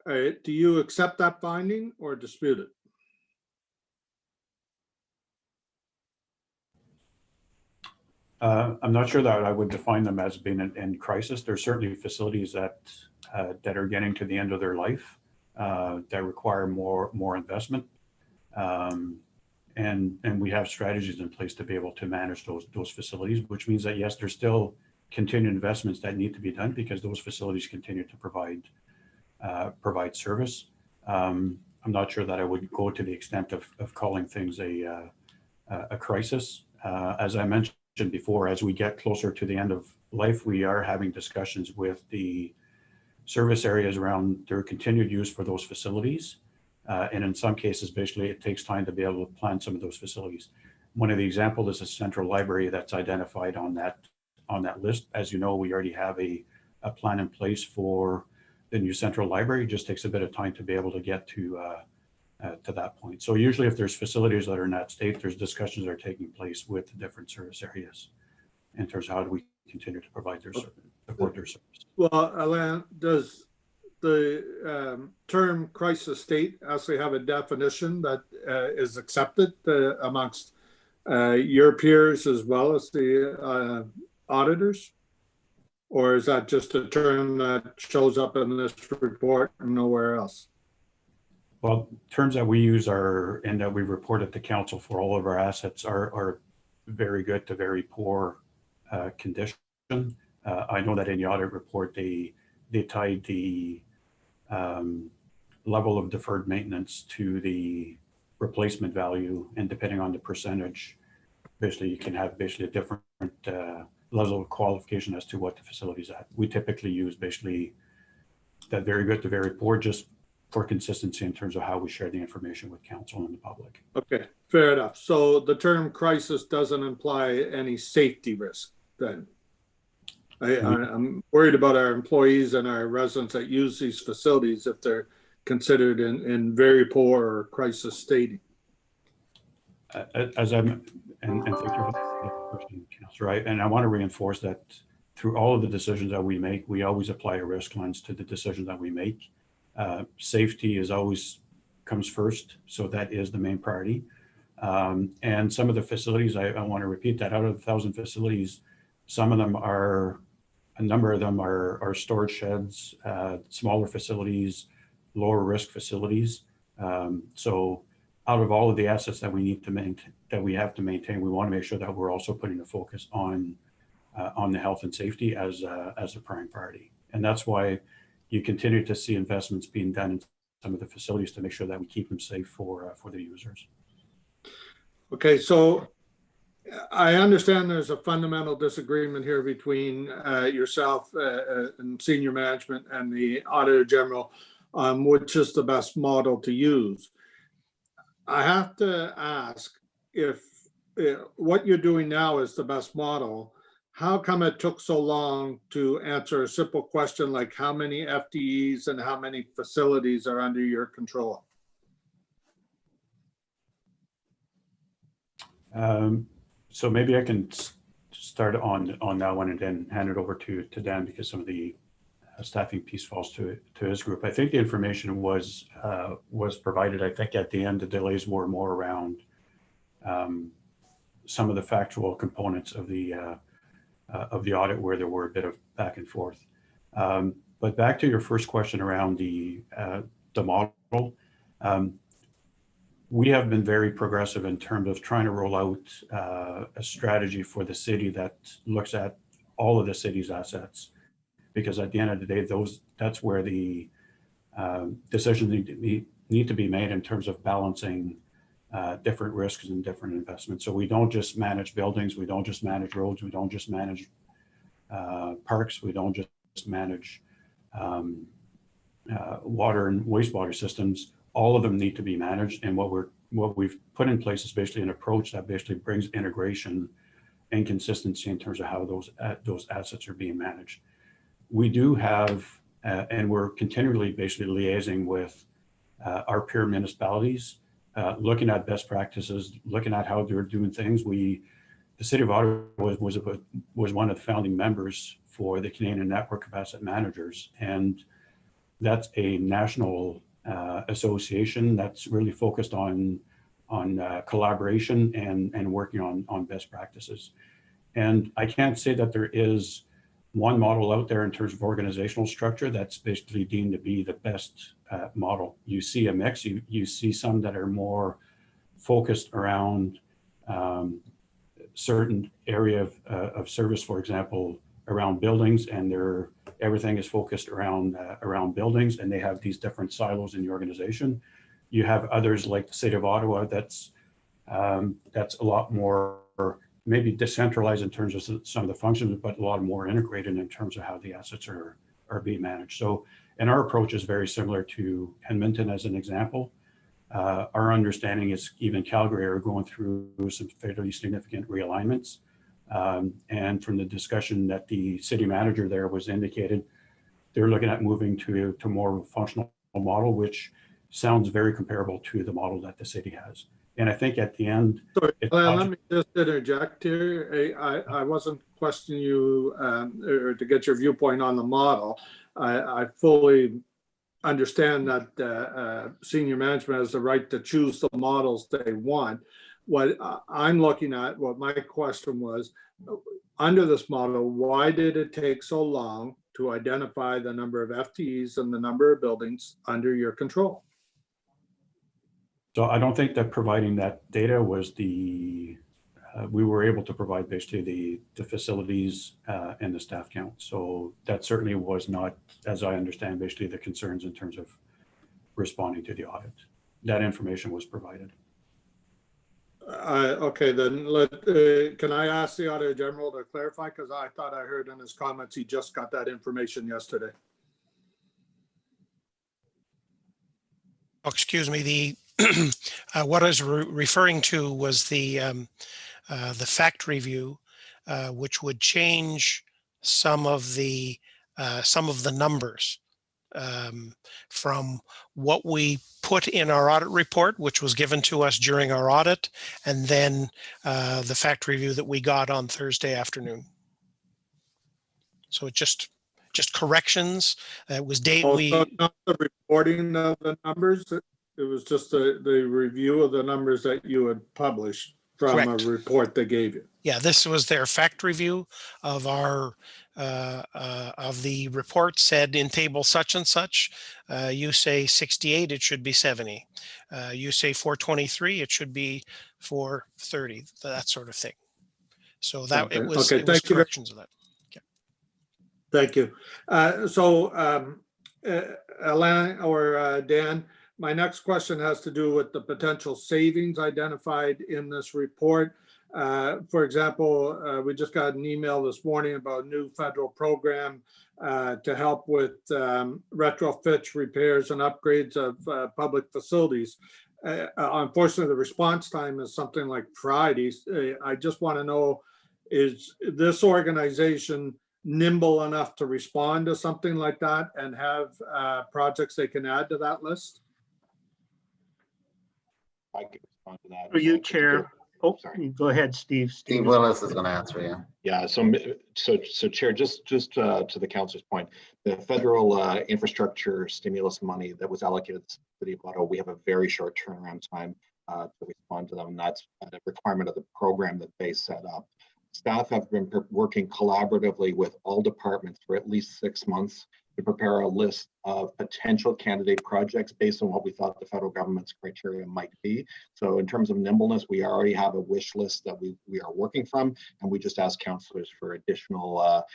Do you accept that finding or dispute it? I'm not sure that I would define them as being in crisis. There's certainly facilities that that are getting to the end of their life that require more investment, and we have strategies in place to be able to manage those facilities. Which means that yes, there's still continued investments that need to be done because those facilities continue to provide service. I'm not sure that I would go to the extent of calling things a crisis. As I mentioned before, as we get closer to the end of life, we are having discussions with the service areas around their continued use for those facilities. And in some cases, basically, it takes time to be able to plan some of those facilities. One of the examples is a central library that's identified on that list. As you know, we already have a plan in place for the new central library. It just takes a bit of time to be able to get to that point. So usually if there's facilities that are in that state, there's discussions that are taking place with the different service areas in terms of how do we continue to provide their support their service. Well, Alain, does the term crisis state actually have a definition that is accepted amongst your peers as well as the auditors? Or is that just a term that shows up in this report and nowhere else? Well, terms that we use are, and that we report at the council for all of our assets are very good to very poor condition. I know that in the audit report, they tied the level of deferred maintenance to the replacement value, and depending on the percentage, basically you can have basically a different level of qualification as to what the facility is at. We typically use basically that very good to very poor, just for consistency in terms of how we share the information with council and the public. Okay, fair enough. So the term crisis doesn't imply any safety risk then? I'm worried about our employees and our residents that use these facilities if they're considered in very poor or crisis state. As I'm, and thank you for the question, Councillor, and I want to reinforce that through all of the decisions that we make, we always apply a risk lens to the decisions that we make. Safety is always comes first, so that is the main priority. And some of the facilities, I want to repeat that out of 1,000 facilities, some of them are, a number of them are storage sheds, smaller facilities, lower risk facilities. So out of all of the assets that we need to maintain, that we have to maintain, we want to make sure that we're also putting a focus on the health and safety as a prime priority. And that's why you continue to see investments being done in some of the facilities to make sure that we keep them safe for the users. Okay, so I understand there's a fundamental disagreement here between yourself and senior management and the Auditor General on which is the best model to use. I have to ask if what you're doing now is the best model. How come it took so long to answer a simple question like how many FTEs and how many facilities are under your control? So maybe I can start on that one and then hand it over to Dan, because some of the staffing piece falls to his group. I think the information was provided. I think at the end the delays were more around some of the factual components of the audit where there were a bit of back and forth. But back to your first question around the model. We have been very progressive in terms of trying to roll out a strategy for the city that looks at all of the city's assets, because at the end of the day, that's where the decisions need to be made in terms of balancing different risks and different investments. So we don't just manage buildings, we don't just manage roads, we don't just manage parks, we don't just manage water and wastewater systems. All of them need to be managed, and what we've put in place is basically an approach that basically brings integration and consistency in terms of how those assets are being managed. We do have, and we're continually basically liaising with our peer municipalities, looking at best practices, looking at how they're doing things. The City of Ottawa was one of the founding members for the Canadian Network of Asset Managers, and that's a national association that's really focused on collaboration and working on best practices. And I can't say that there is one model out there in terms of organizational structure that's basically deemed to be the best model. You see a mix. You see some that are more focused around certain area of service, for example, around buildings, and everything is focused around buildings, and they have these different silos in the organization. You have others like the City of Ottawa that's a lot more maybe decentralized in terms of some of the functions, but a lot more integrated in terms of how the assets are being managed. So, and our approach is very similar to Edmonton as an example. Our understanding is even Calgary are going through some fairly significant realignments. And from the discussion that the city manager there was indicated, they're looking at moving to more of a functional model, which sounds very comparable to the model that the city has. And I think at the end, let me just interject here. I wasn't questioning you or to get your viewpoint on the model. I fully understand that senior management has the right to choose the models they want. What I'm looking at, what my question was, under this model, why did it take so long to identify the number of FTEs and the number of buildings under your control? So I don't think that providing that data was we were able to provide basically the facilities and the staff count. So that certainly was not, as I understand, basically the concerns in terms of responding to the audit. That information was provided. Okay, then can I ask the Auditor General to clarify? Because I thought I heard in his comments he just got that information yesterday. Oh, excuse me, what I was referring to was the fact review, which would change some of the numbers from what we put in our audit report, which was given to us during our audit, and then the fact review that we got on Thursday afternoon. So it just corrections. It was date. So not the reporting of the numbers. It was just the review of the numbers that you had published from Correct. A report they gave you. Yeah, this was their fact review of our of the report. Said in table such and such, you say 68, it should be 70. You say 423, it should be 430. That sort of thing. So that Okay. it was corrections of that. Thank you. Alain or Dan, my next question has to do with the potential savings identified in this report. For example, we just got an email this morning about a new federal program to help with retrofits, repairs, and upgrades of public facilities. Unfortunately, the response time is something like Fridays. I just want to know, is this organization nimble enough to respond to something like that and have projects they can add to that list? I can respond to that. For you, Chair. Oh, sorry. Go ahead, Steve. Steve Willis is going to answer you. Yeah. So Chair, just to the council's point, the federal infrastructure stimulus money that was allocated to the City of Ottawa, we have a very short turnaround time to respond to them. And that's a requirement of the program that they set up. Staff have been working collaboratively with all departments for at least 6 months to prepare a list of potential candidate projects based on what we thought the federal government's criteria might be. So in terms of nimbleness, we already have a wish list that we are working from, and we just ask councillors for additional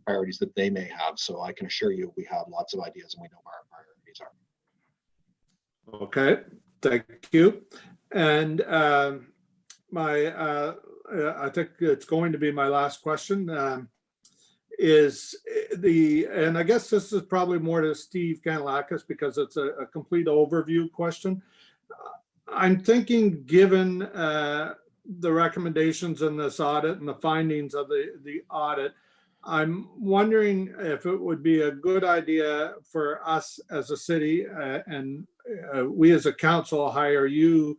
priorities that they may have. So I can assure you we have lots of ideas and we know where our priorities are. Okay, thank you. And I think it's going to be my last question. And I guess this is probably more to Steve Kanellakis because it's a complete overview question. I'm thinking, given the recommendations in this audit and the findings of the audit, I'm wondering if it would be a good idea for us as a city and we as a council hire you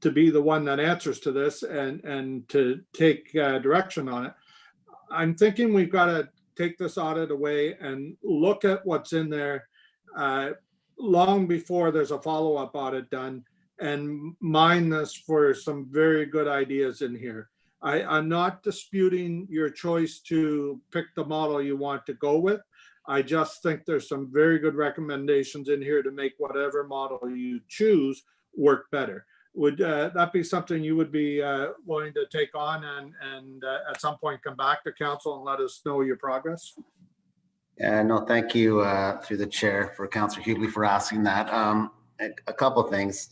to be the one that answers to this and to take direction on it. I'm thinking we've got to take this audit away and look at what's in there long before there's a follow-up audit done and mine this for some very good ideas in here. I'm not disputing your choice to pick the model you want to go with. I just think there's some very good recommendations in here to make whatever model you choose work better. Would that be something you would be willing to take on and at some point come back to council and let us know your progress? No, thank you through the chair for Councillor Hughley for asking that. A couple of things.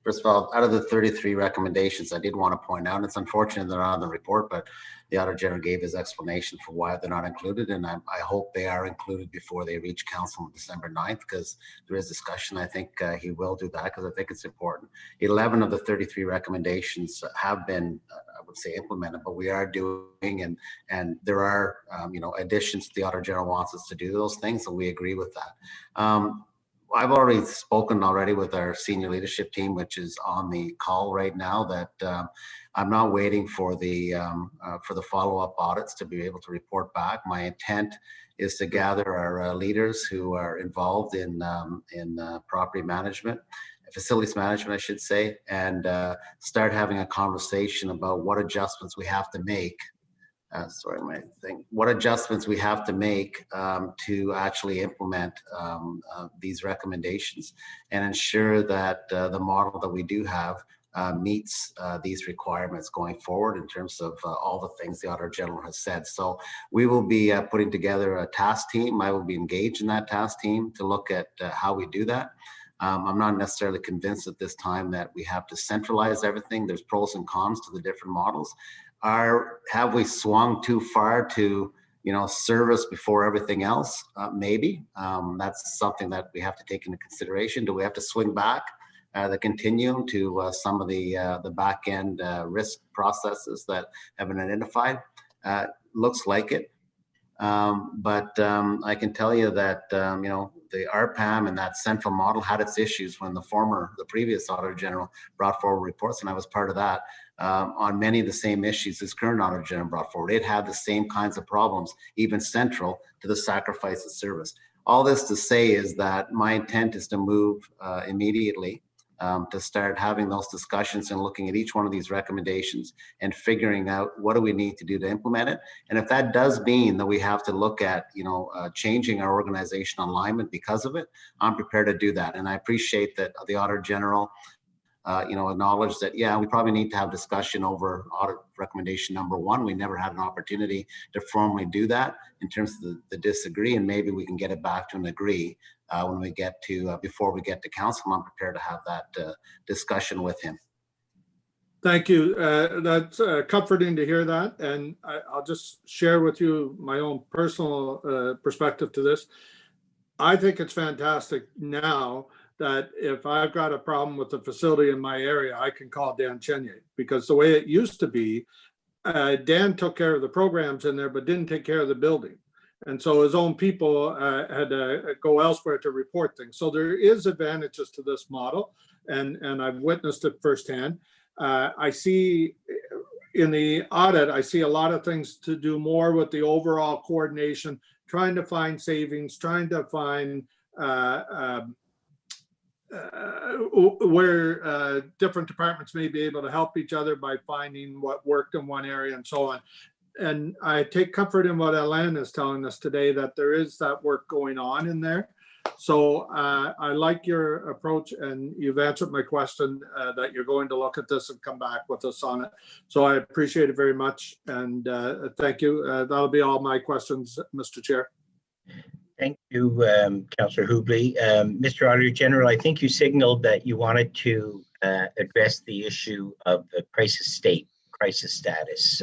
First of all, out of the 33 recommendations, I did want to point out, it's unfortunate they're not on the report, but the Auditor General gave his explanation for why they're not included, and I hope they are included before they reach council on December 9th, because there is discussion. I think he will do that because I think it's important. 11 of the 33 recommendations have been, I would say, implemented, but we are doing, and there are, additions the Auditor General wants us to do those things, and we agree with that. I've already spoken with our senior leadership team, which is on the call right now, that I'm not waiting for the follow-up audits to be able to report back. My intent is to gather our leaders who are involved in property management, facilities management, I should say, and start having a conversation about what adjustments we have to make. What adjustments we have to make to actually implement these recommendations and ensure that the model that we do have meets these requirements going forward in terms of all the things the Auditor General has said. So we will be putting together a task team. I will be engaged in that task team to look at how we do that. I'm not necessarily convinced at this time that we have to centralize everything. There's pros and cons to the different models. Have we swung too far to service before everything else? Maybe. That's something that we have to take into consideration. Do we have to swing back the continuum to some of the back end risk processes that have been identified? Looks like it. But I can tell you that the RPAM and that central model had its issues when the previous Auditor General brought forward reports, and I was part of that, on many of the same issues as current Auditor General brought forward. It had the same kinds of problems, even central to the sacrifice of service. All this to say is that my intent is to move immediately to start having those discussions and looking at each one of these recommendations and figuring out what do we need to do to implement it. And if that does mean that we have to look at, changing our organizational alignment because of it, I'm prepared to do that. And I appreciate that the Auditor General, acknowledged that, yeah, we probably need to have discussion over audit recommendation number 1. We never had an opportunity to formally do that in terms of the disagree, and maybe we can get it back to an agree when we get to, before we get to council. I'm prepared to have that discussion with him. Thank you. That's comforting to hear that. And I'll just share with you my own personal perspective to this. I think it's fantastic now that if I've got a problem with the facility in my area, I can call Dan Chenier, because the way it used to be, Dan took care of the programs in there, but didn't take care of the building. And so his own people had to go elsewhere to report things. So there is advantages to this model, and I've witnessed it firsthand. I see in the audit, I see a lot of things to do more with the overall coordination, trying to find savings, trying to find where different departments may be able to help each other by finding what worked in one area and so on. And I take comfort in what Alain is telling us today, that there is that work going on in there. So I like your approach, and you've answered my question that you're going to look at this and come back with us on it. So I appreciate it very much, and thank you. That'll be all my questions, Mr. Chair. Thank you, Councillor Hughley. Mr. Auditor General, I think you signaled that you wanted to address the issue of the crisis status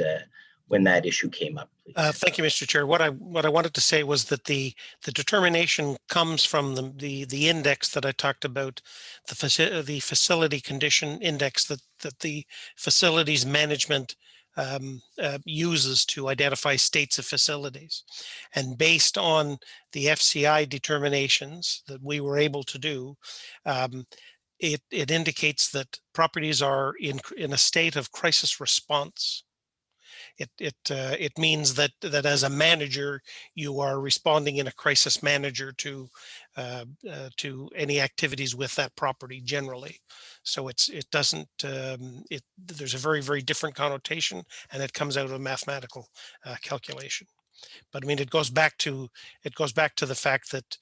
when that issue came up, please. Thank you, Mr. Chair. What I wanted to say was that the determination comes from the index that I talked about, the facility condition index that the facilities management uses to identify states of facilities. And based on the FCI determinations that we were able to do, it indicates that properties are in a state of crisis response. It means that as a manager, you are responding in a crisis manager to any activities with that property generally. So there's a very, very different connotation, and it comes out of a mathematical calculation. But I mean, it goes back to the fact that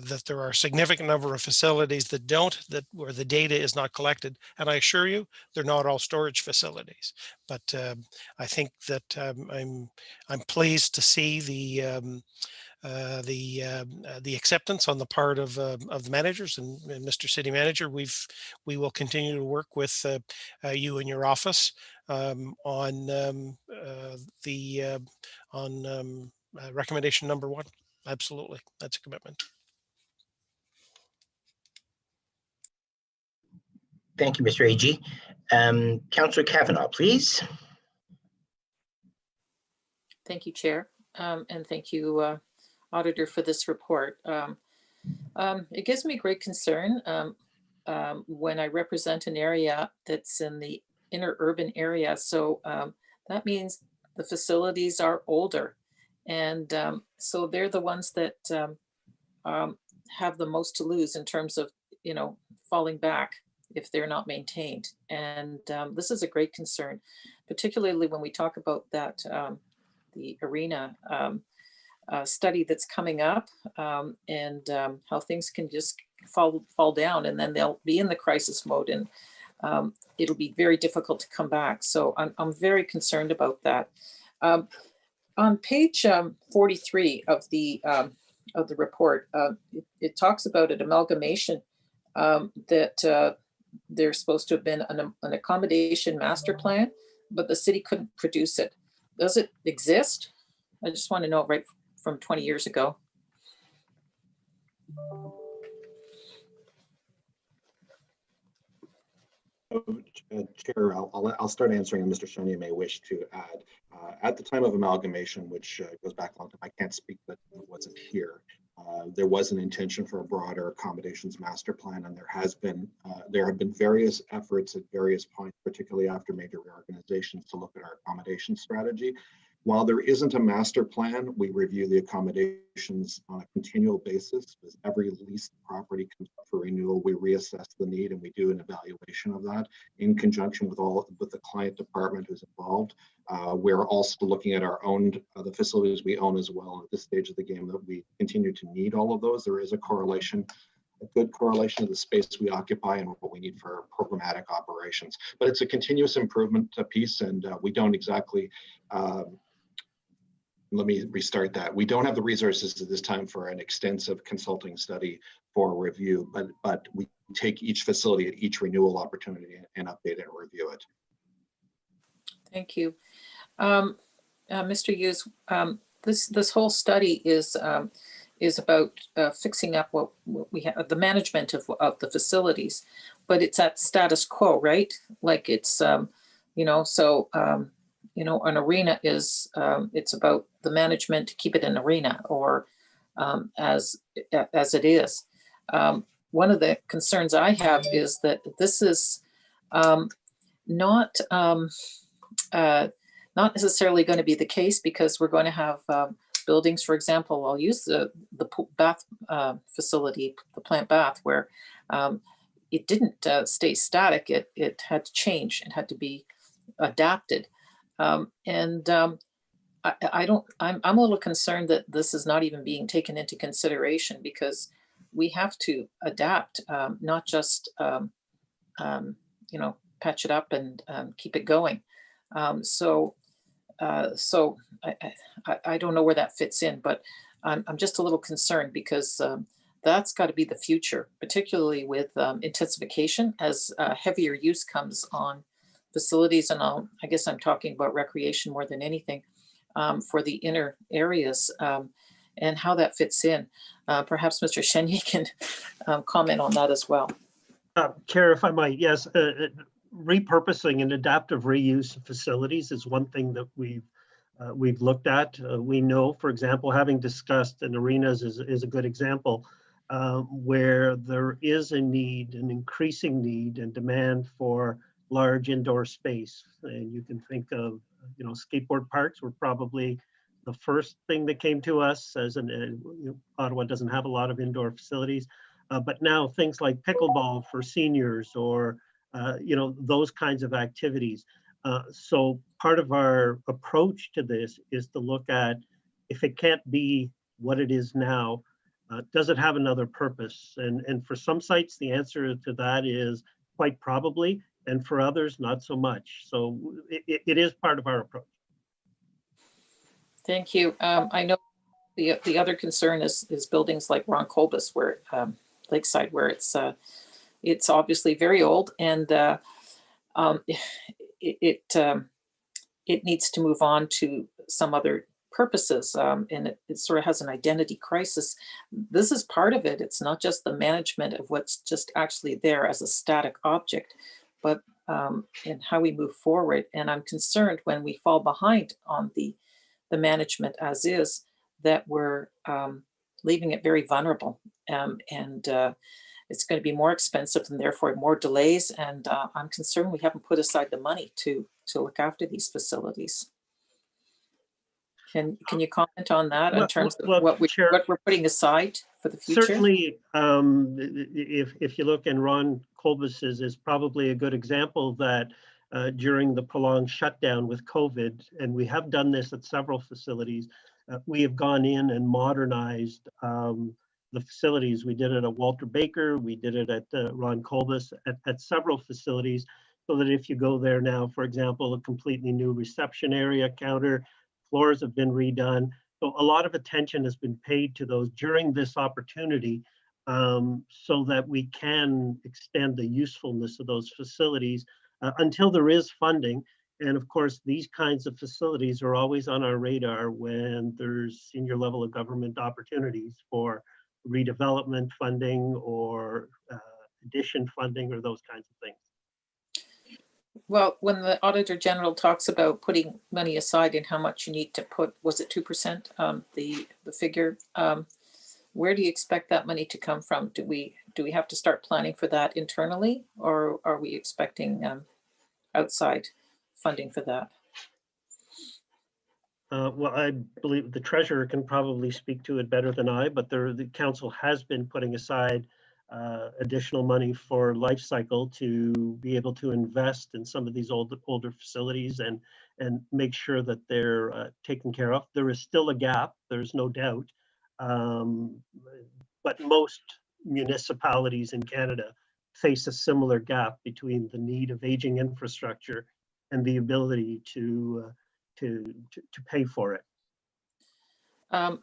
that there are a significant number of facilities where the data is not collected, and I assure you, they're not all storage facilities. But I think that I'm pleased to see the acceptance on the part of the managers and Mr. City Manager. We will continue to work with you and your office on recommendation number 1. Absolutely, that's a commitment. Thank you, Mr. Agee. Councillor Kavanagh, please. Thank you, Chair, and thank you, Auditor, for this report. It gives me great concern when I represent an area that's in the inner urban area. So that means the facilities are older, and so they're the ones that have the most to lose in terms of, falling back if they're not maintained. And this is a great concern, particularly when we talk about that the arena study that's coming up, and how things can just fall down, and then they'll be in the crisis mode, and it'll be very difficult to come back. So I'm very concerned about that. On page 43 of the report, it talks about an amalgamation that there's supposed to have been an accommodation master plan, but the city couldn't produce it. Does it exist? I just want to know right from 20 years ago. Chair, I'll start answering, and Mr. Chenier may wish to add. At the time of amalgamation, which goes back a long time, I can't speak that it wasn't here. There was an intention for a broader accommodations master plan, and there have been various efforts at various points, particularly after major reorganizations, to look at our accommodation strategy. While there isn't a master plan, we review the accommodations on a continual basis. As every leased property comes up for renewal, we reassess the need and we do an evaluation of that in conjunction with the client department who's involved. We're also looking at our own the facilities we own as well. At this stage of the game, that we continue to need all of those. There is a good correlation of the space we occupy and what we need for programmatic operations. But it's a continuous improvement piece, and we don't exactly. Let me restart that. We don't have the resources at this time for an extensive consulting study for review, but we take each facility at each renewal opportunity and update and review it. Thank you. Mr. Hughes, this whole study is about fixing up what we have, the management of the facilities, but it's at status quo, right? Like it's, an arena is, it's about the management to keep it an arena, or as it is. One of the concerns I have is that this is not necessarily going to be the case, because we're going to have buildings, for example, I'll use the bath facility, the plant bath, where it didn't stay static. It had to change. It had to be adapted. I'm a little concerned that this is not even being taken into consideration, because we have to adapt, not just patch it up and keep it going. So I don't know where that fits in, but I'm just a little concerned, because that's got to be the future, particularly with intensification as heavier use comes on facilities. And I guess I'm talking about recreation more than anything, for the inner areas, and how that fits in. Perhaps Mr. Chenier can comment on that as well. Chair, if I might, yes. repurposing and adaptive reuse of facilities is one thing that we've looked at. We know, for example, having discussed, and arenas is a good example, where there is a need, an increasing need and demand for large indoor space. And you can think of, skateboard parks were probably the first thing that came to us, as Ottawa doesn't have a lot of indoor facilities, but now things like pickleball for seniors, or those kinds of activities. So part of our approach to this is to look at, if it can't be what it is now, does it have another purpose? And for some sites, the answer to that is quite probably, and for others, not so much. So it is part of our approach. Thank you. I know the other concern is buildings like Ron Colbus, where Lakeside, where it's obviously very old, and it needs to move on to some other purposes, and it sort of has an identity crisis. This is part of it. It's not just the management of what's just actually there as a static object, but in how we move forward. And I'm concerned when we fall behind on the management as is, that we're leaving it very vulnerable, and it's going to be more expensive and therefore more delays. And I'm concerned we haven't put aside the money to look after these facilities. Can you comment on that in terms of what we're putting aside for the future? Certainly, if you look, and Ron Colbus is probably a good example that during the prolonged shutdown with COVID, and we have done this at several facilities, we have gone in and modernized the facilities. We did it at Walter Baker, we did it at Ron Colbus, at several facilities, so that if you go there now, for example, a completely new reception area, counter, floors have been redone. So a lot of attention has been paid to those during this opportunity, so that we can extend the usefulness of those facilities until there is funding. And of course, these kinds of facilities are always on our radar when there's senior level of government opportunities for redevelopment funding or addition funding or those kinds of things. Well, when the Auditor General talks about putting money aside and how much you need to put, was it 2%, the figure? Where do you expect that money to come from? Do we have to start planning for that internally, or are we expecting outside funding for that? Well, I believe the treasurer can probably speak to it better than I, but the council has been putting aside additional money for life cycle to be able to invest in some of these older facilities and make sure that they're taken care of. There is still a gap, there's no doubt, but most municipalities in Canada face a similar gap between the need of aging infrastructure and the ability to pay for it.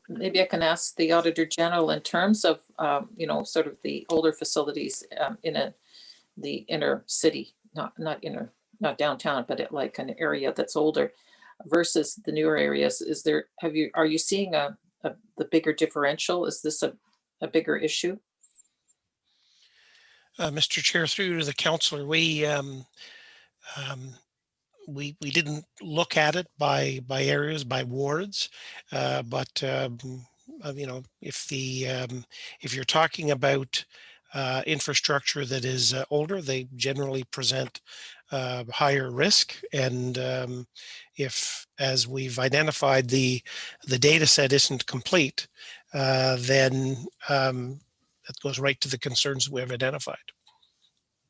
Maybe I can ask the Auditor General in terms of, sort of the older facilities in the inner city, not downtown, but like an area that's older versus the newer areas. Are you seeing the bigger differential? Is this a bigger issue? Mr. Chair, through to the councillor, we didn't look at it by areas, by wards, but if you're talking about infrastructure that is older, they generally present higher risk. And if, as we've identified, the data set isn't complete, then that goes right to the concerns we have identified.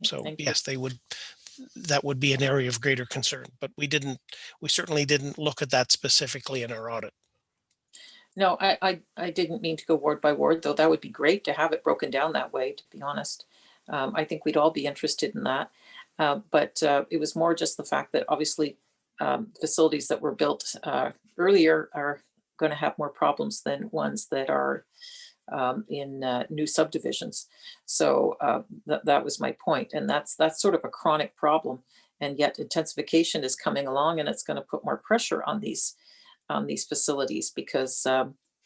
So yes, that would be an area of greater concern, but we certainly didn't look at that specifically in our audit. No, I didn't mean to go ward by ward, though that would be great to have it broken down that way, to be honest. I think we'd all be interested in that. But it was more just the fact that obviously facilities that were built earlier are going to have more problems than ones that are in new subdivisions. So that was my point. And that's sort of a chronic problem. And yet intensification is coming along, and it's going to put more pressure on these facilities because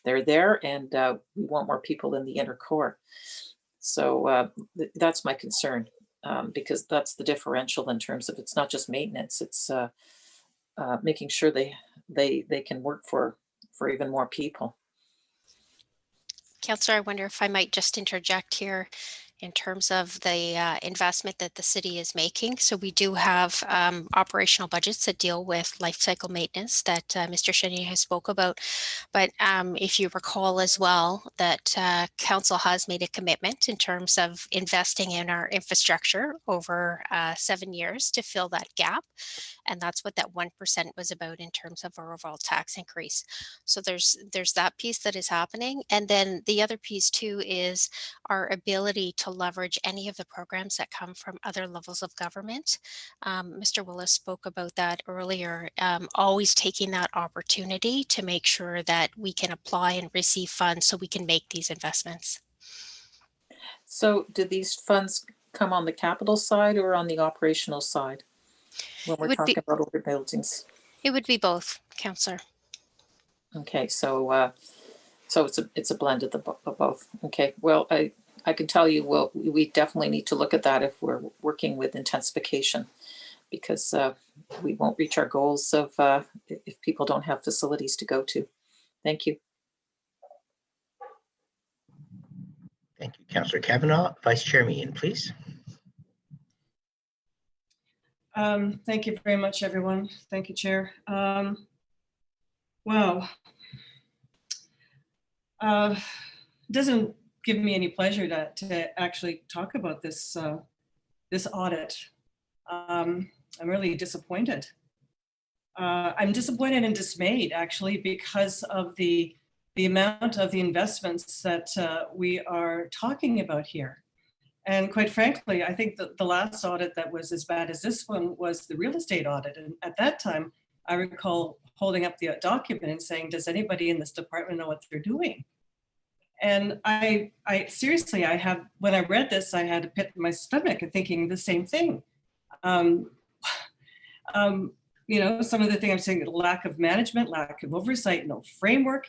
they're there, and we want more people in the inner core. So that's my concern. because that's the differential in terms of it's not just maintenance, it's making sure they can work for even more people. Councillor, I wonder if I might just interject here in terms of the investment that the city is making. So we do have operational budgets that deal with life cycle maintenance that Mr. Chenier has spoke about. But if you recall as well that council has made a commitment in terms of investing in our infrastructure over 7 years to fill that gap. And that's what that 1% was about in terms of our overall tax increase. So there's that piece that is happening. And then the other piece too is our ability to leverage any of the programs that come from other levels of government. Mr. Willis spoke about that earlier, always taking that opportunity to make sure that we can apply and receive funds so we can make these investments. So do these funds come on the capital side or on the operational side when we're talking about older buildings? It would be both, Councillor. Okay, so so it's a blend of the both. Okay, well, I can tell you, well, we definitely need to look at that if we're working with intensification, because we won't reach our goals of if people don't have facilities to go to. Thank you. Thank you, Councillor Kavanaugh. Vice Chair Meehan, please. Thank you very much, everyone. Thank you, Chair. Wow. Doesn't give me any pleasure to actually talk about this this audit. I'm really disappointed. I'm disappointed and dismayed, actually, because of the amount of the investments that we are talking about here. And quite frankly, I think that the last audit that was as bad as this one was the real estate audit. And at that time, I recall holding up the document and saying, does anybody in this department know what they're doing? And I seriously, when I read this, I had a pit in my stomach and thinking the same thing. You know, some of the things I'm saying, lack of management, lack of oversight, no framework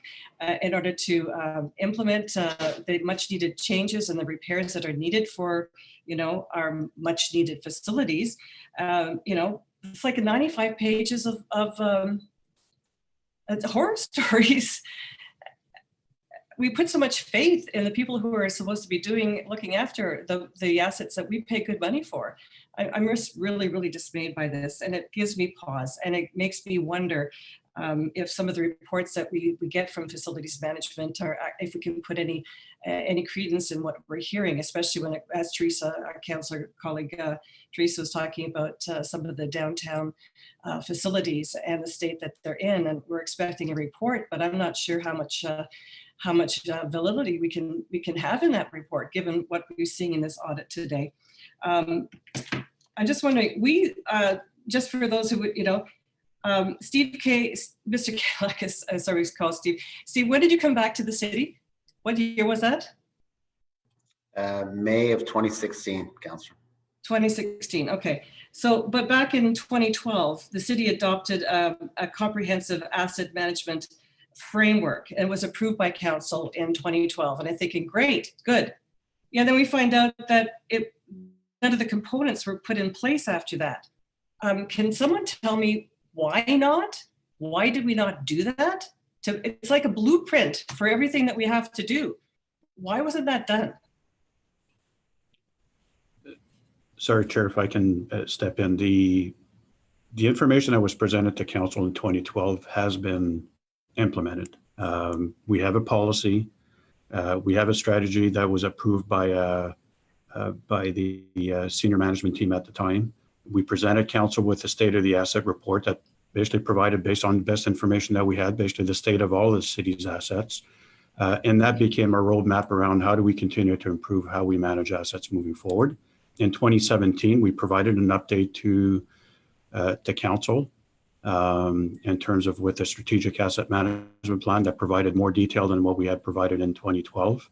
in order to implement the much needed changes and the repairs that are needed for, you know, our much needed facilities. You know, it's like 95 pages of horror stories. We put so much faith in the people who are supposed to be looking after the assets that we pay good money for. I'm just really, really dismayed by this, and it gives me pause, and it makes me wonder if some of the reports that we get from facilities management are, if we can put any credence in what we're hearing, especially when, as Teresa, our councillor colleague Teresa was talking about some of the downtown facilities and the state that they're in, and we're expecting a report, but I'm not sure how much validity we can have in that report, given what we're seeing in this audit today. I'm just wondering, just for those who would, you know, Steve K, Mr. Kalakis, sorry, he's called Steve. Steve, when did you come back to the city? What year was that? May of 2016, Councillor. 2016, okay. So, but back in 2012, the city adopted a comprehensive asset management framework and was approved by council in 2012. And I'm thinking, great, good. Yeah, then we find out that none of the components were put in place after that. Can someone tell me why not? Why did we not do that? It's like a blueprint for everything that we have to do. Why wasn't that done? Sorry, Chair, if I can step in. The information that was presented to council in 2012 has been implemented. We have a policy. We have a strategy that was approved by the senior management team at the time. We presented council with the state of the asset report that basically provided, based on the best information that we had, basically the state of all the city's assets. And that became a roadmap around how do we continue to improve how we manage assets moving forward. In 2017, we provided an update to council in terms of with a strategic asset management plan that provided more detail than what we had provided in 2012.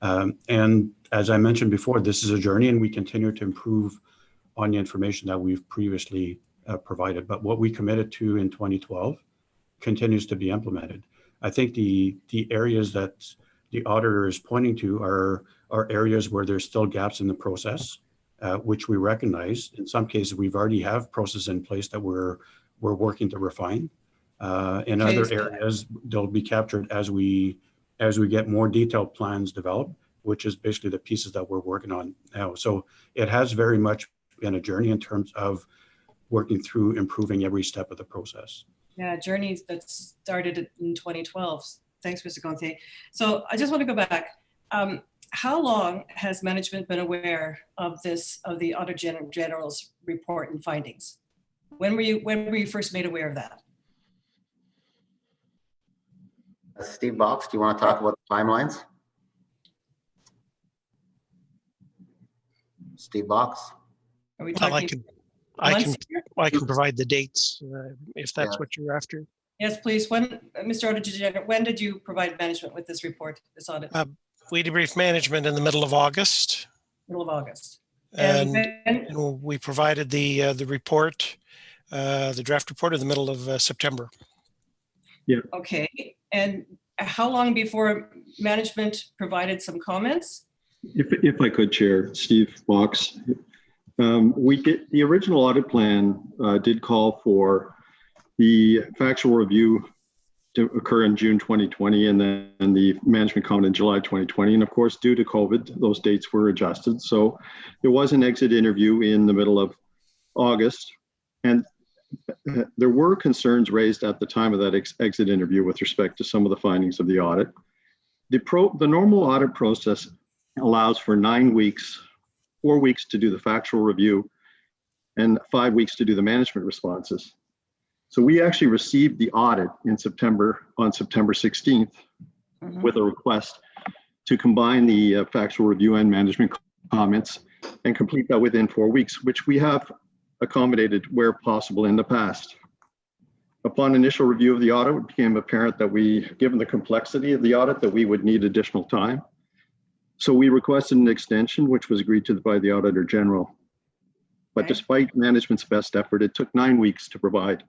And as I mentioned before, this is a journey and we continue to improve on the information that we've previously provided. But what we committed to in 2012 continues to be implemented. I think the areas that the auditor is pointing to are areas where there's still gaps in the process. which we recognize. In some cases, we've already have processes in place that we're working to refine. In other areas, they'll be captured as we get more detailed plans developed, which is basically the pieces that we're working on now. So it has very much been a journey in terms of working through improving every step of the process. Yeah, journey that started in 2012. Thanks, Mr. Comité. So I just want to go back. How long has management been aware of the Auditor General's report and findings? When were you first made aware of that? Steve Box, do you want to talk about the timelines? Steve Box? Are we Well, talking I can provide the dates if that's what you're after. Yes, please. When, Mr. Auditor General, when did you provide management with this report, this audit? We debriefed management in the middle of August. Middle of August. And we provided the report, the draft report in the middle of September. Yeah. Okay. And how long before management provided some comments? If I could, Chair, Steve Box. The original audit plan did call for the factual review to occur in June 2020 and then the management comment in July 2020. And of course, due to COVID, those dates were adjusted. So there was an exit interview in the middle of August. And there were concerns raised at the time of that exit interview with respect to some of the findings of the audit. The normal audit process allows for 9 weeks, 4 weeks to do the factual review and 5 weeks to do the management responses. So we actually received the audit on September 16th with a request to combine the factual review and management comments and complete that within 4 weeks, which we have accommodated where possible in the past. Upon initial review of the audit, it became apparent that given the complexity of the audit, that we would need additional time. So we requested an extension, which was agreed to by the Auditor General. But despite management's best effort, it took 9 weeks to provide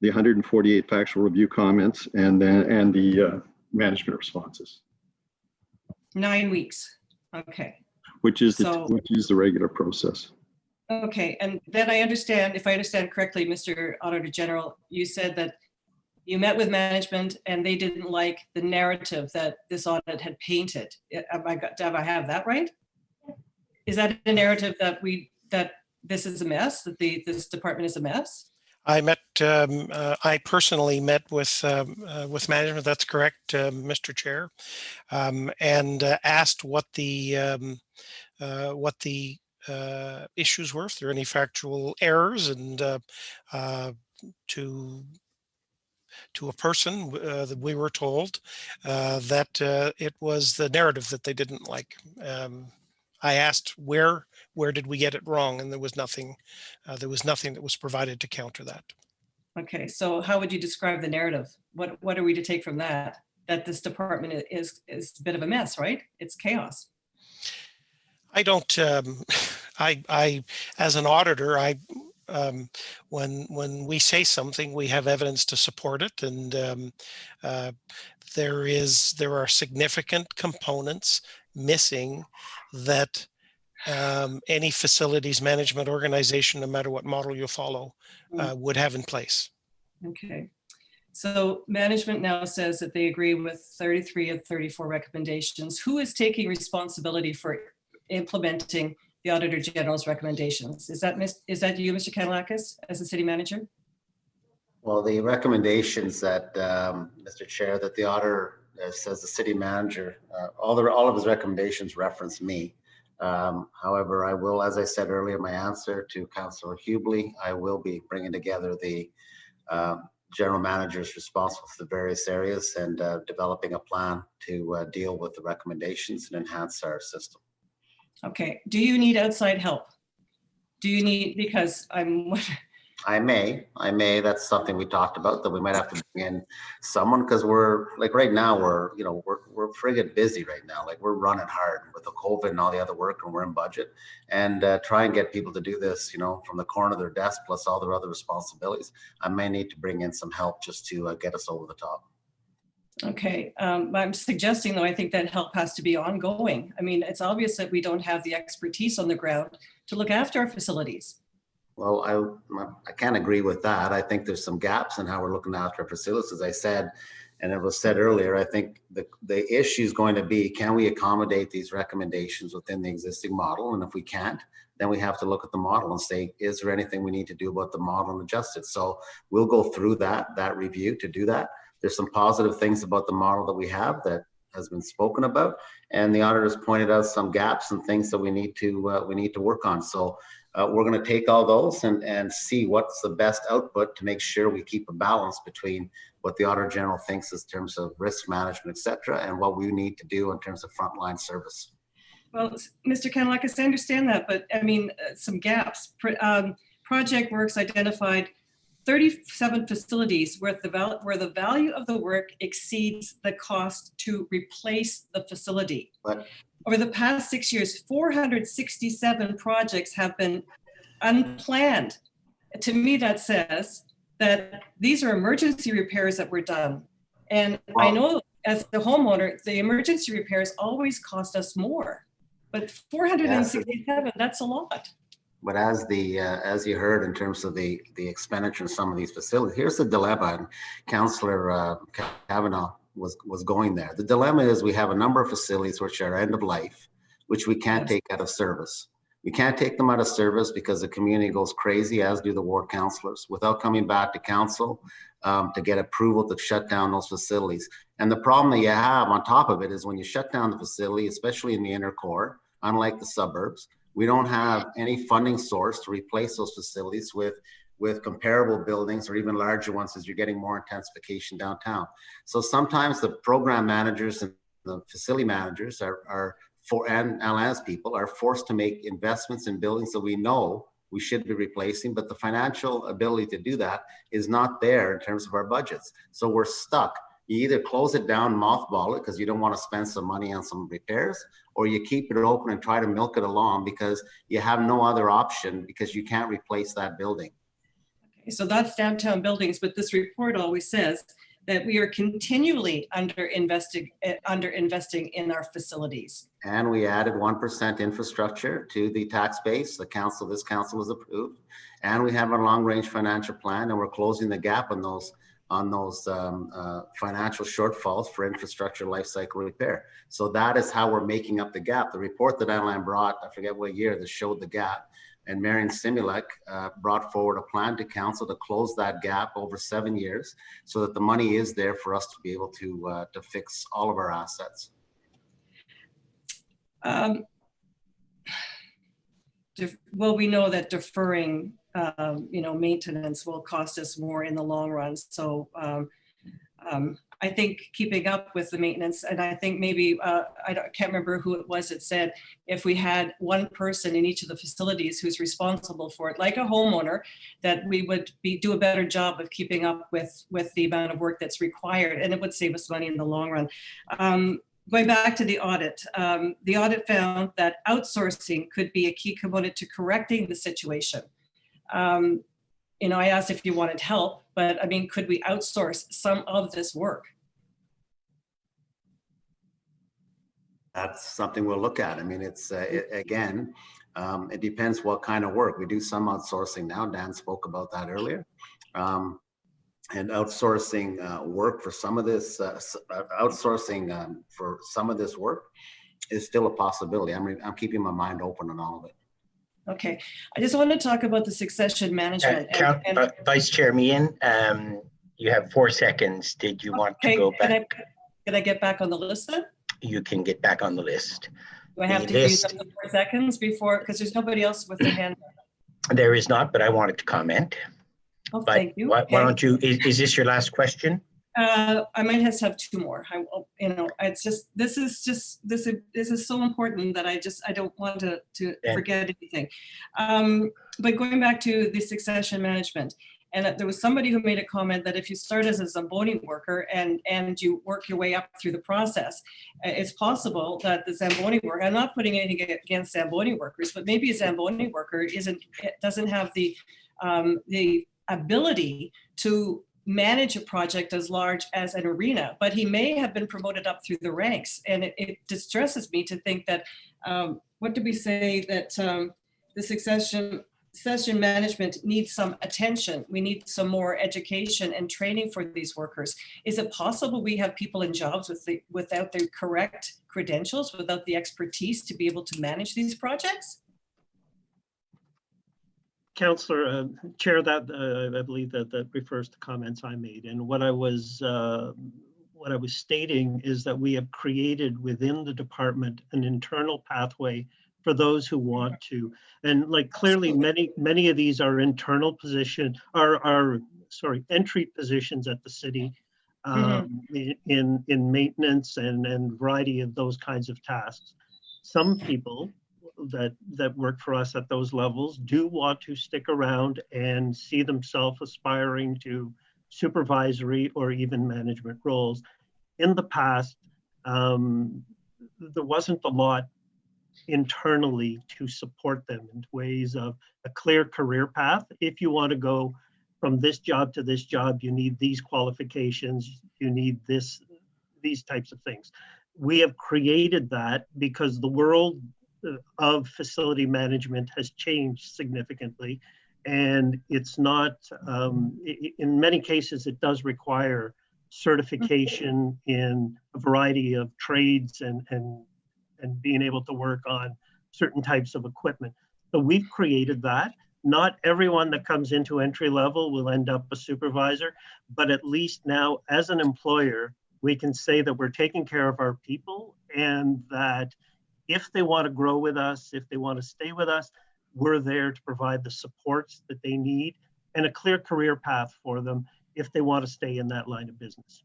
the 148 factual review comments and the management responses. 9 weeks. Okay. Which is the regular process. Okay, and then I understand, if I understand correctly, Mr. Auditor General, you said that you met with management and they didn't like the narrative that this audit had painted. Do I have that right? Is that a narrative that this is a mess, that this department is a mess? I personally met with management. That's correct, Mr. Chair, and asked what the issues were, if there are any factual errors, and to a person that we were told that it was the narrative that they didn't like. I asked where did we get it wrong, and there was nothing that was provided to counter that. Okay, so how would you describe the narrative? What are we to take from that? That this department is a bit of a mess, right? It's chaos. I don't. I as an auditor, when we say something, we have evidence to support it, and there are significant components missing that any facilities management organization, no matter what model you follow, would have in place. Okay. So management now says that they agree with 33 of 34 recommendations. Who is taking responsibility for implementing the Auditor General's recommendations? Is that you, Mr. Kanellakis, as the city manager? Well, the recommendations that, Mr. Chair, that the auditor says the city manager, all of his recommendations reference me. However, I will, as I said earlier, my answer to Councillor Hubley, I will be bringing together the general managers responsible for the various areas and developing a plan to deal with the recommendations and enhance our system. Okay. Do you need outside help? Do you need, because I may, that's something we talked about, that we might have to bring in someone, because we're like right now, we're friggin' busy right now. Like we're running hard with the COVID and all the other work, and we're in budget, and try and get people to do this, from the corner of their desk, plus all their other responsibilities. I may need to bring in some help just to get us over the top. Okay, I'm suggesting though, I think that help has to be ongoing. I mean, it's obvious that we don't have the expertise on the ground to look after our facilities. Well, I can't agree with that. I think there's some gaps in how we're looking after our facilities. As I said, and it was said earlier, I think the issue is going to be, can we accommodate these recommendations within the existing model? And if we can't, then we have to look at the model and say, is there anything we need to do about the model and adjust it? So we'll go through that review to do that. There's some positive things about the model that we have that has been spoken about, and the auditors pointed out some gaps and things that we need to work on. So we're going to take all those and see what's the best output to make sure we keep a balance between what the Auditor General thinks in terms of risk management, et cetera, and what we need to do in terms of frontline service. Well, Mr. Kanalakis, I understand that, but I mean, some gaps. Project Works identified 37 facilities where the value of the work exceeds the cost to replace the facility. But over the past 6 years, 467 projects have been unplanned. To me, that says that these are emergency repairs that were done. And I know as the homeowner, the emergency repairs always cost us more, but 467, that's a lot. But as you heard in terms of the expenditure in some of these facilities, here's the dilemma, and Councillor Kavanaugh was going there. The dilemma is we have a number of facilities which are end of life, which we can't take out of service. We can't take them out of service because the community goes crazy, as do the ward councillors, without coming back to council to get approval to shut down those facilities. And the problem that you have on top of it is when you shut down the facility, especially in the inner core, unlike the suburbs, we don't have any funding source to replace those facilities with comparable buildings or even larger ones as you're getting more intensification downtown. So sometimes the program managers and the facility managers and LANS people are forced to make investments in buildings that we know we should be replacing, but the financial ability to do that is not there in terms of our budgets. So we're stuck. You either close it down, mothball it, because you don't want to spend some money on some repairs, or you keep it open and try to milk it along because you have no other option because you can't replace that building. Okay, so that's downtown buildings, but this report always says that we are continually under investing in our facilities. And we added 1% infrastructure to the tax base. This council has approved, and we have a long-range financial plan, and we're closing the gap on those financial shortfalls for infrastructure lifecycle repair. So that is how we're making up the gap. The report that Alan brought, I forget what year, that showed the gap, and Marion Simulek brought forward a plan to council to close that gap over 7 years so that the money is there for us to be able to fix all of our assets. Well, we know that deferring maintenance will cost us more in the long run. So I think keeping up with the maintenance, and I think maybe, I can't remember who it was that said, if we had one person in each of the facilities who's responsible for it, like a homeowner, that we would do a better job of keeping up with the amount of work that's required, and it would save us money in the long run. Going back to the audit found that outsourcing could be a key component to correcting the situation. I asked if you wanted help, but I mean, could we outsource some of this work? That's something we'll look at. I mean, it's again, it depends what kind of work. We do some outsourcing now. Dan spoke about that earlier. And outsourcing work for some of this, for some of this work is still a possibility. I'm keeping my mind open on all of it. Okay, I just want to talk about the succession management. Vice Chair Meehan, you have 4 seconds. Did you want to go back? Can I get back on the list then? You can get back on the list. Do I have to use up the 4 seconds before, because there's nobody else with their hand? There is not, but I wanted to comment. Oh, thank you. Why don't you, is this your last question? I might have 2 more. It's just, this is so important that I don't want to forget anything. But going back to the succession management, and there was somebody who made a comment that if you start as a Zamboni worker and you work your way up through the process, it's possible that the Zamboni worker, I'm not putting anything against Zamboni workers, but maybe a Zamboni worker doesn't have the ability to manage a project as large as an arena, but he may have been promoted up through the ranks. And it distresses me to think that, what did we say, that the succession management needs some attention. We need some more education and training for these workers. Is it possible we have people in jobs without the correct credentials, without the expertise to be able to manage these projects? Councillor, Chair, that I believe that refers to comments I made, and what I was stating is that we have created within the department an internal pathway for those who want to, and like clearly many of these are internal position, are entry positions at the city, in maintenance and variety of those kinds of tasks. Some people that work for us at those levels do want to stick around and see themselves aspiring to supervisory or even management roles. In the past, there wasn't a lot internally to support them in ways of a clear career path. If you want to go from this job to this job, you need these qualifications, you need these types of things. We have created that because the world of facility management has changed significantly, and it's not, in many cases, it does require certification in a variety of trades and being able to work on certain types of equipment. So we've created that. Not everyone that comes into entry level will end up a supervisor, but at least now as an employer, we can say that we're taking care of our people, and that if they want to grow with us, if they want to stay with us, we're there to provide the supports that they need and a clear career path for them if they want to stay in that line of business.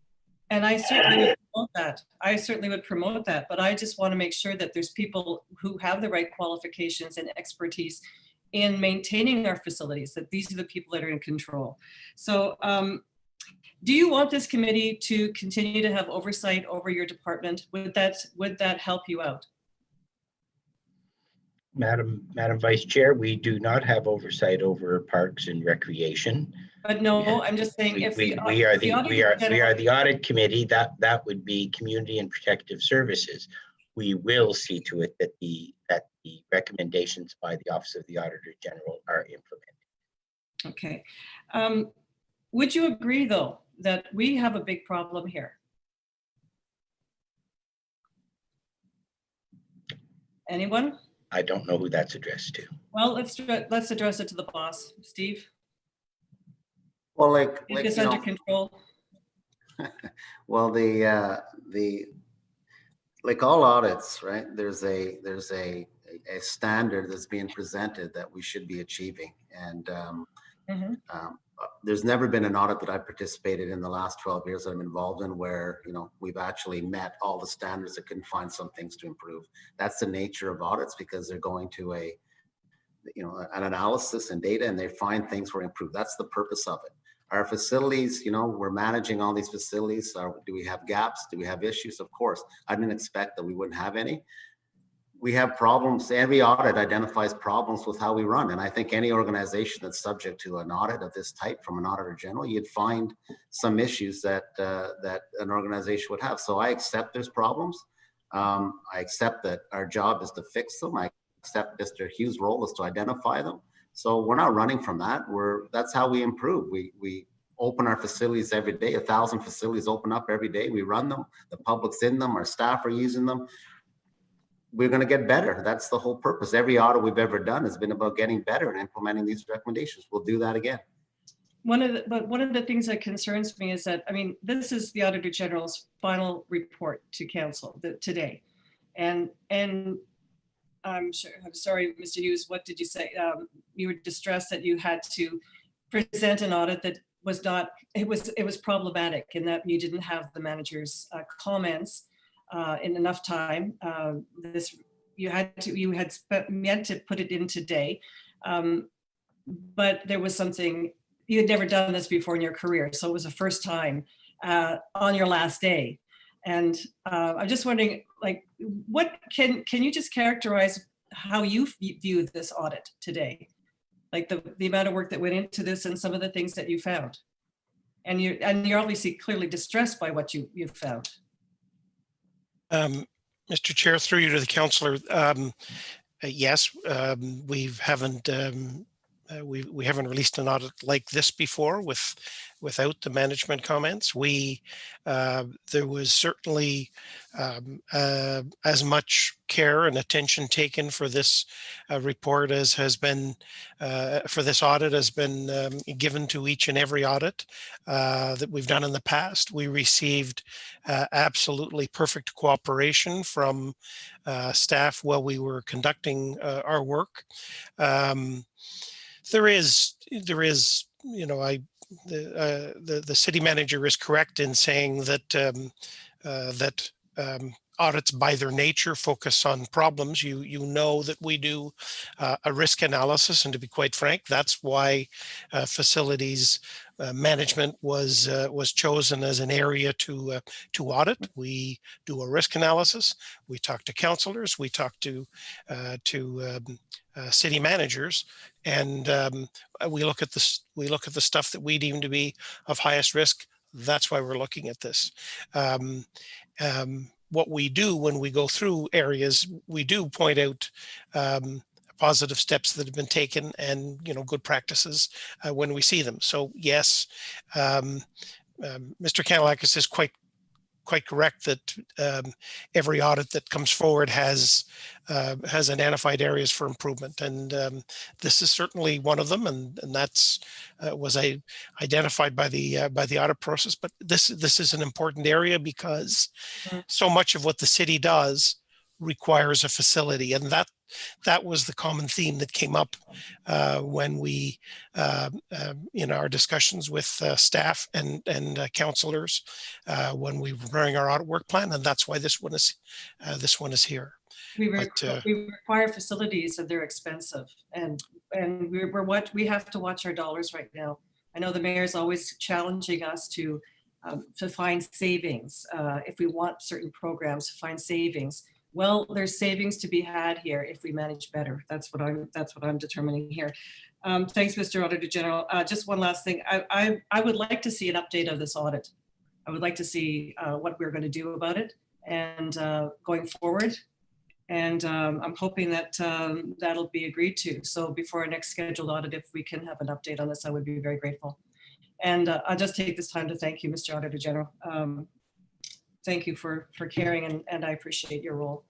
And I certainly would promote that. I certainly would promote that, but I just want to make sure that there's people who have the right qualifications and expertise in maintaining our facilities, that these are the people that are in control. So do you want this committee to continue to have oversight over your department? Would that help you out? Madam Vice Chair, we do not have oversight over parks and recreation. But no, I'm just saying we are the audit committee. That would be community and protective services. We will see to it that the recommendations by the Office of the Auditor General are implemented. Okay. Would you agree though that we have a big problem here? Anyone? I don't know who that's addressed to. Well, let's address it to the boss, Steve. Well, Is this under control? Well, like all audits, right? There's a standard that's being presented that we should be achieving, and there's never been an audit that I've participated in the last 12 years that I'm involved in where we've actually met all the standards that couldn't find some things to improve. That's the nature of audits, because they're going to an analysis and data, and they find things were improved. That's the purpose of it. Our facilities, we're managing all these facilities. Do we have gaps? Do we have issues? Of course. I didn't expect that we wouldn't have any. We have problems. Every audit identifies problems with how we run. And I think any organization that's subject to an audit of this type from an auditor general, you'd find some issues that an organization would have. So I accept there's problems. I accept that our job is to fix them. I accept Mr. Hughes' role is to identify them. So we're not running from that. That's how we improve. We open our facilities every day. 1,000 facilities open up every day. We run them. The public's in them. Our staff are using them. We're going to get better. That's the whole purpose. Every audit we've ever done has been about getting better and implementing these recommendations. We'll do that again. One of the things that concerns me is that, this is the Auditor General's final report to Council today. And I'm sorry, Mr. Hughes, what did you say? You were distressed that you had to present an audit that was not, it was problematic, in that you didn't have the manager's comments in enough time. You had meant to put it in today, but there was something, you had never done this before in your career, so it was the first time on your last day. And I'm just wondering, what can you just characterize how you view this audit today? Like the amount of work that went into this and some of the things that you found. And you're obviously clearly distressed by what you've found. Mr. Chair, through you to the councillor, yes, we haven't released an audit like this before without the management comments. There was certainly as much care and attention taken for this report as has been for this audit has been given to each and every audit that we've done in the past. We received absolutely perfect cooperation from staff while we were conducting our work. There is, the city manager is correct in saying that audits by their nature focus on problems. You know that we do a risk analysis, and to be quite frank, that's why facilities management was chosen as an area to audit. We do a risk analysis. We talk to councillors. We talk to city managers, and we look at this. We look at the stuff that we deem to be of highest risk. That's why we're looking at this. What we do when we go through areas, we do point out positive steps that have been taken and good practices when we see them. So yes, Mr. Kanellakis is quite correct that every audit that comes forward has identified areas for improvement, and this is certainly one of them, and that's was identified by the audit process. But this is an important area because so much of what the city does requires a facility, and that was the common theme that came up when we in our discussions with staff and councillors when we were preparing our audit work plan, and that's why this one is here. We require facilities, and they're expensive, and we have to watch our dollars right now. I know the mayor's always challenging us to find savings if we want certain programs, to find savings. Well, there's savings to be had here if we manage better. That's what I'm determining here. Thanks, Mr. Auditor General. Just one last thing. I would like to see an update of this audit. I would like to see what we're going to do about it and going forward. And I'm hoping that that'll be agreed to. So before our next scheduled audit, if we can have an update on this, I would be very grateful. And I'll just take this time to thank you, Mr. Auditor General. Thank you for caring, and I appreciate your role.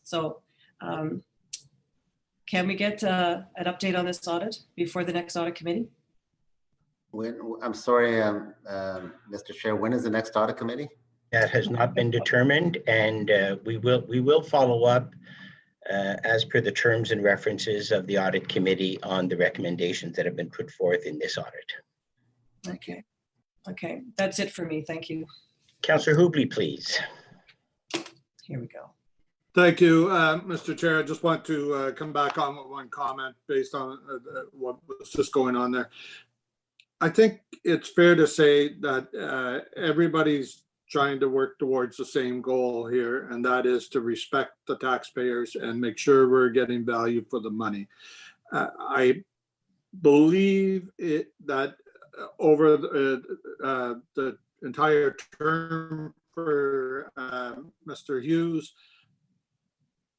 So can we get an update on this audit before the next audit committee? I'm sorry, Mr. Chair, when is the next audit committee? That has not been determined, and we will follow up as per the terms and references of the audit committee on the recommendations that have been put forth in this audit. Okay, that's it for me. Thank you. Councillor Hubley, please. Here we go. Thank you, Mr. Chair. I just want to come back on one comment based on what was just going on there. I think it's fair to say that everybody's trying to work towards the same goal here, and that is to respect the taxpayers and make sure we're getting value for the money. I believe that over the entire term for Mr. Hughes,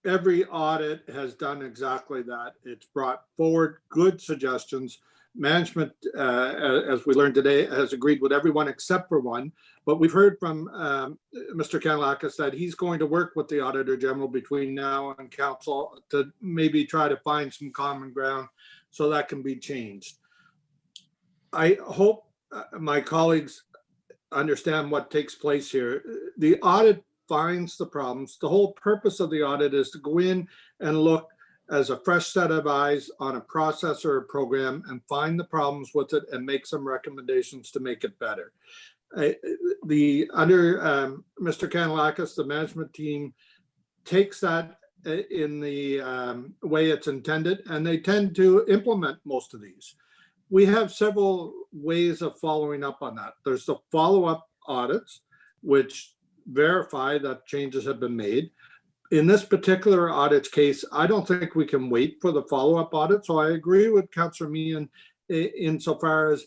every audit has done exactly that. It's brought forward good suggestions. Management, as we learned today, has agreed with everyone except for one. But we've heard from Mr. Kanellakis that he's going to work with the Auditor General between now and Council to maybe try to find some common ground so that can be changed. I hope my colleagues understand what takes place here. The audit finds the problems. The whole purpose of the audit is to go in and look as a fresh set of eyes on a process or a program and find the problems with it and make some recommendations to make it better. Under Mr. Kanellakis, the management team takes that in the way it's intended, and they tend to implement most of these. We have several ways of following up on that. There's the follow-up audits, which verify that changes have been made. In this particular audit's case, I don't think we can wait for the follow-up audit. So I agree with Councillor Meehan insofar as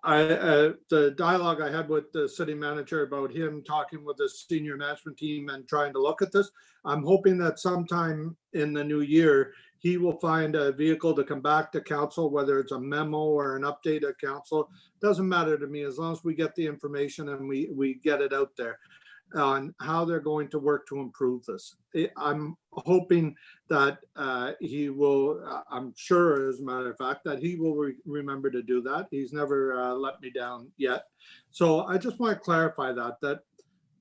the dialogue I had with the city manager about him talking with the senior management team and trying to look at this, I'm hoping that sometime in the new year, he will find a vehicle to come back to council, whether it's a memo or an update at council. Doesn't matter to me, as long as we get the information and we get it out there on how they're going to work to improve this. I'm hoping that he will, I'm sure as a matter of fact, that he will remember to do that. He's never let me down yet. So I just want to clarify that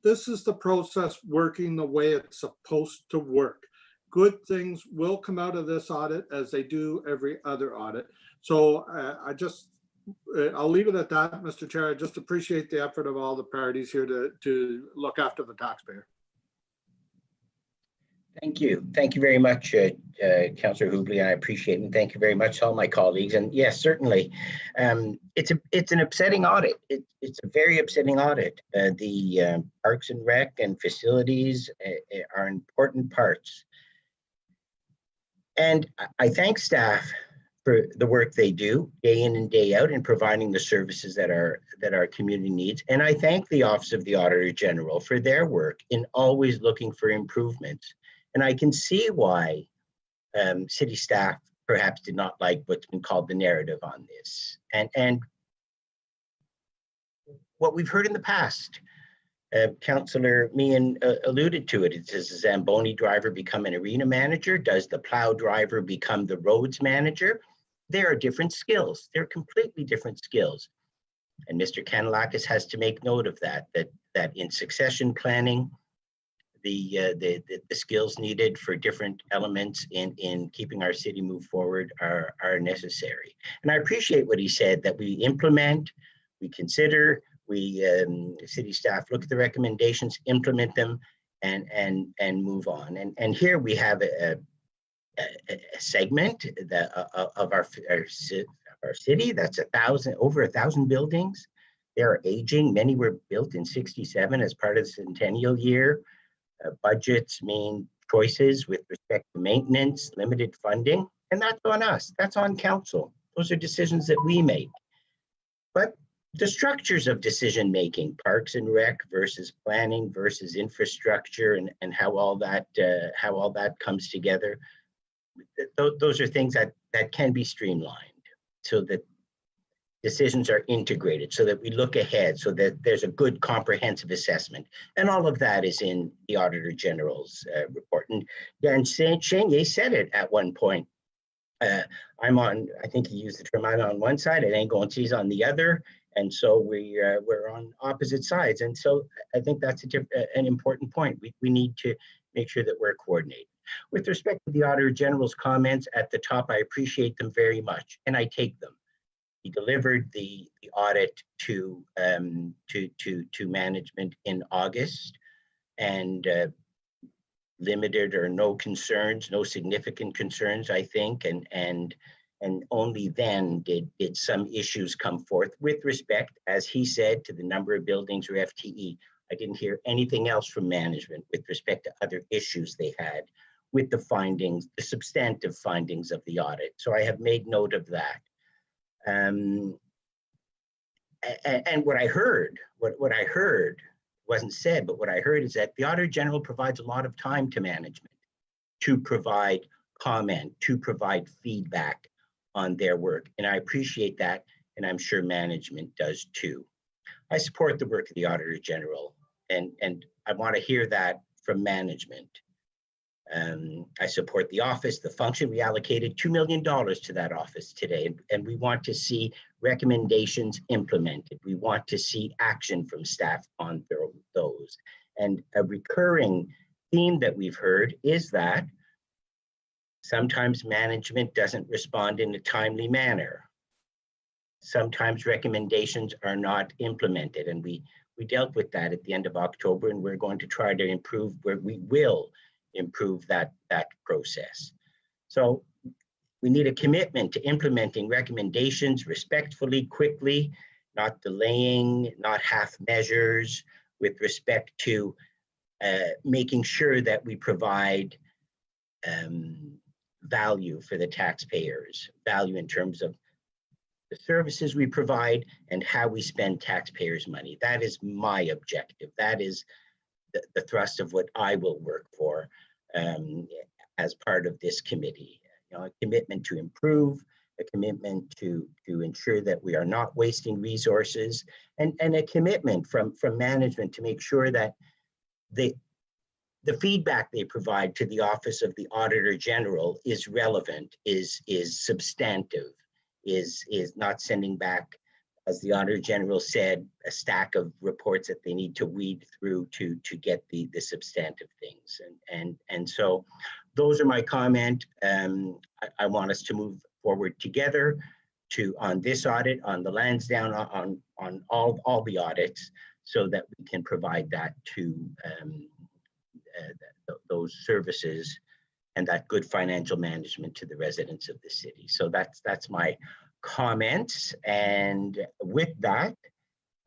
this is the process working the way it's supposed to work. Good things will come out of this audit as they do every other audit. So I'll leave it at that, Mr. Chair. I just appreciate the effort of all the parties here to look after the taxpayer. Thank you. Thank you very much, Councillor Hubley. I appreciate it. And thank you very much to all my colleagues. And yes, certainly, it's an upsetting audit. It's a very upsetting audit. The Parks and Rec and facilities are important parts. And I thank staff for the work they do day in and day out in providing the services that our community needs. And I thank the Office of the Auditor General for their work in always looking for improvements. And I can see why city staff perhaps did not like what's been called the narrative on this. And what we've heard in the past, Councillor Meehan alluded to it. Does the Zamboni driver become an arena manager? Does the plow driver become the roads manager? There are different skills. They're completely different skills. And Mr. Kanalakis has to make note of that in succession planning, the skills needed for different elements in keeping our city move forward are necessary. And I appreciate what he said, that we implement, we consider, we city staff look at the recommendations, implement them, and move on. And here we have a segment of our city that's over 1,000 buildings. They are aging. Many were built in '67 as part of the centennial year. Budgets mean choices with respect to maintenance, limited funding, and that's on us. That's on council. Those are decisions that we make. But the structures of decision making, Parks and Rec versus planning versus infrastructure, and how all that comes together, those are things that can be streamlined so that decisions are integrated, so that we look ahead, so that there's a good comprehensive assessment. And all of that is in the Auditor General's report. And Dan Chenier said it at one point. I think he used the term, I'm on one side, and Angonsi's on the other. And so we're on opposite sides. And so I think that's an important point. We need to make sure that we're coordinated. With respect to the Auditor General's comments at the top, I appreciate them very much, and I take them. He delivered the audit to management in August, and limited or no concerns, no significant concerns, I think, and only then did some issues come forth with respect, as he said, to the number of buildings or FTE. I didn't hear anything else from management with respect to other issues they had with the findings, the substantive findings of the audit. So I have made note of that. And what I heard wasn't said, but what I heard is that the Auditor General provides a lot of time to management to provide comment, to provide feedback on their work. And I appreciate that, and I'm sure management does too. I support the work of the Auditor General, and I want to hear that from management. I support the office, the function. We allocated $2 million to that office today, and we want to see recommendations implemented. We want to see action from staff on those. And a recurring theme that we've heard is that sometimes management doesn't respond in a timely manner. Sometimes recommendations are not implemented, and we dealt with that at the end of October, and we're going to try to improve where we will improve that process. So we need a commitment to implementing recommendations respectfully, quickly, not delaying, not half measures, with respect to making sure that we provide value for the taxpayers, value in terms of the services we provide, and how we spend taxpayers' money. That is my objective. That is the thrust of what I will work for as part of this committee. You know, a commitment to improve, a commitment to ensure that we are not wasting resources, and a commitment from management to make sure that the feedback they provide to the Office of the Auditor General is relevant, is substantive, is not sending back, as the Auditor General said, a stack of reports that they need to weed through to get the substantive things. And so those are my comment. I want us to move forward together on this audit, on the Lansdowne, on all the audits, so that we can provide that to those services and that good financial management to the residents of the city. So that's my comments. And with that,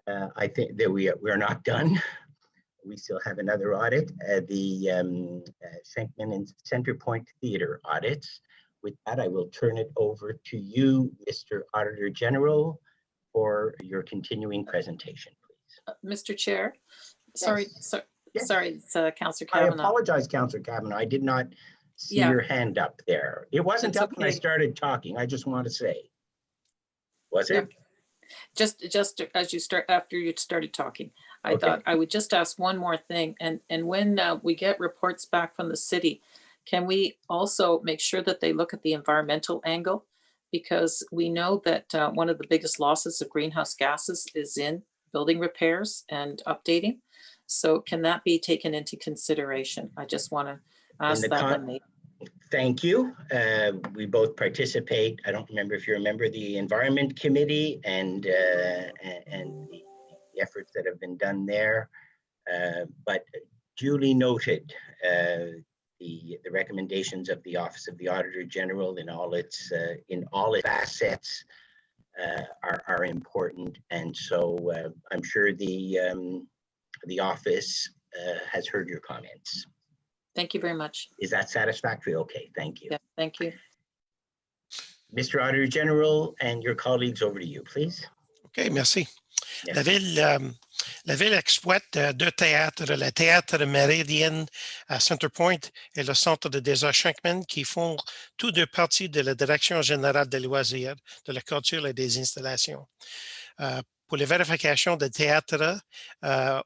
I think that we are not done. We still have another audit, the Schenkman and Centerpoint Theatre audits. With that, I will turn it over to you, Mr. Auditor General, for your continuing presentation, please. Mr. Chair, Yes. sorry, it's Councillor I Kavanaugh. apologize, Councillor Kavanaugh. I did not see your hand up there. It wasn't That's up when I okay. started talking. I just want to say. Was it? Just as you after you started talking, I thought I would just ask one more thing. And when we get reports back from the city, can we also make sure that they look at the environmental angle? Because we know that one of the biggest losses of greenhouse gases is in building repairs and updating. So can that be taken into consideration? I just want to ask that when they. Thank you. We both participate. I don't remember if you remember the Environment Committee and the efforts that have been done there. But duly noted, the recommendations of the Office of the Auditor General in all its assets are important, and so I'm sure the office has heard your comments. Thank you very much. Is that satisfactory? Okay, thank you. Yeah, thank you. Mr. Auditor General and your colleagues, over to you, please. OK, merci. La ville exploite deux théâtres, le théâtre Meridian à Centerpoint et le centre de désert Schenkman, qui font tous deux parties de la Direction générale des loisirs, de la culture et des installations. Pour les vérifications de théâtre,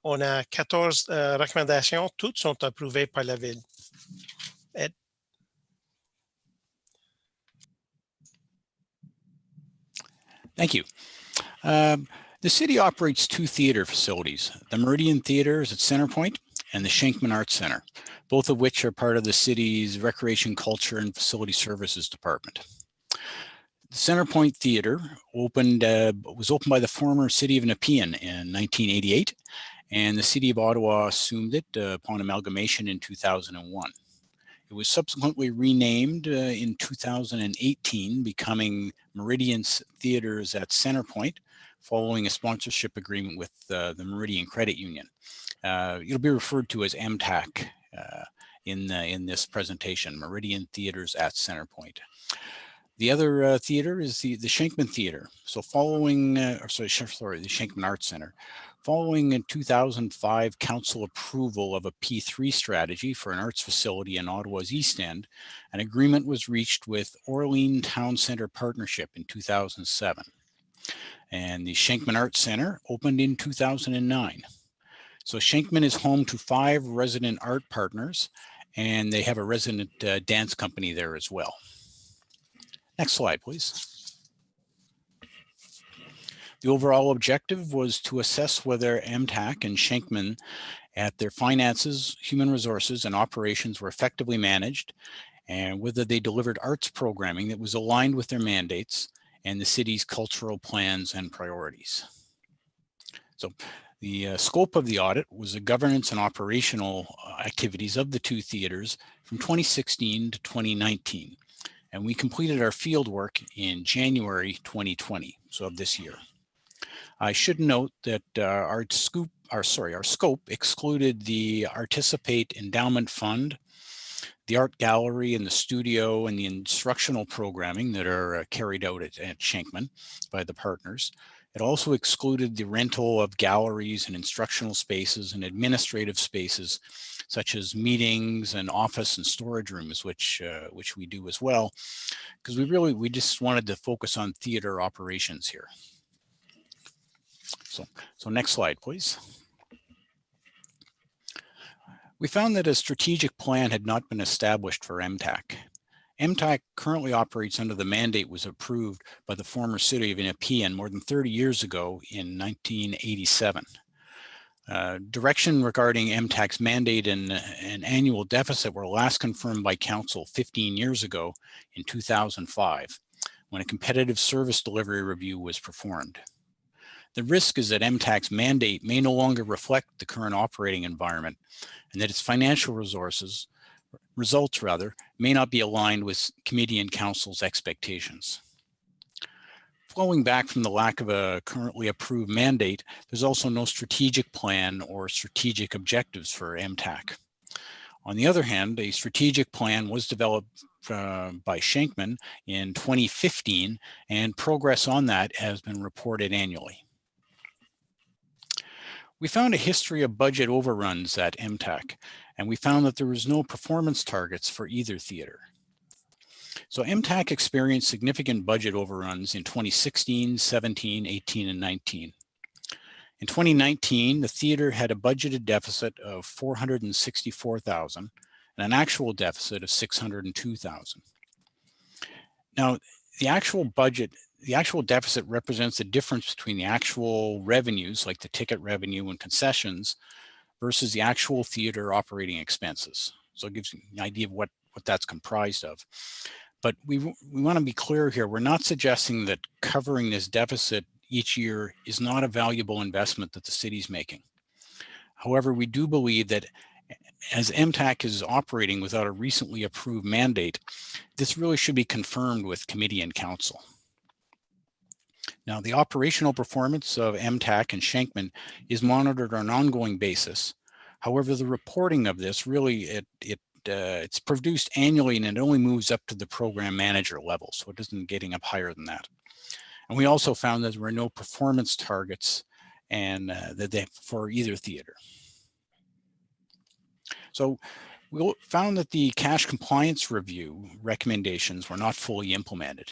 on a 14 recommandations. Toutes sont approuvées par la ville. Ed? Thank you. The city operates two theater facilities, the Meridian Theaters at Centerpoint and the Schenkman Arts Center, both of which are part of the city's Recreation, Culture, and Facility Services Department. The Centerpoint Theater was opened by the former city of Nepean in 1988, and the city of Ottawa assumed it upon amalgamation in 2001. It was subsequently renamed in 2018, becoming Meridian Theaters at Centerpoint, following a sponsorship agreement with the Meridian Credit Union. It'll be referred to as MTAC in this presentation, Meridian Theaters at Centerpoint. The other theater is the Schenkman Theater. So following, the Schenkman Arts Center. Following in 2005 council approval of a P3 strategy for an arts facility in Ottawa's East End, an agreement was reached with Orleans Town Centre Partnership in 2007. And the Schenkman Arts Center opened in 2009. So Schenkman is home to 5 resident art partners, and they have a resident dance company there as well. Next slide, please. The overall objective was to assess whether MTAC and Schenkman at their finances, human resources, and operations were effectively managed, and whether they delivered arts programming that was aligned with their mandates and the city's cultural plans and priorities. So the scope of the audit was the governance and operational activities of the two theaters from 2016 to 2019. And we completed our field work in January 2020, so of this year. I should note that our scope excluded the Artisipate Endowment Fund, the art gallery and the studio and the instructional programming that are carried out at Schenkman by the partners. It also excluded the rental of galleries and instructional spaces and administrative spaces, such as meetings and office and storage rooms, which we do as well, because we just wanted to focus on theater operations here. So next slide, please. We found that a strategic plan had not been established for MTAC. MTAC currently operates under the mandate was approved by the former city of Nepean more than 30 years ago in 1987. Direction regarding MTAC's mandate and an annual deficit were last confirmed by council 15 years ago in 2005, when a competitive service delivery review was performed. The risk is that MTAC's mandate may no longer reflect the current operating environment and that its financial results may not be aligned with committee and council's expectations. Flowing back from the lack of a currently approved mandate, there's also no strategic plan or strategic objectives for MTAC. On the other hand, a strategic plan was developed by Schenkman in 2015, and progress on that has been reported annually. We found a history of budget overruns at MTAC, and we found that there was no performance targets for either theater. So MTAC experienced significant budget overruns in 2016, 17, 18, and 19. In 2019, the theater had a budgeted deficit of $464,000 and an actual deficit of $602,000. Now, the actual deficit represents the difference between the actual revenues, like the ticket revenue and concessions, versus the actual theater operating expenses. So it gives you an idea of what that's comprised of. But we want to be clear here. We're not suggesting that covering this deficit each year is not a valuable investment that the city's making. However, we do believe that as MTAC is operating without a recently approved mandate, this really should be confirmed with committee and council. Now, the operational performance of MTAC and Schenkman is monitored on an ongoing basis. However, the reporting of this really, it's produced annually and it only moves up to the program manager level, so it isn't getting up higher than that. And we also found that there were no performance targets and for either theater. So we found that the cash compliance review recommendations were not fully implemented.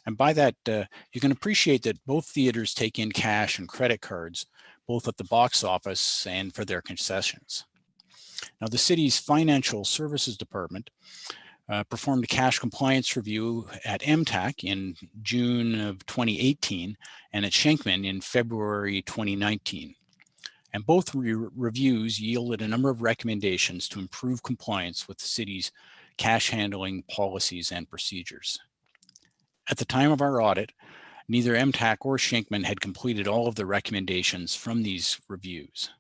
And by that, you can appreciate that both theaters take in cash and credit cards, both at the box office and for their concessions. Now, the city's financial services department performed a cash compliance review at MTAC in June of 2018 and at Schenkman in February 2019. And both reviews yielded a number of recommendations to improve compliance with the city's cash handling policies and procedures. At the time of our audit, neither MTAC or Schenkman had completed all of the recommendations from these reviews.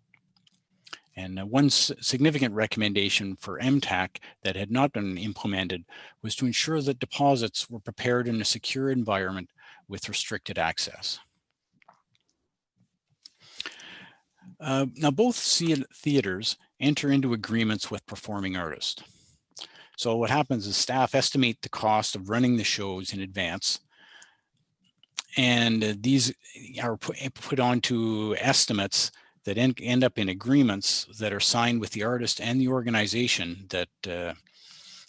And one significant recommendation for MTAC that had not been implemented was to ensure that deposits were prepared in a secure environment with restricted access. Now, both theaters enter into agreements with performing artists. So what happens is staff estimate the cost of running the shows in advance, and these are put onto estimates that end up in agreements that are signed with the artist and the organization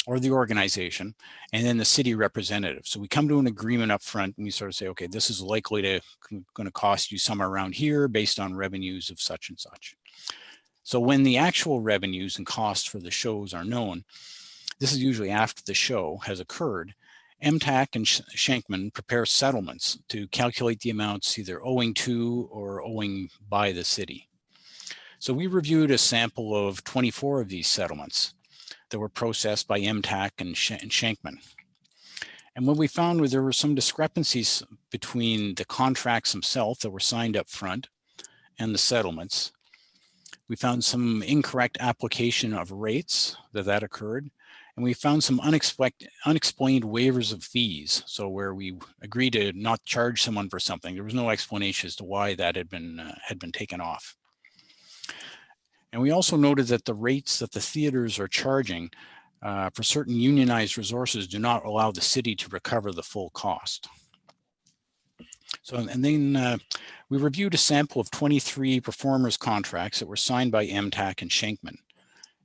or the organization, and then the city representative. So we come to an agreement up front and we sort of say, okay, this is likely going to cost you somewhere around here based on revenues of such and such. So when the actual revenues and costs for the shows are known, this is usually after the show has occurred, MTAC and Schenkman prepare settlements to calculate the amounts either owing to or owing by the city. So we reviewed a sample of 24 of these settlements that were processed by MTAC and Schenkman. And what we found was there were some discrepancies between the contracts themselves that were signed up front and the settlements. We found some incorrect application of rates that occurred. And we found some unexplained waivers of fees. So where we agreed to not charge someone for something, there was no explanation as to why that had been taken off. And we also noted that the rates that the theaters are charging for certain unionized resources do not allow the city to recover the full cost. So, and then we reviewed a sample of 23 performers contracts that were signed by MTAC and Schenkman.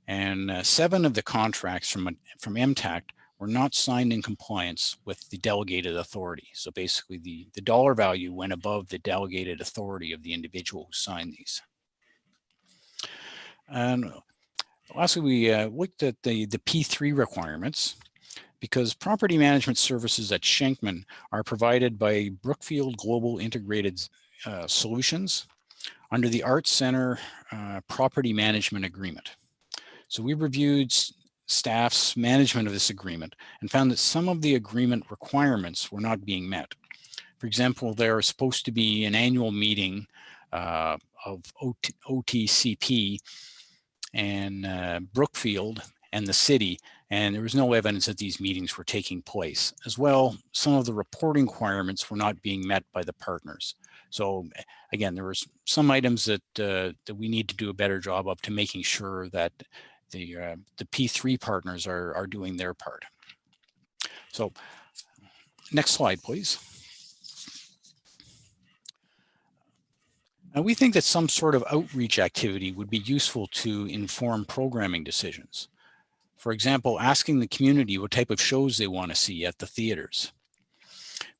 And 7 of the contracts from MTAC were not signed in compliance with the delegated authority. So basically the dollar value went above the delegated authority of the individual who signed these. And lastly, we looked at the P3 requirements, because property management services at Schenkman are provided by Brookfield Global Integrated Solutions under the Arts Center Property Management Agreement. So we reviewed staff's management of this agreement and found that some of the agreement requirements were not being met. For example, there is supposed to be an annual meeting of OTCP and Brookfield and the city, and there was no evidence that these meetings were taking place. As well, some of the reporting requirements were not being met by the partners. So again, there were some items that that we need to do a better job of to making sure that the P3 partners are doing their part. So next slide, please. Now, we think that some sort of outreach activity would be useful to inform programming decisions. For example, asking the community what type of shows they want to see at the theaters.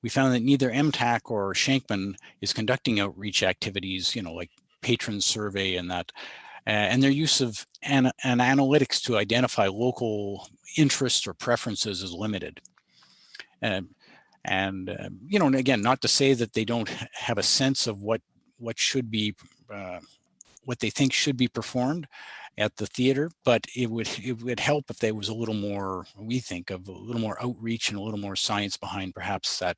We found that neither MTAC or Schenkman is conducting outreach activities, like patron survey and that, and their use of analytics to identify local interests or preferences is limited. And again, not to say that they don't have a sense of what should be, what they think should be performed at the theater, but it would help if there was a little more, we think, of a little more outreach and a little more science behind perhaps that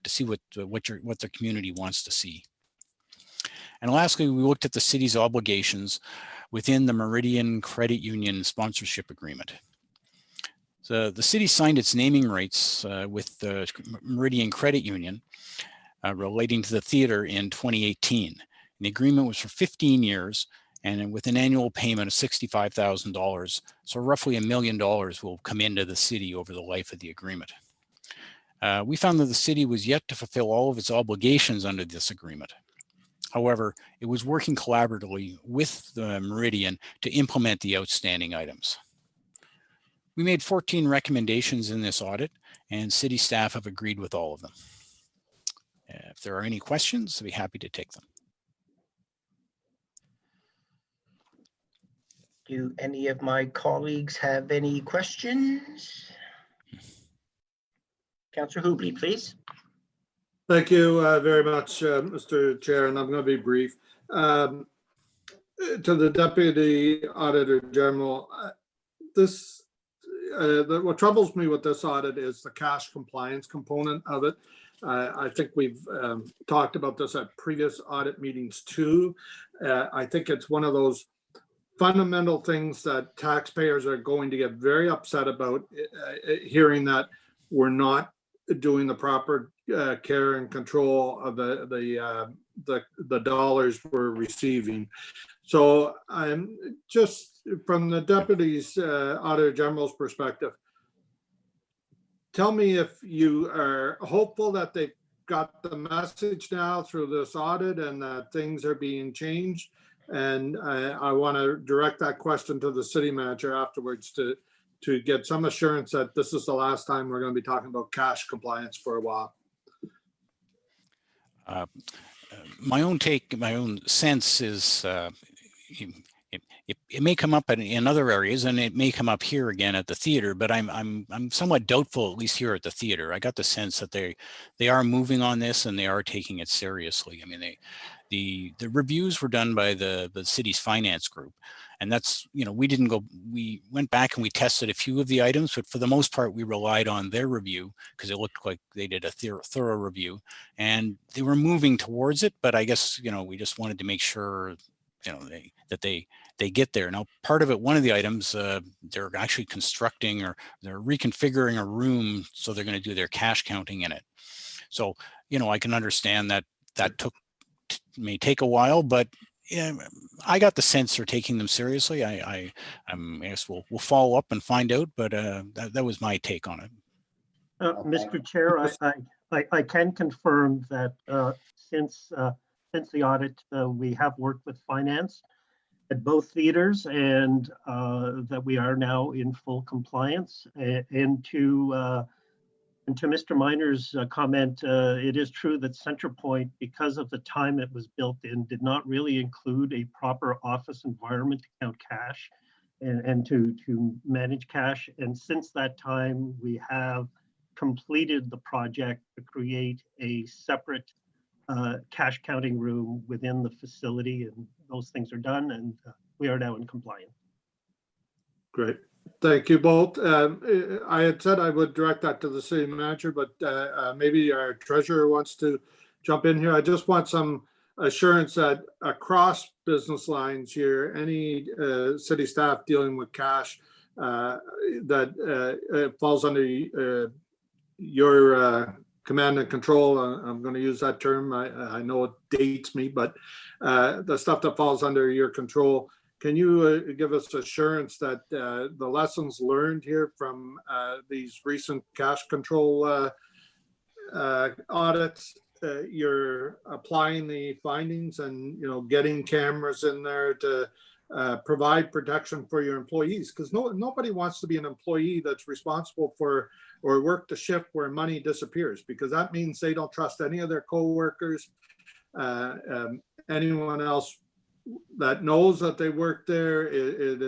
to see what the community wants to see. And lastly, we looked at the city's obligations within the Meridian Credit Union sponsorship agreement. So the city signed its naming rights with the Meridian Credit Union relating to the theater in 2018. And the agreement was for 15 years and with an annual payment of $65,000. So roughly $1 million will come into the city over the life of the agreement. We found that the city was yet to fulfill all of its obligations under this agreement. However, it was working collaboratively with the Meridian to implement the outstanding items. We made 14 recommendations in this audit, and city staff have agreed with all of them. If there are any questions, I'd be happy to take them. Do any of my colleagues have any questions? Councillor Hubley, please. Thank you very much, Mr. Chair, and I'm going to be brief. To the Deputy Auditor General, what troubles me with this audit is the cash compliance component of it. I think we've talked about this at previous audit meetings too. I think it's one of those fundamental things that taxpayers are going to get very upset about, hearing that we're not doing the proper care and control of the dollars we're receiving. So I'm just, from the Deputy's Auditor General's perspective, tell me if you are hopeful that they got the message now through this audit and that things are being changed. And I want to direct that question to the city manager afterwards to get some assurance that this is the last time we're going to be talking about cash compliance for a while. My own sense is it may come up in other areas, and it may come up here again at the theater, but I'm somewhat doubtful, at least here at the theater. I got the sense that they are moving on this and they are taking it seriously. I mean, the reviews were done by the city's finance group, and that's, we went back and we tested a few of the items, but for the most part we relied on their review because it looked like they did a thorough review and they were moving towards it. But I guess, we just wanted to make sure that they get there. Now, part of it, one of the items, they're actually constructing or they're reconfiguring a room, so they're going to do their cash counting in it. So, I can understand that may take a while, but Yeah, I got the sense they're taking them seriously. I guess we'll follow up and find out, but that was my take on it. Mr. Chair, I can confirm that since the audit, we have worked with finance at both theaters, and that we are now in full compliance. And to Mr. Miner's comment, it is true that Centrepoint, because of the time it was built in, did not really include a proper office environment to count cash and to manage cash. And since that time, we have completed the project to create a separate cash counting room within the facility, and those things are done, and we are now in compliance. Great. Thank you both. I had said I would direct that to the city manager, but maybe our treasurer wants to jump in here. I just want some assurance that across business lines here, any city staff dealing with cash that falls under your command and control. I'm going to use that term. I know it dates me, but the stuff that falls under your control. Can you give us assurance that the lessons learned here from these recent cash control audits, you're applying the findings and getting cameras in there to provide protection for your employees? Because nobody wants to be an employee that's responsible for or work the shift where money disappears, because that means they don't trust any of their coworkers, anyone else that knows that they work there. It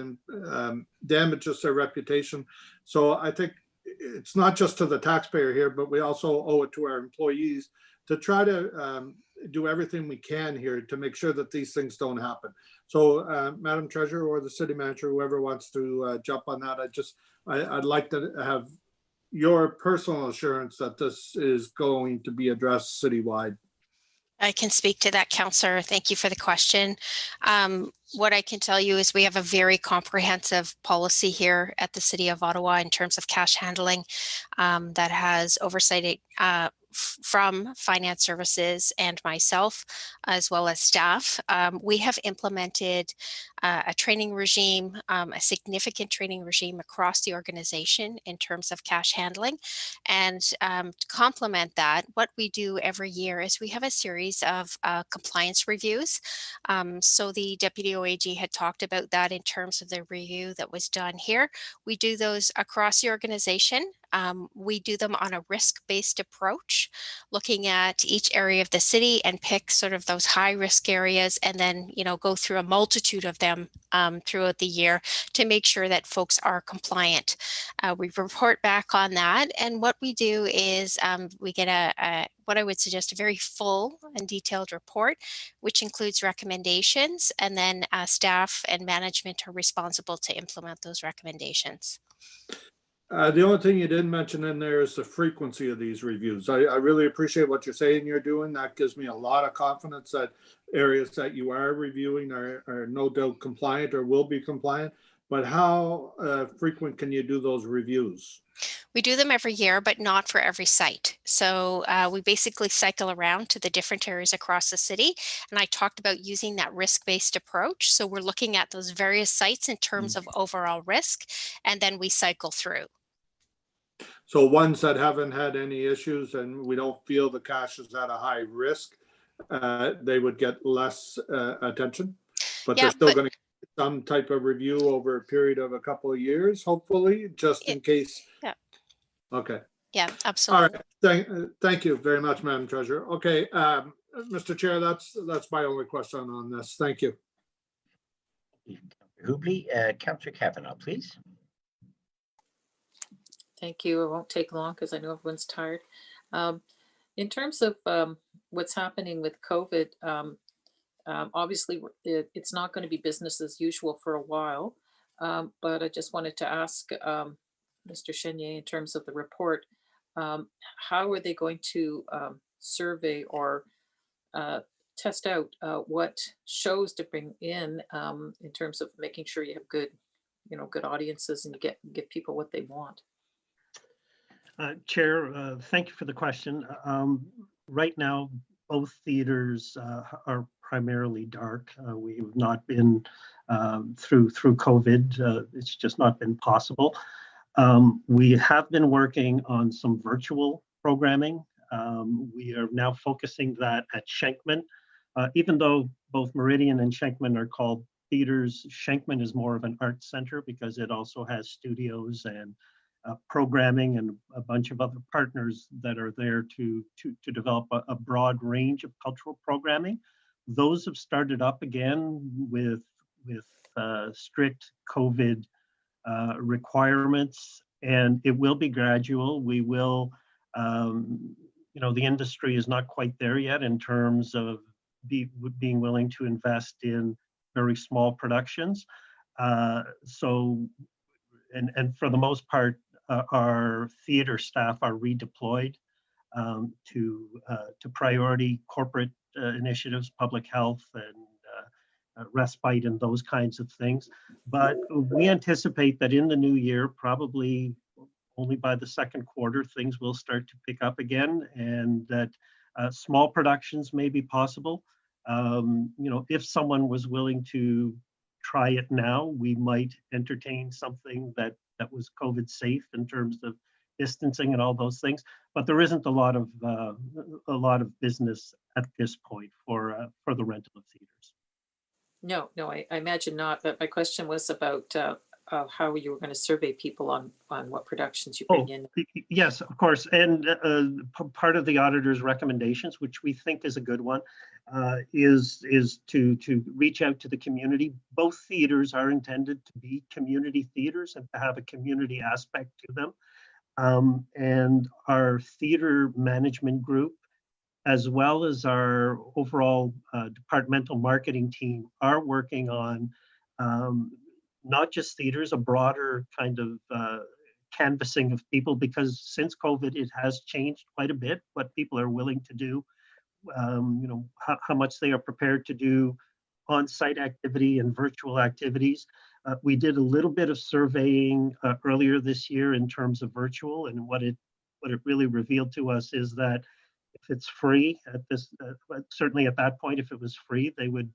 damages their reputation. So I think it's not just to the taxpayer here, but we also owe it to our employees to try to do everything we can here to make sure that these things don't happen. So Madam Treasurer or the city manager, whoever wants to jump on that, I'd like to have your personal assurance that this is going to be addressed citywide. I can speak to that, Councillor. Thank you for the question. What I can tell you is we have a very comprehensive policy here at the City of Ottawa in terms of cash handling that has oversight from finance services and myself, as well as staff. We have implemented a training regime, a significant training regime across the organization in terms of cash handling. And to complement that, what we do every year is we have a series of compliance reviews. So the Deputy OAG had talked about that in terms of the review that was done here. We do those across the organization. We do them on a risk-based approach, looking at each area of the city and pick sort of those high-risk areas, and then go through a multitude of them throughout the year to make sure that folks are compliant. We report back on that, and what we do is we get what I would suggest a very full and detailed report, which includes recommendations, and then staff and management are responsible to implement those recommendations. The only thing you didn't mention in there is the frequency of these reviews. I really appreciate what you're saying you're doing. That gives me a lot of confidence that areas that you are reviewing are no doubt compliant or will be compliant. But how frequent can you do those reviews? We do them every year, but not for every site. So we basically cycle around to the different areas across the city. And I talked about using that risk-based approach. So we're looking at those various sites in terms of overall risk, and then we cycle through. So ones that haven't had any issues and we don't feel the cash is at a high risk, they would get less attention, but they're still going to get some type of review over a period of a couple of years, hopefully, just in case. Yeah. Okay. Yeah, absolutely. All right. Thank you very much, Madam Treasurer. Okay, Mr. Chair, that's my only question on this. Thank you. Hubley, Councillor Kavanaugh, please. Thank you. It won't take long because I know everyone's tired. In terms of what's happening with COVID, obviously it's not going to be business as usual for a while, but I just wanted to ask Mr. Chenier, in terms of the report, how are they going to survey or test out what shows to bring in terms of making sure you have good audiences and you get people what they want? Chair, thank you for the question. Right now, both theaters are primarily dark. We have not been through COVID. It's just not been possible. We have been working on some virtual programming. We are now focusing that at Schenkman. Even though both Meridian and Schenkman are called theaters, Schenkman is more of an art center because it also has studios and programming and a bunch of other partners that are there to develop a broad range of cultural programming. Those have started up again with strict COVID requirements, and it will be gradual. We will, the industry is not quite there yet in terms of being willing to invest in very small productions. And for the most part, our theater staff are redeployed to priority corporate initiatives, public health, and respite, and those kinds of things. But we anticipate that in the new year, probably only by the second quarter, things will start to pick up again, and that small productions may be possible. If someone was willing to try it now, we might entertain something that was COVID safe in terms of distancing and all those things. But there isn't a lot of business at this point for the rental of theaters. No, I imagine not. But my question was about how you were going to survey people on what productions you bring in. Yes, of course. And part of the auditor's recommendations, which we think is a good one, is to reach out to the community. Both theaters are intended to be community theaters and to have a community aspect to them. And our theater management group, as well as our overall departmental marketing team, are working on not just theaters, a broader kind of canvassing of people, because since COVID, it has changed quite a bit what people are willing to do, how much they are prepared to do on-site activity and virtual activities. We did a little bit of surveying earlier this year in terms of virtual, and what it really revealed to us is that if it's free at this, certainly at that point, if it was free, they would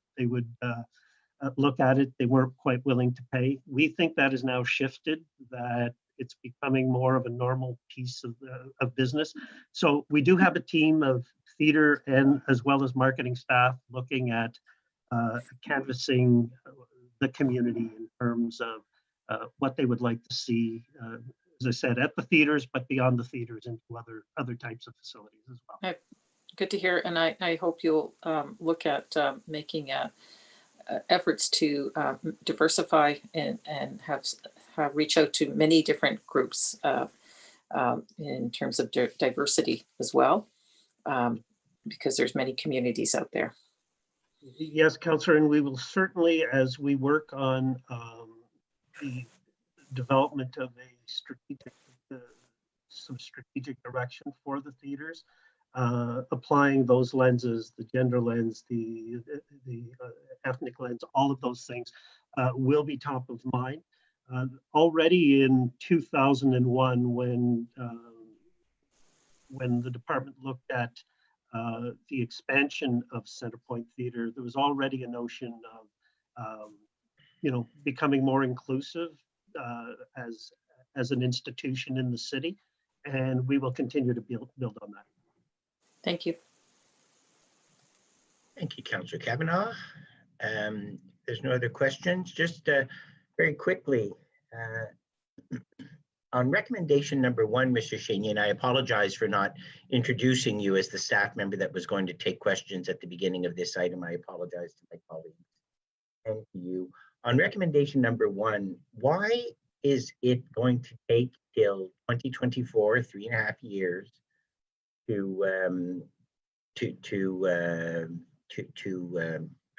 look at it. They weren't quite willing to pay. We think that is now shifted, that it's becoming more of a normal piece of business. So we do have a team of theater and as well as marketing staff looking at canvassing the community in terms of what they would like to see, as I said, at the theaters, but beyond the theaters into other types of facilities as well. Good to hear. And I hope you'll look at making efforts to diversify and have reach out to many different groups in terms of diversity as well, because there's many communities out there. Yes, Councillor, and we will certainly, as we work on the development of some strategic direction for the theaters, applying those lenses, the gender lens, the ethnic lens, all of those things will be top of mind. Already in 2001, when the department looked at the expansion of Centrepoint Theatre, there was already a notion of becoming more inclusive as an institution in the city, and we will continue to build on that. Thank you. Thank you, Councillor Kavanagh. There's no other questions. Just very quickly, on recommendation number 1, Mr. Chenier, and I apologize for not introducing you as the staff member that was going to take questions at the beginning of this item. I apologize to my colleagues and to you. On recommendation number 1, why is it going to take till 2024, 3.5 years, to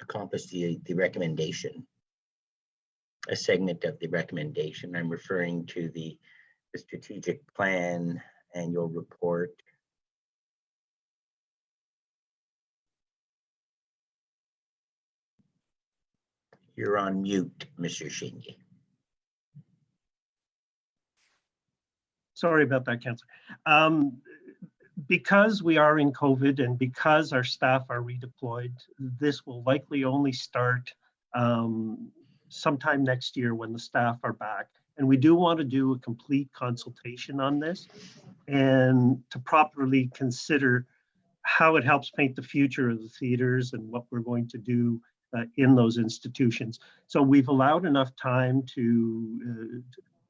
accomplish the recommendation, a segment of the recommendation? I'm referring to the strategic plan annual report. You're on mute, Mr. Chenier. Sorry about that, Councillor. because we are in COVID and because our staff are redeployed, this will likely only start sometime next year when the staff are back. And we do want to do a complete consultation on this and to properly consider how it helps paint the future of the theaters and what we're going to do in those institutions. So we've allowed enough time to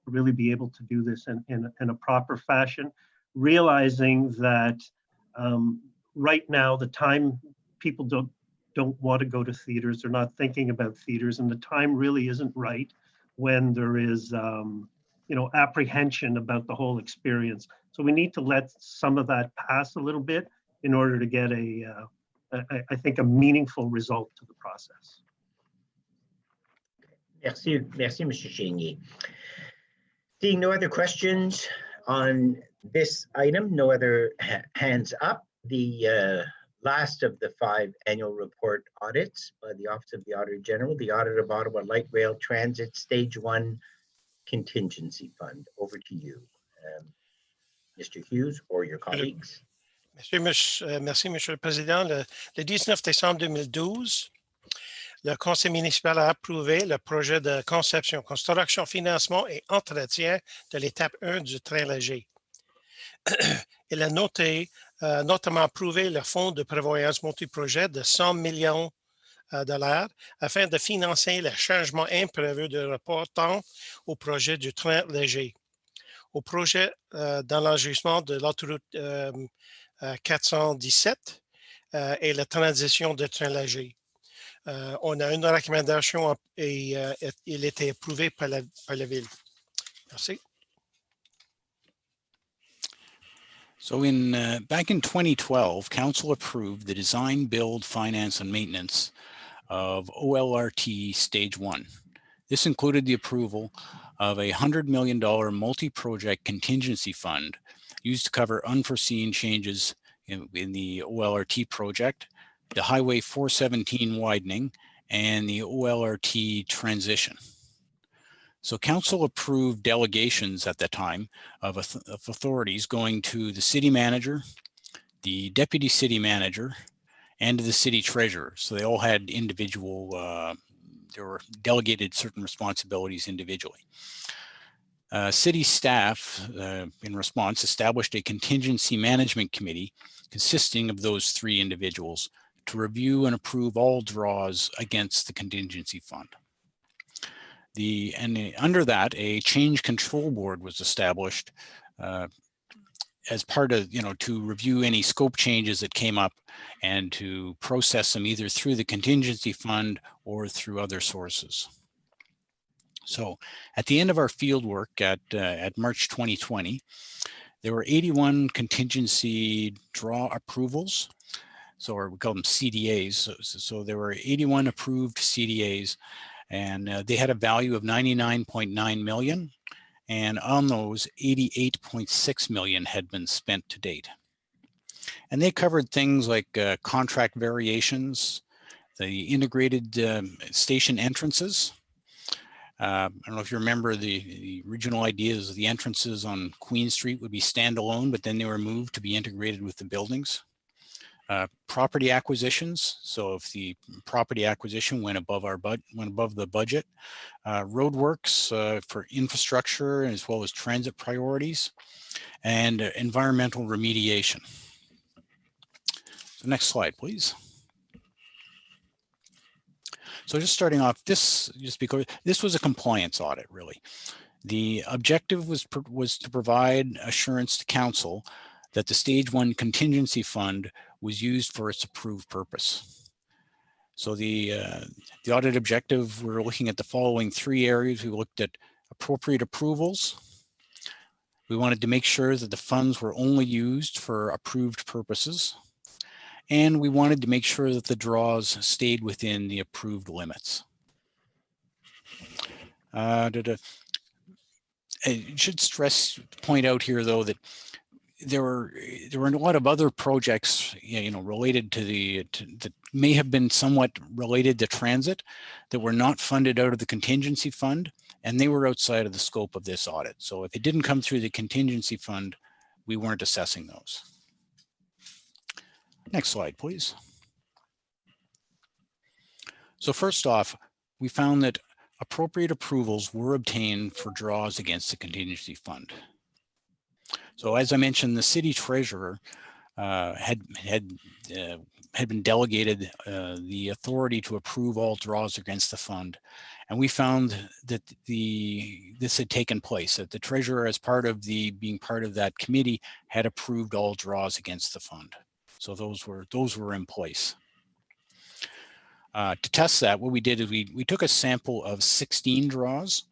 really be able to do this in a proper fashion, realizing that right now the time people don't want to go to theaters, they're not thinking about theaters, and the time really isn't right when there is apprehension about the whole experience. So we need to let some of that pass a little bit in order to get I think a meaningful result to the process. Merci, Mr. Chénier. Seeing no other questions on this item, no other hands up. The last of the 5 annual report audits by the Office of the Auditor General, the Audit of Ottawa Light Rail Transit Stage 1 Contingency Fund. Over to you, Mr. Hughes, or your colleagues. Merci, Monsieur le Président. Le 19 décembre 2012, le Conseil municipal a approuvé le projet de conception, construction, financement et entretien de l'étape 1 du train léger. Il a notamment approuvé le fonds de prévoyance multiprojet de 100 millions de dollars afin de financer le changement imprévu de reportant au projet du train léger, au projet d'enregistrement de l'autoroute 417 et la transition de train léger. On a une recommandation et il a été approuvé par la ville. Merci. So back in 2012, Council approved the design, build, finance, and maintenance of OLRT Stage 1. This included the approval of a $100 million multi-project contingency fund used to cover unforeseen changes in the OLRT project, the Highway 417 widening, and the OLRT transition. So Council approved delegations at that time of authorities going to the city manager, the deputy city manager, and to the city treasurer. So they all had individual, they were delegated certain responsibilities individually. City staff, in response, established a contingency management committee consisting of those 3 individuals to review and approve all draws against the contingency fund. Under that, a change control board was established as part of, to review any scope changes that came up and to process them either through the contingency fund or through other sources. So at the end of our field work at March 2020, there were 81 contingency draw approvals. So we call them CDAs. So there were 81 approved CDAs, and they had a value of 99.9 million. And on those, 88.6 million had been spent to date. And they covered things like contract variations, the integrated station entrances. I don't know if you remember the original ideas of the entrances on Queen Street would be standalone, but then they were moved to be integrated with the buildings. Property acquisitions. So if the property acquisition went above the budget, roadworks for infrastructure as well as transit priorities, and environmental remediation. So next slide, please. So just starting off, just because this was a compliance audit, really. The objective was to provide assurance to council that the Stage 1 contingency fund was used for its approved purpose. So the audit objective, we're looking at the following 3 areas. We looked at appropriate approvals. We wanted to make sure that the funds were only used for approved purposes. And we wanted to make sure that the draws stayed within the approved limits. I should point out here, though, that there were a lot of other projects, related to that may have been somewhat related to transit that were not funded out of the contingency fund, and they were outside of the scope of this audit. So if it didn't come through the contingency fund, we weren't assessing those. Next slide, please. So first off, we found that appropriate approvals were obtained for draws against the contingency fund. So as I mentioned, the city treasurer had been delegated the authority to approve all draws against the fund. And we found that this had taken place, that the treasurer, as part of being part of that committee, had approved all draws against the fund. So those were in place. To test that, what we did is we took a sample of 16 draws,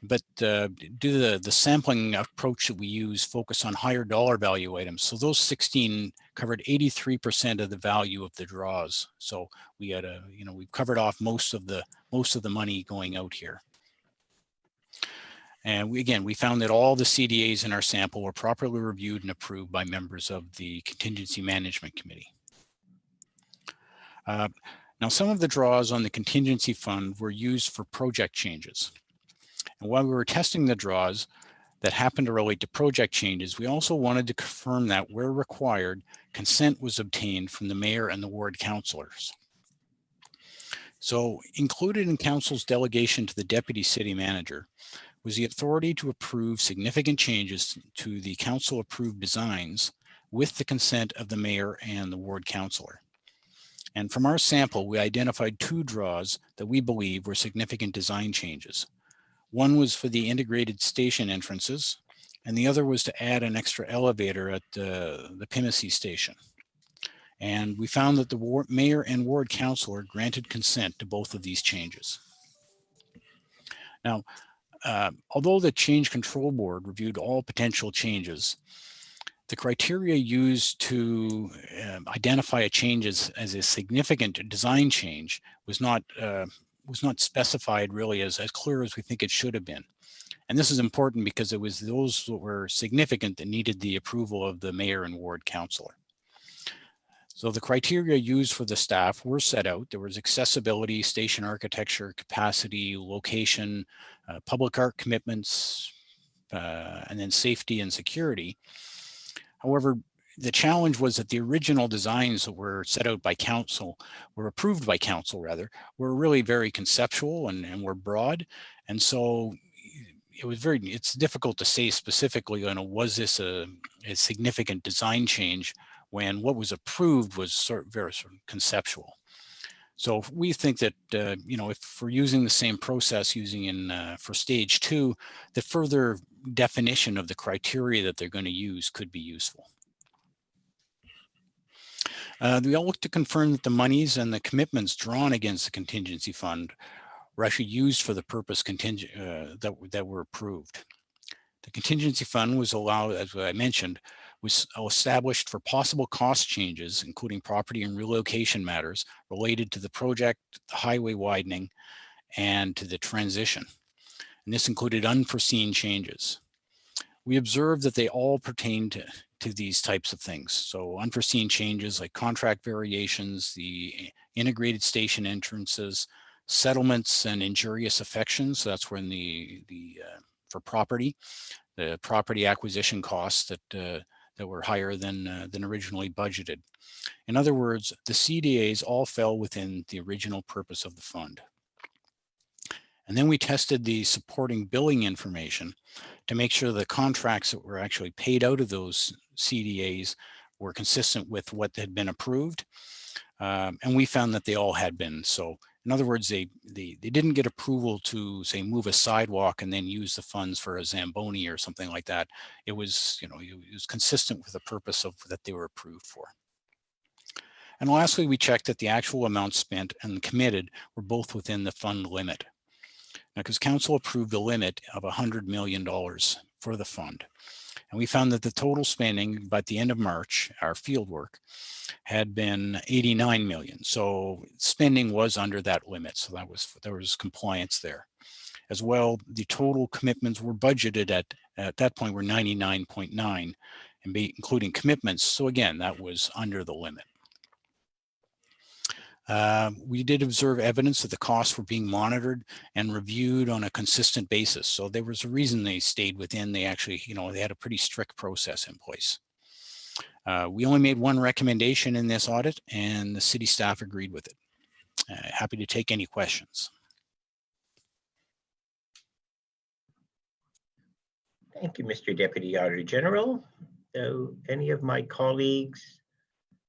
but due to the sampling approach that we use, focus on higher dollar value items. So those 16 covered 83% of the value of the draws. So we had we've covered off most of the money going out here. And we found that all the CDAs in our sample were properly reviewed and approved by members of the Contingency Management Committee. Now, some of the draws on the contingency fund were used for project changes. And while we were testing the draws that happened to relate to project changes, we also wanted to confirm that where required, consent was obtained from the mayor and the ward councillors. So included in council's delegation to the deputy city manager was the authority to approve significant changes to the council approved designs with the consent of the mayor and the ward councillor. And from our sample, we identified 2 draws that we believe were significant design changes. One was for the integrated station entrances, and the other was to add an extra elevator at the Pimisi station. And we found that the mayor and ward councillor granted consent to both of these changes. Now, although the change control board reviewed all potential changes, the criteria used to identify a change as a significant design change was not specified really as clear as we think it should have been. And this is important because it was those that were significant that needed the approval of the mayor and ward councillor. So the criteria used for the staff were set out. There was accessibility, station architecture, capacity, location, public art commitments, and then safety and security. However, the challenge was that the original designs that were set out by council, were approved by council rather, were really very conceptual and were broad. And so it's difficult to say specifically, was this a significant design change when what was approved was very conceptual. So we think that, if we're using the same process for stage 2, the further definition of the criteria that they're going to use could be useful. We all look to confirm that the monies and the commitments drawn against the contingency fund were actually used for the purpose that were approved. The contingency fund was allowed, as I mentioned, was established for possible cost changes, including property and relocation matters related to the project, the highway widening, and to the transition. And this included unforeseen changes. We observed that they all pertain to these types of things. So unforeseen changes like contract variations, the integrated station entrances, settlements and injurious affections. So that's when for property, the property acquisition costs that were higher than originally budgeted. In other words, the CDAs all fell within the original purpose of the fund. And then we tested the supporting billing information to make sure the contracts that were actually paid out of those CDAs were consistent with what had been approved. And we found that they all had been. So in other words, they didn't get approval to, say, move a sidewalk and then use the funds for a Zamboni or something like that. It was, it was consistent with the purpose that they were approved for. And lastly, we checked that the actual amounts spent and committed were both within the fund limit. Now, because council approved a limit of $100 million for the fund. And we found that the total spending by the end of March, our field work, had been 89 million. So spending was under that limit. So there was compliance there. As well, the total commitments were budgeted at that point were 99.9, and including commitments. So again, that was under the limit. We did observe evidence that the costs were being monitored and reviewed on a consistent basis. So there was a reason they stayed within. They actually, they had a pretty strict process in place. We only made one recommendation in this audit, and the city staff agreed with it. Happy to take any questions. Thank you, Mr. Deputy Auditor General. So any of my colleagues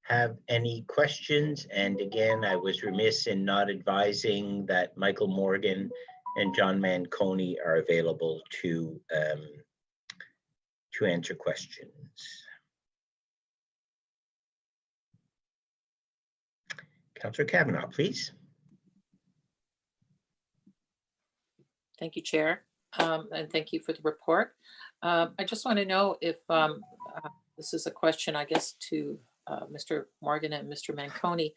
have any questions? And again, I was remiss in not advising that Michael Morgan and John Manconi are available to answer questions. Councillor Kavanaugh, please. Thank you, Chair, and thank you for the report. I just want to know if this is a question, I guess, to Mr. Morgan and Mr. Manconi.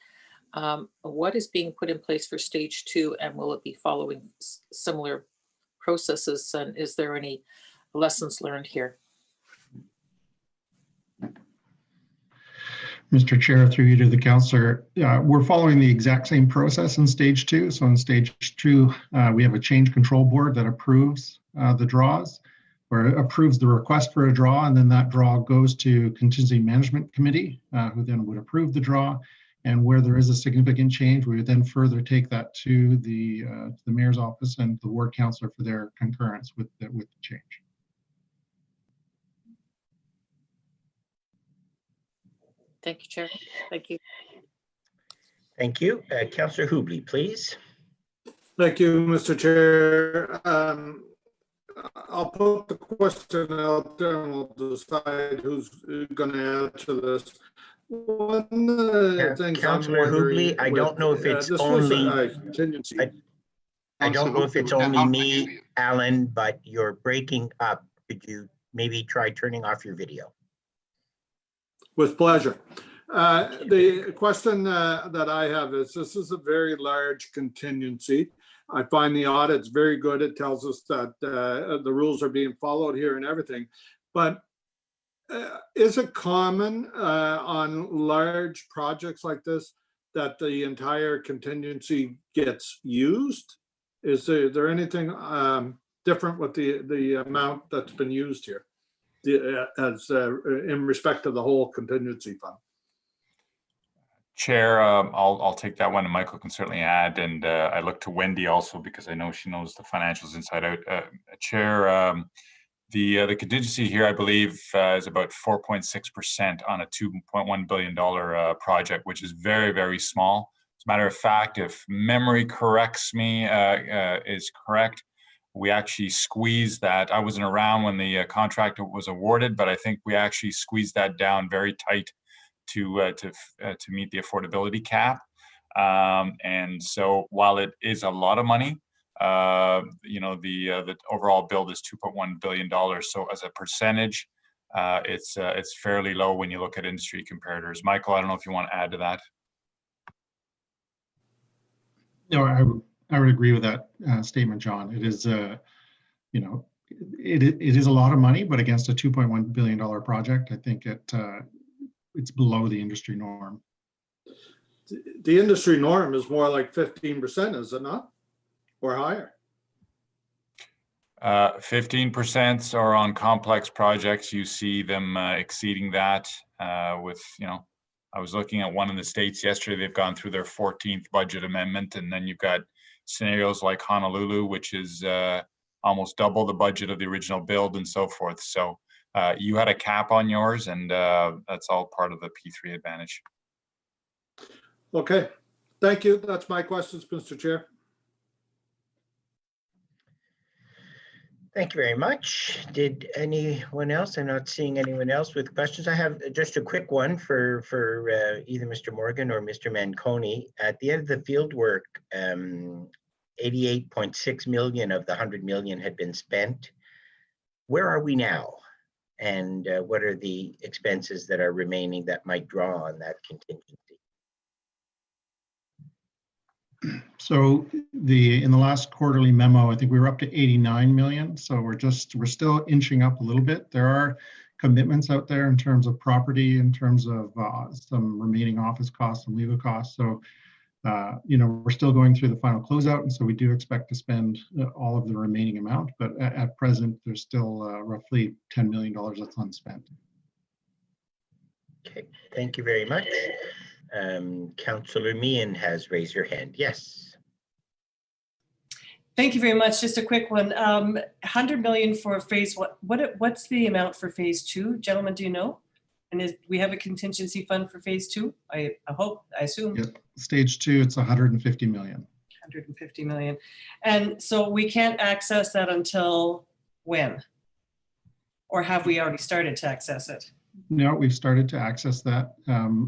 What is being put in place for stage 2, and will it be following similar processes? And is there any lessons learned here? Mr. Chair, through you to the councillor, we're following the exact same process in stage 2. So in stage 2, we have a change control board that approves the draws, or approves the request for a draw, and then that draw goes to contingency management committee, who then would approve the draw. And where there is a significant change, we would then further take that to the mayor's office and the ward councillor for their concurrence with the change. Thank you, Chair. Thank you. Thank you. Councillor Hubley, please. Thank you, Mr. Chair. I'll put the question out there and we'll decide who's going to answer this. Councillor Hubley, I don't know if it's only contingency. I don't know if it's only me, Alan, but you're breaking up. Could you maybe try turning off your video? With pleasure. The question that I have is, this is a very large contingency. I find the audit's very good. It tells us that the rules are being followed here and everything. But is it common on large projects like this that the entire contingency gets used? Is there anything different with the amount that's been used here? In respect to the whole contingency fund? Chair, I'll take that one, and Michael can certainly add. And I look to Wendy also because I know she knows the financials inside out. Chair, the contingency here, I believe, is about 4.6% on a $2.1 billion project, which is very, very small. As a matter of fact, if memory corrects me, is correct, we actually squeezed that. I wasn't around when the contract was awarded, but I think we actually squeezed that down very tight to meet the affordability cap. And so while it is a lot of money, the overall build is $2.1 billion. So as a percentage, it's fairly low when you look at industry comparators. Michael, I don't know if you want to add to that. No, I would agree with that statement, John. It is, it is a lot of money, but against a $2.1 billion project, I think it's below the industry norm. The industry norm is more like 15%, is it not? Or higher? 15% are on complex projects. You see them exceeding that with, I was looking at one in the States yesterday. They've gone through their 14th budget amendment, and then you've got scenarios like Honolulu, which is almost double the budget of the original build and so forth. So you had a cap on yours, and that's all part of the P3 advantage. Okay, thank you. That's my questions, Mr. Chair. Thank you very much. Did anyone else? I'm not seeing anyone else with questions. I have just a quick one for either Mr. Morgan or Mr. Manconi. At the end of the field work, 88.6 million of the 100 million had been spent. Where are we now? And what are the expenses that are remaining that might draw on that contingency? So in the last quarterly memo, I think we were up to 89 million. So we're still inching up a little bit. There are commitments out there in terms of property, in terms of some remaining office costs and legal costs. So we're still going through the final closeout, and so we do expect to spend all of the remaining amount. But at present, there's still roughly $10 million that's unspent. Okay, thank you very much. Councillor Meehan has raised her hand. Yes. Thank you very much. Just a quick one. 100 million for phase one. What's the amount for phase two? Gentlemen, do you know? And we have a contingency fund for phase two? I assume. Yeah, stage 2, it's 150 million. 150 million. And so we can't access that until when? Or have we already started to access it? No, we've started to access that.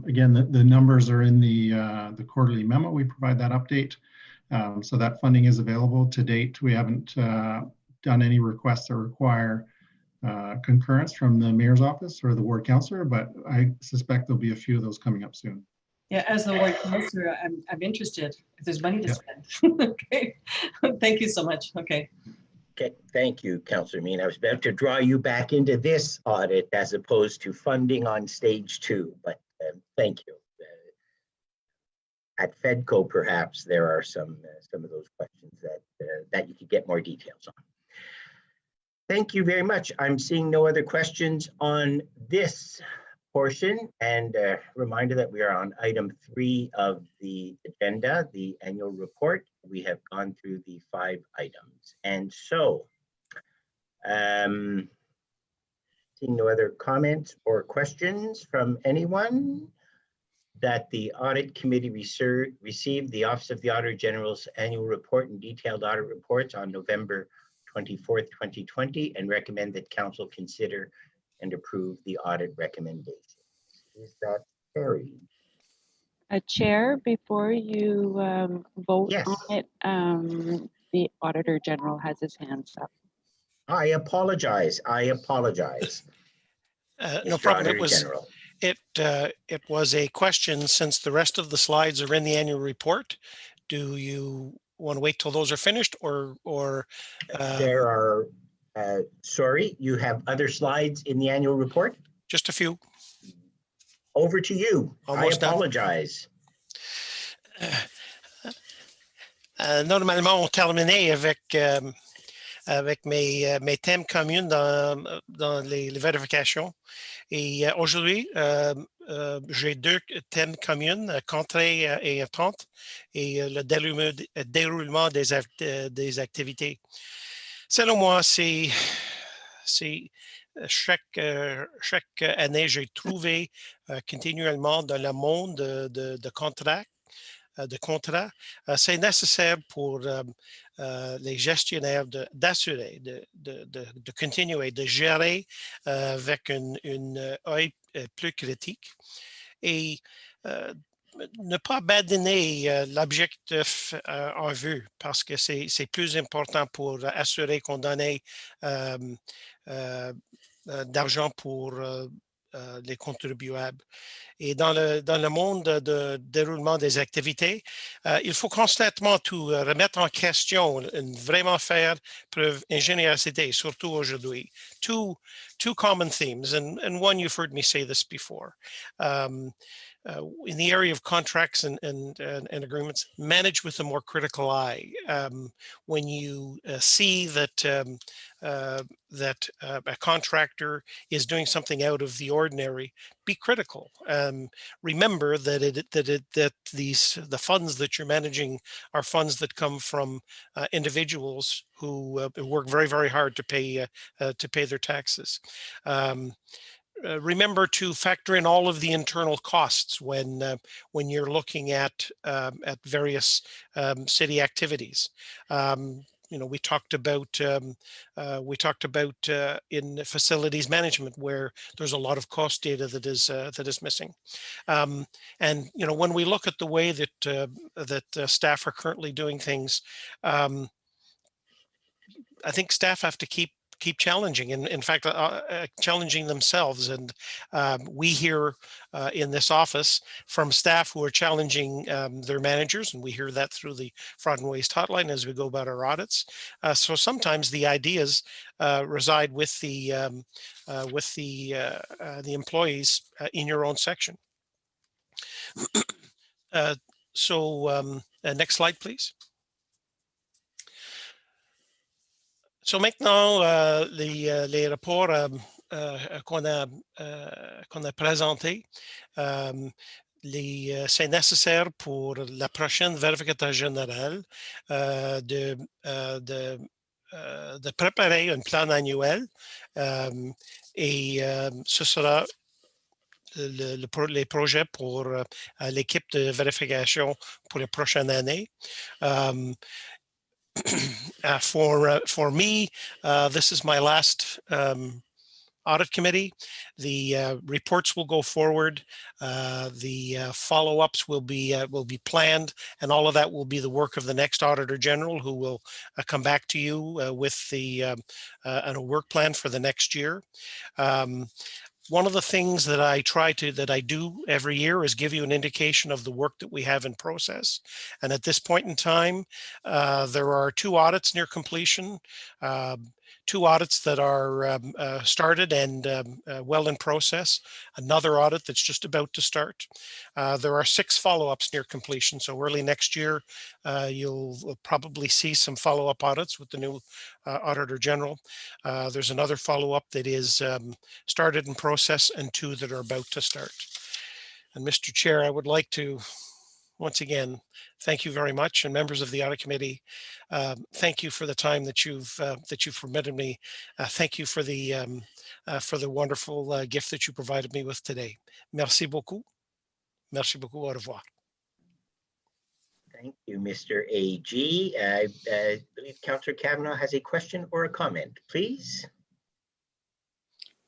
Again, the numbers are in the quarterly memo. We provide that update. So that funding is available. To date, we haven't done any requests that require concurrence from the mayor's office or the ward councillor, but I suspect there'll be a few of those coming up soon. Yeah, as the ward councillor, I'm interested if there's money to spend. Okay, thank you so much. Okay. Okay, thank you, Councillor Meehan. I was about to draw you back into this audit as opposed to funding on stage 2, but thank you. At FEDCO, perhaps there are some of those questions that you could get more details on. Thank you very much. I'm seeing no other questions on this portion, and a reminder that we are on item 3 of the agenda, the annual report. We have gone through the 5 items, and so seeing no other comments or questions from anyone, that the audit committee received the Office of the Auditor General's annual report and detailed audit reports on November 24th, 2020, and recommend that council consider and approve the audit recommendations. Is that carried? Chair, before you vote Yes. on it, the Auditor General has his hands up. I apologize. No problem. It was a question. Since the rest of the slides are in the annual report, do you want to wait till those are finished, or there are sorry, you have other slides in the annual report? Just a few. Over to you. Almost I apologize. Normalement, on terminait avec mes thèmes communs dans les vérifications. Et aujourd'hui, j'ai 2 thèmes communs, contrat et attente, et le déroulement des activités. Selon moi, c'est chaque année, j'ai trouvé continuellement dans le monde de contrats. C'est nécessaire pour les gestionnaires d'assurer, de continuer, de gérer avec une œil plus critique et ne pas abandonner l'objectif en vue, parce que c'est plus important pour assurer qu'on donne d'argent pour les contribuables. Et dans le monde de déroulement des activités, il faut constamment tout remettre en question, vraiment faire preuve d'ingéniosité, surtout aujourd'hui. Two common themes, and one you've heard me say this before. In the area of contracts and agreements, manage with a more critical eye. When you see that a contractor is doing something out of the ordinary, be critical. Remember that the funds that you're managing are funds that come from individuals who work very, very hard to pay their taxes. Remember to factor in all of the internal costs when you're looking at various city activities. We talked about in facilities management, where there's a lot of cost data that is missing. And when we look at the way that staff are currently doing things, I think staff have to keep challenging, and in fact, challenging themselves. And we hear in this office from staff who are challenging their managers, and we hear that through the fraud and waste hotline as we go about our audits. So sometimes the ideas reside with the employees in your own section. Next slide, please. So maintenant, les rapports qu'on a présenté. C'est nécessaire pour la prochaine vérificateur générale de préparer un plan annuel et ce sera les projets pour l'équipe de vérification pour les prochaines années. For me, this is my last audit committee. The reports will go forward. The follow-ups will be planned, and all of that will be the work of the next Auditor General, who will come back to you with a work plan for the next year. One of the things that I do every year is give you an indication of the work that we have in process. And at this point in time, there are 2 audits near completion, 2 audits that are started and well in process, another audit that's just about to start. There are 6 follow-ups near completion. So early next year, you'll probably see some follow-up audits with the new Auditor General. There's another follow-up that is started in process and 2 that are about to start. And Mr. Chair, I would like to once again thank you very much, and members of the Audit Committee, thank you for the time that you've permitted me. Thank you for the wonderful gift that you provided me with today. Merci beaucoup. Merci beaucoup. Au revoir. Thank you, Mr. AG. I believe Councillor Kavanaugh has a question or a comment, please.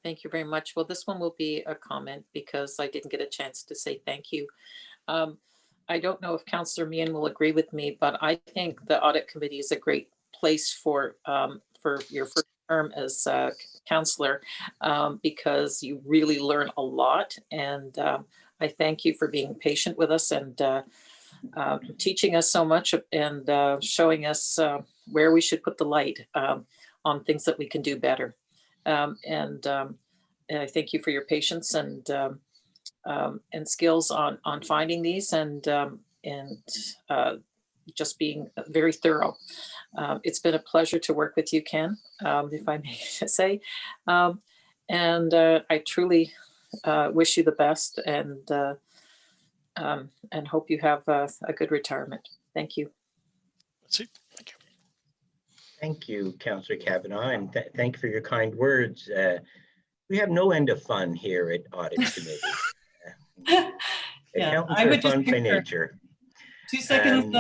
Thank you very much. Well, this one will be a comment because I didn't get a chance to say thank you. I don't know if Councillor Meehan will agree with me, but I think the Audit Committee is a great place for your first term as councillor because you really learn a lot. And I thank you for being patient with us and teaching us so much and showing us where we should put the light on things that we can do better. And I thank you for your patience and skills on finding these and just being very thorough. It's been a pleasure to work with you, Ken, if I may say. And I truly wish you the best and hope you have a good retirement. Thank you. That's it. Thank you. Thank you, Councillor Kavanaugh, and thank you for your kind words. We have no end of fun here at Audit Committee. Yeah, I would just fun by nature. 2 seconds.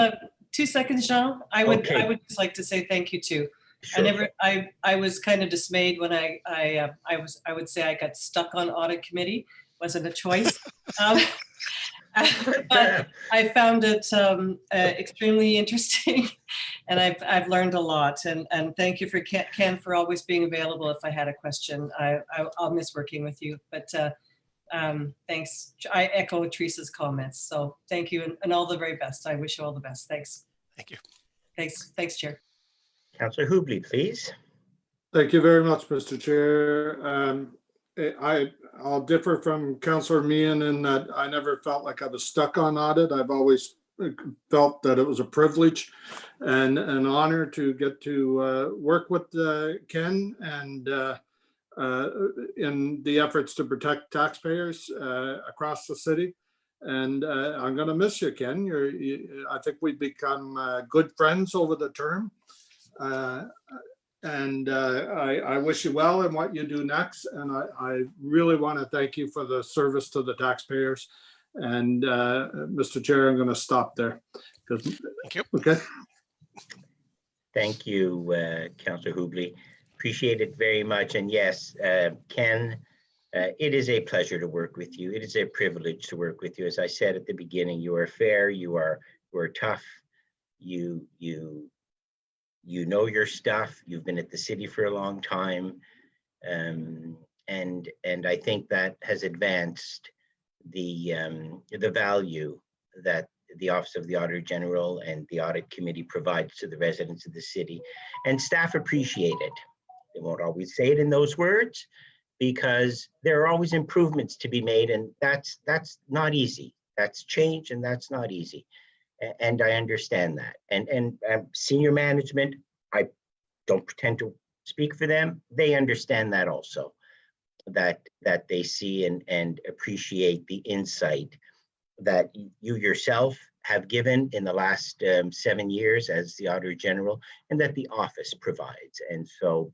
2 seconds, Jean. I would just like to say thank you too. Sure. I was kind of dismayed when I would say I got stuck on Audit Committee. Wasn't a choice. But I found it extremely interesting, and I've learned a lot. And thank you for Ken for always being available if I had a question. I'll miss working with you, but thanks. I echo Teresa's comments. So thank you and all the very best. I wish you all the best. Thanks. Thank you. Thanks, Chair. Councillor Hubley, please. Thank you very much, Mr. Chair. I'll differ from Councillor Meehan in that I never felt like I was stuck on audit. I've always felt that it was a privilege and an honor to get to work with Ken and in the efforts to protect taxpayers across the city. And I'm going to miss you, Ken. I think we've become good friends over the term. And I wish you well in what you do next. And I really want to thank you for the service to the taxpayers. And Mr. Chair, I'm going to stop there. Thank you. Okay. Thank you, Councillor Hubley. Appreciate it very much. And yes, Ken, it is a pleasure to work with you. It is a privilege to work with you. As I said at the beginning, you are fair, you are tough, you know your stuff. You've been at the city for a long time, and I think that has advanced the value that the Office of the Auditor General and the Audit Committee provides to the residents of the city, and staff appreciate it. They won't always say it in those words because there are always improvements to be made, and that's not easy. That's change, and that's not easy. And I understand that. And senior management, I don't pretend to speak for them. They understand that also. that they see and appreciate the insight that you yourself have given in the last 7 years as the Auditor General, and that the office provides. And so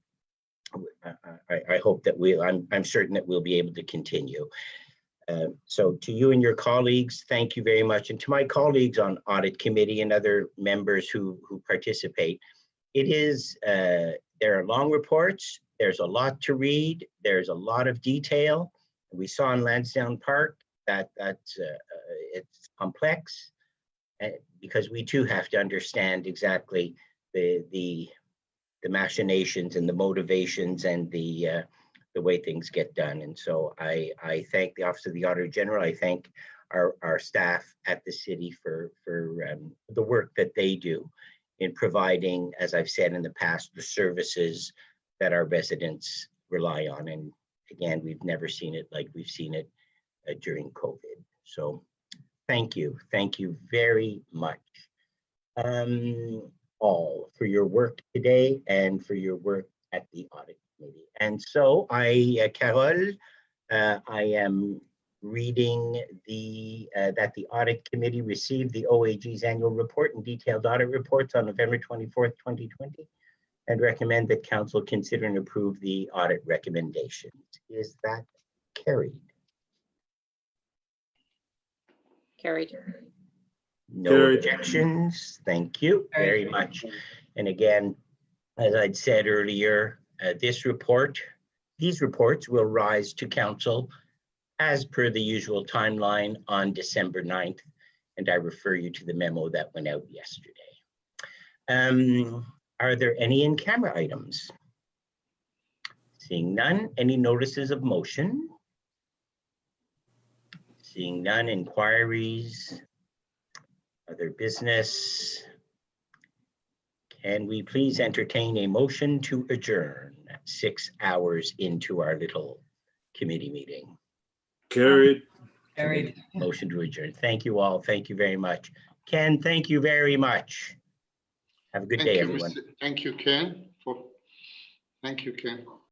I hope that I'm certain that we'll be able to continue. So to you and your colleagues, thank you very much. And to my colleagues on Audit Committee and other members who participate, there are long reports, there's a lot to read, there's a lot of detail. We saw in Lansdowne Park that it's complex, because we too have to understand exactly the machinations and the motivations and the way things get done. And so I thank the Office of the Auditor General. I thank our staff at the city for the work that they do in providing, as I've said in the past, the services that our residents rely on. And again, we've never seen it like we've seen it during COVID. So thank you very much, all, for your work today and for your work at the Audit Committee. And so Carol, I am reading that the Audit Committee received the OAG's annual report and detailed audit reports on November 24th, 2020, and recommend that Council consider and approve the audit recommendations. Is that carried? Carried. No objections. Thank you very much. And again, as I'd said earlier, these reports will rise to Council as per the usual timeline on December 9th. And I refer you to the memo that went out yesterday. Are there any in-camera items? Seeing none, any notices of motion? Seeing none, inquiries, other business. Can we please entertain a motion to adjourn 6 hours into our little committee meeting? Carried. Carried. Motion to adjourn. Thank you all. Thank you very much. Ken, thank you very much. Have a good day, everyone. Thank you, Ken. Thank you, Ken.